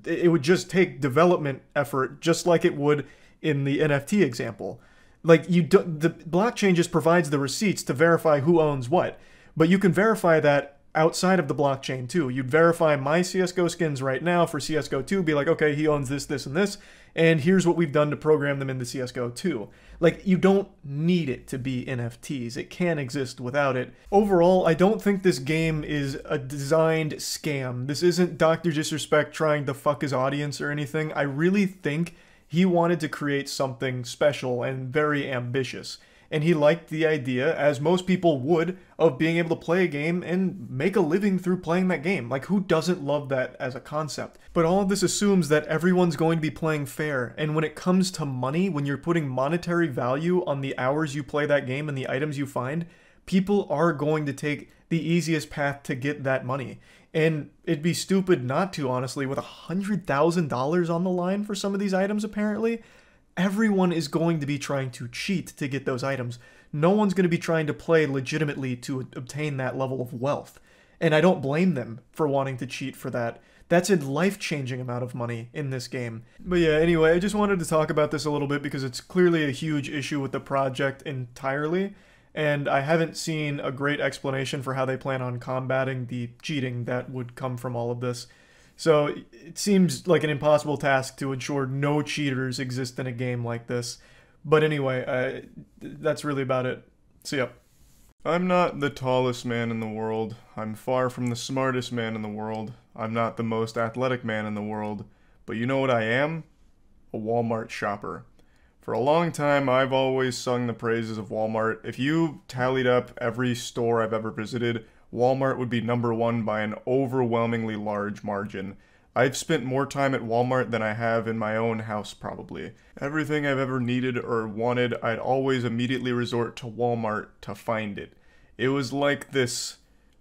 It would just take development effort, just like it would in the NFT example. Like, the blockchain just provides the receipts to verify who owns what, but you can verify that outside of the blockchain too. You'd verify my CSGO skins right now for CSGO 2, be like, okay, he owns this, this, and this, and here's what we've done to program them into CSGO 2. Like, you don't need it to be NFTs. It can exist without it. Overall, I don't think this game is a designed scam. This isn't Dr. Disrespect trying to fuck his audience or anything. I really think he wanted to create something special and very ambitious. And he liked the idea, as most people would, of being able to play a game and make a living through playing that game. Like, who doesn't love that as a concept? But all of this assumes that everyone's going to be playing fair, and when it comes to money, when you're putting monetary value on the hours you play that game and the items you find, people are going to take the easiest path to get that money. And it'd be stupid not to, honestly, with $100,000 on the line for some of these items, apparently. Everyone is going to be trying to cheat to get those items. No one's going to be trying to play legitimately to obtain that level of wealth. And I don't blame them for wanting to cheat for that. That's a life-changing amount of money in this game. But yeah, anyway, I just wanted to talk about this a little bit because it's clearly a huge issue with the project entirely. And I haven't seen a great explanation for how they plan on combating the cheating that would come from all of this. So it seems like an impossible task to ensure no cheaters exist in a game like this. But anyway, that's really about it. See ya. I'm not the tallest man in the world. I'm far from the smartest man in the world. I'm not the most athletic man in the world. But you know what I am? A Walmart shopper. For a long time, I've always sung the praises of Walmart. If you tallied up every store I've ever visited, Walmart would be #1 by an overwhelmingly large margin. I've spent more time at Walmart than I have in my own house, probably. Everything I've ever needed or wanted, I'd always immediately resort to Walmart to find it. It was like this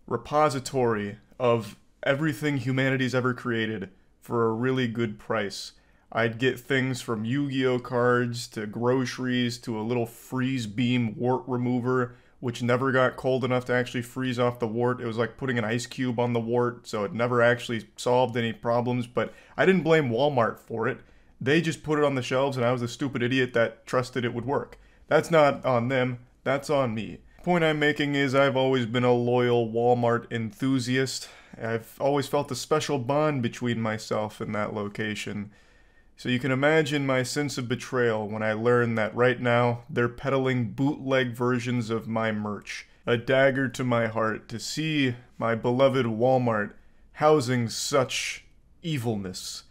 repository of everything humanity's ever created for a really good price. I'd get things from Yu-Gi-Oh cards to groceries to a little freeze beam wart remover, which never got cold enough to actually freeze off the wart. It was like putting an ice cube on the wart, so it never actually solved any problems, but I didn't blame Walmart for it. They just put it on the shelves and I was the stupid idiot that trusted it would work. That's not on them, that's on me. The point I'm making is I've always been a loyal Walmart enthusiast. I've always felt a special bond between myself and that location. So you can imagine my sense of betrayal when I learn that right now they're peddling bootleg versions of my merch. A dagger to my heart to see my beloved Walmart housing such evilness.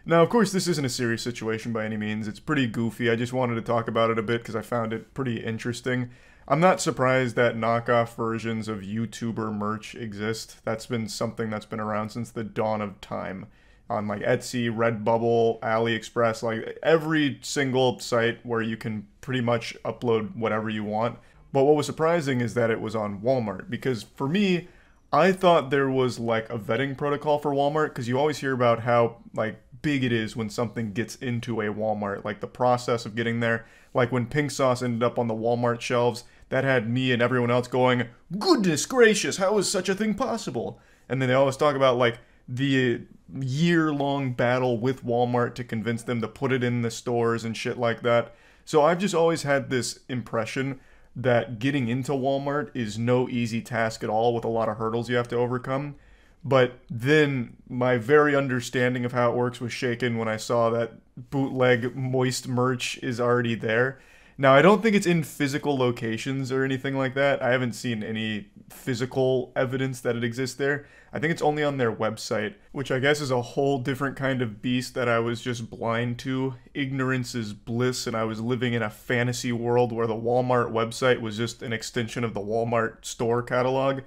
Now, of course, this isn't a serious situation by any means. It's pretty goofy. I just wanted to talk about it a bit because I found it pretty interesting. I'm not surprised that knockoff versions of YouTuber merch exist. That's been something that's been around since the dawn of time. On like Etsy, Redbubble, AliExpress, like every single site where you can pretty much upload whatever you want. But what was surprising is that it was on Walmart, because for me, I thought there was like a vetting protocol for Walmart, because you always hear about how like big it is when something gets into a Walmart, like the process of getting there. Like when pink sauce ended up on the Walmart shelves, that had me and everyone else going, goodness gracious, how is such a thing possible? And then they always talk about like the year-long battle with Walmart to convince them to put it in the stores and shit like that. So I've just always had this impression that getting into Walmart is no easy task at all, with a lot of hurdles you have to overcome. But then my very understanding of how it works was shaken when I saw that bootleg moist merch is already there. Now, I don't think it's in physical locations or anything like that. I haven't seen any physical evidence that it exists there. I think it's only on their website, which I guess is a whole different kind of beast that I was just blind to. Ignorance is bliss, and I was living in a fantasy world where the Walmart website was just an extension of the Walmart store catalog.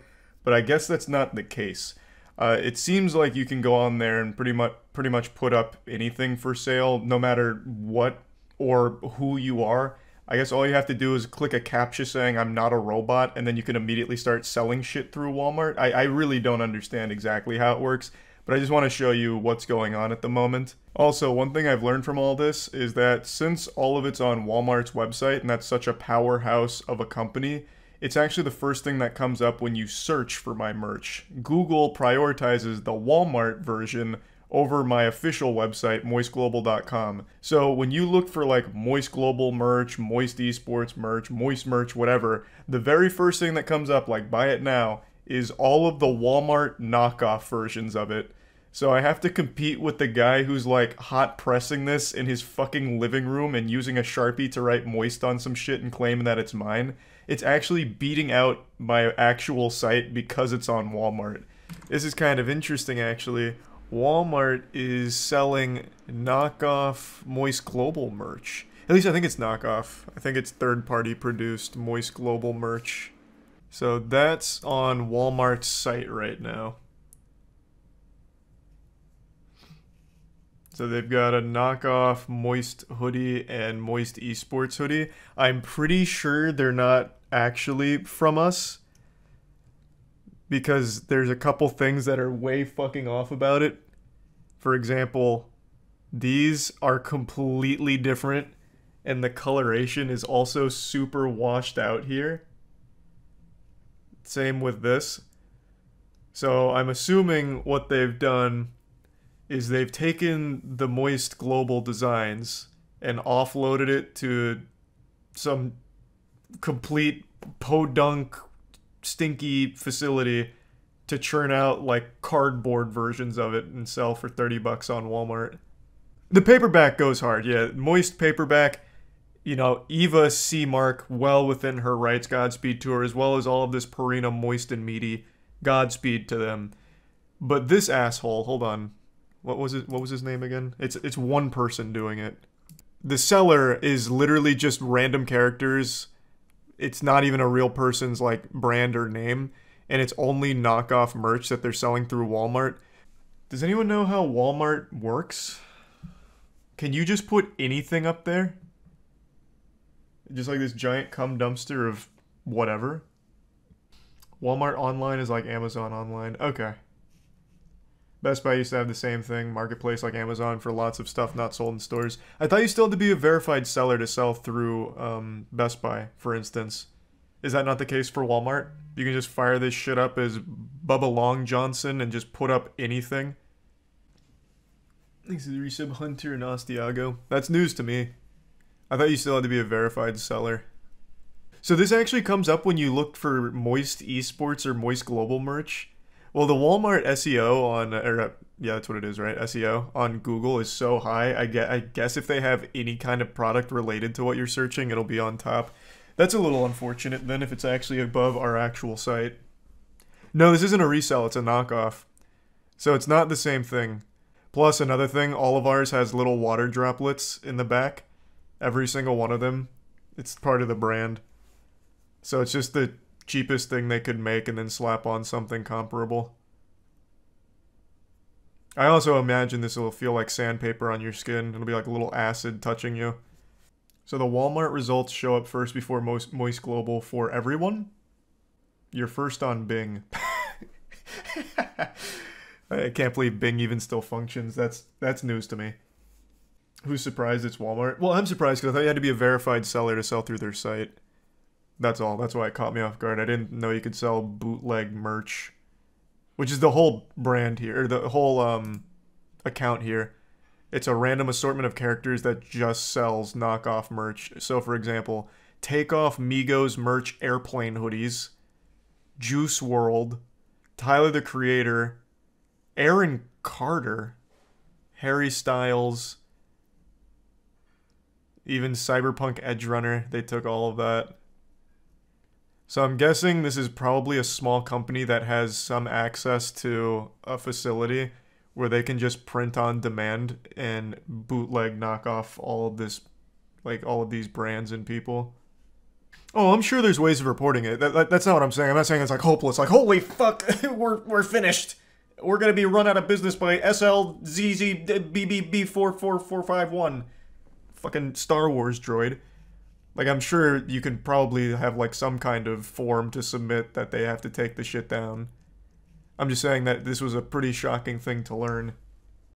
But I guess that's not the case. It seems like you can go on there and pretty much put up anything for sale, no matter what or who you are. I guess all you have to do is click a captcha saying I'm not a robot, and then you can immediately start selling shit through Walmart. I really don't understand exactly how it works, but I just want to show you what's going on at the moment. Also, one thing I've learned from all this is that since all of it's on Walmart's website, and that's such a powerhouse of a company, it's actually the first thing that comes up when you search for my merch. Google prioritizes the Walmart version over my official website, moistglobal.com. So when you look for like Moist Global merch, Moist Esports merch, Moist merch, whatever, the very first thing that comes up, like buy it now, is all of the Walmart knockoff versions of it. So I have to compete with the guy who's like hot pressing this in his fucking living room and using a Sharpie to write Moist on some shit and claiming that it's mine. It's actually beating out my actual site because it's on Walmart. This is kind of interesting, actually. Walmart is selling knockoff Moist Global merch. At least I think it's knockoff. I think it's third-party produced Moist Global merch. So that's on Walmart's site right now. So they've got a knockoff Moist hoodie and Moist Esports hoodie. I'm pretty sure they're not actually from us, because there's a couple things that are way fucking off about it. For example, these are completely different, and the coloration is also super washed out here. Same with this. So I'm assuming what they've done is they've taken the Moist Global designs and offloaded it to some complete podunk stinky facility to churn out like cardboard versions of it and sell for 30 bucks on Walmart. The paperback goes hard, yeah. Moist paperback, you know, Eva C. Mark, well within her rights, Godspeed to her, as well as all of this Purina Moist and Meaty, Godspeed to them. But this asshole, hold on, what was his name again? It's one person doing it. The seller is literally just random characters. It's not even a real person's like brand or name, and it's only knockoff merch that they're selling through Walmart. Does anyone know how Walmart works? Can you just put anything up there? Just like this giant cum dumpster of whatever? Walmart online is like Amazon online. Okay. Best Buy used to have the same thing, marketplace like Amazon for lots of stuff not sold in stores. I thought you still had to be a verified seller to sell through Best Buy, for instance. Is that not the case for Walmart? You can just fire this shit up as Bubba Long Johnson and just put up anything? Thanks to the resub Hunter and Ostiago. That's news to me. I thought you still had to be a verified seller. So this actually comes up when you look for Moist Esports or Moist Global merch. Well, the Walmart SEO on, yeah, that's what it is, right? SEO on Google is so high. I guess if they have any kind of product related to what you're searching, it'll be on top. That's a little unfortunate then if it's actually above our actual site. No, this isn't a resell, it's a knockoff. So it's not the same thing. Plus, another thing, all of ours has little water droplets in the back. Every single one of them. It's part of the brand. So it's just the cheapest thing they could make and then slap on something comparable. I also imagine this will feel like sandpaper on your skin. It'll be like a little acid touching you. So the Walmart results show up first before Moist Global for everyone. You're first on Bing. I can't believe Bing even still functions. That's news to me. Who's surprised it's Walmart? Well, I'm surprised because I thought you had to be a verified seller to sell through their site. That's all. That's why it caught me off guard. I didn't know you could sell bootleg merch, which is the whole brand here, or the whole account here. It's a random assortment of characters that just sells knockoff merch. So, for example, Takeoff Migos merch airplane hoodies, Juice WRLD, Tyler the Creator, Aaron Carter, Harry Styles, even Cyberpunk Edge Runner. They took all of that. So I'm guessing this is probably a small company that has some access to a facility where they can just print on demand and bootleg knock off all of this, like all of these brands and people. Oh, I'm sure there's ways of reporting it. That's not what I'm saying. I'm not saying it's like hopeless, like holy fuck, we're finished. we're gonna be run out of business by SLZZBBB44451. Fucking Star Wars droid. Like, I'm sure you can probably have, like, some kind of form to submit that they have to take the shit down. I'm just saying that this was a pretty shocking thing to learn.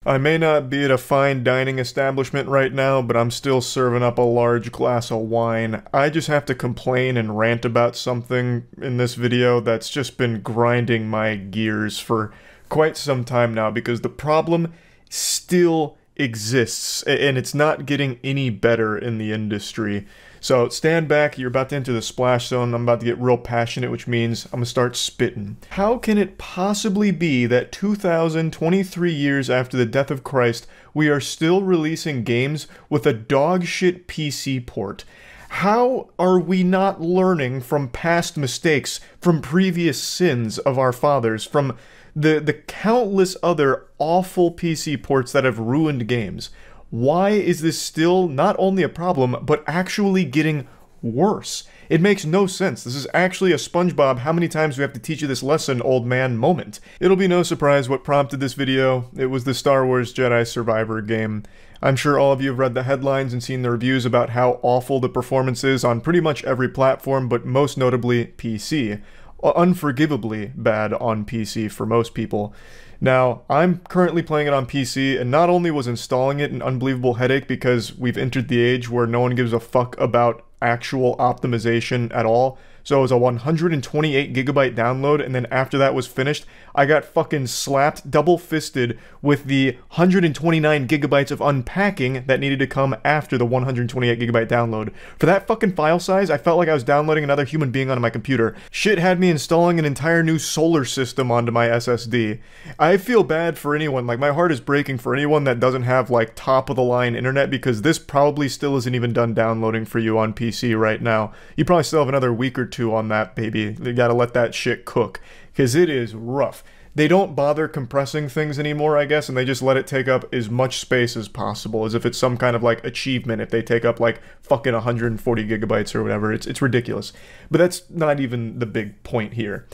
I may not be at a fine dining establishment right now, but I'm still serving up a large glass of wine. I just have to complain and rant about something in this video that's just been grinding my gears for quite some time now, because the problem still exists, and it's not getting any better in the industry. So stand back, you're about to enter the splash zone. I'm about to get real passionate, which means I'm gonna start spitting. How can it possibly be that 2023 years after the death of Christ, we are still releasing games with a dogshit PC port? How are we not learning from past mistakes, from previous sins of our fathers, from the countless other awful PC ports that have ruined games? Why is this still not only a problem, but actually getting worse? It makes no sense. This is actually a SpongeBob, how many times do we have to teach you this lesson, old man moment. It'll be no surprise what prompted this video. It was the Star Wars Jedi Survivor game. I'm sure all of you have read the headlines and seen the reviews about how awful the performance is on pretty much every platform, but most notably PC. Unforgivably bad on PC for most people. Now, I'm currently playing it on PC, and not only was installing it an unbelievable headache because we've entered the age where no one gives a fuck about actual optimization at all, so it was a 128 gigabyte download, and then after that was finished, I got fucking slapped, double-fisted with the 129 gigabytes of unpacking that needed to come after the 128 gigabyte download. For that fucking file size, I felt like I was downloading another human being onto my computer. Shit had me installing an entire new solar system onto my SSD. I feel bad for anyone, like my heart is breaking for anyone that doesn't have like top-of-the-line internet, because this probably still isn't even done downloading for you on PC right now. You probably still have another week or two on that, baby. You gotta let that shit cook, because it is rough. They don't bother compressing things anymore, I guess, and they just let it take up as much space as possible, as if it's some kind of like achievement if they take up like fucking 140 gigabytes or whatever. It's ridiculous. But that's not even the big point here.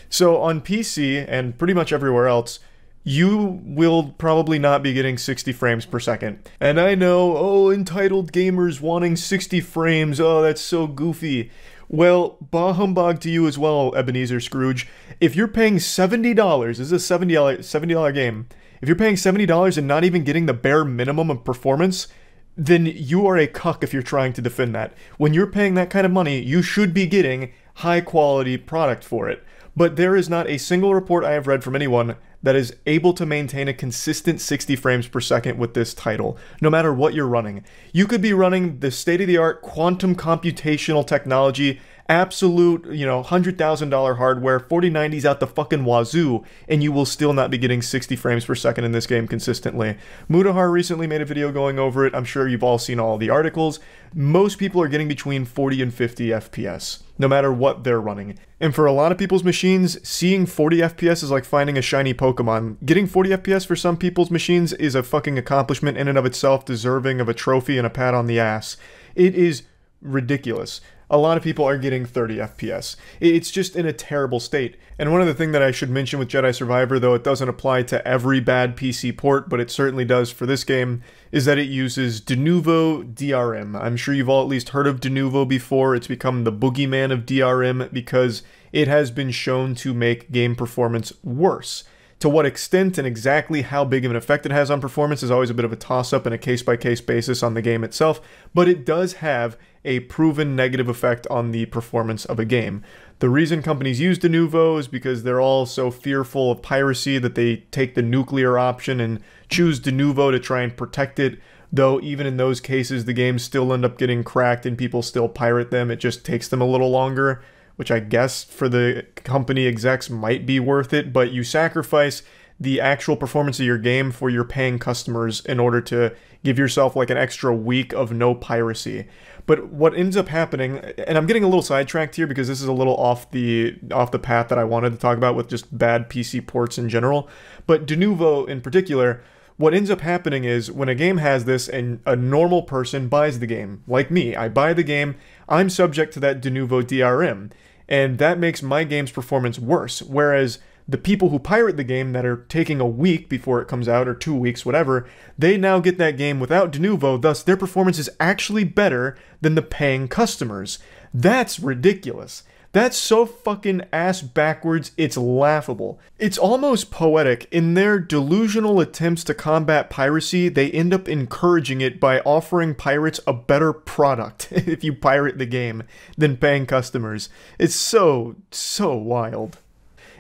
So on PC and pretty much everywhere else, you will probably not be getting 60 frames per second. And I know, oh, entitled gamers wanting 60 frames, oh, that's so goofy. Well, bah humbug to you as well, Ebenezer Scrooge. If you're paying $70, this is a $70 game, if you're paying $70 and not even getting the bare minimum of performance, then you are a cuck if you're trying to defend that. When you're paying that kind of money, you should be getting high quality product for it. But there is not a single report I have read from anyone that is able to maintain a consistent 60 frames per second with this title, no matter what you're running. You could be running the state-of-the-art quantum computational technology, absolute, $100,000 hardware, 4090s out the fucking wazoo, and you will still not be getting 60 frames per second in this game consistently. Mudahar recently made a video going over it. I'm sure you've all seen all the articles. Most people are getting between 40 and 50 FPS, no matter what they're running. And for a lot of people's machines, seeing 40 FPS is like finding a shiny Pokemon. Getting 40 FPS for some people's machines is a fucking accomplishment in and of itself, deserving of a trophy and a pat on the ass. It is ridiculous. A lot of people are getting 30 FPS. It's just in a terrible state. And one other thing that I should mention with Jedi Survivor, though it doesn't apply to every bad PC port, but it certainly does for this game, is that it uses Denuvo DRM. I'm sure you've all at least heard of Denuvo before. It's become the boogeyman of DRM because it has been shown to make game performance worse. To what extent and exactly how big of an effect it has on performance is always a bit of a toss-up and a case-by-case basis on the game itself, but it does have a proven negative effect on the performance of a game. The reason companies use Denuvo is because they're all so fearful of piracy that they take the nuclear option and choose Denuvo to try and protect it, though even in those cases the games still end up getting cracked and people still pirate them. It just takes them a little longer, which I guess for the company execs might be worth it, but you sacrifice the actual performance of your game for your paying customers in order to give yourself like an extra week of no piracy. But what ends up happening, and I'm getting a little sidetracked here because this is a little off the path that I wanted to talk about with just bad PC ports in general, but Denuvo in particular, what ends up happening is when a game has this and a normal person buys the game, like me, I buy the game, I'm subject to that Denuvo DRM. And that makes my game's performance worse, whereas the people who pirate the game that are taking a week before it comes out, or 2 weeks, whatever, they now get that game without Denuvo, thus their performance is actually better than the paying customers. That's ridiculous. That's so fucking ass backwards, it's laughable. It's almost poetic. In their delusional attempts to combat piracy, they end up encouraging it by offering pirates a better product if you pirate the game than paying customers. It's so wild.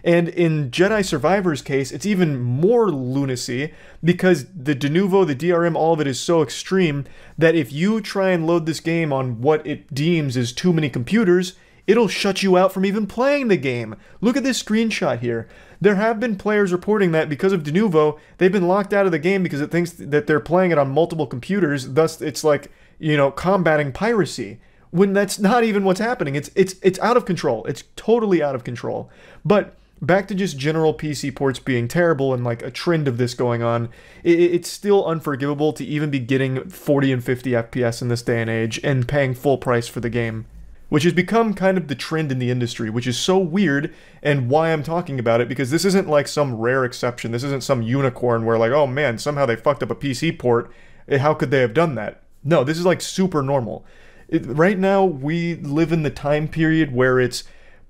And in Jedi Survivor's case, it's even more lunacy because the Denuvo, the DRM, all of it is so extreme that if you try and load this game on what it deems as too mmany computers, it'll shut you out from even playing the game. Look at this screenshot here. There have been players reporting that because of Denuvo, they've been locked out of the game because it thinks that they're playing it on multiple computers, thus it's like, you know, combating piracy. When that's not even what's happening. It's out of control. It's totally out of control. But back to just general PC ports being terrible and like a trend of this going on, it's still unforgivable to even be getting 40 and 50 FPS in this day and age and paying full price for the game, which has become kind of the trend in the industry, which is so weird, and why I'm talking about it, because this isn't like some rare exception. This isn't some unicorn where like, oh man, somehow they fucked up a PC port. How could they have done that? No, this is like super normal. Right now, we live in the time period where it's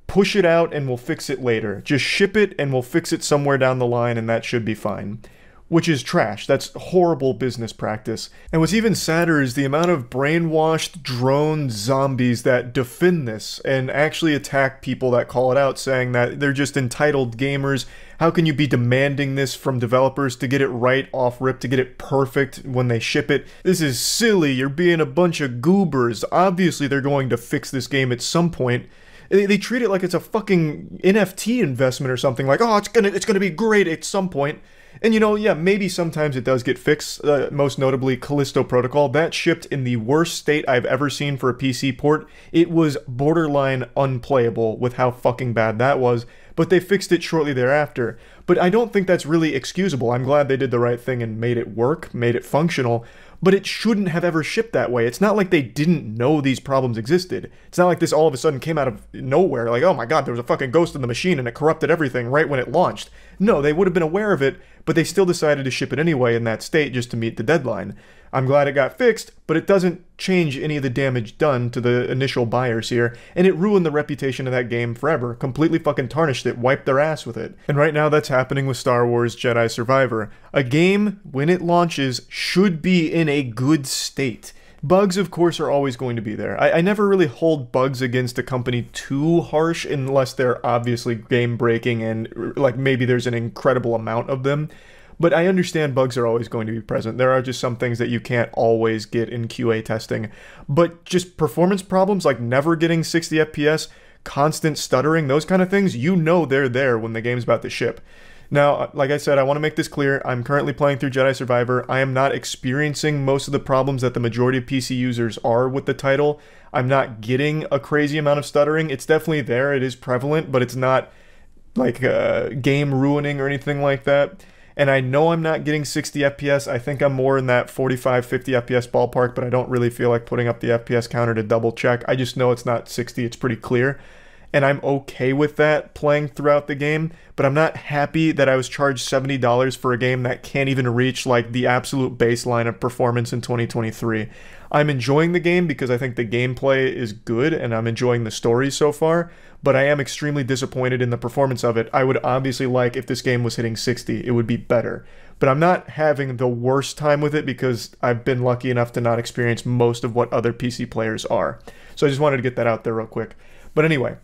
push it out and we'll fix it later. Just ship it and we'll fix it somewhere down the line and that should be fine. Which is trash. That's horrible business practice. And what's even sadder is the amount of brainwashed drone zombies that defend this and actually attack people that call it out, saying that they're just entitled gamers. How can you be demanding this from developers to get it right off rip, to get it perfect when they ship it? This is silly. You're being a bunch of goobers. Obviously they're going to fix this game at some point. They treat it like it's a fucking NFT investment or something, like, oh, it's gonna be great at some point. And you know, yeah, maybe sometimes it does get fixed, most notably Callisto Protocol. That shipped in the worst state I've ever seen for a PC port. It was borderline unplayable with how fucking bad that was, but they fixed it shortly thereafter. But I don't think that's really excusable. I'm glad they did the right thing and made it work, made it functional, but it shouldn't have ever shipped that way. It's not like they didn't know these problems existed. It's not like this all of a sudden came out of nowhere, like, oh my god, there was a fucking ghost in the machine and it corrupted everything right when it launched. No, they would have been aware of it, but they still decided to ship it anyway in that state just to meet the deadline. I'm glad it got fixed, but it doesn't change any of the damage done to the initial buyers here, and it ruined the reputation of that game forever, completely fucking tarnished it, wiped their ass with it. And right now that's happening with Star Wars Jedi Survivor. A game, when it launches, should be in a good state. Bugs, of course, are always going to be there. I never really hold bugs against a company too harsh unless they're obviously game-breaking and like maybe there's an incredible amount of them. But I understand bugs are always going to be present. There are just some things that you can't always get in QA testing. But just performance problems like never getting 60 FPS, constant stuttering, those kind of things, you know they're there when the game's about to ship. Now, like I said, I want to make this clear. I'm currently playing through Jedi Survivor. I am not experiencing most of the problems that the majority of PC users are with the title. I'm not getting a crazy amount of stuttering. It's definitely there. It is prevalent, but it's not like game ruining or anything like that. And I know I'm not getting 60 FPS. I think I'm more in that 45, 50 FPS ballpark, but I don't really feel like putting up the FPS counter to double check. I just know it's not 60. It's pretty clear. And I'm okay with that playing throughout the game, but I'm not happy that I was charged $70 for a game that can't even reach like the absolute baseline of performance in 2023. I'm enjoying the game because I think the gameplay is good and I'm enjoying the story so far, but I am extremely disappointed in the performance of it. I would obviously like if this game was hitting 60, it would be better. But I'm not having the worst time with it because I've been lucky enough to not experience most of what other PC players are. So I just wanted to get that out there real quick. But anyway,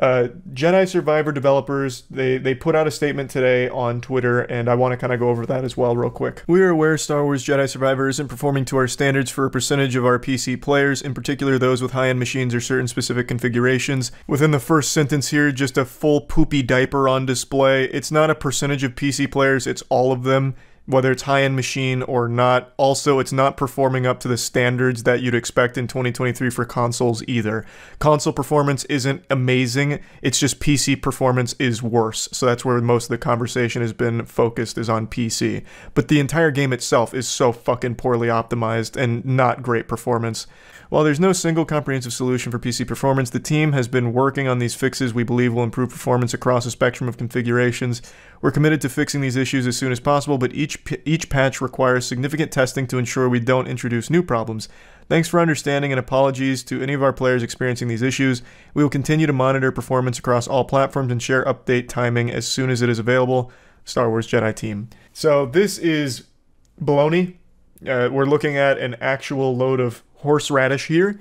Jedi Survivor developers, they put out a statement today on Twitter, and I want to kind of go over that as well real quick. We are aware Star Wars Jedi Survivor isn't performing to our standards for a percentage of our PC players, in particular those with high-end machines or certain specific configurations. Within the first sentence here, just a full poopy diaper on display. It's not a percentage of PC players, it's all of them. whether it's high-end machine or not. Also, it's not performing up to the standards that you'd expect in 2023 for consoles either. Console performance isn't amazing, it's just PC performance is worse. So that's where most of the conversation has been focused, is on PC. But the entire game itself is so fucking poorly optimized and not great performance. While there's no single comprehensive solution for PC performance, the team has been working on these fixes we believe will improve performance across a spectrum of configurations. We're committed to fixing these issues as soon as possible, but each patch requires significant testing to ensure we don't introduce new problems. Thanks for understanding, and apologies to any of our players experiencing these issues. We will continue to monitor performance across all platforms and share update timing as soon as it is available. Star Wars Jedi Team. So this is baloney. We're looking at an actual load of horseradish here.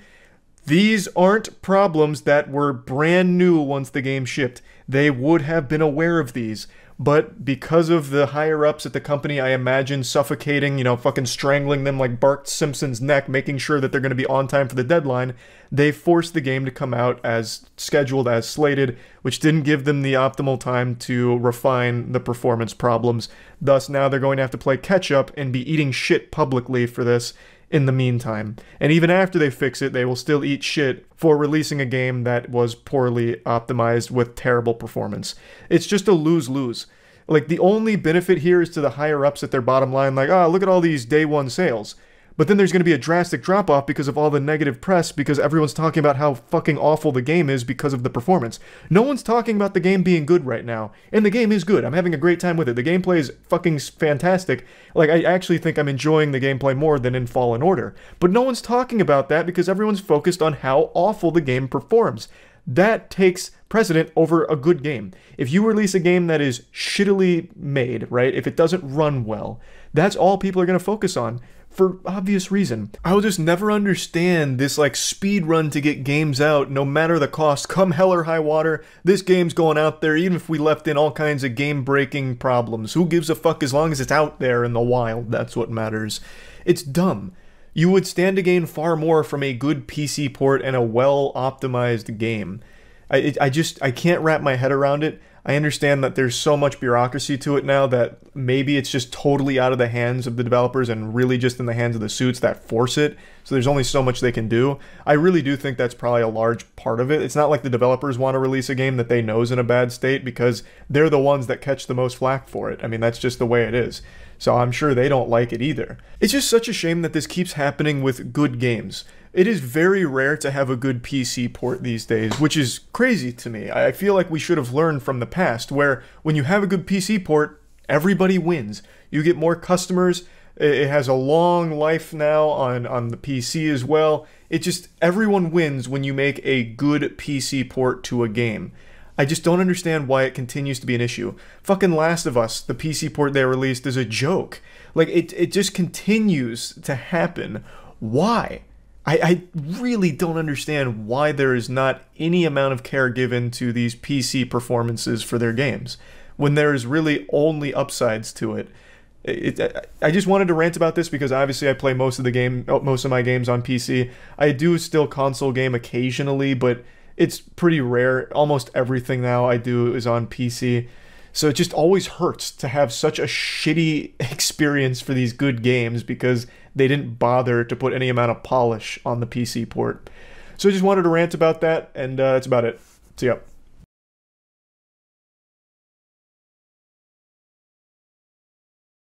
These aren't problems that were brand new once the game shipped. They would have been aware of these, but because of the higher ups at the company, I imagine suffocating, fucking strangling them like Bart Simpson's neck, making sure that they're going to be on time for the deadline, they forced the game to come out as scheduled, as slated, which didn't give them the optimal time to refine the performance problems. Thus, now they're going to have to play catch up and be eating shit publicly for this in the meantime. And even after they fix it, they will still eat shit for releasing a game that was poorly optimized with terrible performance. It's just a lose-lose. Like, the only benefit here is to the higher-ups at their bottom line, like, oh, look at all these day one sales. But then there's going to be a drastic drop-off because of all the negative press, because everyone's talking about how fucking awful the game is because of the performance. No one's talking about the game being good right now. And the game is good. I'm having a great time with it. The gameplay is fucking fantastic. Like, I actually think I'm enjoying the gameplay more than in Fallen Order. But no one's talking about that because everyone's focused on how awful the game performs. That takes precedent over a good game. If you release a game that is shittily made, right? If it doesn't run well, that's all people are going to focus on. For obvious reason. I will just never understand this like speed run to get games out no matter the cost. Come hell or high water, this game's going out there even if we left in all kinds of game breaking problems. Who gives a fuck as long as it's out there in the wild? That's what matters. It's dumb. You would stand to gain far more from a good PC port and a well optimized game. I can't wrap my head around it. I understand that there's so much bureaucracy to it now that maybe it's just totally out of the hands of the developers and really just in the hands of the suits that force it. So there's only so much they can do. I really do think that's probably a large part of it. It's not like the developers want to release a game that they know is in a bad state because they're the ones that catch the most flack for it. I mean, that's just the way it is. So I'm sure they don't like it either. It's just such a shame that this keeps happening with good games. It is very rare to have a good PC port these days, which is crazy to me. I feel like we should have learned from the past, where when you have a good PC port, everybody wins. You get more customers, it has a long life now on the PC as well. It just, everyone wins when you make a good PC port to a game. I just don't understand why it continues to be an issue. Fucking Last of Us, the PC port they released, is a joke. Like, it just continues to happen. Why? I really don't understand why there is not any amount of care given to these PC performances for their games, when there is really only upsides to it. I just wanted to rant about this because obviously I play most of my games on PC. I do still console game occasionally, but it's pretty rare. Almost everything now I do is on PC. So it just always hurts to have such a shitty experience for these good games because they didn't bother to put any amount of polish on the PC port. So I just wanted to rant about that, and that's about it. See ya.